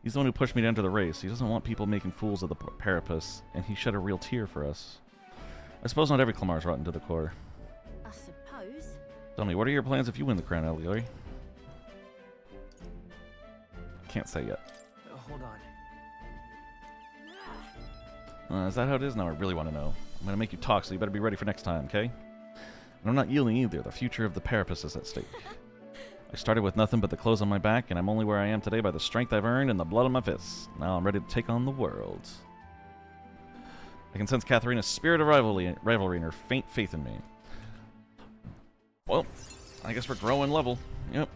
He's the one who pushed me to enter the race. He doesn't want people making fools of the Parapus, and he shed a real tear for us. I suppose not every Clemar's rotten to the core. I suppose. Tell me, what are your plans if you win the crown, Allegory? Can't say yet. Hold on. Is that how it is? Now I really want to know. I'm going to make you talk, so you better be ready for next time, okay? And I'm not yielding either. The future of the Parapus is at stake. I started with nothing but the clothes on my back, and I'm only where I am today by the strength I've earned and the blood on my fists. Now I'm ready to take on the world. I can sense Katharina's spirit of rivalry and her faint faith in me. Well, I guess we're growing level. Yep.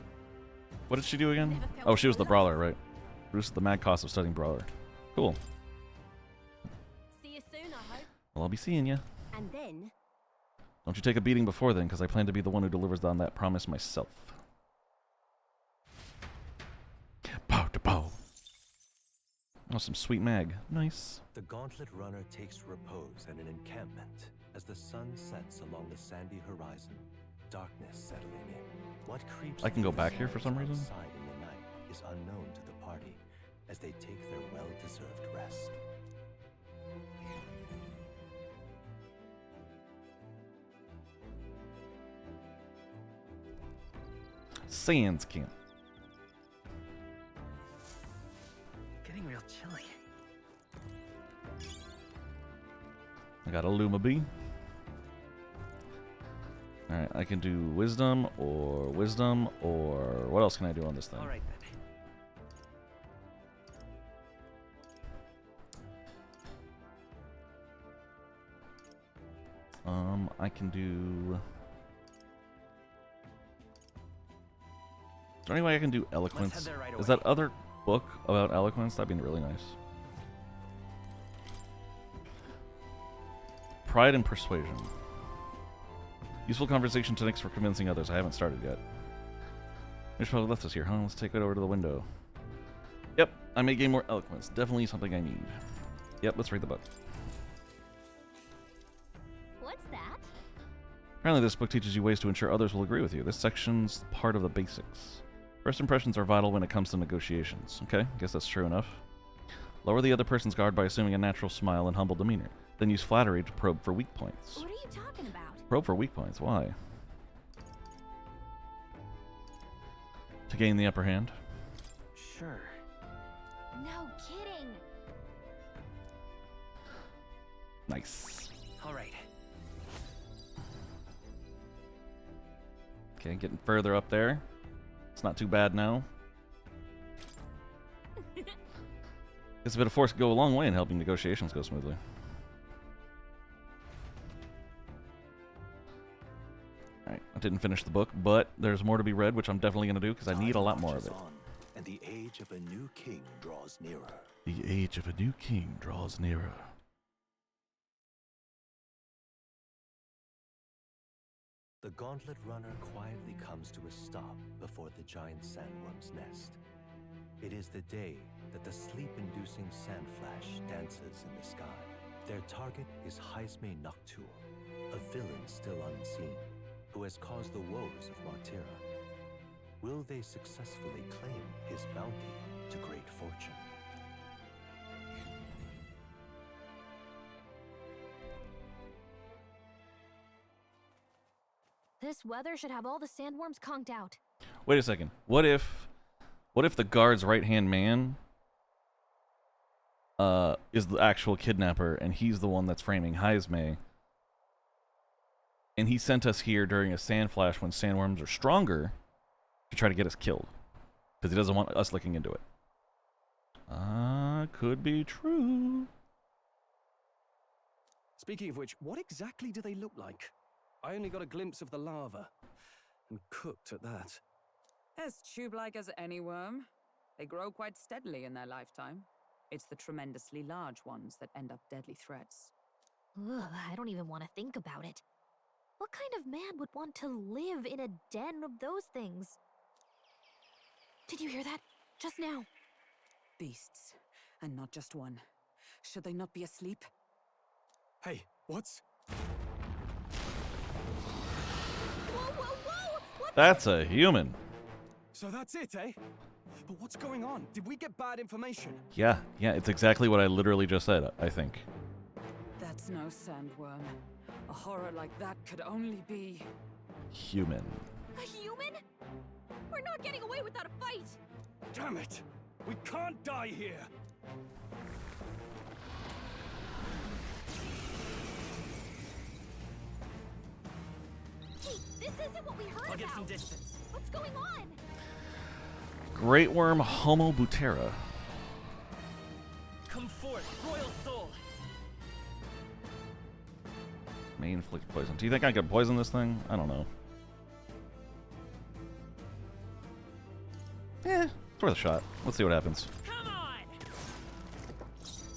What did she do again? Oh, she was the brawler, right? Reduce the mad cost of studying brawler. Cool. See you soon, I hope. Well, I'll be seeing you. And then... Don't you take a beating before then, because I plan to be the one who delivers on that promise myself. Pow to pow. Oh, some sweet mag. Nice. The Gauntlet Runner takes repose at an encampment as the sun sets along the sandy horizon, darkness settling in. What creeps I can go back here for some reason? outside in the night is unknown to the party as they take their well-deserved rest. Sands Camp. Getting real chilly. I got a Luma Bee. Alright, I can do wisdom, or what else can I do on this thing? Alright then. I can do... Is there any way I can do eloquence? Right Is that other book about eloquence? That'd be really nice. Pride and persuasion. Useful conversation techniques for convincing others. I haven't started yet. We should probably left us here, huh? Let's take it over to the window. Yep, I may gain more eloquence. Definitely something I need. Yep, let's read the book. What's that? Apparently this book teaches you ways to ensure others will agree with you. This section's part of the basics. First impressions are vital when it comes to negotiations. Okay, guess that's true enough. Lower the other person's guard by assuming a natural smile and humble demeanor. Then use flattery to probe for weak points. What are you talking about? Probe for weak points. Why? To gain the upper hand. Sure. No kidding. Nice. Alright. Okay, getting further up there. It's not too bad now. This bit of force could go a long way in helping negotiations go smoothly. Alright, I didn't finish the book, but there's more to be read, which I'm definitely going to do because I need a lot more of it. And the age of a new king draws nearer. The age of a new king draws nearer. The Gauntlet Runner quietly comes to a stop before the giant sandworm's nest. It is the day that the sleep-inducing sandflash dances in the sky. Their target is Haisme Noctul, a villain still unseen, who has caused the woes of Martira. Will they successfully claim his bounty to great fortune? This weather should have all the sandworms conked out. Wait a second. What if the guard's right-hand man is the actual kidnapper and he's the one that's framing Haisme? And he sent us here during a sand flash when sandworms are stronger to try to get us killed. Because he doesn't want us looking into it. Could be true. Speaking of which, what exactly do they look like? I only got a glimpse of the lava. And cooked at that. As tube-like as any worm. They grow quite steadily in their lifetime. It's the tremendously large ones that end up deadly threats. Ugh, I don't even want to think about it. What kind of man would want to live in a den of those things? Did you hear that? Just now. Beasts. And not just one. Should they not be asleep? Hey, what's... Whoa, whoa, whoa! What That's a human. So that's it, eh? But what's going on? Did we get bad information? Yeah, it's exactly what I literally just said, I think. That's no sandworm. A horror like that could only be... Human. A human? We're not getting away without a fight! Damn it! We can't die here! Hey, this isn't what we heard I'll about! give some distance. What's going on? Great worm Homo butera. Come forth, royal soul! May inflict poison. Do you think I could poison this thing? I don't know. Eh, it's worth a shot. Let's see what happens.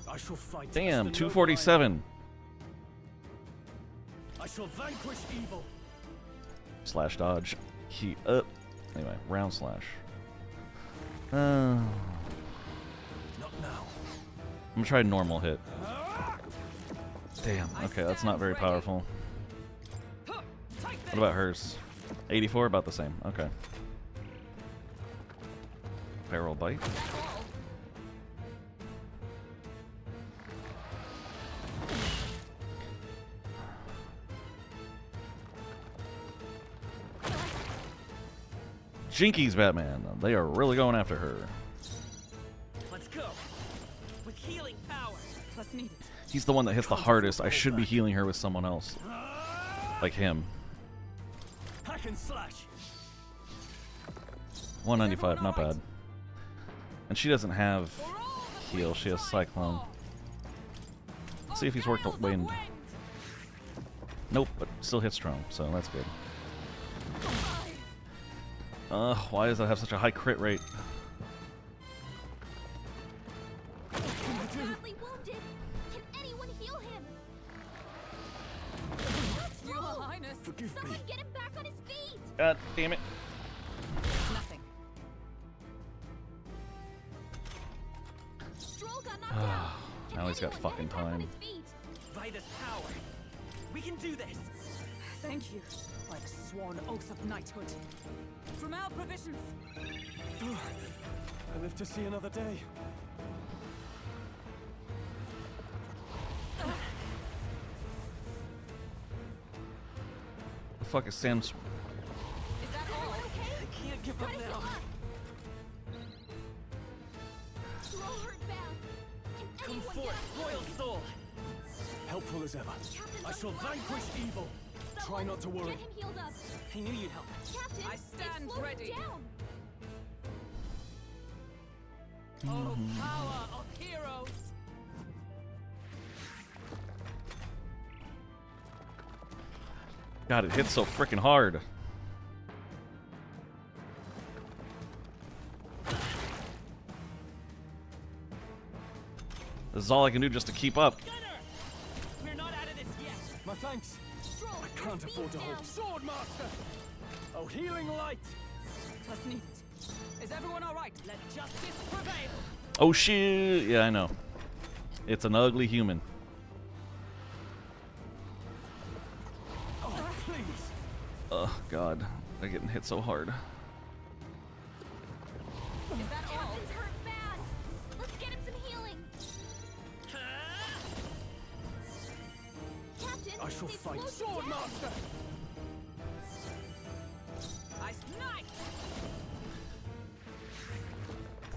I shall fight. Damn, 247. I shall vanquish evil. Slash dodge. Heat up. Anyway, round slash. Not now. I'm gonna try normal hit. Damn, okay, that's not very powerful. What about hers? 84, about the same. Okay. Barrel bite. Jinky's Batman. They are really going after her. Let's go. With healing power. Plus needed. He's the one that hits the hardest. I should be healing her with someone else. Like him. Hack and slash. 195, not bad. And she doesn't have heal, she has Cyclone. Let's see if he's worked wind. Nope, but still hits strong, so that's good. Why does that have such a high crit rate? Badly wounded. Can anyone heal him? Your Highness. Someone get him back on his feet. God damn it. Nothing. Stroll got knocked out. Now he's got fucking time. By this power, we can do this. Thank you. By the sworn oath of knighthood. From our provisions. I live to see another day. The fuck is Sam's? Is that all okay? I can't give up now. Stroll hurt bad. Can Come anyone forth, get royal soul. Helpful as ever. Captain, I shall vanquish evil. Try not to worry. Get him healed up. I knew you'd help. Captain, I stand they slowed ready. him down. Oh, power of heroes! God, it hits so freaking hard. This is all I can do just to keep up. We're not out of this yet. My thanks. Stroll, I can't afford to hold. Sword Master! Oh, healing light! Plus needed. Is everyone alright? Let justice prevail. Oh shit! Yeah, I know. It's an ugly human. Oh, please! Oh God, they're getting hit so hard. Is that all? Captain's hurt bad. Let's get him some healing. Captain, I shall they fight. slowed Sword you down. Master! I snipe!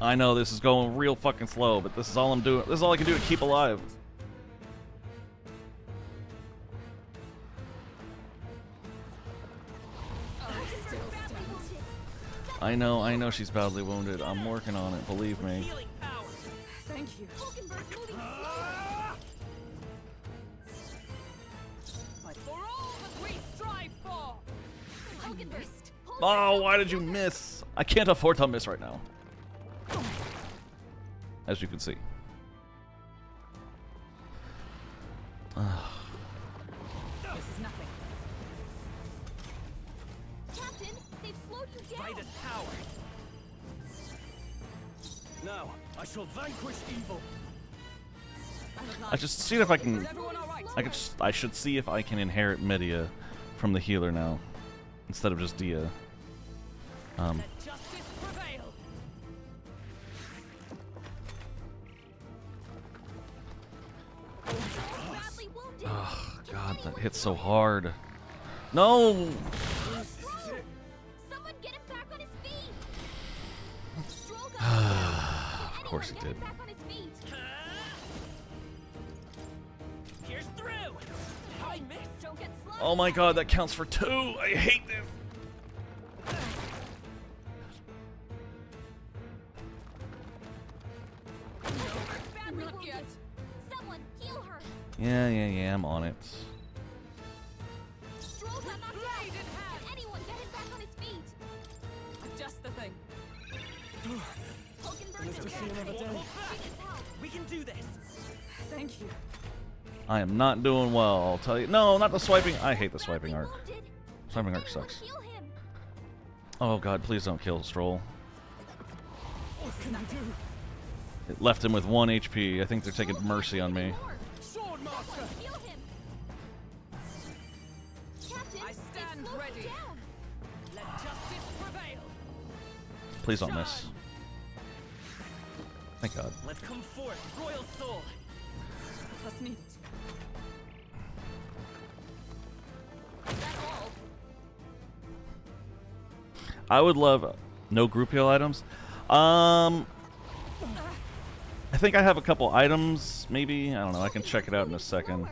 I know this is going real fucking slow, but this is all I'm doing. This is all I can do to keep alive. I know she's badly wounded. I'm working on it, believe me. Healing power. Thank you. Hulkenberg's moving For all that we strive for! Hulkenberg. Oh, why did you miss? I can't afford to miss right now. As you can see. This is nothing. Captain, they've slowed you By down. this power. Now, I shall vanquish evil. I just see if I can. Is everyone alright? I should see if I can inherit Medea from the healer now, instead of just Dia. Let justice prevail. Badly wounded. Oh God, that hits so hard. No. Someone get him back on his feet. Stroll got Of course he did. back on his feet. Here's through. I missed. Don't get slowed. Oh my God, that counts for 2. I hate this. Badly wounded. Someone heal her. Yeah, I'm on it. We can do this. Thank you. I am not doing well, I'll tell you. No, not the swiping. I hate the swiping arc. Swiping arc sucks. Oh god, please don't kill Stroll. What can I do? It left him with 1 HP. I think they're taking mercy on me. Swordmaster! I stand ready. Let justice prevail. Please don't miss. Thank god. Let's come forth, royal soul. Trust needed. I would love no group heal items. I think I have a couple items, maybe. I don't know. I can check it out in a second.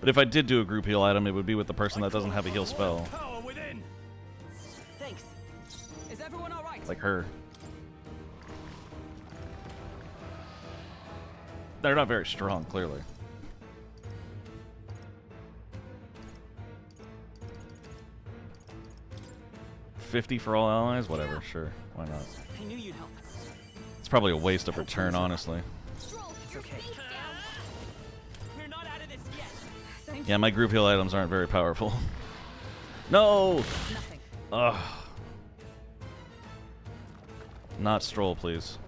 But if I did do a group heal item, it would be with the person that doesn't have a heal spell. Thanks. Is everyone all right? Like her. They're not very strong, clearly. $50 for all allies? Whatever, sure. Why not? I knew you'd help. It's probably a waste of return, honestly. It's okay. We're not out of this yet. Yeah, my group heal items aren't very powerful. No! Nothing. Ugh. Not Stroll, please.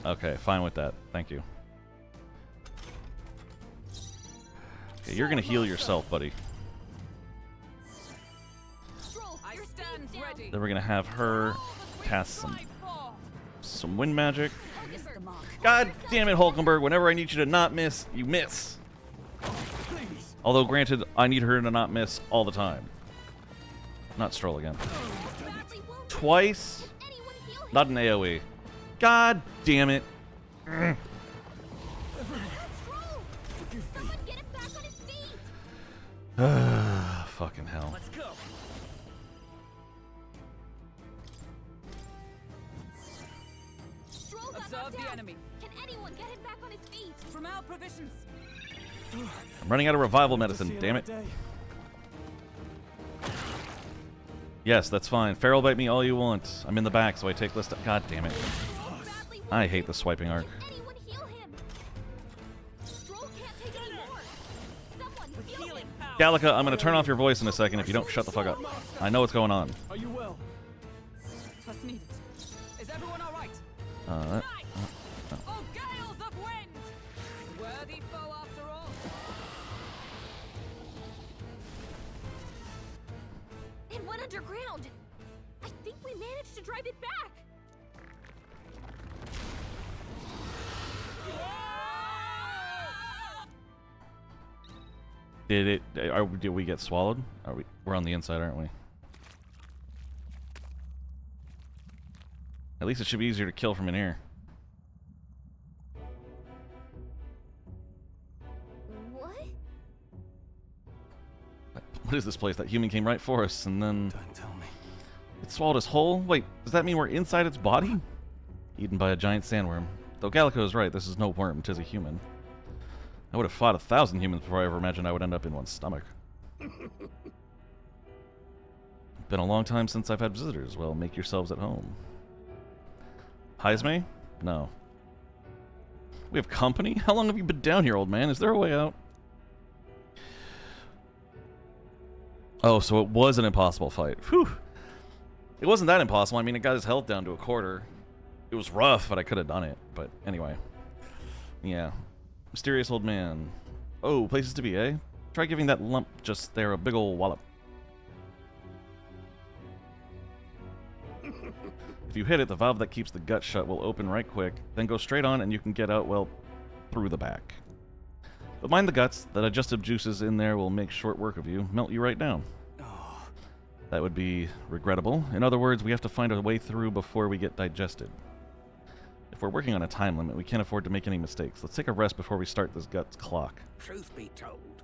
Okay, fine with that. Thank you. Okay, you're gonna heal yourself, buddy. I stand ready. Then we're gonna have her cast some wind magic. God damn it, Hulkenberg! Whenever I need you to not miss, you miss. Although, granted, I need her to not miss all the time. Not Stroll again. Twice. Not an AoE. God damn it. Fucking hell. Let's go. Observe the enemy. Can anyone get him back on his feet? From our provisions. I'm running out of revival medicine, damn it. Yes, that's fine. Feral bite me all you want. I'm in the back, so I take less. God damn it. I hate the swiping arc. Gallica, I'm going to turn off your voice in a second if you don't shut the fuck up. I know what's going on. Are you well? Trust needed. Is everyone all right? Oh. Oh, gales of wind! Worthy foe after all. It went underground. I think we managed to drive it back. Did we get swallowed? We're on the inside, aren't we? At least it should be easier to kill from in here. What? What is this place? That human came right for us, and then... Don't tell me. It swallowed us whole? Wait, does that mean we're inside its body? Eaten by a giant sandworm. Though Gallico is right, this is no worm, 'tis a human. I would have fought 1,000 humans before I ever imagined I would end up in one's stomach. Been a long time since I've had visitors. Well, make yourselves at home. Heisme? No. We have company? How long have you been down here, old man? Is there a way out? Oh, so it was an impossible fight. Whew. It wasn't that impossible. I mean, it got his health down to a quarter. It was rough, but I could have done it. But anyway. Yeah. Mysterious old man. Oh, places to be, eh? Try giving that lump just there a big ol' wallop. If you hit it, the valve that keeps the gut shut will open right quick, then go straight on and you can get out, well, through the back. But mind the guts, the digestive juices in there will make short work of you, melt you right down. That would be regrettable. In other words, we have to find a way through before we get digested. If we're working on a time limit, we can't afford to make any mistakes. Let's take a rest before we start this guts clock. Truth be told.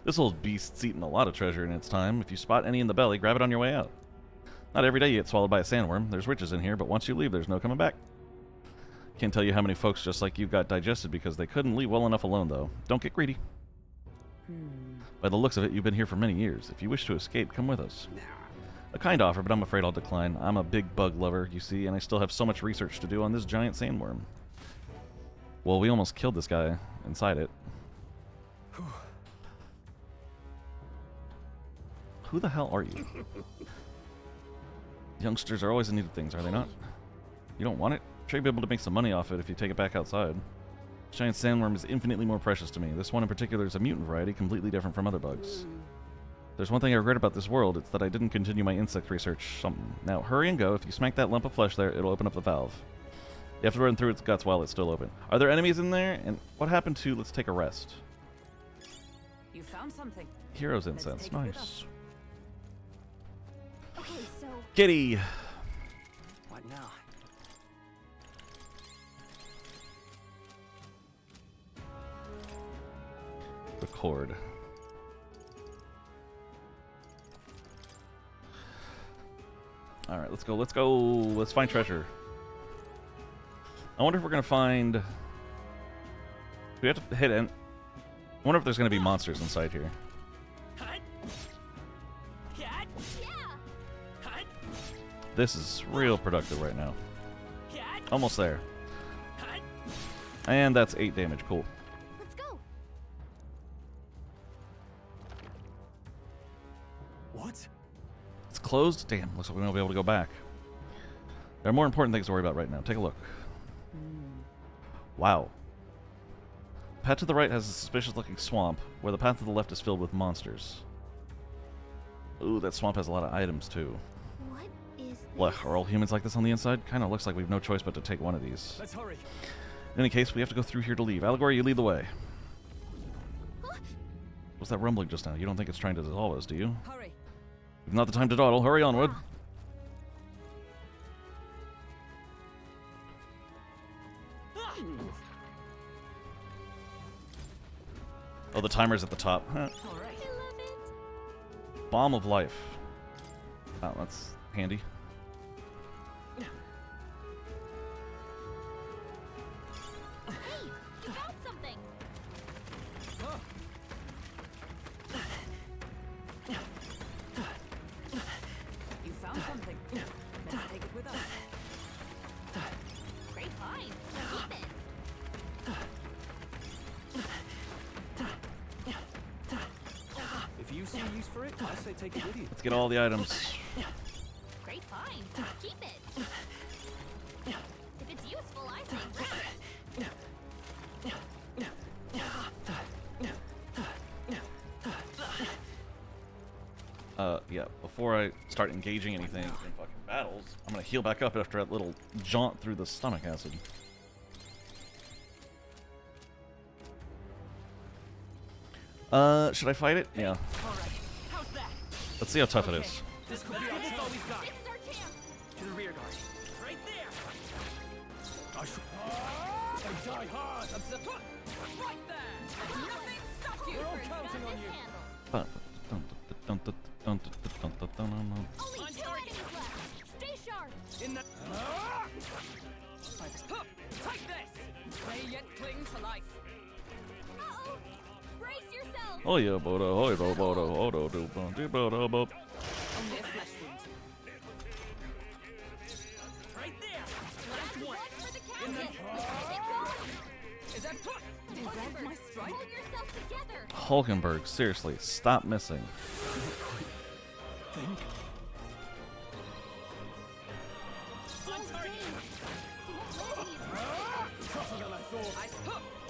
This old beast's eaten a lot of treasure in its time. If you spot any in the belly, grab it on your way out. Not every day you get swallowed by a sandworm. There's riches in here, but once you leave, there's no coming back. Can't tell you how many folks just like you got digested because they couldn't leave well enough alone, though. Don't get greedy. By the looks of it, you've been here for many years. If you wish to escape, come with us. A kind offer, but I'm afraid I'll decline. I'm a big bug lover, you see, and I still have so much research to do on this giant sandworm. Well, we almost killed this guy inside it. Who the hell are you? Youngsters are always in need of things, are they not? You don't want it? Sure, you'll be able to make some money off it if you take it back outside. This giant sandworm is infinitely more precious to me. This one in particular is a mutant variety, completely different from other bugs. There's one thing I regret about this world, it's that I didn't continue my insect research. Now, hurry and go. If you smack that lump of flesh there, it'll open up the valve. You have to run through its guts while it's still open. Are there enemies in there? And what happened to let's take a rest? You found something. Hero's incense. Nice. Okay, so Kitty! What now? Record. Alright, let's go, let's go. Let's find treasure. I wonder if we're gonna find... Do we have to hit in? I wonder if there's gonna be monsters inside here. This is real productive right now. Almost there. And that's 8 damage, cool. let's go. What? It's closed? Damn, looks like we won't be able to go back. There are more important things to worry about right now. Take a look. Wow. The path to the right has a suspicious-looking swamp, where the path to the left is filled with monsters. Ooh, that swamp has a lot of items, too. What is Blech, are all humans like this on the inside? Kinda looks like we've no choice but to take one of these. Let's hurry. In any case, we have to go through here to leave. Allegory, you lead the way. What's that rumbling just now? You don't think it's trying to dissolve us, do you? Hurry. We've not the time to dawdle. Hurry onward. Oh, the timer's at the top. Huh. Bomb of life. Oh, that's handy. Hey, you found something. You found something. Let's take it with us. Great find. Keep it. If you see use for it, I say take it with you. Let's get all the items. Great find. Keep it. If it's useful, I say grab it. Yeah, before I start engaging anything in fucking battles, I'm gonna heal back up after that little jaunt through the stomach acid. Should I fight it? Yeah. Let's see how tough it is. This could be all we've got. To the rear guard. Right there. They die hard. Right there. Nothing stop you. We're all counting on you. Only 2 enemies left. Stay sharp. In the... Take this! May yet cling to life. Uh-oh. Brace yourself. Oh yeah, bodo, bodo, bodo, bodo, bodo, bodo, bodo. Only a flesh wound. Right there. Last one. For the captain. Is that... Read my strike? Hold yourself together. Hulkenberg, seriously, stop missing.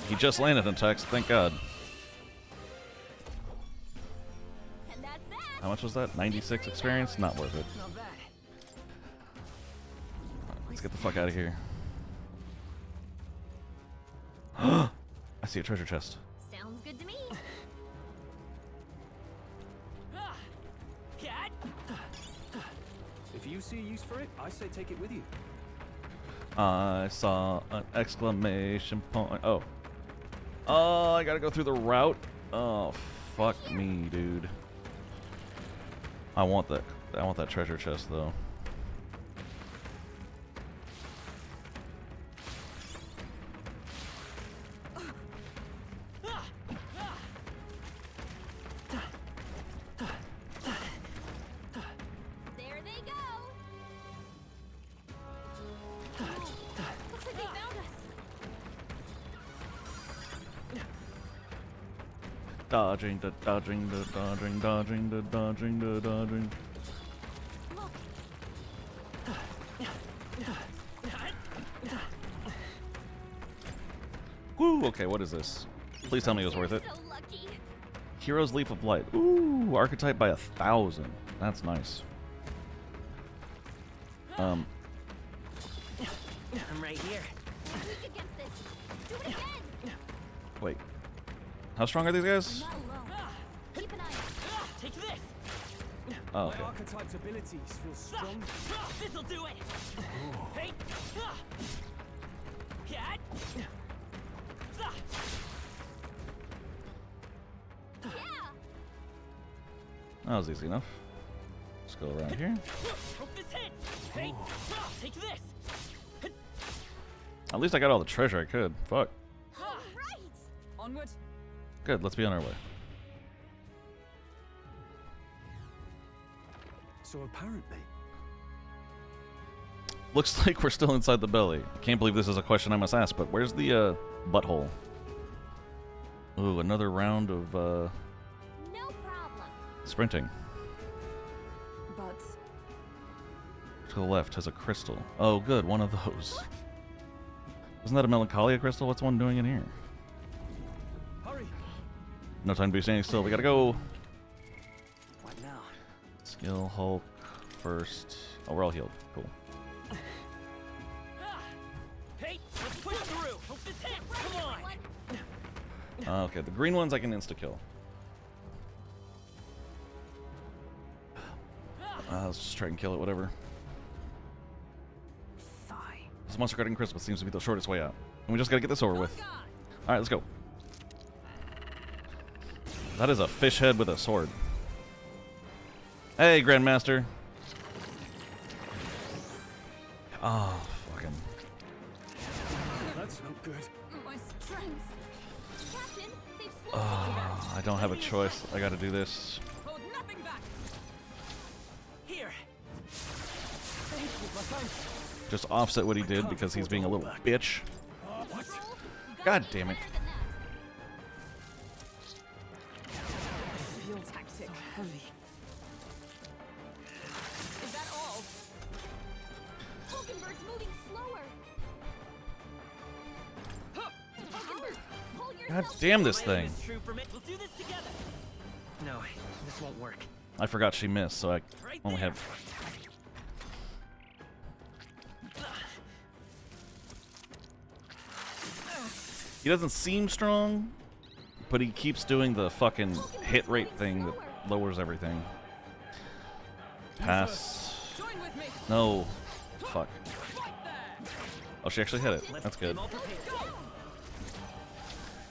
He just landed in text, thank God. How much was that? 96 experience? Not worth it. Let's get the fuck out of here. I see a treasure chest. Sounds good to me. If you see use for it, I say take it with you. I saw an exclamation point. Oh. Oh, I gotta go through the route. Oh, fuck me, dude. I want that treasure chest though. There dodging, the dodging, the dodging, dodging, the dodging, the dodging. Woo, okay, what is this? Please tell me it was worth it. Hero's Leap of Light. Ooh, archetype by 1,000. That's nice. I'm right here. Wait. How strong are these guys? Take this. Oh, okay. My archetype's abilities feel strong. This'll do it. Hey. That was easy enough. Let's go around here. Hope this hits. Hey. Take this. At least I got all the treasure I could. Fuck. Onward. Good, let's be on our way. So apparently... Looks like we're still inside the belly. Can't believe this is a question I must ask, but where's the butthole? Ooh, another round of No problem. sprinting. But To the left has a crystal. Oh, good, one of those. Isn't that a Melancholia crystal? What's one doing in here? Hurry. No time to be standing still. We gotta go. What now? Skill Hulk first. Oh, we're all healed. Cool. Hey, let's push through. Hope this hits. Come on. Okay, the green ones I can insta-kill. Let's just try and kill it, whatever. This monster guarding Christmas seems to be the shortest way out. And we just gotta get this over with. Alright, let's go. That is a fish head with a sword. Hey, Grandmaster. Oh, fucking. That's not good. My strength. Captain, they've slowed Oh, I don't have a choice. I gotta do this. Hold nothing back. Here. Thank you, my thanks. Just offset what he did because he's being a little bitch. What? God damn it. feel tactic heavy. Is that all? Hulkenberg's moving slower. Hulkenberg, pull God yourself. damn this thing. True for me. We'll do this together. No, this won't work. I forgot she missed, so I only have... He doesn't seem strong, but he keeps doing the fucking hit rate thing that lowers everything. Pass. No. Fuck. Oh, she actually hit it. That's good.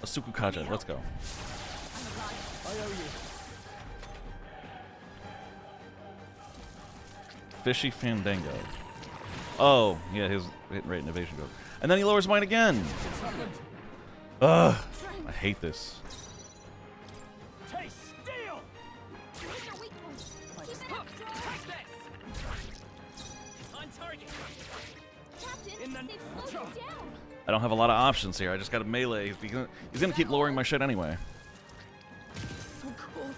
Asuku Kaja, let's go. I owe you. Fishy Fandango. Oh, yeah, his hit rate and evasion goes. And then he lowers mine again. Ugh. I hate this. Taste steel. On target. Captain, they've slowed you down. I don't have a lot of options here. I just got a melee. He's gonna keep lowering my shit anyway. So cold.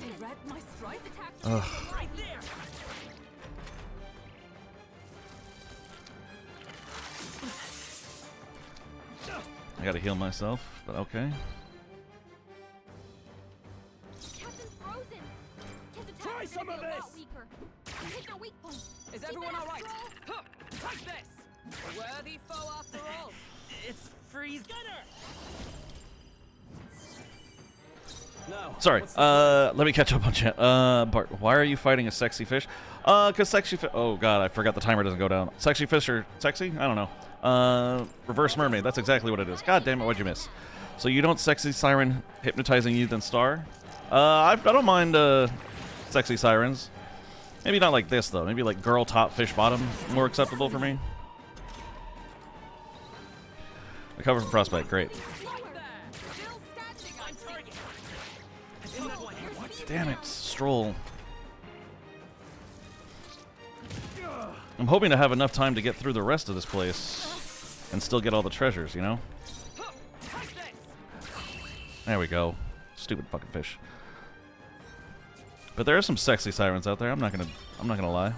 They read my strike attacks Ugh. Right there. I gotta heal myself, but okay. Captain's frozen. His attacks Try are some gonna of be a lot this. weaker. Hit their weak point. Is Keep everyone it up, all right? Stroll. Take this. A worthy foe after all. It's freeze gunner. No. Sorry. Let me catch up on chat. Bart, why are you fighting a sexy fish? Cause sexy fish. Oh god, I forgot the timer doesn't go down. Sexy fish are sexy? I don't know. Reverse mermaid. That's exactly what it is. God damn it, what'd you miss? So you don't sexy siren hypnotizing you then star? I don't mind sexy sirens. Maybe not like this though. Maybe like girl top fish bottom more acceptable for me. The cover from Prospect, great. Damn it, Stroll. I'm hoping to have enough time to get through the rest of this place and still get all the treasures, you know? There we go. Stupid fucking fish. But there are some sexy sirens out there. I'm not gonna lie.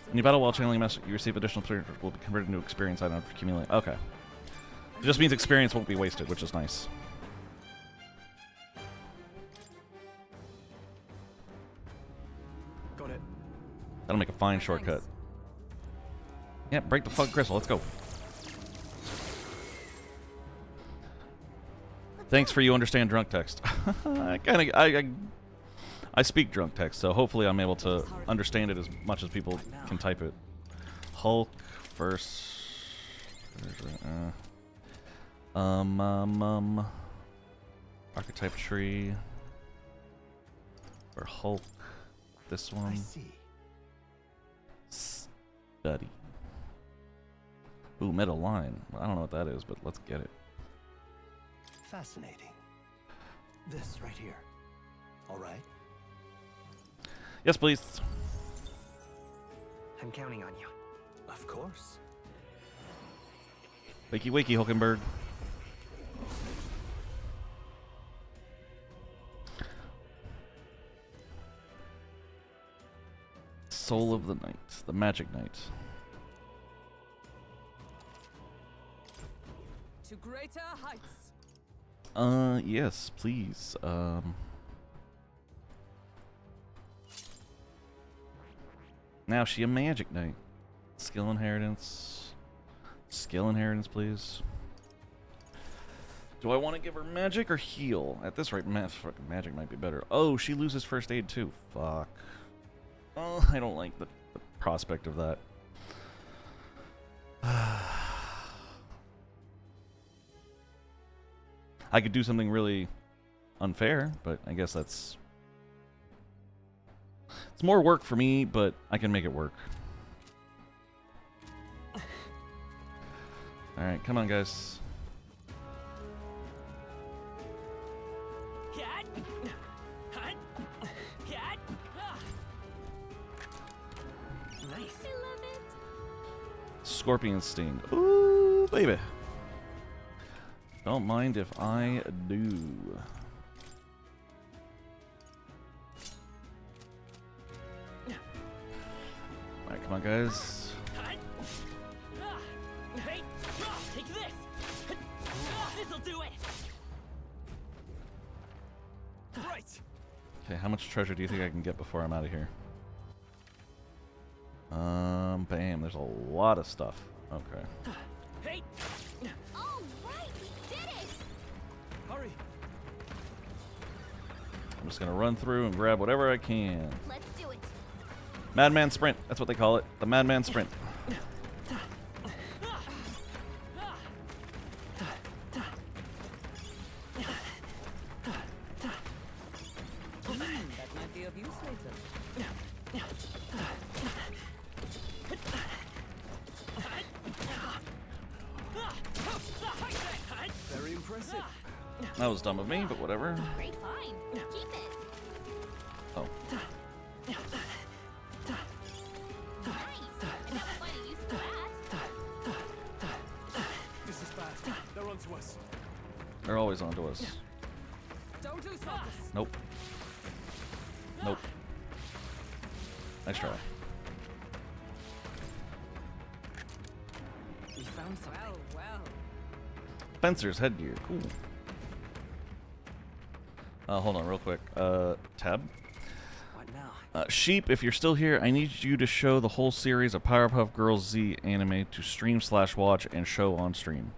When you battle while channeling master, you receive additional experience will be converted into experience item for accumulating. Okay. It just means experience won't be wasted, which is nice. Got it. That'll make a fine shortcut. Yeah, break the fucking crystal. Let's go. Thanks for you understand drunk text. I speak drunk text, so hopefully I'm able to understand it as much as people can type it. Hulk first. Archetype tree. For Hulk. This one. I see. Study. Ooh, meta line. I don't know what that is, but let's get it. Fascinating. This right here. All right. Yes, please. I'm counting on you. Of course. Wakey, wakey, Hulkenberg. Soul of the Night. The Magic Knight. To greater heights. Yes, please. Now she a Magic Knight. Skill inheritance. Skill inheritance, please. Do I want to give her magic or heal? At this rate, magic might be better. Oh, she loses first aid too. Fuck. Oh, I don't like the prospect of that. I could do something really unfair, but I guess it's more work for me, but I can make it work. Alright, come on, guys. Nice. Scorpion Sting. Ooh, baby. Don't mind if I do. Alright, come on, guys. Hey, take this. This'll do it. Right. Okay, how much treasure do you think I can get before I'm out of here? Bam, there's a lot of stuff. Okay. Hey. All right, we did it. Hurry. I'm just gonna run through and grab whatever I can. Let's do it. Madman Sprint, that's what they call it. The Madman Sprint. That might be of use later. Very impressive. That was dumb of me, but whatever. Great find. Keep it. Oh. Nice. I never find a use for that. This is bad. They're onto us. They're always onto us. Don't lose focus. Nope. Nope. Nice try. We found some. Well. Fencer's headgear. Cool. Hold on real quick. Tab. What now? Sheep, if you're still here, I need you to show the whole series of Powerpuff Girls Z anime to stream/watch and show on stream.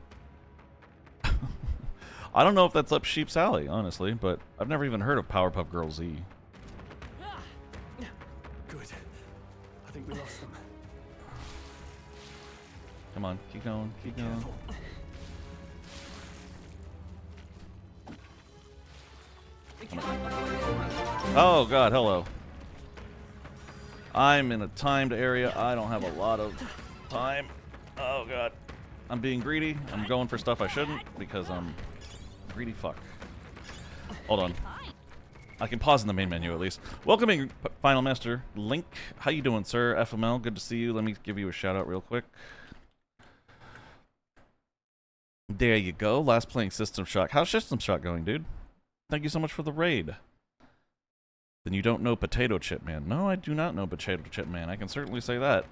I don't know if that's up Sheep's alley, honestly, but I've never even heard of Powerpuff Girls Z. Good. I think we lost them. Come on, keep going, keep going. Careful. Oh god, hello. I'm in a timed area. I don't have a lot of time. Oh god. I'm being greedy. I'm going for stuff I shouldn't because I'm greedy fuck. Hold on. I can pause in the main menu at least. Welcoming Final Master Link. How you doing, sir? FML, good to see you. Let me give you a shout out real quick. There you go. Last playing System Shock. How's System Shock going, dude? Thank you so much for the raid. Then you don't know Potato Chip Man. No, I do not know Potato Chip Man. I can certainly say that.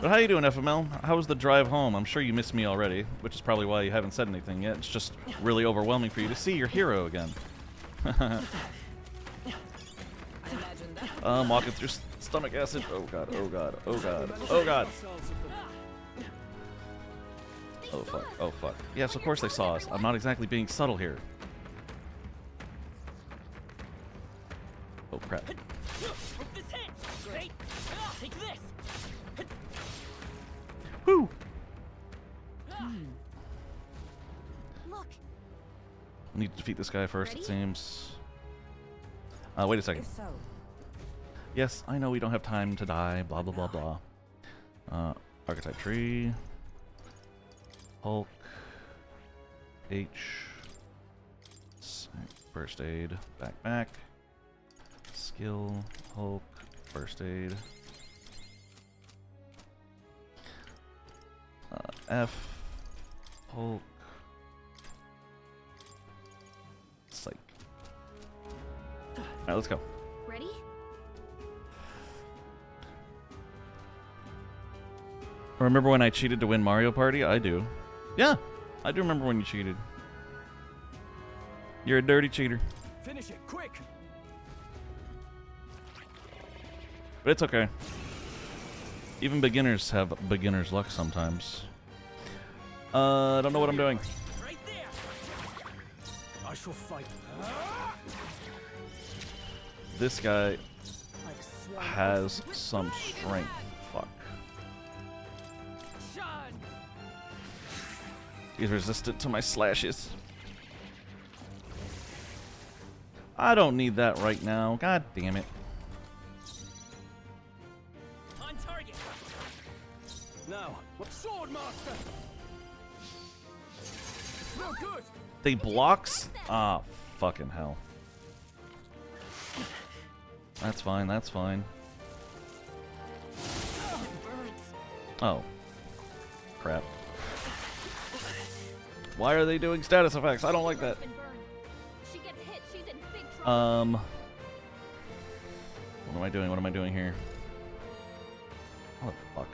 But how you doing, FML? How was the drive home? I'm sure you missed me already, which is probably why you haven't said anything yet. It's just really overwhelming for you to see your hero again. Walking through stomach acid. Oh god, oh god, oh god, oh god. Oh fuck, oh fuck. Yes, of course they saw us. I'm not exactly being subtle here. Oh crap. Woo! Look. We need to defeat this guy first, it seems. Wait a second. Yes, I know we don't have time to die, blah blah blah blah. Archetype tree. Hulk. H. First aid. Back. Skill. Hulk. First aid. F. Hulk. Psych. Alright, let's go. Ready? Remember when I cheated to win Mario Party? I do. Yeah, I do remember when you cheated. You're a dirty cheater. Finish it, quick! But it's okay. Even beginners have beginner's luck sometimes. I don't know what I'm doing. I shall fight. This guy has some strength. Fuck. He's resistant to my slashes. I don't need that right now. God damn it. On target. Now, what sword master? It's no good. They blocks? Ah, fucking hell. That's fine, that's fine. Oh. Crap. Why are they doing status effects? I don't like that. What am I doing? What am I doing here? What the fuck?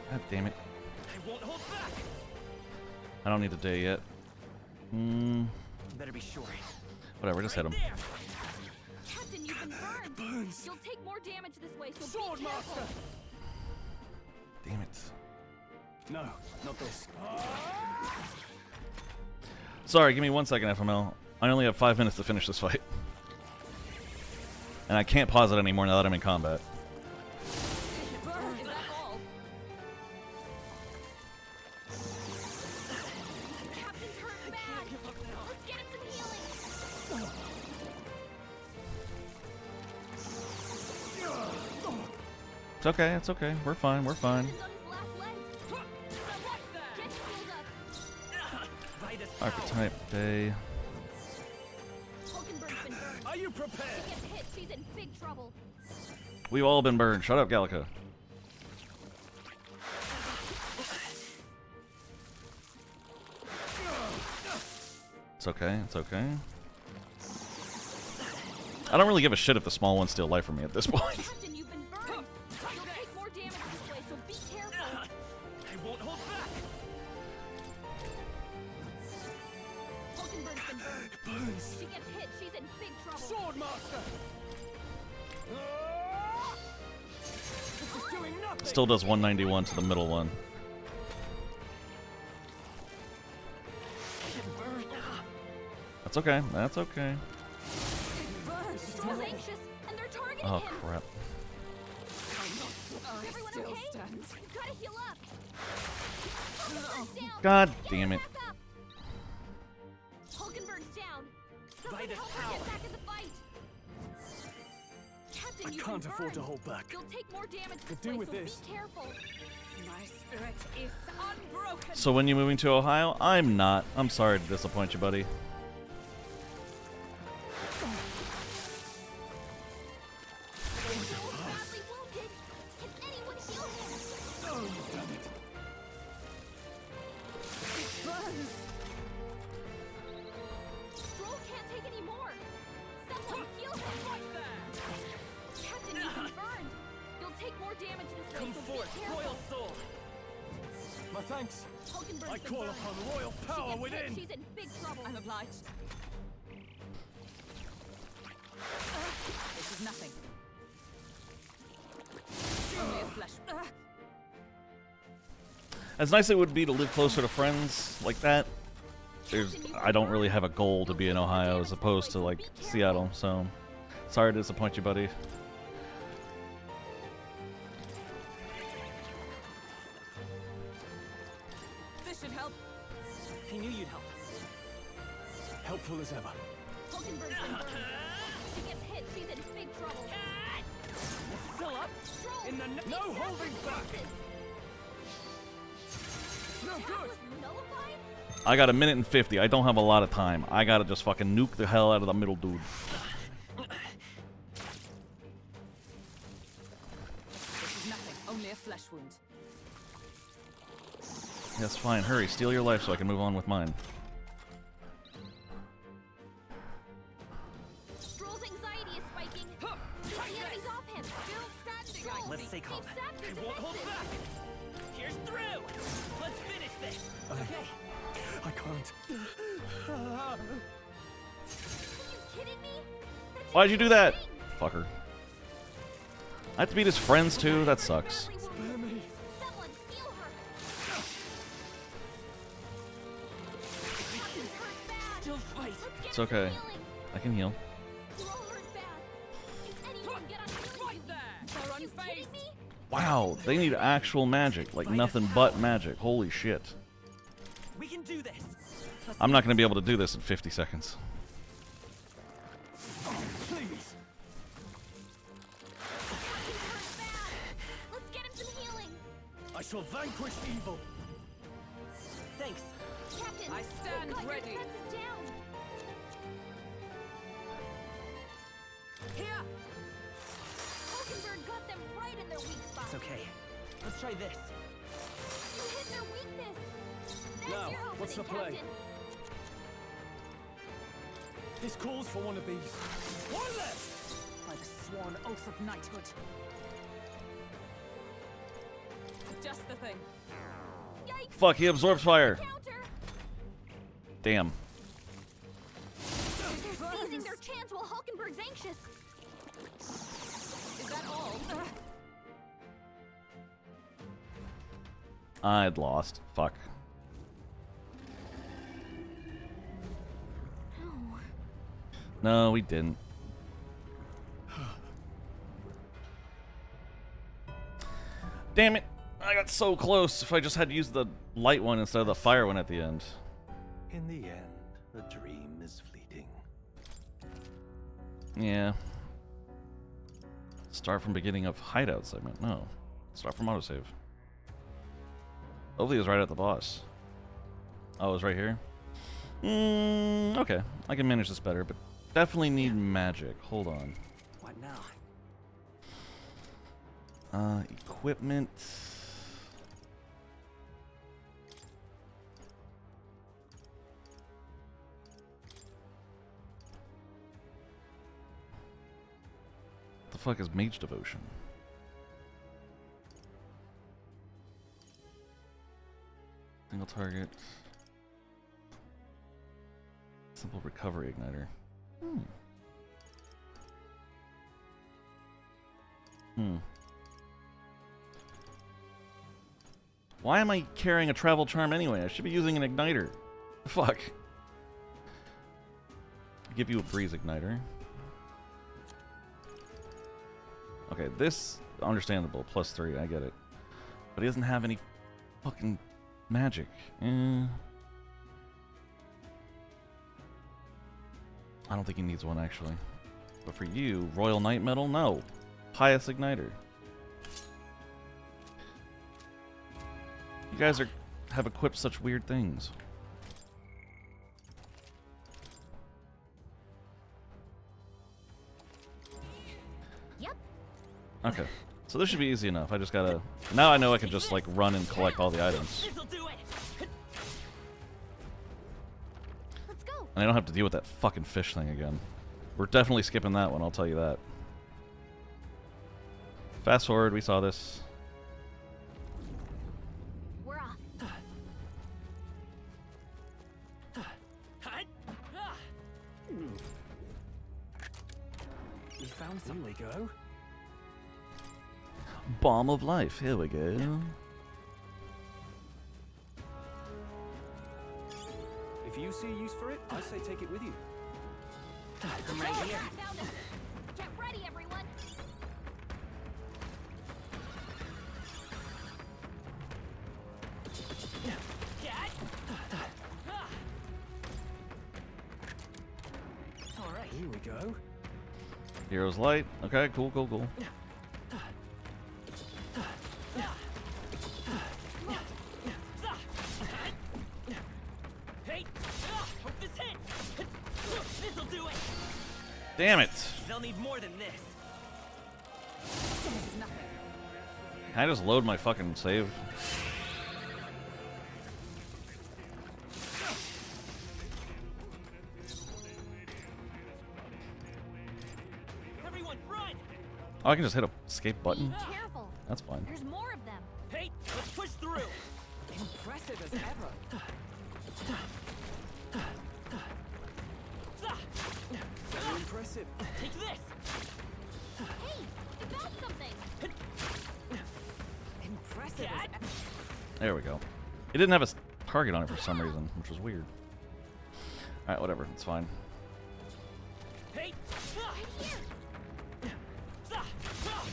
God damn it. I don't need a day yet. Better be sure. Whatever, just hit him. Captain, you've been burned. You'll take more damage this way, so Sword be careful. master. Damn it. No, not this. Sorry, give me 1 second, FML. I only have 5 minutes to finish this fight. And I can't pause it anymore now that I'm in combat. It's okay, it's okay. We're fine, we're fine. Archetype day. Are you prepared? She's in big trouble. We've all been burned. Shut up, Gallica. It's okay, it's okay. I don't really give a shit if the small ones steal life from me at this point. Captain, you've been burned. You'll take more damage this way, so be careful. I won't hold back. Hulkenberg's been burned. She gets hit. She's in big trouble. Sword master. This is doing nothing. Still does 191 to the middle one. That's okay, that's okay. She's anxious, and they're targeting Oh, him. crap. Is everyone okay? You've got to heal up. Hulkenberg's down. God damn it. Hulkenberg's down. Someone help her get back in the fight. Captain, I you've can't been afford to burned. hold back. You'll take more damage Could this do way, with so this. be careful. My spirit is unbroken. So when you moving to Ohio? I'm not. I'm sorry to disappoint you, buddy. Captain, you've been burned. You'll take more damage this way. Come so forth, be careful. royal soul. My thanks. Hulkenberg's I been call burned. upon royal She power gets within. hit, she's in big trouble. I'm obliged. This is nothing. Only a flesh. As nice as it would be to live closer to friends like that, I don't really have a goal to be in Ohio as opposed to like Seattle, so sorry to disappoint you, buddy. This should help. I knew you'd help. Helpful as ever. Hulkenberg's been burned. She gets hit, she's in big trouble. Still up? Stroll, In the no holding back. No good. Nullified? I got 1 minute and 50. I don't have a lot of time. I gotta just fucking nuke the hell out of the middle dude. This is nothing. Only a flesh wound. Yes, fine. Hurry, steal your life so I can move on with mine. Stroll's anxiety is spiking. The enemy's off him. Still standing. Stroll, Let's stay calm. they've sapped your I won't hold defenses. back. Here's through. Let's finish this. Okay. I can't. Are you kidding me? That's Why'd you do that? insane. Fucker. I have to beat his friends too? That sucks. Spare me. Someone steal her. Captain hurt bad. Still fight. Let's get It's her okay. healing. I can heal. You're all hurt bad. If anyone can get on healing you. They're Are you kidding me? Wow, they need actual magic, like nothing but magic. Holy shit. We can do this. I'm not going to be able to do this in 50 seconds. Please. Hurt bad. Let's get him some healing. I shall vanquish evil. Thanks. Captain, I stand we've got ready. Your defenses down. Here. Hulkenberg got them right in their weak spot. It's okay. Let's try this. You hit their weakness. That's Now, your what's the opening, play? Captain. This calls for one of these. One left! By the sworn oath of knighthood. Just the thing. Yikes. Fuck, he absorbs fire. Counter. Damn. They're seizing their chance while Hulkenberg's anxious. Is that all? I'd lost. Fuck. No. No, we didn't. Damn it. I got so close. If I just had used the light one instead of the fire one at the end. In the end, a dream is fleeting. Yeah. Start from beginning of hideout segment. No. Start from autosave. Hopefully it was right at the boss. Oh, it was right here? Okay. I can manage this better, but definitely need magic. Hold on. What now? Equipment. What the fuck is Mage Devotion? Single target. Simple recovery igniter. Why am I carrying a travel charm anyway? I should be using an igniter. Fuck. Give you a breeze igniter. Okay, this understandable. +3, I get it. But he doesn't have any fucking magic. I don't think he needs one actually. But for you, Royal Knight Medal, no. Pious Igniter. You guys have equipped such weird things. Yep. Okay. So this should be easy enough. I just gotta... Now I know I can just like run and collect all the items. This'll do it. Let's go. And I don't have to deal with that fucking fish thing again. We're definitely skipping that one, I'll tell you that. Fast forward, we saw this. We're off. We found some. Here we go. Bomb of life. Here we go. If you see a use for it, I say take it with you. I'm right here. Found it. Get ready, everyone. All right, here we go. Hero's light. Okay, cool, cool, cool. Hey, hope this hits. This'll do it. Damn it! They'll need more than this. Can I just load my fucking save? Everyone, run! Oh, I can just hit a escape button? Be careful. That's fine. There's more of them. Hey, let's push through. Impressive as ever. Very impressive. Take this. Hey, you found something. Impressive as ever. There we go. It didn't have a target on it for some reason, which was weird. Alright, whatever. It's fine. Hey, right here.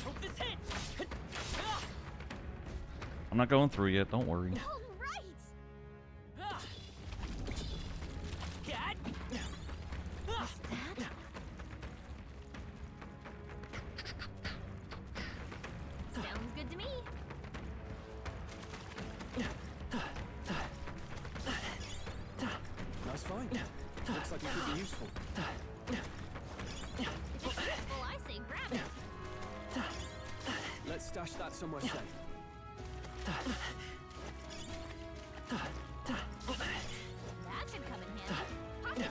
Hope this hits. I'm not going through yet. Don't worry. All right. Sounds good to me. Nice find. Looks like it could be useful. If it's useful, I say grab it. Let's stash that somewhere safe. That should come in handy. Pocket it.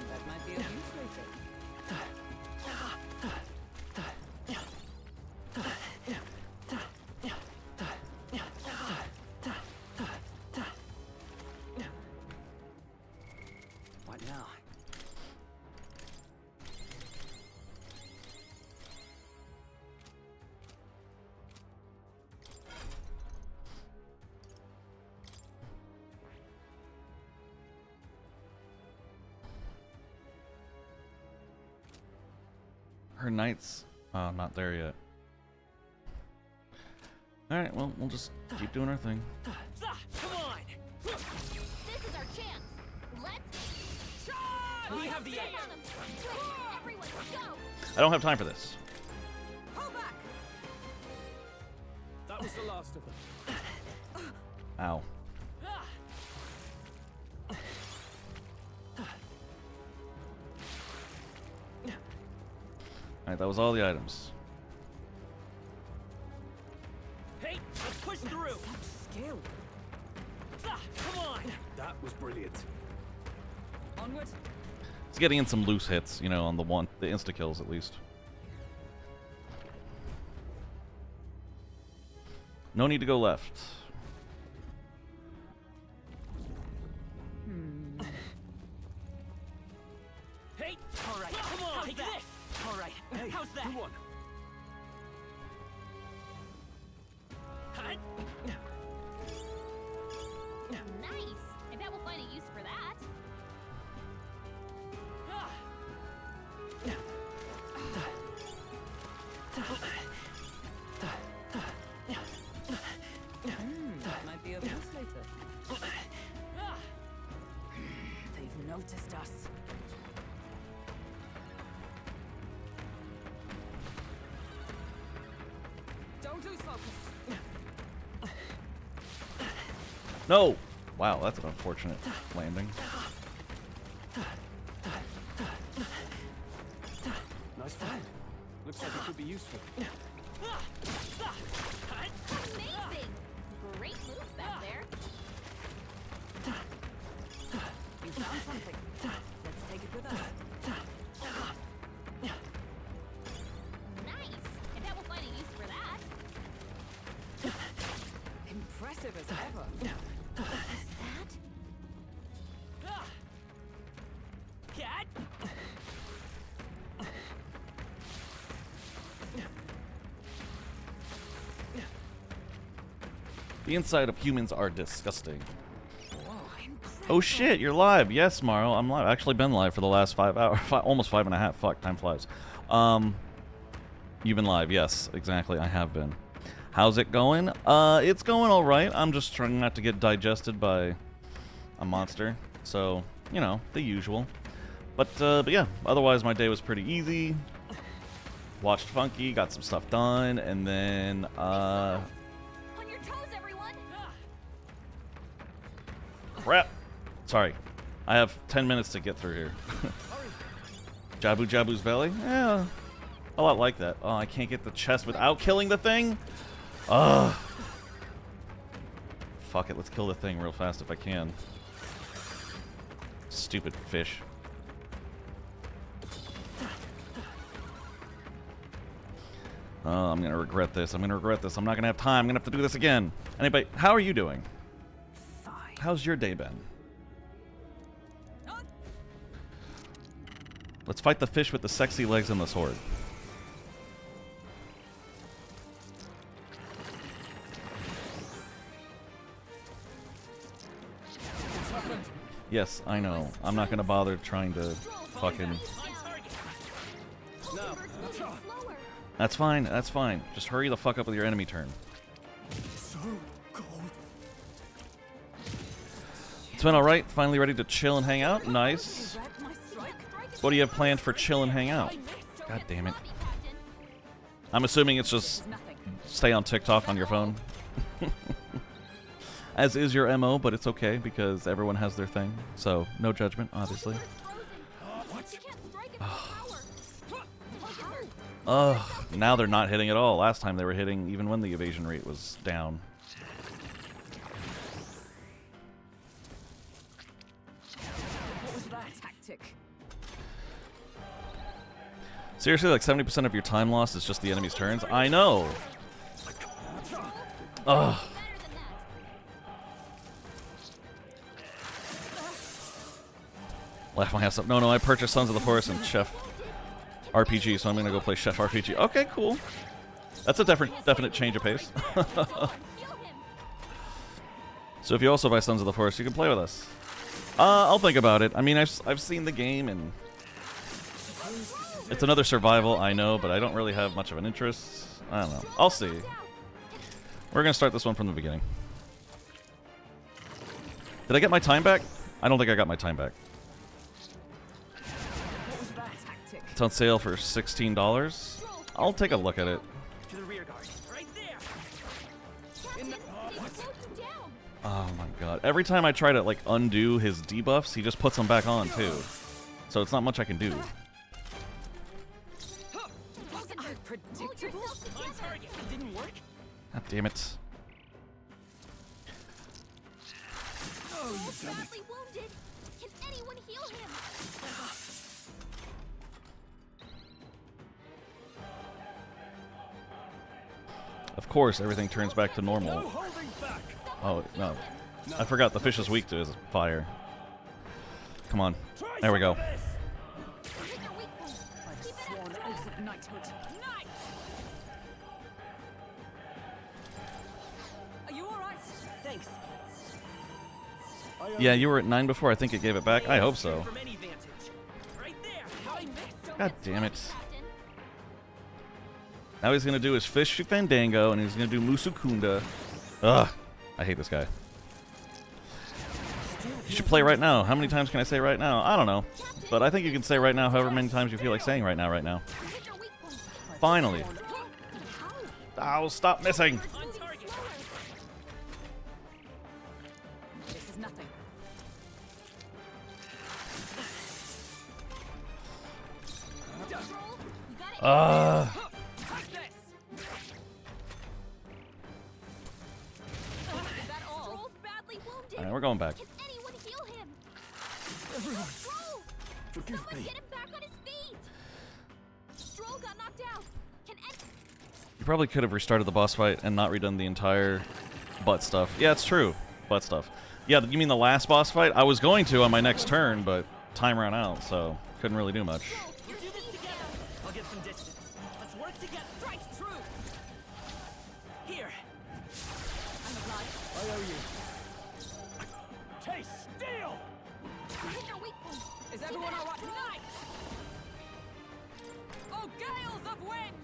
That might be of use later. What now? Her knight's not there yet. Alright, well, we'll just keep doing our thing. Come on. This is our chance. Let's charge! We have the edge. On 'em. Everyone, go! I don't have time for this. Pull back. That was the last of them. Ow. Alright, that was all the items. Hey, let's push through. Skill. Come on. That was brilliant. Onward. It's getting in some loose hits, you know, on the insta kills at least. No need to go left. Hey, all right. Come on. Take this. All right. Hey, how's that? good one. Nice. I bet we'll find a use for that. That might be of use later. They've noticed us. Don't lose focus. No! Wow, that's an unfortunate landing. Nice find. Looks like it could be useful. Amazing! Great moves back there. You've Found something. Let's take it with us. Nice! I bet we'll find a use for that. Impressive as ever. Cat? The inside of humans are disgusting. Oh shit, you're live. Yes, Morrow, I'm live. I've actually been live for the last 5 hours. Almost 5.5. Fuck, time flies. You've been live. Yes, exactly. I have been. How's it going? It's going all right. I'm just trying not to get digested by a monster. So, you know, the usual. But yeah, otherwise my day was pretty easy. Watched Funky, got some stuff done, and then, On your toes, everyone! crap. Sorry. I have 10 minutes to get through here. Jabu Jabu's belly? Yeah. A lot like that. Oh, I can't get the chest without killing the thing? Ugh. Fuck it, let's kill the thing real fast if I can. Stupid fish. Oh, I'm gonna regret this. I'm gonna regret this. I'm not gonna have time. I'm gonna have to do this again. Anybody, how are you doing? Fine. How's your day been? Let's fight the fish with the sexy legs and the sword. Yes, I know. I'm not gonna bother trying to fucking... That's fine, that's fine. Just hurry the fuck up with your enemy turn. So cold. It's been alright, finally ready to chill and hang out. Nice. What do you have planned for chill and hang out? God damn it. I'm assuming it's just stay on TikTok on your phone. As is your MO, but it's okay because everyone has their thing. So, no judgment, obviously. Ugh, now they're not hitting at all. Last time they were hitting even when the evasion rate was down. What was that tactic? Seriously, like 70% of your time lost is just the enemy's turns? I know! Ugh. Laugh my ass up. No, I purchased Sons of the Forest and Chef RPG, so I'm gonna go play Chef RPG. Okay, cool. That's a definite change of pace. So if you also buy Sons of the Forest, you can play with us. I'll think about it. I mean, I've seen the game, and it's another survival, I know, but I don't really have much of an interest. I don't know. I'll see. We're gonna start this one from the beginning. Did I get my time back? I don't think I got my time back. It's on sale for $16. I'll take a look at it. To the rear guard. Right there. Oh my god. Every time I try to like undo his debuffs, he just puts them back on too. So it's not much I can do. Predictable? On target. It didn't work. God damn it. Oh, you done it. Badly wounded. Can anyone heal him? Of course, everything turns back to normal. Oh, no. I forgot the fish is weak to his fire. Come on. There we go. Are you alright? Thanks. Yeah, you were at 9 before. I think it gave it back. I hope so. God damn it. Now he's gonna do his fish fandango, and he's gonna do Musukunda. Ugh, I hate this guy. You should play right now. How many times can I say right now? I don't know. But I think you can say right now however many times you feel like saying right now. Finally. Oh, stop missing. This is nothing. Alright, we're going back. Everyone, forgive me. Get him back on his feet! Stroll got knocked out. Can You probably could have restarted the boss fight and not redone the entire butt stuff. Yeah, it's true. Butt stuff. Yeah, you mean the last boss fight? I was going to on my next turn, but time ran out, so couldn't really do much. You do this together. I'll get some distance. Let's work together. Strike true. Here. I'm the blood. I owe you. Taste steel! hit your weak point? Is everyone all right? Nice! Oh, gales of wind!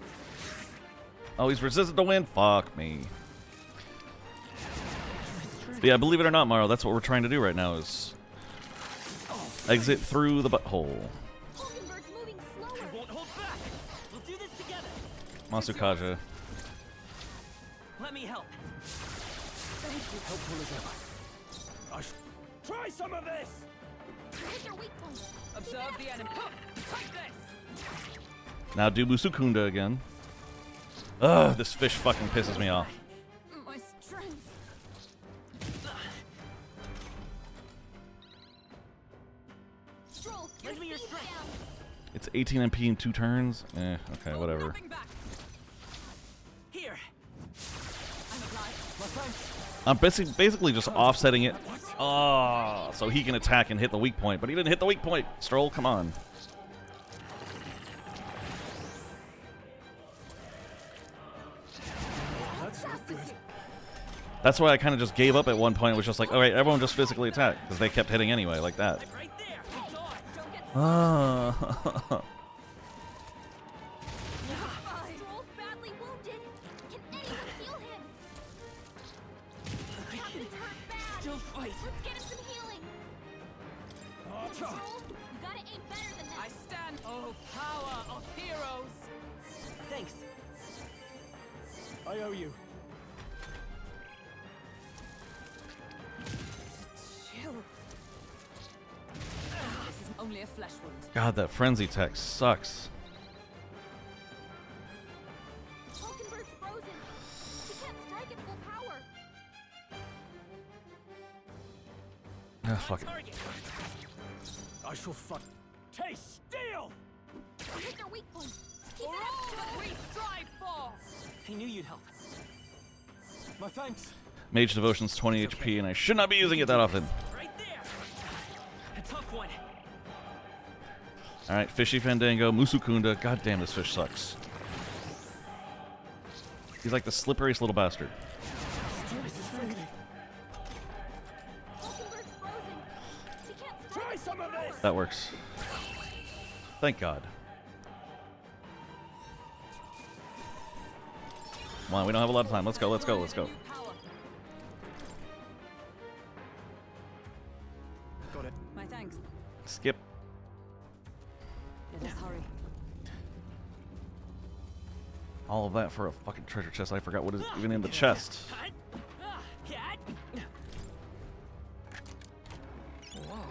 Oh, he's resistant to wind? Fuck me. But yeah, believe it or not, Maro, that's what we're trying to do right now is exit through the butthole. Hulkenberg's moving slower. I won't hold back. We'll do this together. Masukaja. Let me help. Thank you. Helpful as ever. Try some of this! Hit your weak point. Observe the enemy. Take this! Now do Musukunda again. Ugh, this fish fucking pisses me off. My strength. Stroll, Lend me your strength. It's 18 MP in 2 turns? Eh, okay, whatever. Here. I'm obliged. I'm basically just offsetting it. Oh, so he can attack and hit the weak point, but he didn't hit the weak point. Stroll, come on. That's why I kind of just gave up at one point. It was just like, all right, everyone just physically attack, because they kept hitting anyway, like that. Ah. Stroll's badly wounded. Can anyone heal him? Captain's hurt bad. Still fight. Let's get him some healing. Stroll, you gotta aim better than that. I stand. Oh, power of heroes! Thanks. I owe you. Chill. This is only a flesh wound. God, that frenzy tech sucks. Hulkenberg's frozen. He can't strike at full power. Ah, fuck it. I shall fuck. Taste steel! Hit their weak point. For all that we strive for! I knew you'd help. My thanks. Mage Devotion's 20 HP, and I should not be using it that often. Right there. A tough one. Alright, Fishy Fandango, Musukunda. God damn, this fish sucks. He's like the slipperiest little bastard. Try some of this! That works. Thank God. Come on, we don't have a lot of time. Let's go, let's go, let's go. Got it. My thanks. Skip. Let us hurry. All of that for a fucking treasure chest. I forgot what is even in the chest.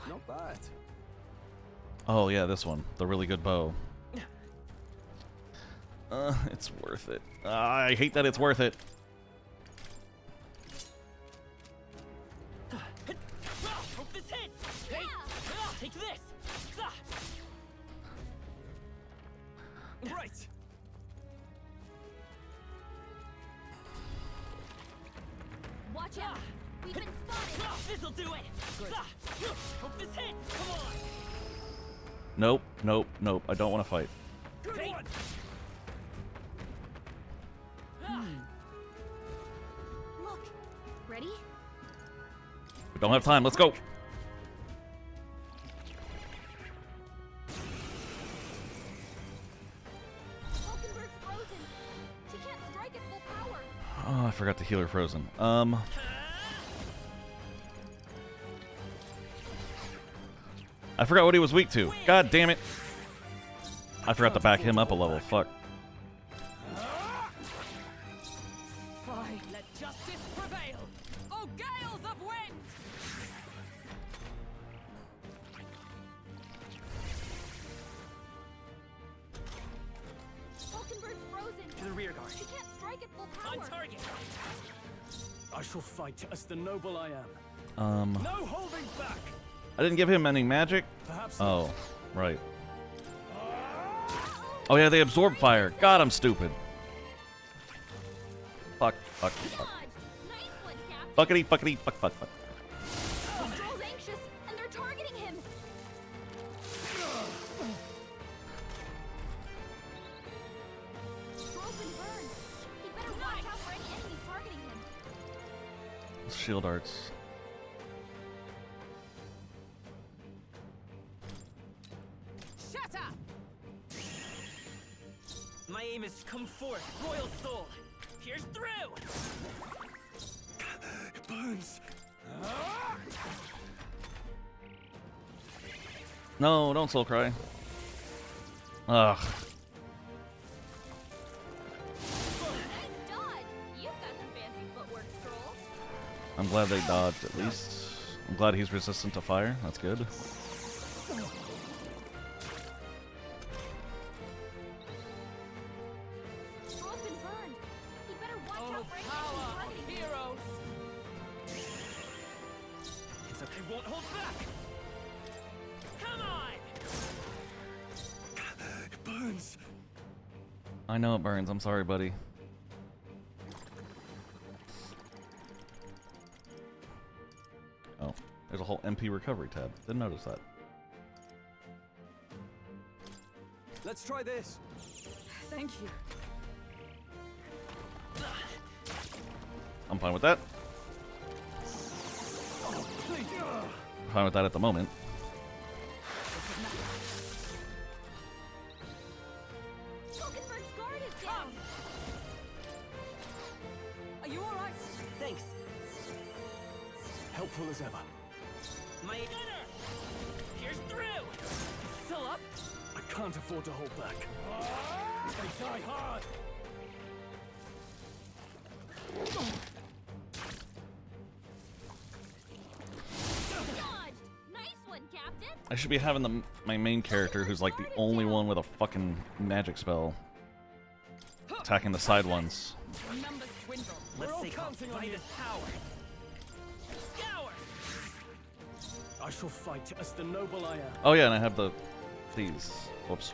Not bad. Oh yeah, this one. The really good bow. It's worth it. I hate that it's worth it. Hope this hits. Hey, take this. Right. Watch out. We've been spotted. This'll do it. Hope this hits. Come on. Nope, nope, nope. I don't want to fight. Good one. Look. Ready? We don't have time. Let's go. Hulkenberg's frozen. She can't strike at full power. Oh, I forgot to heal her frozen. I forgot what he was weak to. God damn it. I forgot to back him up a level. Fuck. Fine. Let justice prevail. Oh, gales of wind! Hulkenberg's frozen. To the rear guard. She can't strike at full power. On target. I shall fight as the noble I am. No holding back. I didn't give him any magic? Oh, right. Oh yeah, they absorb fire. God, I'm stupid. Fuck, fuck, fuck. Fuckity, fuckity, fuck, fuck, fuck. The girl's anxious, and they're targeting him. Stroll's been burned. He better watch out for any enemies targeting him. Shield arts. Shut up! My aim is to come forth, royal soul. Pierce through! It burns. No, don't soul cry. Ugh. I'm glad they dodged at least. I'm glad he's resistant to fire. That's good. I won't hold back! Come on! It burns. I know it burns. I'm sorry, buddy. Oh, there's a whole MP recovery tab. Didn't notice that. Let's try this. Thank you. I'm fine with that. Fine with that at the moment. Are you all right? Thanks. Helpful as ever. My gunner! Pierce through! Still up? I can't afford to hold back. They die hard. I should be having my main character, who's like the only one with a fucking magic spell, attacking the side ones. Let's take on his power. Scour! I shall fight as the noble I am. Oh yeah, and I have these. Whoops.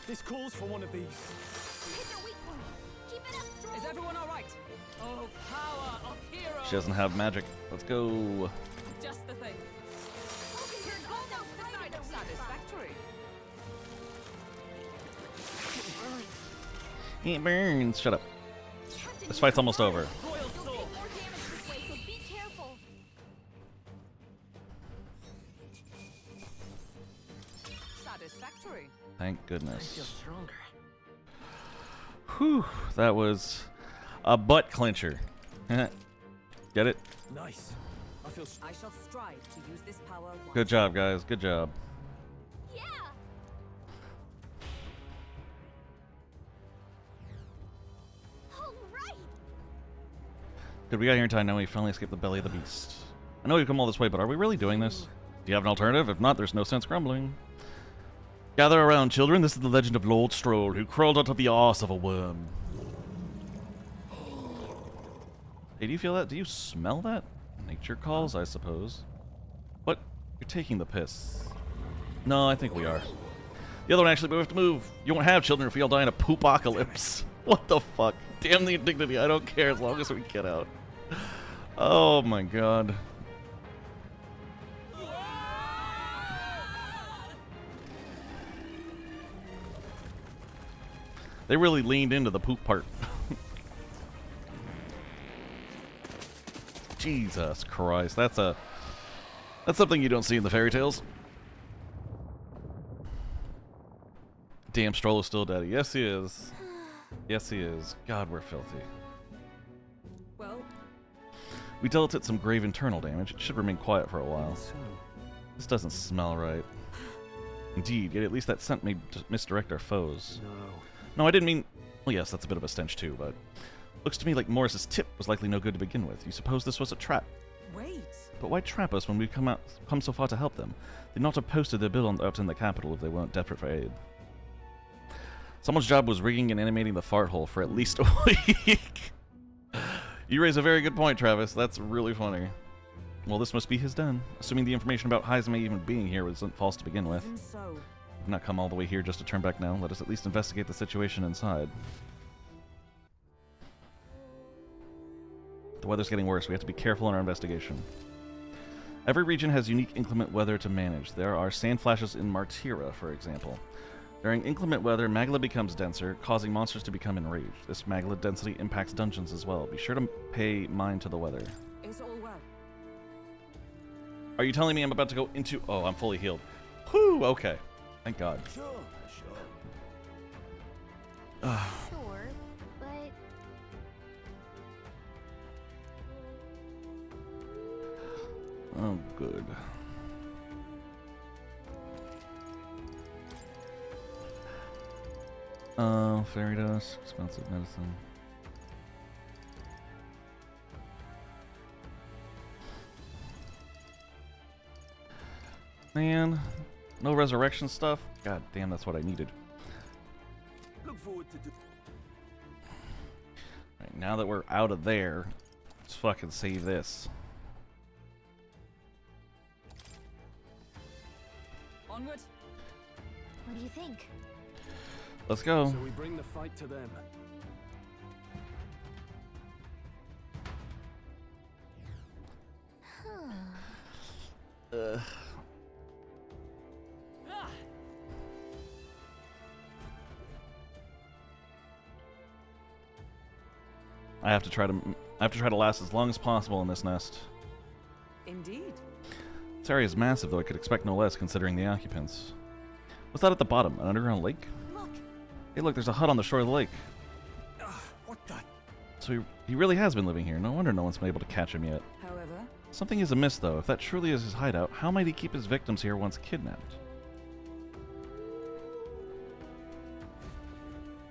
This calls for one of these. Is everyone all right? Oh, power of heroes! She doesn't have magic. Let's go. Just the thing. Satisfactory. It burns. Shut up. This fight's almost over. Satisfactory. Thank goodness. I feel stronger. Whew, that was a butt clincher. Get it? Nice. I shall strive to use this power once. Good job, guys. Good job. Yeah. All right. Good, we got here in time. Now we finally escaped the belly of the beast. I know we've come all this way, but are we really doing this? Do you have an alternative? If not, there's no sense grumbling. Gather around, children. This is the legend of Lord Stroll, who crawled out of the arse of a worm. Hey, do you feel that? Do you smell that? Nature calls, I suppose. What? You're taking the piss. No, I think we are. The other one, actually, we have to move. You won't have children if we all die in a poop-apocalypse. What the fuck? Damn the indignity. I don't care as long as we get out. Oh my god. They really leaned into the poop part. Jesus Christ, that's something you don't see in the fairy tales. Damn, Stroll is still daddy. Yes, he is. Yes, he is. God, we're filthy. Well, we dealt it some grave internal damage. It should remain quiet for a while. This doesn't smell right. Indeed, yet at least that scent may misdirect our foes. No, I didn't mean... Well, yes, that's a bit of a stench too, but... Looks to me like Morris's tip was likely no good to begin with. You suppose this was a trap? wait. But why trap us when we've come so far to help them? They'd not have posted their bill out in the capital if they weren't desperate for aid. Someone's job was rigging and animating the fart hole for at least a week. You raise a very good point, Travis. That's really funny. Well, this must be his den. Assuming the information about Heisme even being here wasn't false to begin with. Even so, We've not come all the way here just to turn back now. Let us at least investigate the situation inside. The weather's getting worse. We have to be careful in our investigation. Every region has unique inclement weather to manage. There are sand flashes in Martira, for example. During inclement weather, magma becomes denser, causing monsters to become enraged. This magma density impacts dungeons as well. Be sure to pay mind to the weather. is all well. Are you telling me I'm about to go into... Oh, I'm fully healed. Whew, okay. Thank God. Sure, but... Oh, good. Fairy dust, expensive medicine. Man, no resurrection stuff? God damn, that's what I needed. Look forward to Right, now that we're out of there, let's fucking save this. Onward. What do you think? Let's go. So we bring the fight to them. I have to try to last as long as possible in this nest. Indeed. This area is massive, though I could expect no less considering the occupants. What's that at the bottom? An underground lake? Look. Hey, look, there's a hut on the shore of the lake. What the? So he really has been living here. No wonder no one's been able to catch him yet. However, Something is amiss, though. If that truly is his hideout, how might he keep his victims here once kidnapped?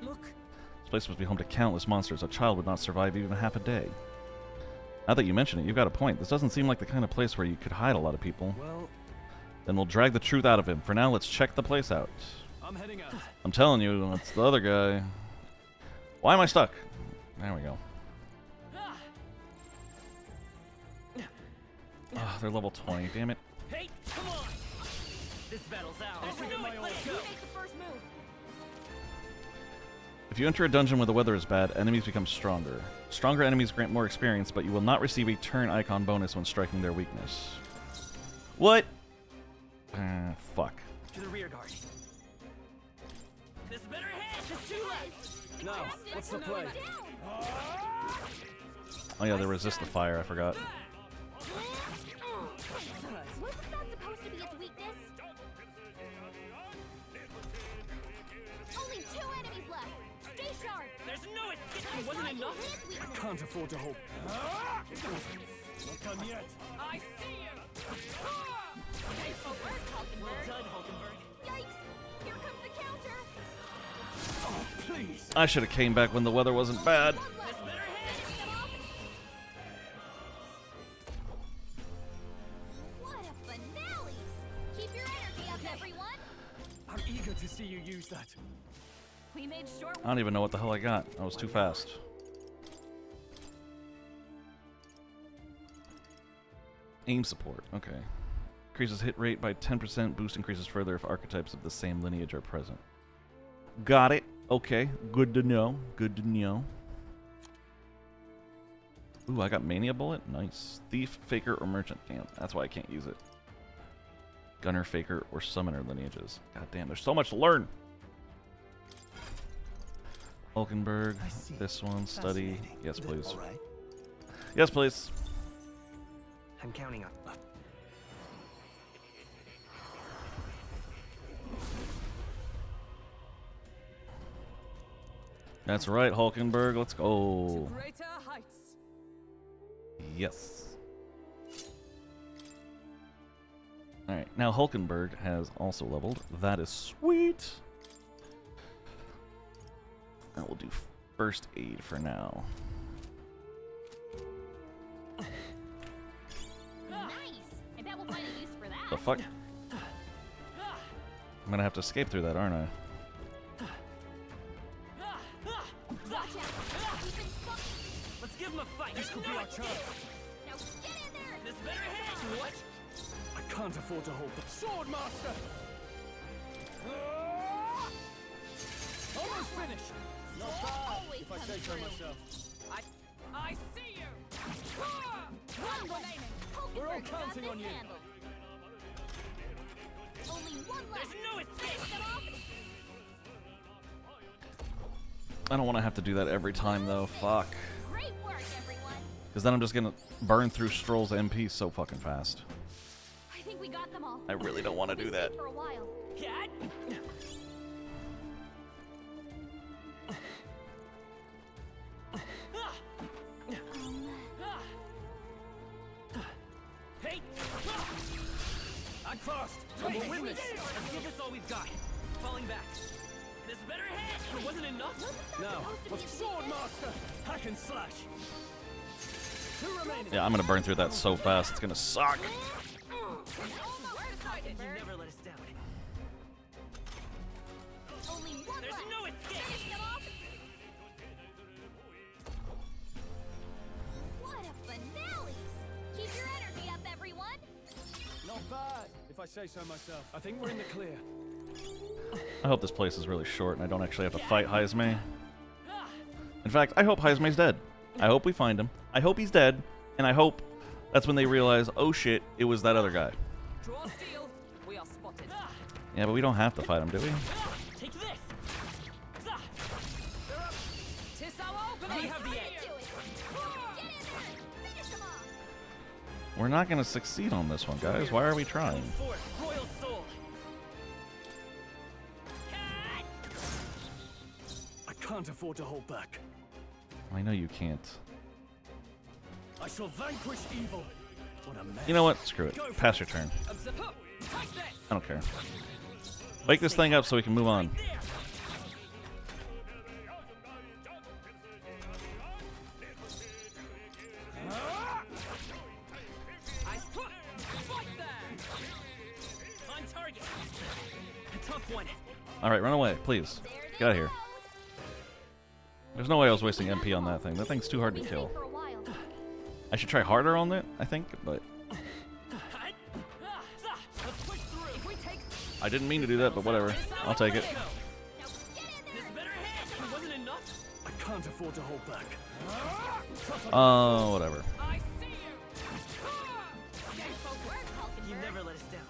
look. This place must be home to countless monsters. A child would not survive even half a day. Now that you mention it, you've got a point. This doesn't seem like the kind of place where you could hide a lot of people. Well, Then we'll drag the truth out of him. For now, let's check the place out. I'm heading out. I'm telling you, it's the other guy. Why am I stuck? There we go. Oh, they're level 20. Damn it. Hey, come on! This battle's ours. You make the first move. If you enter a dungeon where the weather is bad, enemies become stronger. Stronger enemies grant more experience, but you will not receive a turn icon bonus when striking their weakness. What? Fuck. To the rear guard. This better hit! Just two left! Now, what's the play? Oh yeah, they resist the fire, I forgot. Wasn't that supposed to be its weakness? Only 2 enemies left. Stay sharp. There's no escape! Wasn't enough? I can't afford to hold. Not done yet. I see you! Nice work, Hulkenberg. Well done, Hulkenberg. Yikes! Here comes the counter. Oh, please. I should have came back when the weather wasn't bad. This better hit! What a finale! Keep your energy up, everyone. I'm eager to see you use that. We made sure. I don't even know what the hell I got. I was too fast. Aim support. Okay. Increases hit rate by 10%. Boost increases further if archetypes of the same lineage are present. Got it. Okay. Good to know. Good to know. Ooh, I got Mania Bullet. Nice. Thief, Faker, or Merchant. Damn, that's why I can't use it. Gunner, Faker, or Summoner lineages. God damn, there's so much to learn. Hulkenberg. This one. Study. Yes, please. All right. Yes, please. I'm counting on. That's right, Hulkenberg. Let's go. Greater heights. Yes. Alright, now Hulkenberg has also leveled. That is sweet. I will do first aid for now. Nice. I bet we'll find a use for that. The fuck? I'm gonna have to escape through that, aren't I? Watch out. We've been spotted. Let's give him a fight! This could be our chance. Now get in there. This better hit! What? I can't afford to hold the Swordmaster! Almost finished! Not bad, if I say so myself. I see you! One remaining. We're all Hulkenberg's got counting this on you. handled. Only one left. There's no escape! Finish them off. I don't want to have to do that every time, though. Fuck. Great work, everyone. Because then I'm just gonna burn through Stroll's MP so fucking fast. I think we got them all. I really don't want to do that. For a while. Cat? Hey! Act fast! Wait, We'll win this! let's give this all we've got. Falling back. This better hit! It wasn't enough? Now, with Swordmaster! Hack and slash! Two remaining! Yeah, I'm gonna burn through that so fast. It's gonna suck. You never let us down. Only one There's left. no escape! Finish them off. What a finale! Keep your energy up, everyone. Not bad, if I say so myself. I think we're in the clear. I hope this place is really short and I don't actually have to fight Heisme. In fact, I hope Heisme's dead. I hope we find him. I hope he's dead, and I hope that's when they realize, oh shit, it was that other guy. Draw steel. We are spotted. Yeah, but we don't have to fight him, do we? Take this. We have the edge. We're not gonna succeed on this one, guys. Why are we trying? Royal soul. I can't afford to hold back. I know you can't. I shall vanquish evil. What a mess. You know what? Screw it. Pass your turn. I don't care. Wake this thing up so we can move on. On target. A tough one. Alright, run away, please. Get out of here. There's no way I was wasting MP on that thing. That thing's too hard to kill. I should try harder on it, I think, but... I didn't mean to do that, but whatever. I'll take it. I can't afford to hold back. Oh, whatever. You never let us down.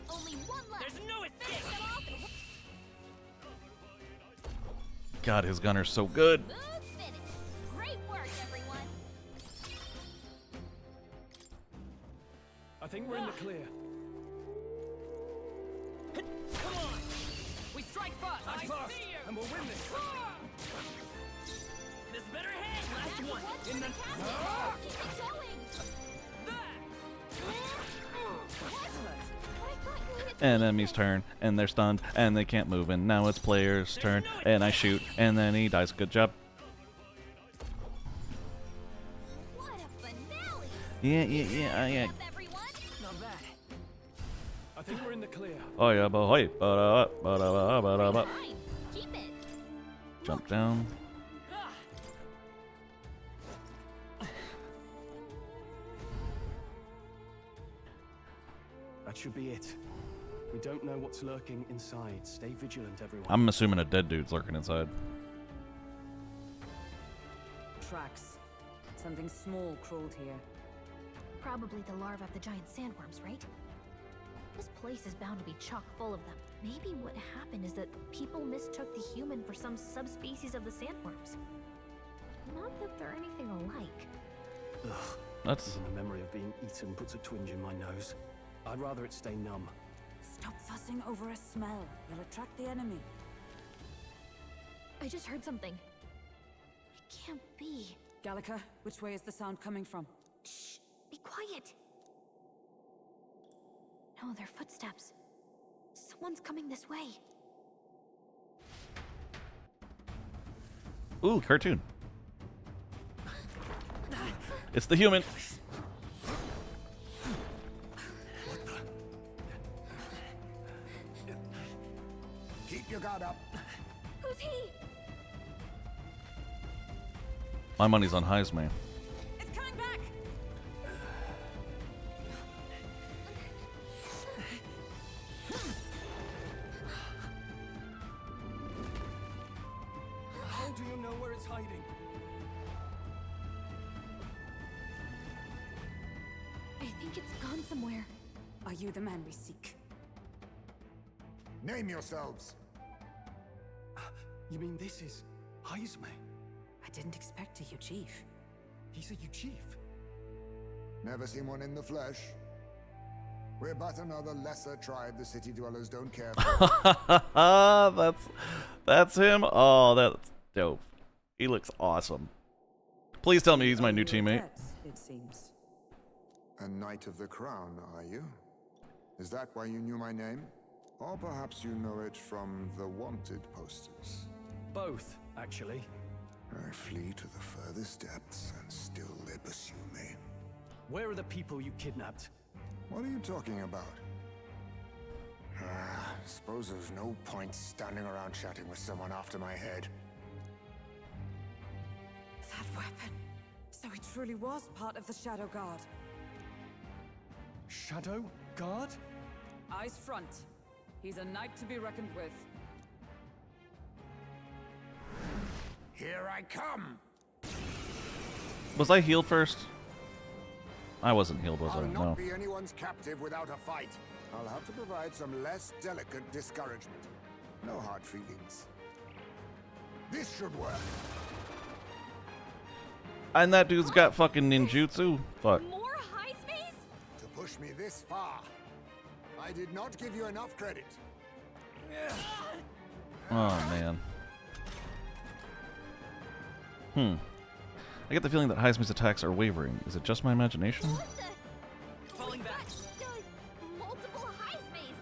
Only one left. There's no escape. God, his gunner's so good. Great work, everyone. I think we're in the clear. Come on. We strike first. Act fast, and we'll win this. This better hit. Last one. In the. Keep it going. Enemy's turn, and they're stunned, and they can't move, and now it's player's turn, and I shoot, and then he dies. Good job. What a finale! Yeah. Not bad. I think we're in the clear. Oh yeah, boy. Keep it. Jump down. That should be it. We don't know what's lurking inside. Stay vigilant, everyone. I'm assuming a dead dude's lurking inside. Tracks. Something small crawled here. Probably the larvae of the giant sandworms, right? This place is bound to be chock full of them. Maybe what happened is that people mistook the human for some subspecies of the sandworms. Not that they're anything alike. Ugh. That's... Even the memory of being eaten puts a twinge in my nose. I'd rather it stay numb. Stop fussing over a smell. You'll attract the enemy. I just heard something. It can't be. Gallica, which way is the sound coming from? Shh! Be quiet! No, they're footsteps. Someone's coming this way. Ooh, cartoon. It's the human. Keep your guard up. Who's he? My money's on Heisme. It's coming back. hiding? I think it's gone somewhere. Are you the man we seek? Name yourselves. You mean this is Heisme? I didn't expect a Uchief. He's a Uchief. Never seen one in the flesh. We're but another lesser tribe the city dwellers don't care for. That's him. Oh, that's dope. He looks awesome. Please tell me he's my new teammate. It seems. A Knight of the Crown, are you? Is that why you knew my name? Or perhaps you know it from the wanted posters? Both, actually. I flee to the furthest depths, and still they pursue me. Where are the people you kidnapped? What are you talking about? Suppose there's no point standing around chatting with someone after my head. That weapon. So he truly was part of the Shadow Guard. Shadow Guard? Eyes front. He's a knight to be reckoned with. Here I come! Was I healed first? I wasn't healed, was I? I'll No. not be anyone's captive without a fight. I'll have to provide some less delicate discouragement. No hard feelings. This should work. And that dude's got fucking ninjutsu. Fuck. More Heismes? To push me this far, I did not give you enough credit. Oh, man. I get the feeling that Heisme's attacks are wavering. Is it just my imagination? Falling back. Multiple Heismes.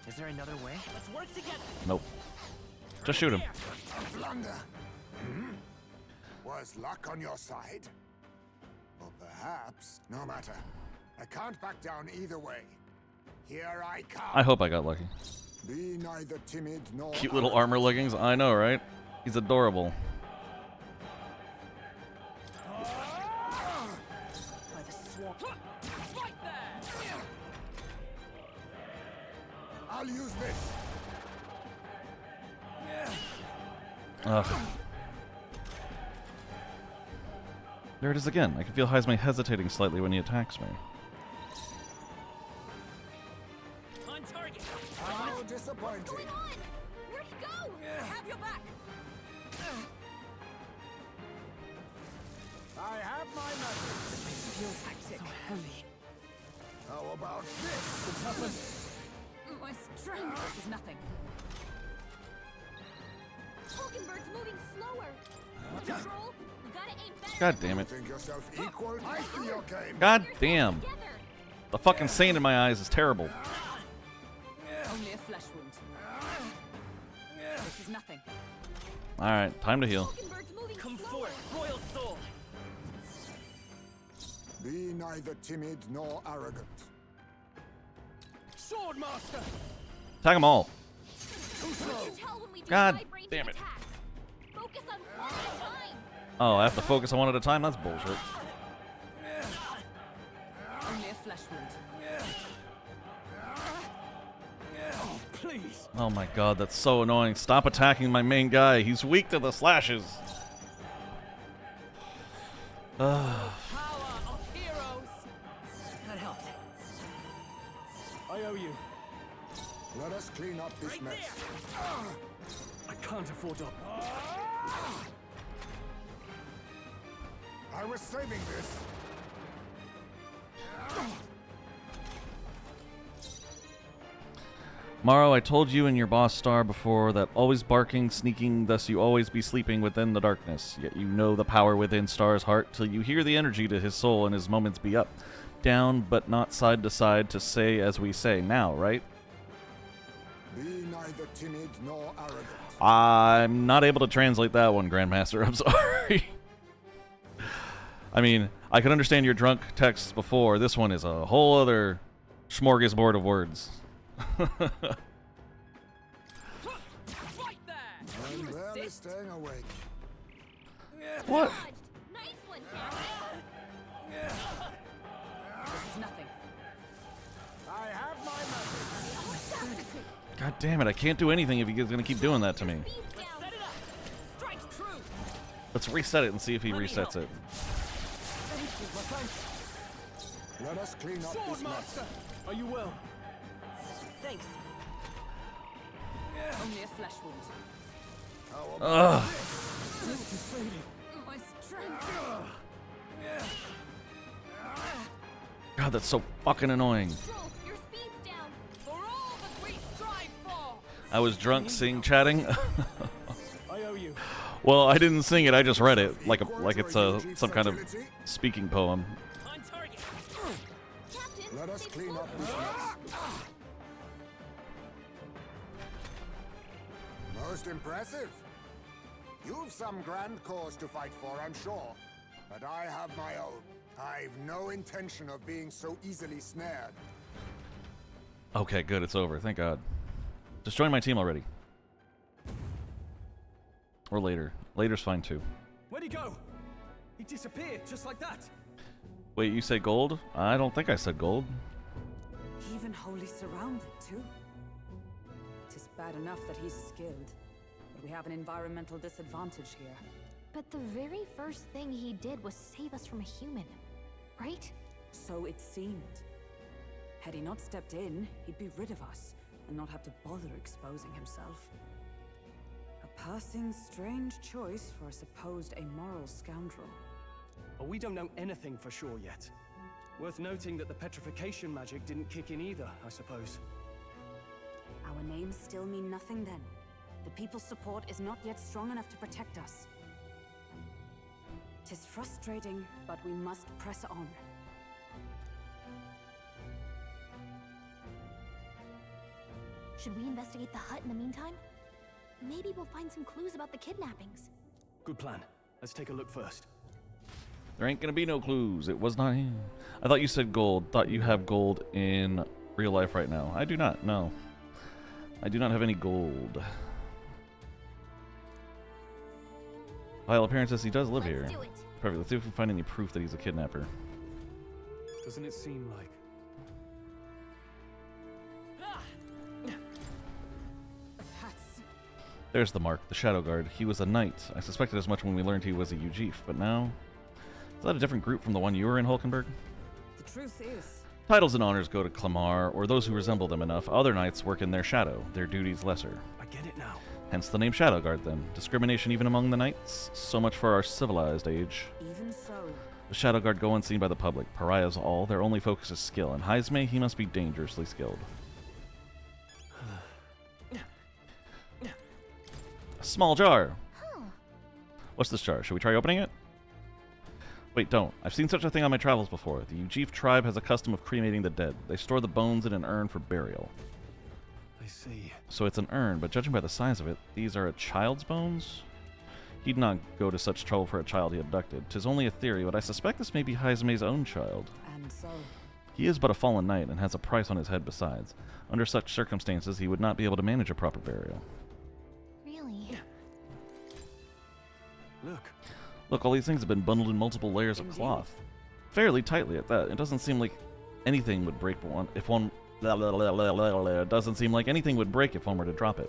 Is there another way? Let's work together. Nope. Just shoot him. A blunder. Was luck on your side? Or perhaps, no matter. I can't back down either way. Here I come. I hope I got lucky. Be neither timid nor Cute little armor leggings. I know, right? He's adorable. By the swamp. Right there. I'll use this. Ugh. There it is again. I can feel Heisme hesitating slightly when he attacks me. On target. How disappointing. What's going on? Where'd he go? Have your back. I have my method. Your tactic. So heavy. How about this? My strength. This is nothing. Hulkenberg's moving slower. Control, you gotta aim better. God damn it. Think yourself equal? I see your game. God damn. The fucking sand in my eyes is terrible. Only a flesh wound. This is nothing. Alright, time to heal. Come forth, royal soul. Be neither timid nor arrogant. Swordmaster! Attack them all. Too slow. God damn it. Focus on one at a time. Oh, I have to focus on one at a time? That's bullshit. Only a flesh wound. Oh, please. Oh my god, that's so annoying. Stop attacking my main guy. He's weak to the slashes. Ugh. Power of heroes. That helped. I owe you. Let us clean up this mess. I can't afford to. I was saving this. Morrow, I told you and your boss Star before that always barking, sneaking, thus you always be sleeping within the darkness. Yet you know the power within Star's heart till you hear the energy to his soul and his moments be up, down, but not side to side to say as we say now, right? Be neither timid nor arrogant. I'm not able to translate that one, Grandmaster. I'm sorry. I mean, I could understand your drunk texts before. This one is a whole other smorgasbord of words. I'm barely staying awake. What? Nice one, This is nothing. I have my method. God damn it, I can't do anything if he's gonna keep doing that to me. Let's reset it and see if he resets it. Let us clean up this mess. Are you well? Thanks. Only a flesh wound. Ugh. My strength. God, that's so fucking annoying. Your speed's down. For all that we strive for. I was drunk sing chatting. I owe you. Well, I didn't sing it. I just read it like it's some kind of speaking poem. On target. Let us clean up this mess. Most impressive. You've some grand cause to fight for, I'm sure. But I have my own. I've no intention of being so easily snared. Okay, good. It's over. Thank God. Just join my team already. Or later. Later's fine too. Where'd he go? He disappeared just like that. Wait, you say gold? I don't think I said gold. Even wholly surrounded, too. It is bad enough that he's skilled, but we have an environmental disadvantage here. But the very first thing he did was save us from a human, right? So it seemed. Had he not stepped in, he'd be rid of us, and not have to bother exposing himself. A passing strange choice for a supposed amoral scoundrel. But we don't know anything for sure yet. Worth noting that the petrification magic didn't kick in either, I suppose. Our names still mean nothing then. The people's support is not yet strong enough to protect us. 'Tis frustrating, but we must press on. Should we investigate the hut in the meantime? Maybe we'll find some clues about the kidnappings. Good plan. Let's take a look first. There ain't gonna be no clues. It was not him. I thought you said gold. Thought you have gold in real life right now. I do not. No. I do not have any gold. By all appearances, he does live here. Do it. Perfect. Let's see if we can find any proof that he's a kidnapper. Doesn't it seem like... There's the mark, the Shadow Guard. He was a knight. I suspected as much when we learned he was a Ujif, but now... Is that a different group from the one you were in, Hulkenberg? The truth is... Titles and honors go to Clamar, or those who resemble them enough. Other knights work in their shadow, their duties lesser. I get it now. Hence the name Shadow Guard, then. Discrimination even among the knights? So much for our civilized age. Even so... The Shadow Guard go unseen by the public. Pariahs all, their only focus is skill. And Heisme, he must be dangerously skilled. A small jar! What's this jar? Should we try opening it? Wait, don't. I've seen such a thing on my travels before. The Ujif tribe has a custom of cremating the dead. They store the bones in an urn for burial. I see. So it's an urn, but judging by the size of it, these are a child's bones? He'd not go to such trouble for a child he abducted. 'Tis only a theory, but I suspect this may be Heisme's own child. And so... He is but a fallen knight and has a price on his head besides. Under such circumstances, he would not be able to manage a proper burial. Really? Look, all these things have been bundled in multiple layers of cloth. Fairly tightly at that. It doesn't seem like anything would break if one... It doesn't seem like anything would break if one were to drop it.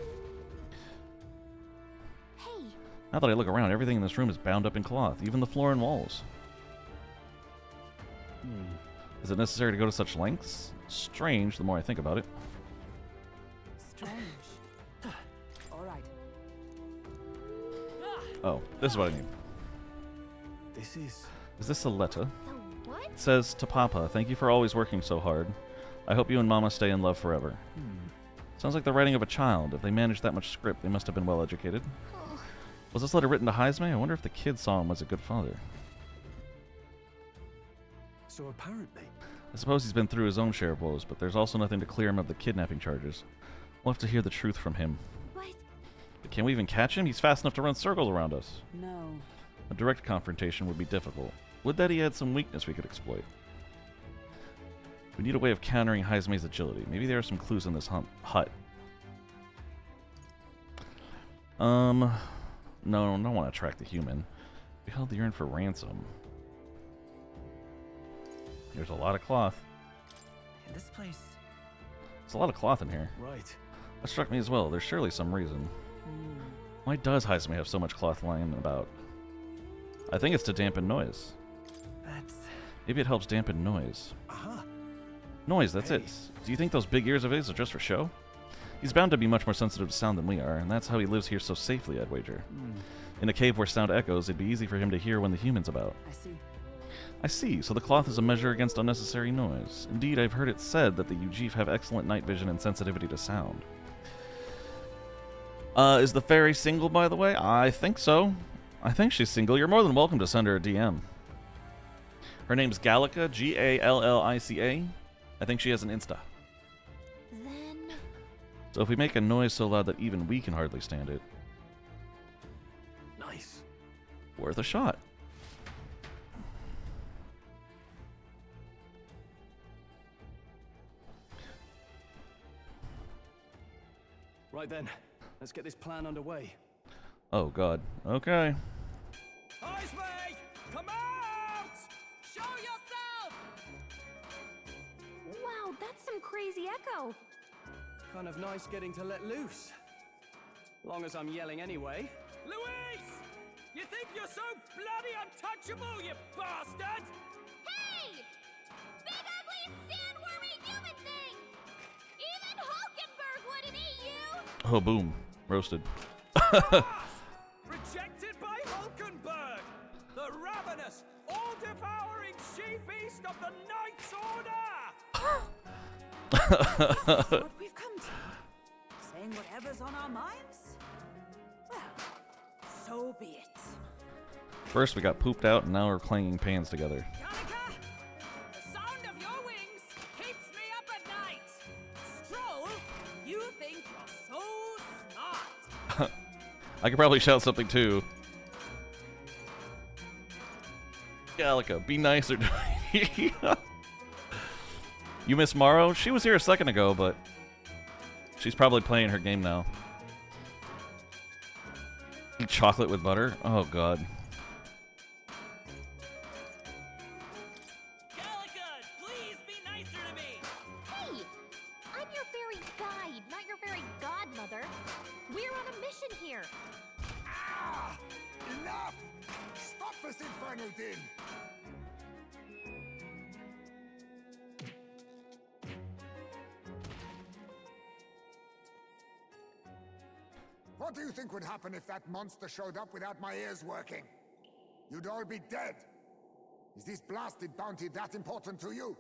Hey. Now that I look around, everything in this room is bound up in cloth, even the floor and walls. Is it necessary to go to such lengths? Strange, the more I think about it. Strange. Alright. Oh, this is what I need. This is... Is this a letter? What? It says, to Papa, thank you for always working so hard. I hope you and Mama stay in love forever. Sounds like the writing of a child. If they managed that much script, they must have been well educated. Was this letter written to Heisme? I wonder if the kid saw him as a good father. So apparently... I suppose he's been through his own share of woes, but there's also nothing to clear him of the kidnapping charges. We'll have to hear the truth from him. What? But can we even catch him? He's fast enough to run circles around us. No. A direct confrontation would be difficult. Would that he had some weakness we could exploit? We need a way of countering Heisme's agility. Maybe there are some clues in this hut. No, I don't want to track the human. We held the urn for ransom. There's a lot of cloth. In this place. There's a lot of cloth in here. Right. I That struck me as well. There's surely some reason. Why does Heisme have so much cloth lying about? I think it's to dampen noise. Maybe it helps dampen noise. Noise, that's it. Do you think those big ears of his are just for show? He's bound to be much more sensitive to sound than we are, and that's how he lives here so safely, I'd wager. In a cave where sound echoes, it'd be easy for him to hear when the human's about. I see. I see, so the cloth is a measure against unnecessary noise. Indeed, I've heard it said that the Ujif have excellent night vision and sensitivity to sound. Is the fairy single, by the way? I think so. I think she's single. You're more than welcome to send her a DM. Her name's Gallica, Gallica. I think she has an Insta. Then... So if we make a noise so loud that even we can hardly stand it... Nice. Worth a shot. Right then, let's get this plan underway. Oh god. Okay. Heisme! Come out! Show yourself! Wow, that's some crazy echo. Kind of nice getting to let loose. Long as I'm yelling anyway. Luis! You think you're so bloody untouchable, you bastard? Hey! Big ugly sandwormy human thing! Even Hulkenberg wouldn't eat you! Oh, boom. Roasted. Rejected by Hulkenberg! The ravenous, all-devouring she-beast of the Knight's Order! This is what we've come to. Saying whatever's on our minds? Well, so be it. First we got pooped out, and now we're clanging pans together. The sound of your wings keeps me up at night! Stroll, you think you're so smart! I could probably shout something too. Gallica, be nicer to me. You miss Morrow? She was here a second ago, but she's probably playing her game now. Eat chocolate with butter? Oh god. Gallica, please be nicer to me! Hey! I'm your fairy guide, not your fairy godmother. We're on a mission here. Ah! Enough! Stop this infernal din! What do you think would happen if that monster showed up without my ears working? You'd all be dead. Is this blasted bounty that important to you?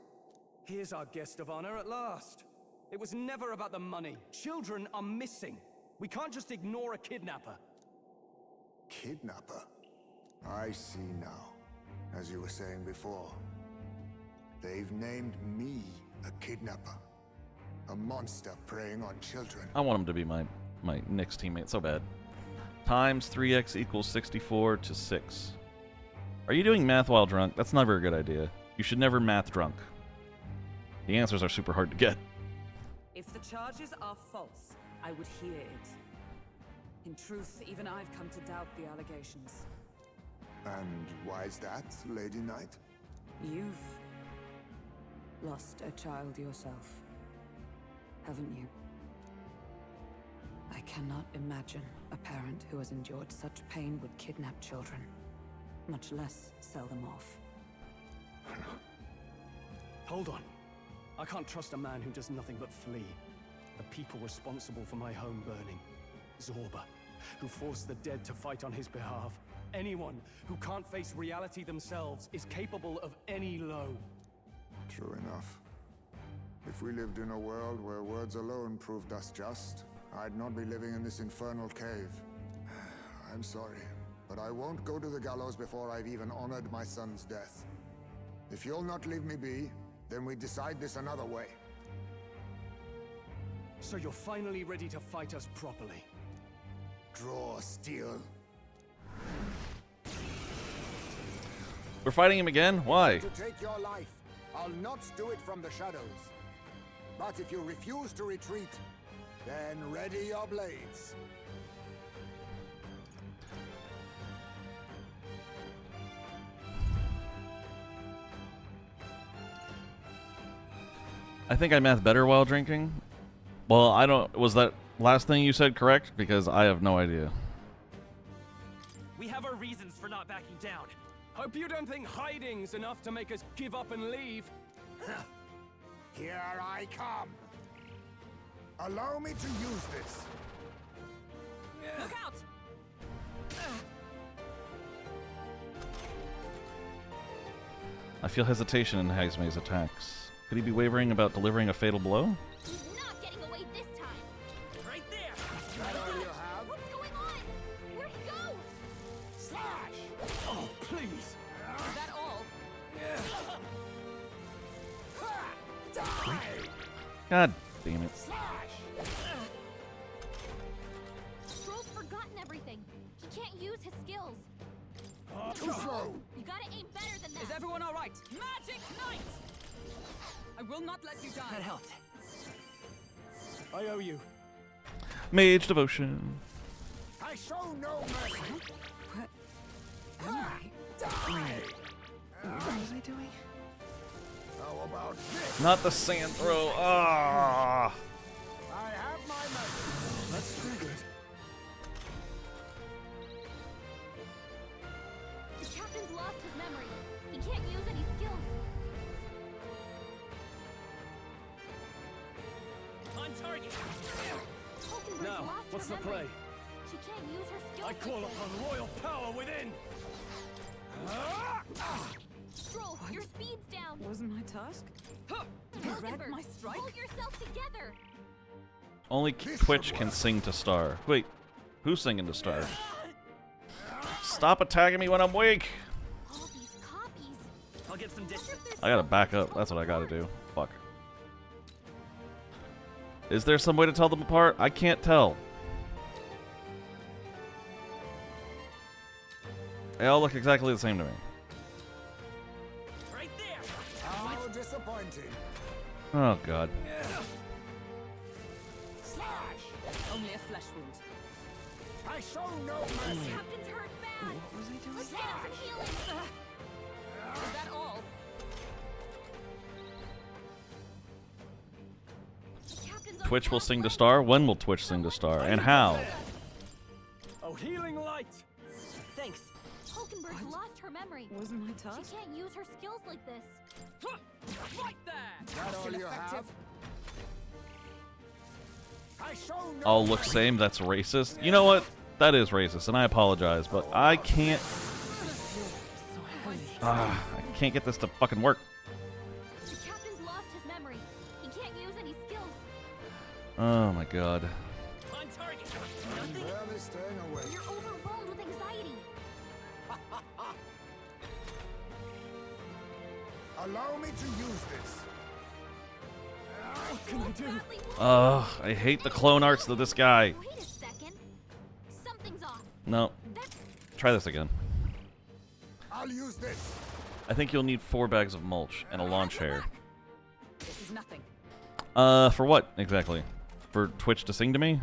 Here's our guest of honor at last. It was never about the money. Children are missing. We can't just ignore a kidnapper. Kidnapper? I see now. As you were saying before, they've named me a kidnapper. A monster preying on children. I want him to be my Knicks teammate so bad. Times 3x equals 64 to 6. Are you doing math while drunk? That's never a good idea. You should never math drunk. The answers are super hard to get. If the charges are false, I would hear it. In truth, even I've come to doubt the allegations. And why is that, Lady Knight? You've lost a child yourself, haven't you? I cannot imagine a parent who has endured such pain would kidnap children, much less sell them off. Hold on. I can't trust a man who does nothing but flee. The people responsible for my home burning. Zorba, who forced the dead to fight on his behalf. Anyone who can't face reality themselves is capable of any low. True enough. If we lived in a world where words alone proved us just, I'd not be living in this infernal cave. I'm sorry, but I won't go to the gallows before I've even honored my son's death. If you'll not leave me be, then we decide this another way. So you're finally ready to fight us properly. Draw steel. We're fighting him again? Why? To take your life, I'll not do it from the shadows. But if you refuse to retreat, then ready your blades. I think I math better while drinking. Well, I don't... Was that last thing you said correct? Because I have no idea. We have our reasons for not backing down. Hope you don't think hiding's enough to make us give up and leave. Here I come. Allow me to use this. Look out! I feel hesitation in Hagsmay's attacks. Could he be wavering about delivering a fatal blow? He's not getting away this time. Right there. That all you have? What's going on? Where'd he go? Slash! Oh, please. Is that all? Die! God damn it. Stroll's forgotten everything. He can't use his skills. Too slow. You gotta aim better than that. Is everyone all right? Magic Knight! I will not let you die. That helped. I owe you. Mage devotion. I show no mercy. What am I? Die! What was I doing? How about this? Not the sand throw. Ah. I have my mercy. That's pretty good. The captain's lost his memory. He can't use any skills. On target. Hulkenberg's Now, lost what's her the memory. play? She can't use her skills. I call like this. upon royal power within. Stroll, your speed's down. Wasn't my task? You read Hulkenberg, my strike? hold yourself together. Only Twitch can sing to Star. Wait, who's singing to Star? Stop attacking me when I'm weak. All these copies. I'll get some distance. I gotta back up. That's what I gotta do. Fuck. Is there some way to tell them apart? I can't tell. They all look exactly the same to me. Right there. How disappointing. Oh god. Slash! Only a flesh wound. I show no mercy. Captain's hurt bad. What was I doing? Let's get him some healing. Is that all? The captain's on Twitch will top sing to left. Star? When will Twitch sing to Star? And how? Oh, healing light. Thanks. Hulkenberg's lost her memory. Wasn't my She task? can't use her skills like this. Right there! That all Still you effective. have? I show no All look same? That's racist? You know what? That is racist, and I apologize, but I can't... I can't get this to fucking work. The captain's lost his memory. He can't use any skills. Oh my god. On target. I'm Nothing. barely staying away. You're overwhelmed with anxiety. Allow me to use this. What can I do? I hate the clone arts of this guy. Wait a second. Something's off. No. Try this again. I'll use this. I think you'll need 4 bags of mulch and a lawn chair. This is nothing. For what, exactly? For Twitch to sing to me?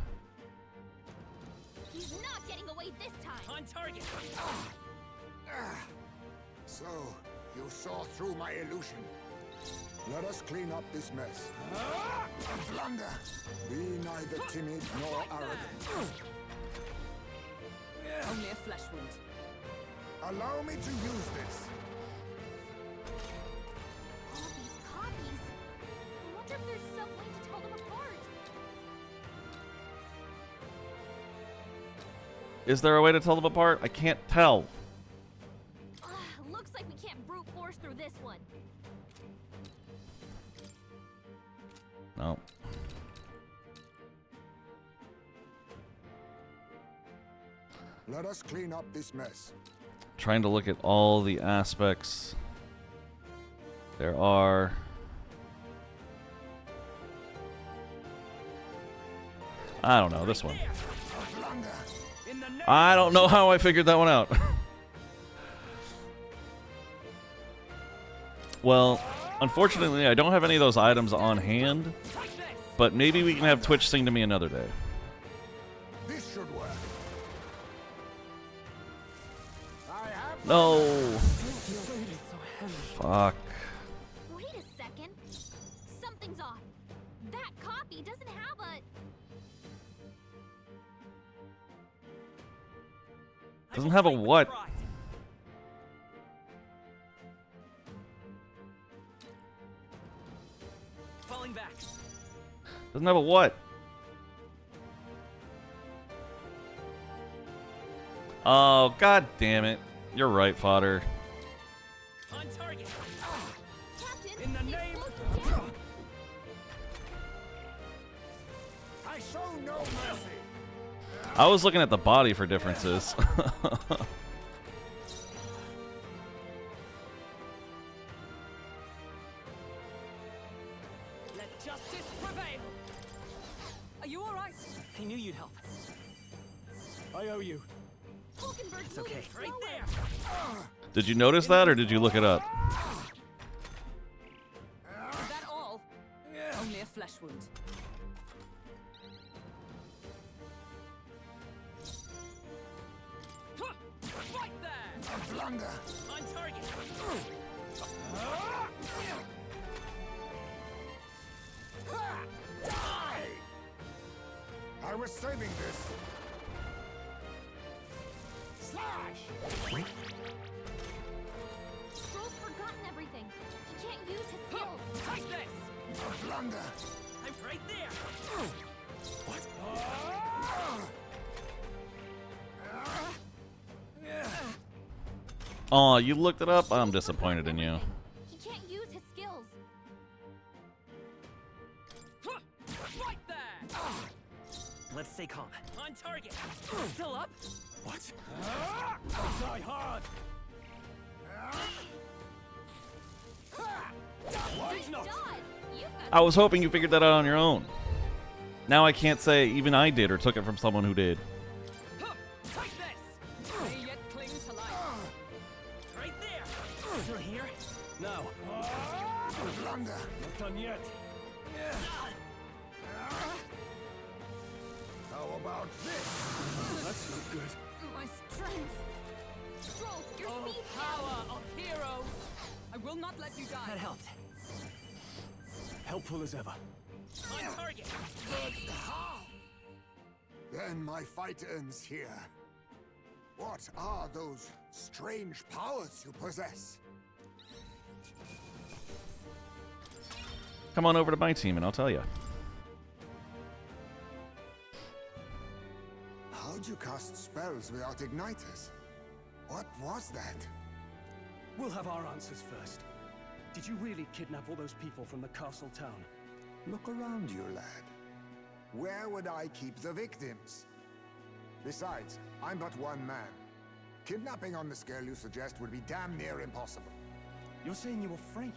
He's not getting away this time. On target. So, you saw through my illusion. Let us clean up this mess. A blunder. Be neither timid nor arrogant. Only a flesh wound. Allow me to use this. All these copies. I wonder if there's some way to tell them apart. Is there a way to tell them apart? I can't tell. Looks like we can't brute force through this one. No. Let us clean up this mess. Trying to look at all the aspects. There are... I don't know, this one. A blunder. In the name I don't know how I figured that one out. Well, unfortunately, I don't have any of those items on hand, but maybe we can have Twitch sing to me another day. This should work. I have No! Fuck. Wait a second. Something's off. That copy doesn't have a... Doesn't have a what? Falling back. Doesn't have a what? Oh, god damn it. You're right, fodder. On target. Captain, In the name. I show no mercy. I was looking at the body for differences. Let justice prevail. Are you all right? I knew you'd help. I owe you. It's okay. Right there. Did you notice that, or did you look it up? Is that all? Only a flesh wound. Right there. A blunder. On target. Die! I was saving this. Slash! Stroll's forgotten everything. He can't use his skills. Take this. A blunder. I'm right there. What? Oh, you looked it up? I'm disappointed in you. He can't use his skills. Right there. Let's stay calm. On target. Still up? What? I'll die hard. Nice dodge. You got I was hoping you figured that out on your own. Now I can't say even I did or took it from someone who did. Take this. May yet cling to life. Right there. Still here? No. A blunder. Not done yet. How about this? That's not good. my strength. Stroll, your speed. Power of heroes! I will not let you die. That helped. Helpful as ever. On target. But how? Then my fight ends here. What are those strange powers you possess? Come on over to my team and I'll tell you. How'd you cast spells without igniters? What was that? We'll have our answers first. Did you really kidnap all those people from the castle town? Look around you, lad. Where would I keep the victims? Besides, I'm but one man. Kidnapping on the scale you suggest would be damn near impossible. You're saying you were framed?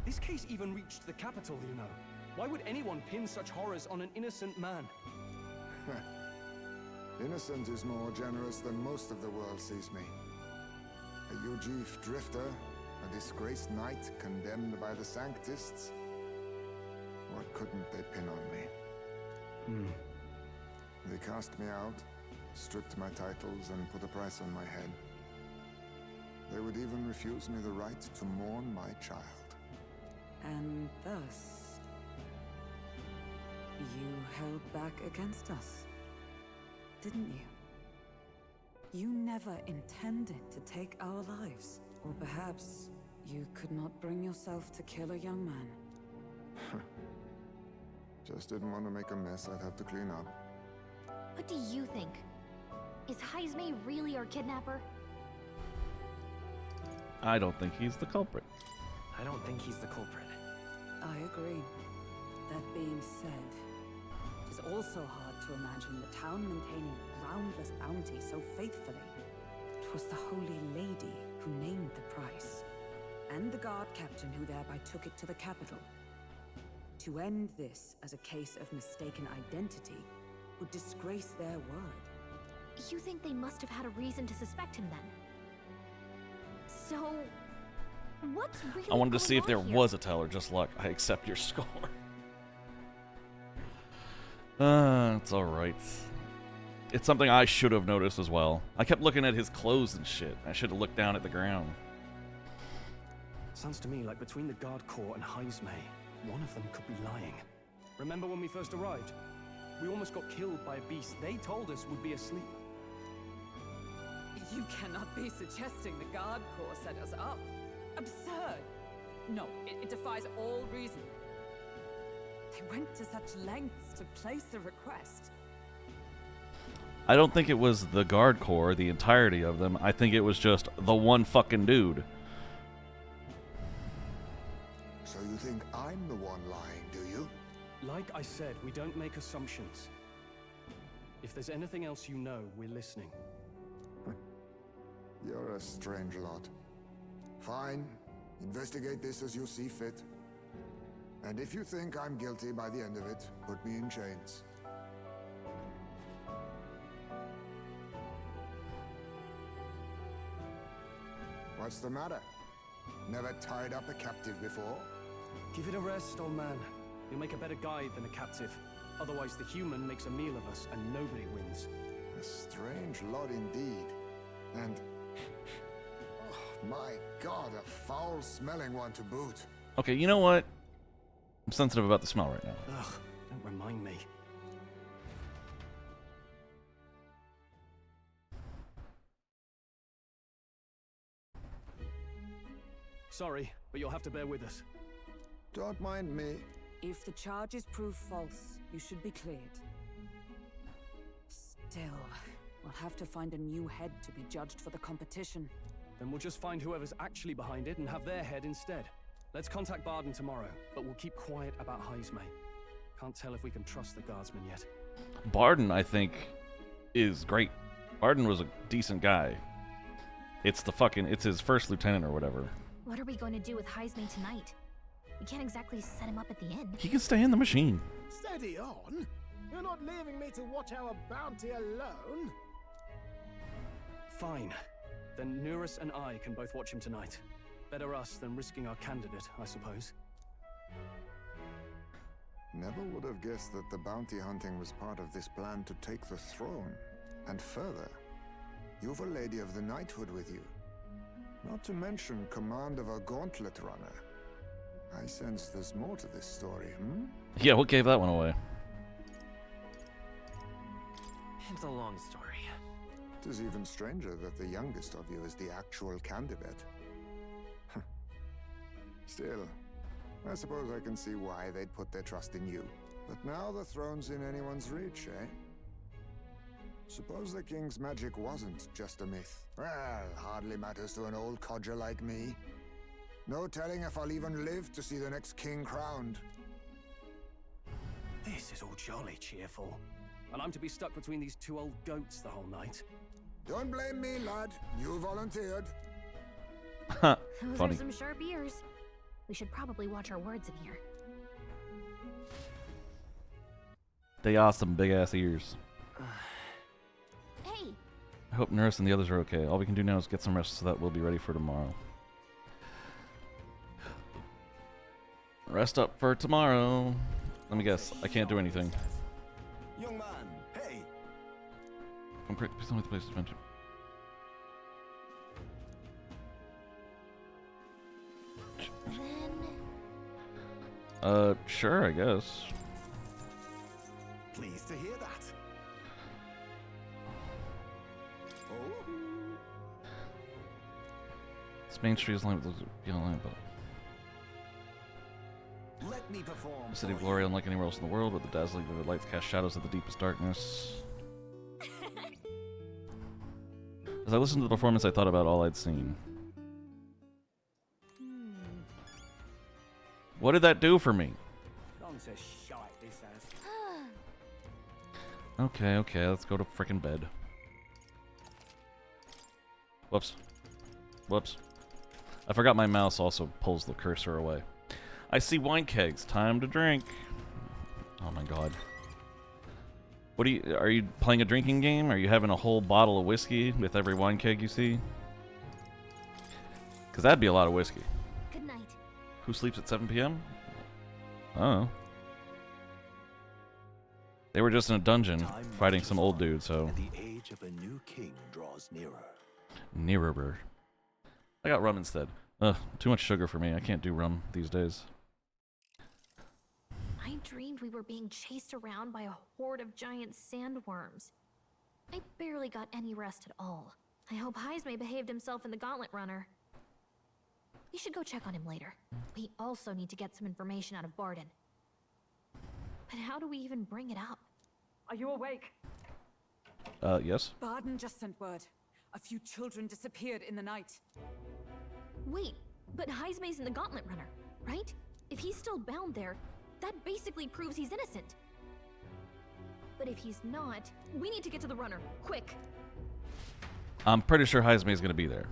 This case even reached the capital, you know. Why would anyone pin such horrors on an innocent man? Innocent is more generous than most of the world sees me. A Ujif drifter, a disgraced knight condemned by the Sanctists. What couldn't they pin on me? They cast me out, stripped my titles, and put a price on my head. They would even refuse me the right to mourn my child. And thus, you held back against us, didn't you? You never intended to take our lives. Or perhaps you could not bring yourself to kill a young man. Just didn't want to make a mess I'd have to clean up. What do you think? Is Heismay really our kidnapper? I don't think he's the culprit. I don't think he's the culprit. I agree. That being said, it is also hard to imagine the town maintaining a groundless bounty so faithfully. It was the Holy Lady who named the price, and the guard captain who thereby took it to the capital. To end this as a case of mistaken identity would disgrace their word. You think they must have had a reason to suspect him then? So, what's really I wanted to see if there going on here? was a teller. Just luck. I accept your score. It's alright. It's something I should have noticed as well. I kept looking at his clothes and shit. I should have looked down at the ground. Sounds to me like between the guard corps and Heismay, one of them could be lying. Remember when we first arrived? We almost got killed by a beast they told us would be asleep. You cannot be suggesting the Guard Corps set us up. Absurd! No, it defies all reason. They went to such lengths to place the request. I don't think it was the Guard Corps, the entirety of them. I think it was just the one fucking dude. So you think I'm the one lying, do you? Like I said, we don't make assumptions. If there's anything else you know, we're listening. You're a strange lot. Fine. Investigate this as you see fit. And if you think I'm guilty by the end of it, put me in chains. What's the matter? Never tied up a captive before? Give it a rest, old man. You'll make a better guide than a captive. Otherwise, the human makes a meal of us, and nobody wins. A strange lot indeed. And... oh, my God, a foul-smelling one to boot. Okay, you know what? I'm sensitive about the smell right now. Ugh, don't remind me. Sorry, but you'll have to bear with us. Don't mind me. If the charges prove false, you should be cleared. Still, we'll have to find a new head to be judged for the competition. Then we'll just find whoever's actually behind it and have their head instead. Let's contact Barden tomorrow, but we'll keep quiet about Heisme. Can't tell if we can trust the guardsman yet. Barden, I think, is great. Barden was a decent guy. It's his first lieutenant or whatever. What are we going to do with Heisme tonight? We can't exactly set him up at the inn. He can stay in the machine. Steady on. You're not leaving me to watch our bounty alone. Fine. Then Nuris and I can both watch him tonight. Better us than risking our candidate, I suppose. Never would have guessed that the bounty hunting was part of this plan to take the throne. And further, you've a Lady of the Knighthood with you. Not to mention command of a gauntlet runner. I sense there's more to this story, hmm? Yeah, what gave that one away? It's a long story. It is even stranger that the youngest of you is the actual candidate. Still, I suppose I can see why they'd put their trust in you. But now the throne's in anyone's reach, eh? Suppose the king's magic wasn't just a myth. Well, hardly matters to an old codger like me. No telling if I'll even live to see the next king crowned. This is all jolly cheerful. And I'm to be stuck between these two old goats the whole night. Don't blame me, lad. You volunteered. Those Funny. are some sharp ears. We should probably watch our words in here. They are some big-ass ears. Hey! I hope Nurse and the others are okay. All we can do now is get some rest so that we'll be ready for tomorrow. Rest up for tomorrow. Let me guess. I can't do anything. Young man, hey! I'm correct. Please tell me the place to adventure. Sure, I guess. Pleased to hear that. Oh. This main street is lined with those beyond line, but Let me perform. the city of glory, unlike anywhere else in the world, but the dazzling vivid lights cast shadows of the deepest darkness. As I listened to the performance, I thought about all I'd seen. What did that do for me? Gone to shite, this has. Okay, let's go to frickin' bed. Whoops. I forgot my mouse also pulls the cursor away. I see wine kegs. Time to drink. Oh my god. What are you playing a drinking game? Are you having a whole bottle of whiskey with every wine keg you see? Because that'd be a lot of whiskey. Good night. Who sleeps at 7 p.m.? Oh. They were just in a dungeon fighting some old dude, so. And the age of a new king draws nearer. Nearer. I got rum instead. Ugh, too much sugar for me. I can't do rum these days. I dreamed we were being chased around by a horde of giant sandworms. I barely got any rest at all. I hope Heismay behaved himself in the Gauntlet Runner. We should go check on him later. We also need to get some information out of Barden. But how do we even bring it up? Are you awake? Yes. Barden just sent word. A few children disappeared in the night. Wait, but Heismay's in the Gauntlet Runner, right? If he's still bound there, that basically proves he's innocent. But if he's not, we need to get to the runner, quick. I'm pretty sure Heismay's gonna be there.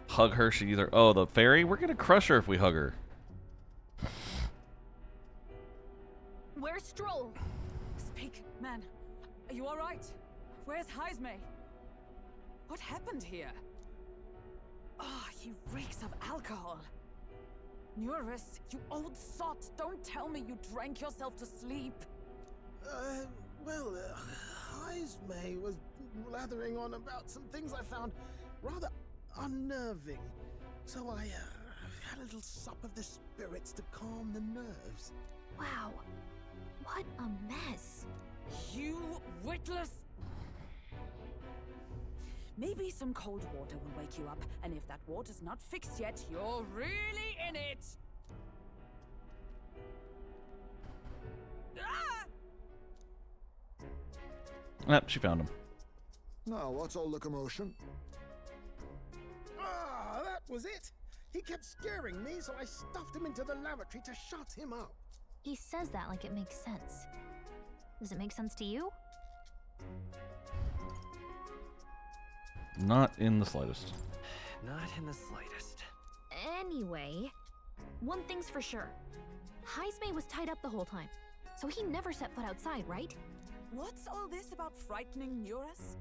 Hug her, she either... Oh, the fairy? We're gonna crush her if we hug her. Where's Stroll? Speak, man. Are you alright? Where's Heismay? What happened here? Oh, he reeks of alcohol. Nuris, you old sot, don't tell me you drank yourself to sleep. Well, Heismay was blathering on about some things I found rather unnerving. So I had a little sup of the spirits to calm the nerves. Wow, what a mess. You witless... Maybe some cold water will wake you up, and if that water's not fixed yet, you're really in it! Ah, she found him. Now, what's all the commotion? Ah, that was it! He kept scaring me, so I stuffed him into the lavatory to shut him up. He says that like it makes sense. Does it make sense to you? Not in the slightest. Not in the slightest. Anyway, one thing's for sure. Heismay was tied up the whole time, so he never set foot outside, right? What's all this about frightening Nuris?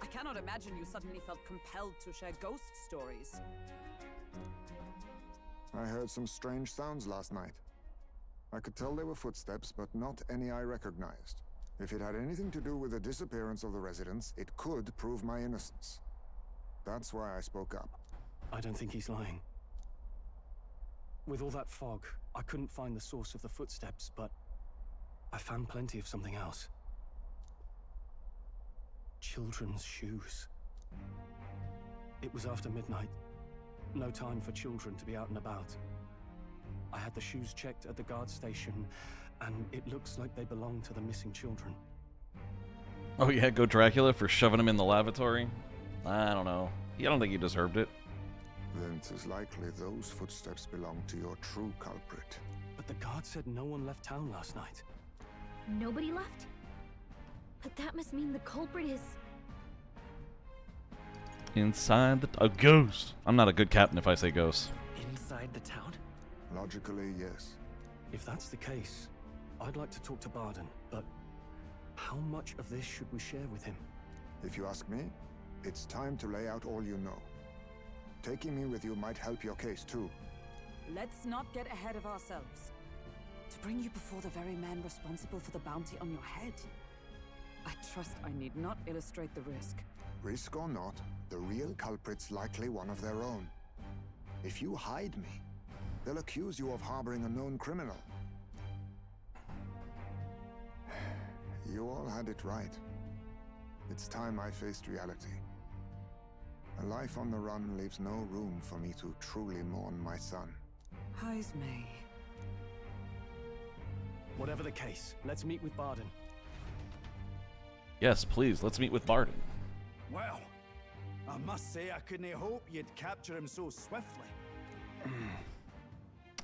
I cannot imagine you suddenly felt compelled to share ghost stories. I heard some strange sounds last night. I could tell they were footsteps, but not any I recognized. If it had anything to do with the disappearance of the residents, it could prove my innocence. That's why I spoke up. I don't think he's lying. With all that fog, I couldn't find the source of the footsteps, but I found plenty of something else. Children's shoes. It was after midnight. No time for children to be out and about. I had the shoes checked at the guard station, and it looks like they belong to the missing children. Oh yeah, go Dracula for shoving him in the lavatory? I don't know. I don't think he deserved it. Then it is likely those footsteps belong to your true culprit. But the guard said no one left town last night. Nobody left? But that must mean the culprit is... Inside a ghost. I'm not a good captain if I say ghost. Inside the town? Logically, yes. If that's the case, I'd like to talk to Barden, but how much of this should we share with him? If you ask me, it's time to lay out all you know. Taking me with you might help your case too. Let's not get ahead of ourselves. To bring you before the very man responsible for the bounty on your head. I trust I need not illustrate the risk. Risk or not, the real culprit's likely one of their own. If you hide me, they'll accuse you of harboring a known criminal. You all had it right. It's time I faced reality. A life on the run leaves no room for me to truly mourn my son. Heismay. Whatever the case, let's meet with Barden. Yes, please, let's meet with Barden. Well, I must say I couldn't hope you'd capture him so swiftly.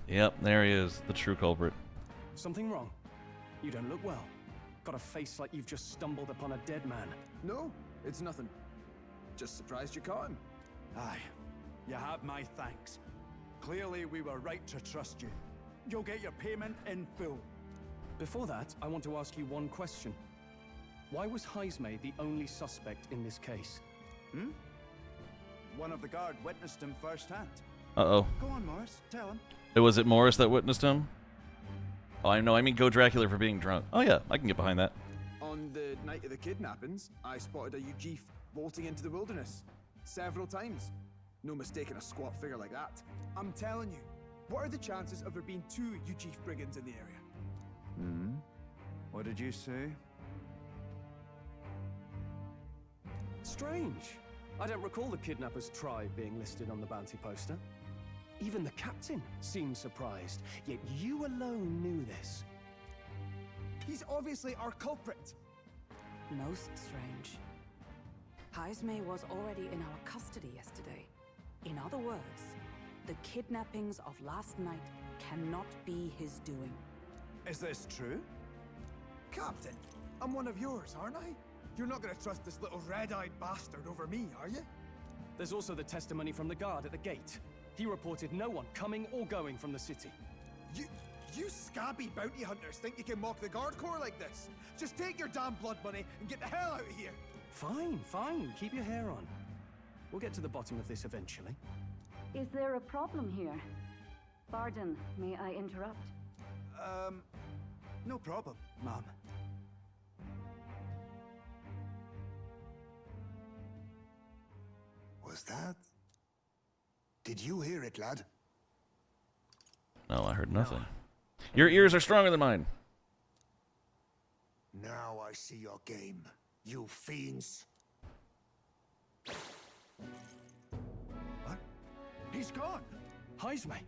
Yep, there he is, the true culprit. Something wrong? You don't look well. Got a face like you've just stumbled upon a dead man. No, it's nothing. Just surprised you caught him. Aye, you have my thanks. Clearly we were right to trust you. You'll get your payment in full. Before that, I want to ask you one question. Why was Heismay the only suspect in this case? One of the guard witnessed him firsthand. Uh-oh. Go on, Morris, tell him. Was it Morris that witnessed him? Oh, I know, I mean go Dracula for being drunk. Oh yeah, I can get behind that. On the night of the kidnappings, I spotted a Ujif bolting into the wilderness. Several times. No mistaking a squat figure like that. I'm telling you, what are the chances of there being 2 Ujif brigands in the area? What did you say? Strange. I don't recall the kidnappers' tribe being listed on the bounty poster. Even the captain seemed surprised, yet you alone knew this. He's obviously our culprit. Most strange. Haisme was already in our custody yesterday. In other words, the kidnappings of last night cannot be his doing. Is this true? Captain, I'm one of yours, aren't I? You're not gonna trust this little red-eyed bastard over me, are you? There's also the testimony from the guard at the gate. He reported no one coming or going from the city. You scabby bounty hunters think you can mock the guard corps like this? Just take your damn blood money and get the hell out of here! Fine, fine. Keep your hair on. We'll get to the bottom of this eventually. Is there a problem here? Pardon, may I interrupt? No problem, Mom. Was that? Did you hear it, lad? No, I heard nothing. Your ears are stronger than mine. Now I see your game, you fiends. What? He's gone! Haisme!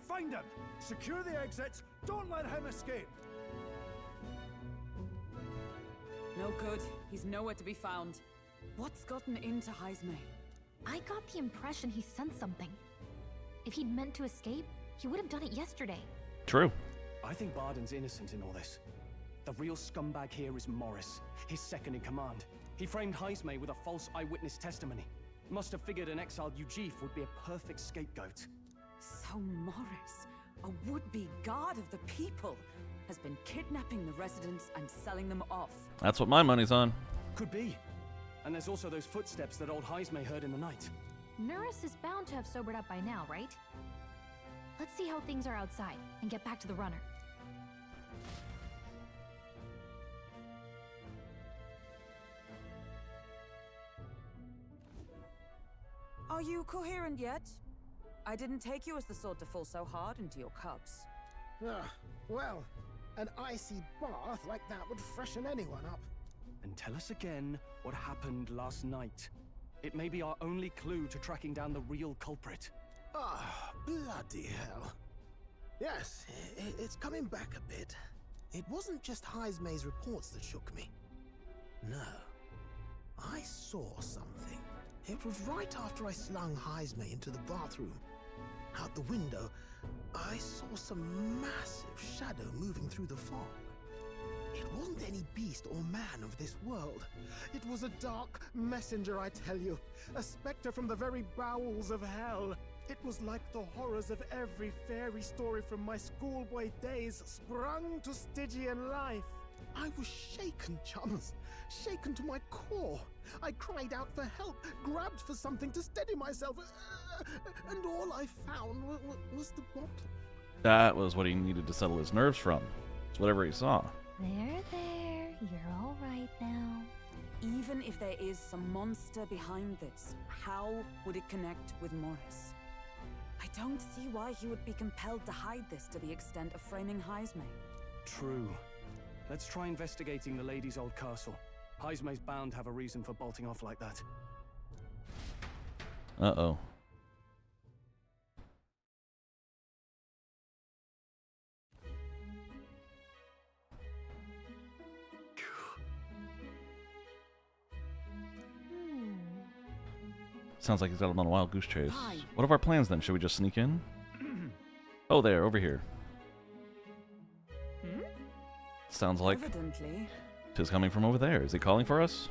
Find him! Secure the exits! Don't let him escape! No good. He's nowhere to be found. What's gotten into Haisme? I got the impression he sensed something. If he'd meant to escape, he would have done it yesterday. True. I think Barden's innocent in all this. The real scumbag here is Morris, his second in command. He framed Haisme with a false eyewitness testimony. Must have figured an exiled Ujif would be a perfect scapegoat. So Morris, a would-be guard of the people, has been kidnapping the residents and selling them off. That's what my money's on. Could be. And there's also those footsteps that old Haisme heard in the night. Nuris is bound to have sobered up by now, right? Let's see how things are outside and get back to the runner. Are you coherent yet? I didn't take you as the sort to fall so hard into your cups. Well, an icy bath like that would freshen anyone up. And tell us again what happened last night. It may be our only clue to tracking down the real culprit. Ah, bloody hell. Yes, it's coming back a bit. It wasn't just Haisme's reports that shook me. No. I saw something. It was right after I slung Haisme into the bathroom. Out the window, I saw some massive shadow moving through the fog. It wasn't any beast or man of this world. It was a dark messenger, I tell you. A specter from the very bowels of hell. It was like the horrors of every fairy story from my schoolboy days sprung to Stygian life. I was shaken, chums. Shaken to my core. I cried out for help, grabbed for something to steady myself, and all I found was the bottle. That was what he needed to settle his nerves from. It's whatever he saw. There. You're all right now. Even if there is some monster behind this, how would it connect with Morris? I don't see why he would be compelled to hide this to the extent of framing Haisme. True. Let's try investigating the lady's old castle. Haisme's bound to have a reason for bolting off like that. Uh-oh. Sounds like he's got him on a wild goose chase. Fine. What are our plans then? Should we just sneak in? Oh, there, over here. Sounds like Evidently. tis coming from over there. Is he calling for us?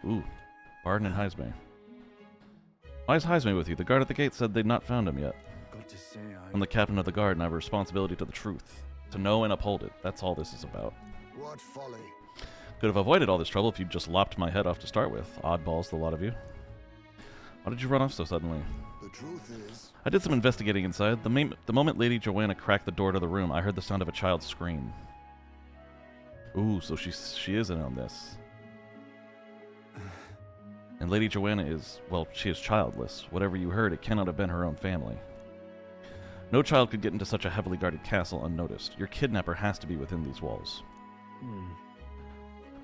Ooh, Barden and Haisme. Why is Haisme with you? The guard at the gate said they'd not found him yet. Got to say, I'm the captain of the guard and I have a responsibility to the truth. To know and uphold it. That's all this is about. What folly. Could have avoided all this trouble if you'd just lopped my head off to start with. Oddballs, the lot of you. Why did you run off so suddenly? The truth is... I did some investigating inside. The moment Lady Joanna cracked the door to the room, I heard the sound of a child's scream. Ooh, so she is in on this. And Lady Joanna is, well, she is childless. Whatever you heard, it cannot have been her own family. No child could get into such a heavily guarded castle unnoticed. Your kidnapper has to be within these walls.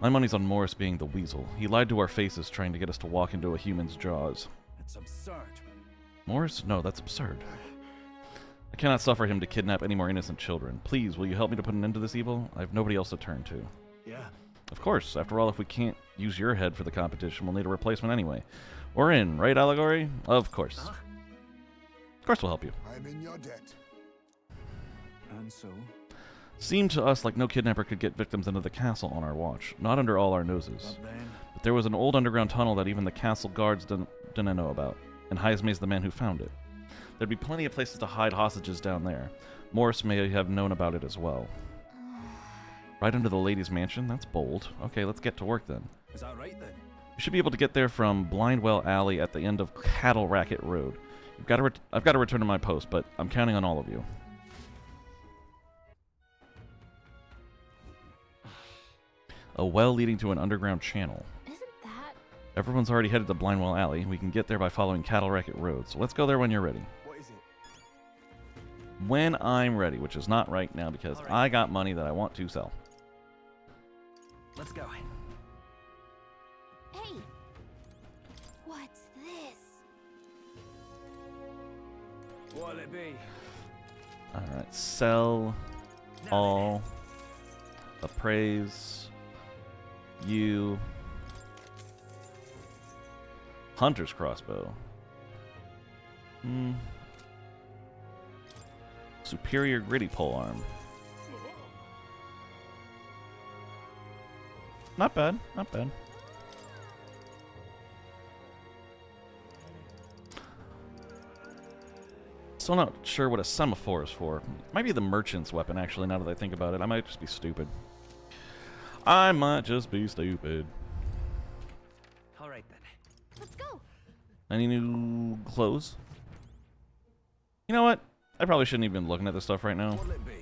My money's on Morris being the weasel. He lied to our faces trying to get us to walk into a human's jaws. It's absurd. Morris? No, that's absurd. I cannot suffer him to kidnap any more innocent children. Please, will you help me to put an end to this evil? I have nobody else to turn to. Yeah. Of course. After all, if we can't use your head for the competition, we'll need a replacement anyway. We're in, right, Allegory? Of course. Of course we'll help you. I'm in your debt. And so? Seemed to us like no kidnapper could get victims into the castle on our watch. Not under all our noses. But there was an old underground tunnel that even the castle guards didn't know about. And Heismay's the man who found it. There'd be plenty of places to hide hostages down there. Morris may have known about it as well. Right under the lady's mansion? That's bold. Okay, let's get to work then. Is that right then? You should be able to get there from Blindwell Alley at the end of Cattle Racket Road. I've got to return to my post, but I'm counting on all of you. A well leading to an underground channel. Isn't that... Everyone's already headed to Blindwell Alley. We can get there by following Cattle Racket Road, so let's go there when you're ready. What is it? When I'm ready, which is not right now because I got money that I want to sell. Let's go. Hey! What's this? What'll it be? Alright, sell all, appraise, you, hunter's crossbow, superior gritty polearm. Not bad, not bad. Still not sure what a semaphore is for. Might be the merchant's weapon, actually, now that I think about it. I might just be stupid. I might just be stupid. Alright then. Let's go. Any new clothes? You know what? I probably shouldn't even be looking at this stuff right now. What'll it be?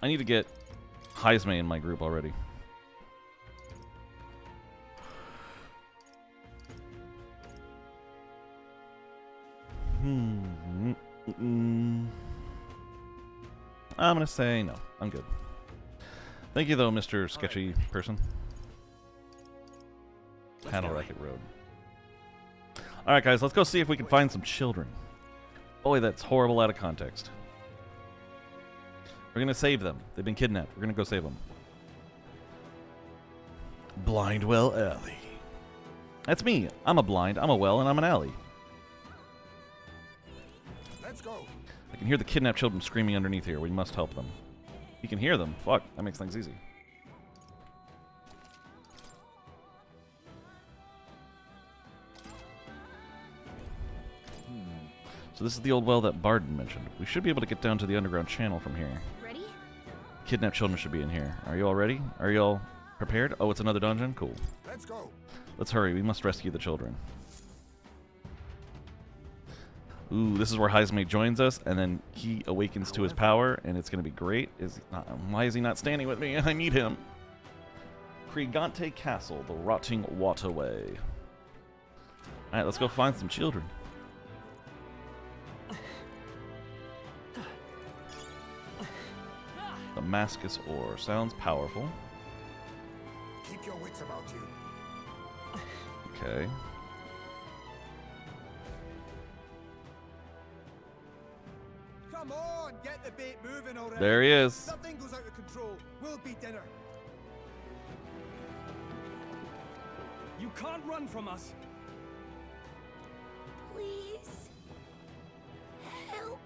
I need to get Heismay in my group already. I'm gonna say no. I'm good. Thank you, though, Mr. Sketchy person. Cattle Racket Road. Alright, guys, let's go see if we can find some children. Boy, that's horrible out of context. We're gonna save them. They've been kidnapped. We're gonna go save them. Blindwell Alley. That's me. I'm a blind, I'm a well, and I'm an alley. Let's go. I can hear the kidnapped children screaming underneath here. We must help them. You can hear them. Fuck, that makes things easy. So this is the old well that Barden mentioned. We should be able to get down to the underground channel from here. Ready? Kidnapped children should be in here. Are you all ready? Are you all prepared? Oh, it's another dungeon? Cool. Let's go. Let's hurry. We must rescue the children. Ooh, this is where Heismay joins us, and then he awakens to his power, and it's going to be great. Why is he not standing with me? I need him. Krigante Castle, the Rotting Waterway. Alright, let's go find some children. Damascus ore. Sounds powerful. Keep your wits about you. Okay. Come on, get the bait moving already. There he is. Something goes out of control. We'll be dinner. You can't run from us. Please. Help.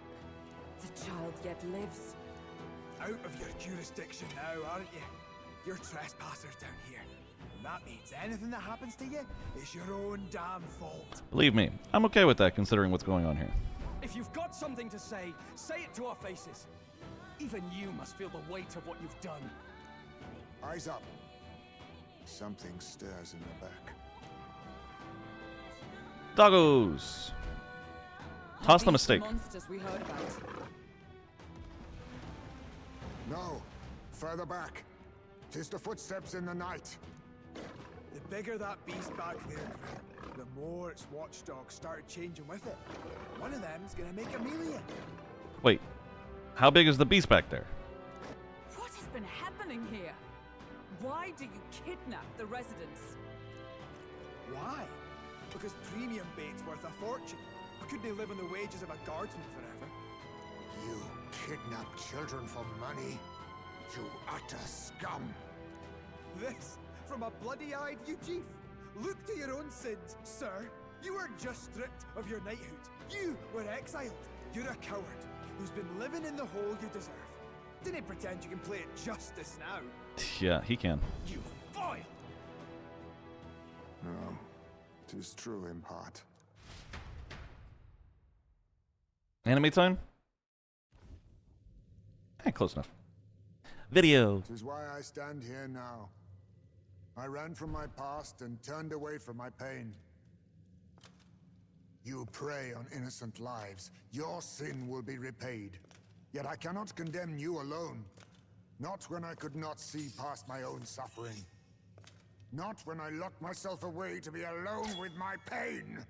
The child yet lives. Out of your jurisdiction now, aren't you? You're trespassers down here. And that means anything that happens to you is your own damn fault. Believe me, I'm okay with that considering what's going on here. If you've got something to say it to our faces. Even you must feel the weight of what you've done. Eyes up. Something stirs in the back. Doggos! Toss them a steak. Monsters we heard about. No, further back. 'Tis the footsteps in the night. The bigger that beast back there, the more its watchdogs started changing with it. One of them's gonna make a million. Wait, how big is the beast back there? What has been happening here? Why do you kidnap the residents? Why? Because premium bait's worth a fortune. I couldn't live on the wages of a guardsman forever. You kidnap children for money? You utter scum! This from a bloody-eyed Uchief? Look to your own sins, sir. You were just stripped of your knighthood. You were exiled. You're a coward who's been living in the hole you deserve. Didn't pretend you can play it justice now. Yeah, he can. You foil! No, 'tis true in part. Anime time? Close enough. Video. 'Tis why I stand here now. I ran from my past and turned away from my pain. You prey on innocent lives. Your sin will be repaid. Yet I cannot condemn you alone. Not when I could not see past my own suffering. Not when I locked myself away to be alone with my pain.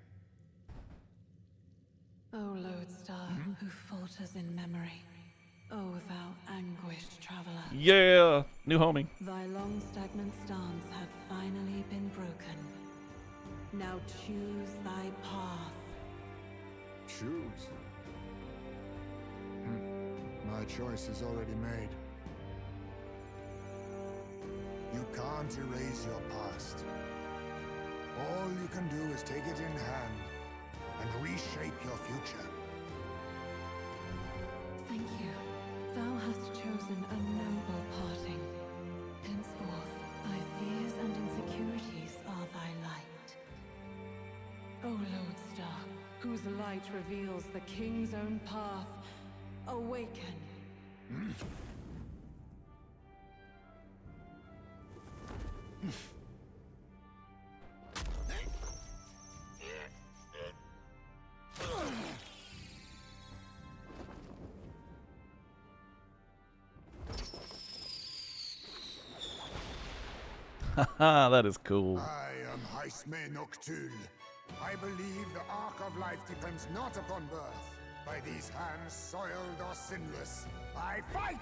O lodestar, who falters in memory. O thou anguished traveler. Yeah, new homie. Thy long stagnant stance hath finally been broken. Now choose thy path. Choose? My choice is already made. You can't erase your past. All you can do is take it in hand and reshape your future. Thank you. Thou hast chosen a noble parting. Henceforth, thy fears and insecurities are thy light. O lodestar, whose light reveals the king's own path, awaken. Haha, that is cool. I am Haisme Noctul. I believe the arc of life depends not upon birth. By these hands, soiled or sinless, I fight!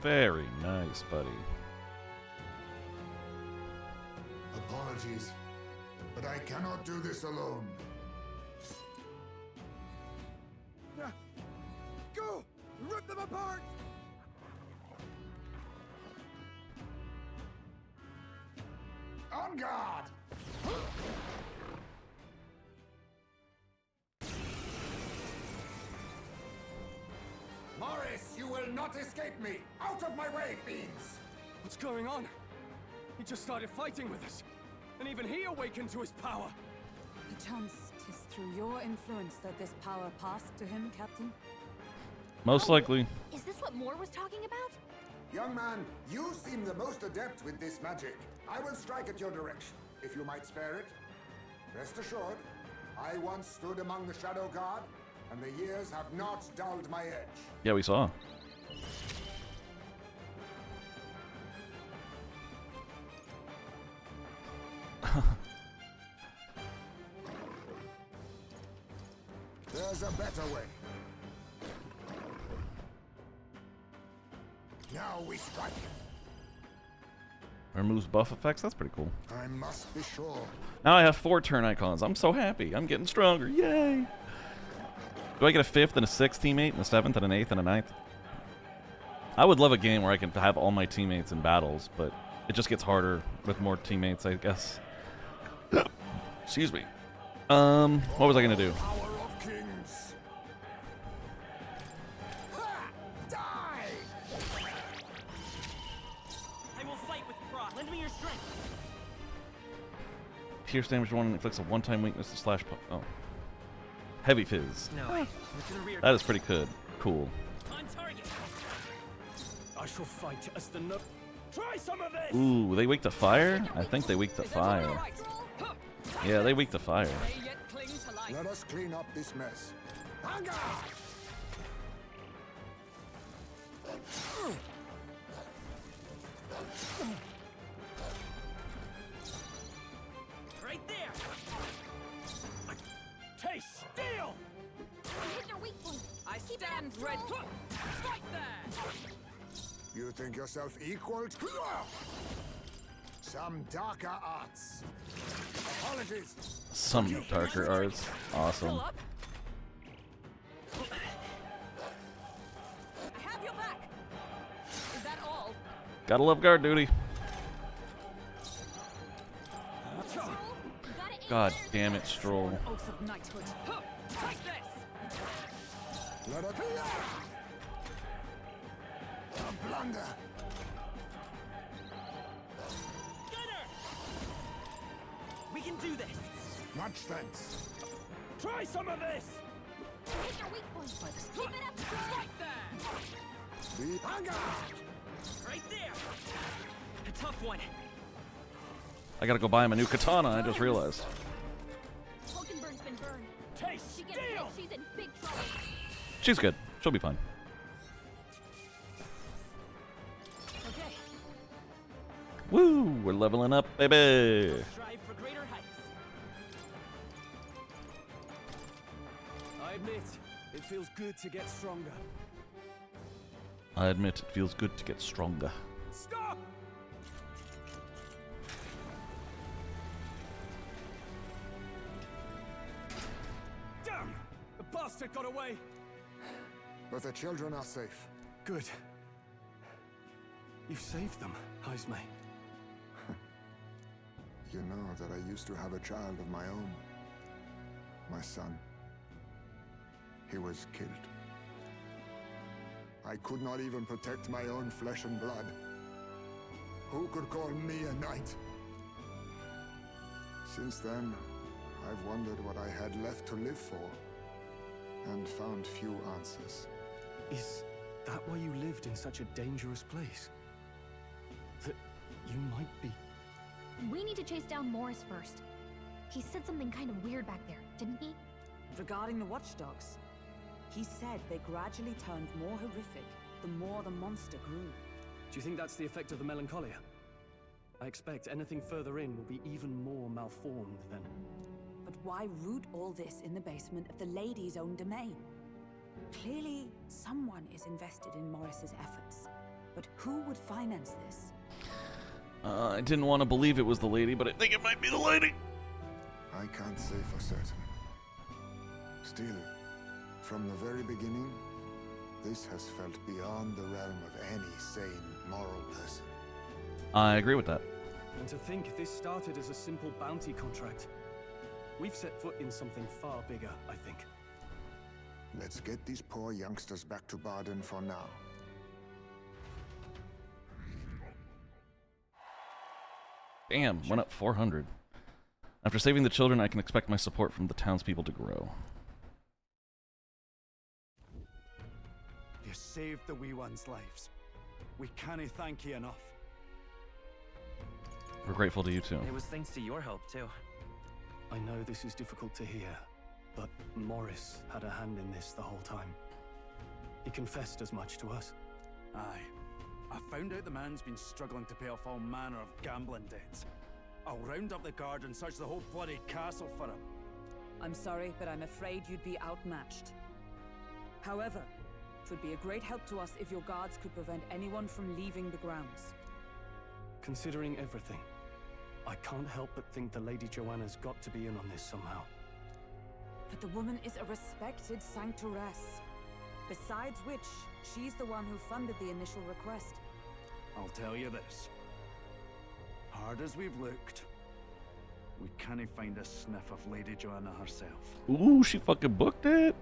Very nice, buddy. Apologies, but I cannot do this alone. Go! Rip them apart! On guard! Morris, you will not escape me! Out of my way, fiends! What's going on? He just started fighting with us. And even he awakened to his power. Perchance 'tis through your influence that this power passed to him, Captain? Most likely. Is this what Moore was talking about? Young man, you seem the most adept with this magic. I will strike at your direction, if you might spare it. Rest assured, I once stood among the Shadow Guard, and the years have not dulled my edge. Yeah, we saw. There's a better way. Now we strike. Removes buff effects. That's pretty cool. I must be sure. Now I have 4 turn icons. I'm so happy. I'm getting stronger. Yay! Do I get a 5th and a 6th teammate, and a 7th and an 8th and a 9th? I would love a game where I can have all my teammates in battles, but it just gets harder with more teammates, I guess. Excuse me. What was I gonna do? Power of kings. Die! I will fight with pride. Lend me your strength. Pierce damage 1 inflicts a one-time weakness to slash. Oh. Heavy fizz. No. That is pretty good. Cool. On target. I shall fight as the no. Try some of this. Ooh, they weak to fire? I think they weak to fire. Yeah, they weak to fire. They yet cling to life. Let us clean up this mess. Anger! Right there! Taste steel! Hit their weak point. I Keep it stand up, ready. Troll. Right there! You think yourself equal to... Some darker arts. Apologies. Some darker arts. Awesome. Pull up. I have your back. Is that all? Gotta love guard duty. God damn it, Stroll. Oath of knighthood. Take this! Let it be. A blunder. Get her! We can do this. Much thanks. Try some of this! Hit their weak point. Keep it up, Troll. Right there! Be anger! Right there! A tough one. I gotta go buy him a new katana, I just realized. Hulkenberg's been burned. Taste She gets hit, she's in big trouble. She's good. She'll be fine. Okay. Woo! We're leveling up, baby! Strive for greater heights. I admit, it feels good to get stronger. I admit it feels good to get stronger. Stop! Damn! The bastard got away! But the children are safe. Good. You saved them, Heismay. You know that I used to have a child of my own. My son. He was killed. I could not even protect my own flesh and blood. Who could call me a knight? Since then, I've wondered what I had left to live for, and found few answers. Is that why you lived in such a dangerous place? That you might be... We need to chase down Morris first. He said something kind of weird back there, didn't he? Regarding the watchdogs, he said they gradually turned more horrific the more the monster grew. Do you think that's the effect of the melancholia? I expect anything further in will be even more malformed then. But why root all this in the basement of the lady's own domain? Clearly, someone is invested in Morris's efforts. But who would finance this? I didn't want to believe it was the lady, but I think it might be the lady. I can't say for certain. Still, from the very beginning, this has felt beyond the realm of any sane, moral person. I agree with that. And to think this started as a simple bounty contract. We've set foot in something far bigger, I think. Let's get these poor youngsters back to Baden for now. Damn, went up 400. After saving the children, I can expect my support from the townspeople to grow. You saved the wee ones' lives. We can't thank you enough. We're grateful to you too. It was thanks to your help, too. I know this is difficult to hear, but Morris had a hand in this the whole time. He confessed as much to us. Aye. I found out the man's been struggling to pay off all manner of gambling debts. I'll round up the guard and search the whole bloody castle for him. I'm sorry, but I'm afraid you'd be outmatched. However, it would be a great help to us if your guards could prevent anyone from leaving the grounds. Considering everything, I can't help but think the Lady Joanna's got to be in on this somehow. But the woman is a respected sanctoress. Besides which, she's the one who funded the initial request. I'll tell you this. Hard as we've looked, we can't find a sniff of Lady Joanna herself. Ooh, she fucking booked it.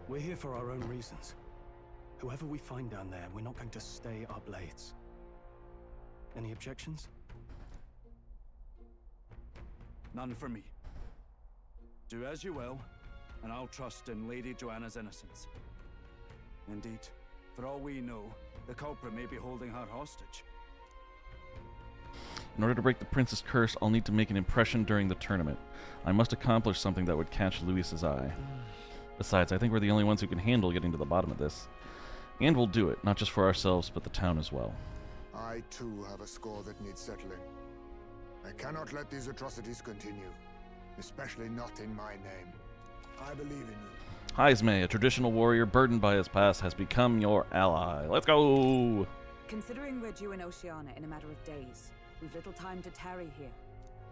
We're here for our own reasons. Whoever we find down there, we're not going to stay our blades. Any objections? None for me. Do as you will, and I'll trust in Lady Joanna's innocence. Indeed, for all we know, the culprit may be holding her hostage. In order to break the prince's curse, I'll need to make an impression during the tournament. I must accomplish something that would catch Luis's eye. Besides, I think we're the only ones who can handle getting to the bottom of this. And we'll do it, not just for ourselves, but the town as well. I too have a score that needs settling. I cannot let these atrocities continue, especially not in my name. I believe in you. Heisme, a traditional warrior burdened by his past, has become your ally. Let's go! Considering we're due in Oceania in a matter of days, we've little time to tarry here.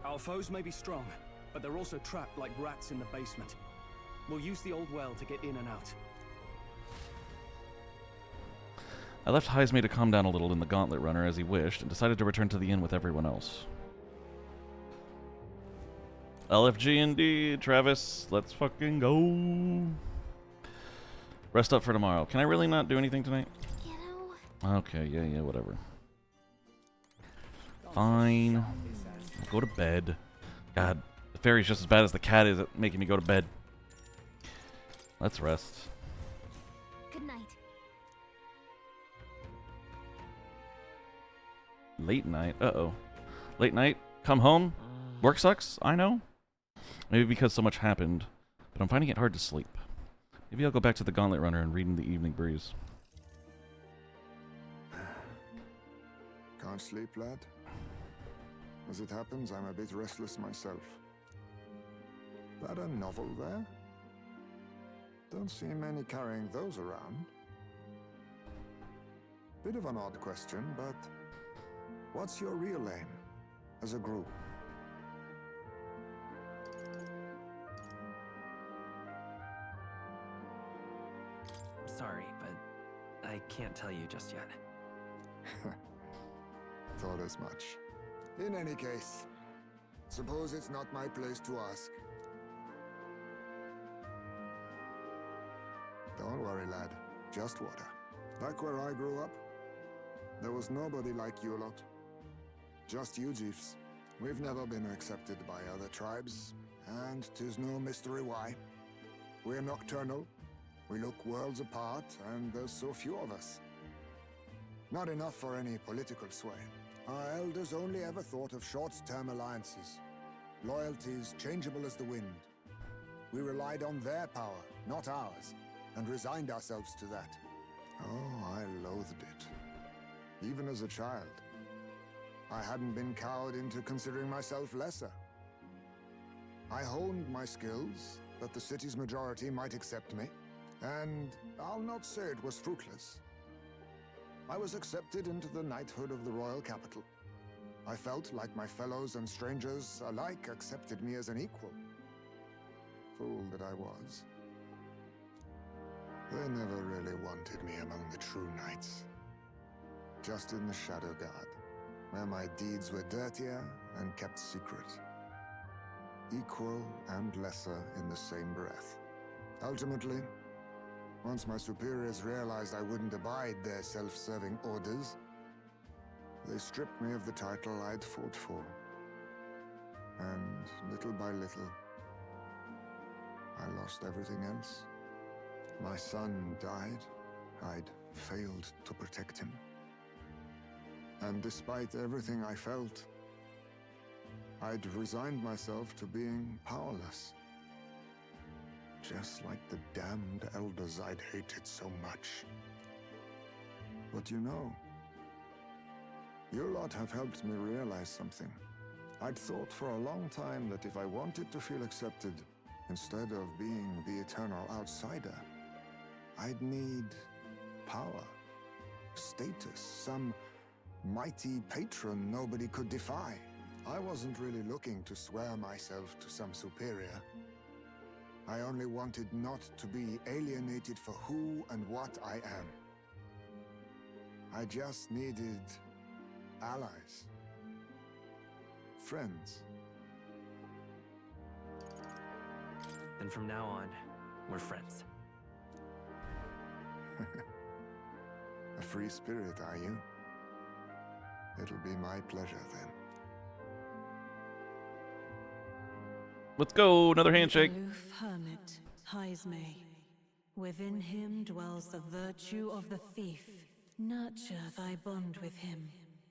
Our foes may be strong, but they're also trapped like rats in the basement. We'll use the old well to get in and out. I left Heisme to calm down a little in the Gauntlet Runner as he wished, and decided to return to the inn with everyone else. LFG indeed, Travis. Let's fucking go. Rest up for tomorrow. Can I really not do anything tonight? You know. Okay, yeah, whatever. Fine. I'll go to bed. God, the fairy's just as bad as the cat is at making me go to bed. Let's rest. Good night. Late night? Uh-oh. Late night? Come home? Work sucks? I know. Maybe because so much happened, but I'm finding it hard to sleep. Maybe I'll go back to the Gauntlet Runner and read in the evening breeze. Can't sleep, lad? As it happens, I'm a bit restless myself. That a novel there? Don't see many carrying those around. Bit of an odd question, but what's your real aim as a group? Sorry, but I can't tell you just yet. Thought as much. In any case, suppose it's not my place to ask. Don't worry, lad. Just water. Back where I grew up, there was nobody like you lot. Just you Jeeves. We've never been accepted by other tribes, and 'tis no mystery why. We're nocturnal, we look worlds apart, and there's so few of us. Not enough for any political sway. Our elders only ever thought of short-term alliances. Loyalties changeable as the wind. We relied on their power, not ours, and resigned ourselves to that. Oh, I loathed it. Even as a child. I hadn't been cowed into considering myself lesser. I honed my skills, that the city's majority might accept me, and I'll not say it was fruitless. I was accepted into the knighthood of the royal capital. I felt like my fellows and strangers alike accepted me as an equal. Fool that I was. They never really wanted me among the true knights. Just in the Shadow Guard, where my deeds were dirtier and kept secret. Equal and lesser in the same breath. Ultimately, once my superiors realized I wouldn't abide their self-serving orders, they stripped me of the title I'd fought for. And little by little, I lost everything else. My son died. I'd failed to protect him. And despite everything I felt, I'd resigned myself to being powerless. Just like the damned elders I'd hated so much. But you know, you lot have helped me realize something. I'd thought for a long time that if I wanted to feel accepted, instead of being the eternal outsider, I'd need power, status, some mighty patron nobody could defy. I wasn't really looking to swear myself to some superior. I only wanted not to be alienated for who and what I am. I just needed allies. Friends. Then from now on, we're friends. A free spirit, are you? It'll be my pleasure then. Let's go, another handshake. Aloof hermit, Heisme. Within him dwells the virtue of the thief. Nurture thy bond with him.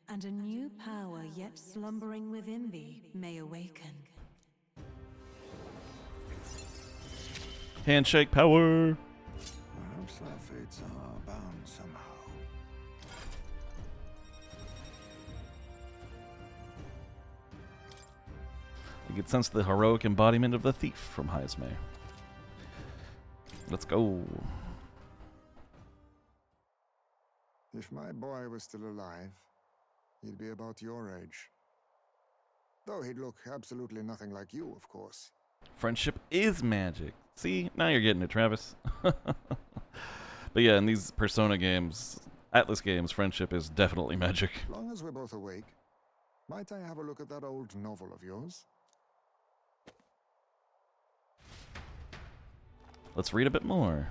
and a new power yet slumbering within thee may awaken. Handshake power. Perhaps our fates are bound somehow. I could sense the heroic embodiment of the thief from Heisme. Let's go. If my boy was still alive, he'd be about your age. Though he'd look absolutely nothing like you, of course. Friendship is magic. See, now you're getting it, Travis. But yeah, in these Persona games, Atlas games, friendship is definitely magic. As long as we're both awake, might I have a look at that old novel of yours? Let's read a bit more.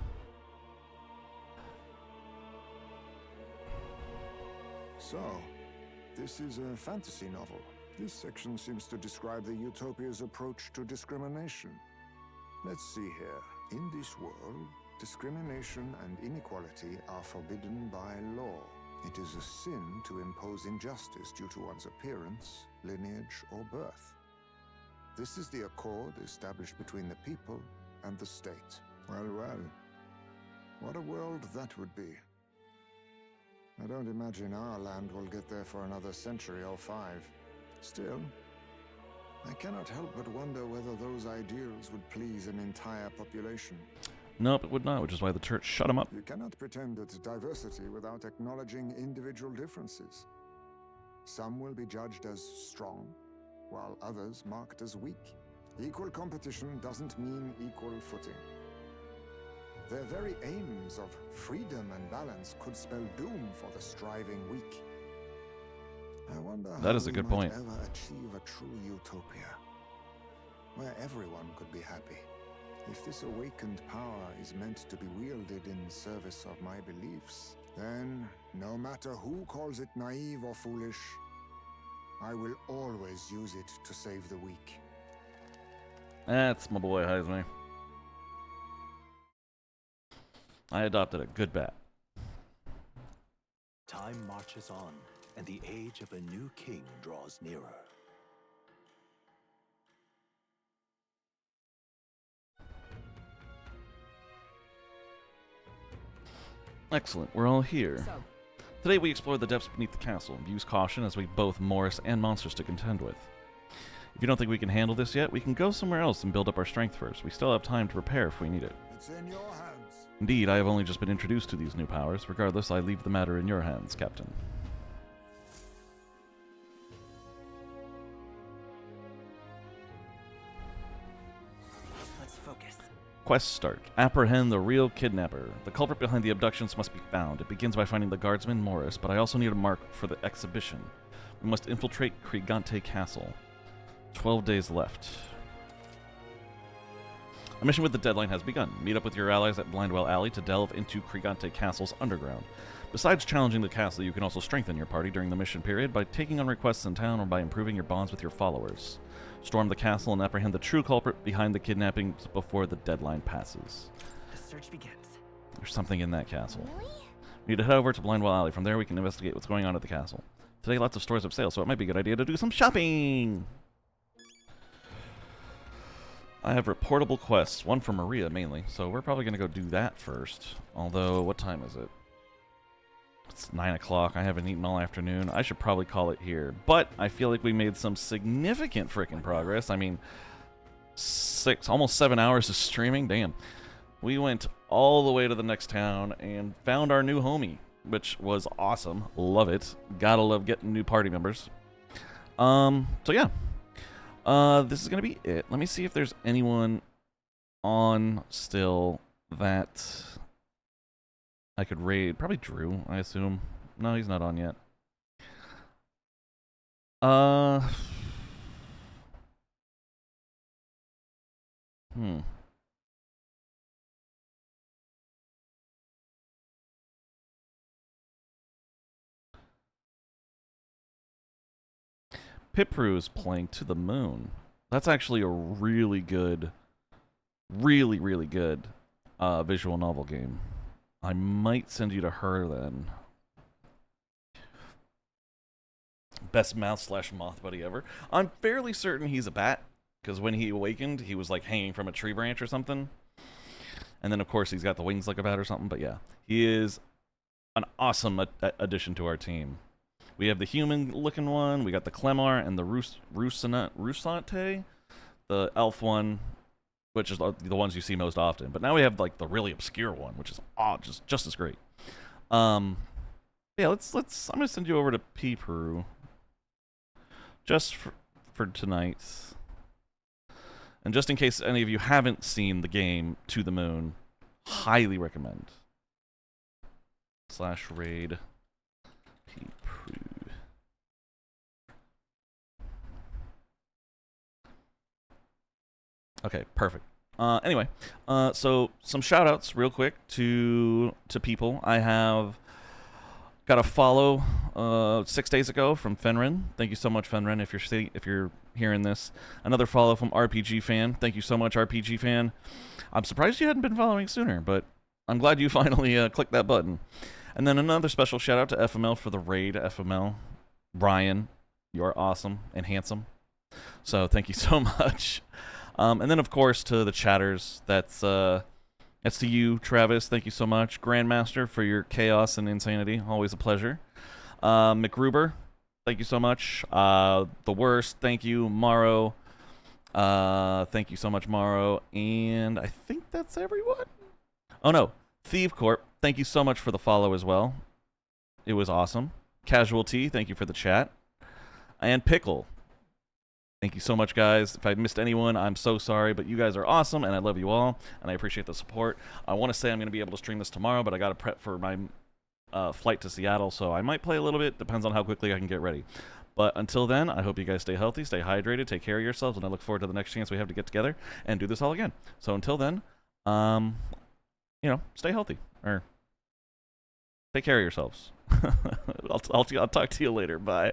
So, this is a fantasy novel. This section seems to describe the Utopia's approach to discrimination. Let's see here. In this world, discrimination and inequality are forbidden by law. It is a sin to impose injustice due to one's appearance, lineage, or birth. This is the accord established between the people and the state. Well, well. What a world that would be. I don't imagine our land will get there for another century or 5. Still, I cannot help but wonder whether those ideals would please an entire population. Nope, it would not, which is why the church shut him up. You cannot pretend at diversity without acknowledging individual differences. Some will be judged as strong, while others marked as weak. Equal competition doesn't mean equal footing. Their very aims of freedom and balance could spell doom for the striving weak. I wonder that how is a we good might point. ever achieve a true utopia, where everyone could be happy. If this awakened power is meant to be wielded in service of my beliefs, then no matter who calls it naive or foolish, I will always use it to save the weak. That's my boy, Heisme. I adopted a good bat. Time marches on, and the age of a new king draws nearer. Excellent, we're all here. Today we explore the depths beneath the castle and use caution as we have both Morris and monsters to contend with. If you don't think we can handle this yet, we can go somewhere else and build up our strength first. We still have time to prepare if we need it. It's in your hands. Indeed, I have only just been introduced to these new powers. Regardless, I leave the matter in your hands, Captain. Let's focus. Quest start. Apprehend the real kidnapper. The culprit behind the abductions must be found. It begins by finding the guardsman, Morris, but I also need a mark for the exhibition. We must infiltrate Krigante Castle. 12 days left. A mission with the deadline has begun. Meet up with your allies at Blindwell Alley to delve into Krigante Castle's underground. Besides challenging the castle, you can also strengthen your party during the mission period by taking on requests in town or by improving your bonds with your followers. Storm the castle and apprehend the true culprit behind the kidnappings before the deadline passes. The search begins. There's something in that castle. We need to head over to Blindwell Alley. From there, we can investigate what's going on at the castle. Today, lots of stores have sale, so it might be a good idea to do some shopping! I have reportable quests, one for Maria mainly, so we're probably going to go do that first. Although, what time is it? It's 9 o'clock. I haven't eaten all afternoon. I should probably call it here. But I feel like we made some significant freaking progress. I mean, almost 7 hours of streaming. Damn. We went all the way to the next town and found our new homie, which was awesome. Love it. Gotta love getting new party members. So yeah. This is going to be it. Let me see if there's anyone on still that I could raid. Probably Drew, I assume. No, he's not on yet. Pipru is playing To the Moon. That's actually a really good, really good visual novel game. I might send you to her then. best mouse/moth buddy ever. I'm fairly certain he's a bat, because when he awakened, he was like hanging from a tree branch or something. And then, of course, he's got the wings like a bat or something. But yeah, he is an awesome addition to our team. We have the human-looking one. We got the Clemar and the Rusante, the elf one, which is the ones you see most often. But now we have like the really obscure one, which is just as great. Yeah, let's. I'm gonna send you over to Peru just for tonight. And just in case any of you haven't seen the game To the Moon, highly recommend. /raid Peru. Okay, perfect. Anyway, so some shout outs real quick to people. I have got a follow 6 days ago from Fenrin. Thank you so much, Fenrin, if you're hearing this. Another follow from RPG Fan. Thank you so much, RPG Fan. I'm surprised you hadn't been following sooner, but I'm glad you finally clicked that button. And then another special shout out to FML for the raid. FML, Brian, you're awesome and handsome. So thank you so much. And then of course to the chatters. That's to you, Travis. Thank you so much, Grandmaster, for your chaos and insanity. Always a pleasure. McGruber, thank you so much. The Worst, thank you. Morrow, thank you so much, Morrow. And I think that's everyone. Oh no, Thieve Corp, thank you so much for the follow as well. It was awesome. Casualty, thank you for the chat. And Pickle, thank you so much, guys. If I missed anyone, I'm so sorry, but you guys are awesome, and I love you all, and I appreciate the support. I want to say I'm going to be able to stream this tomorrow, but I got to prep for my flight to Seattle, so I might play a little bit. Depends on how quickly I can get ready. But until then, I hope you guys stay healthy, stay hydrated, take care of yourselves, and I look forward to the next chance we have to get together and do this all again. So until then, stay healthy, or take care of yourselves. I'll talk to you later. Bye.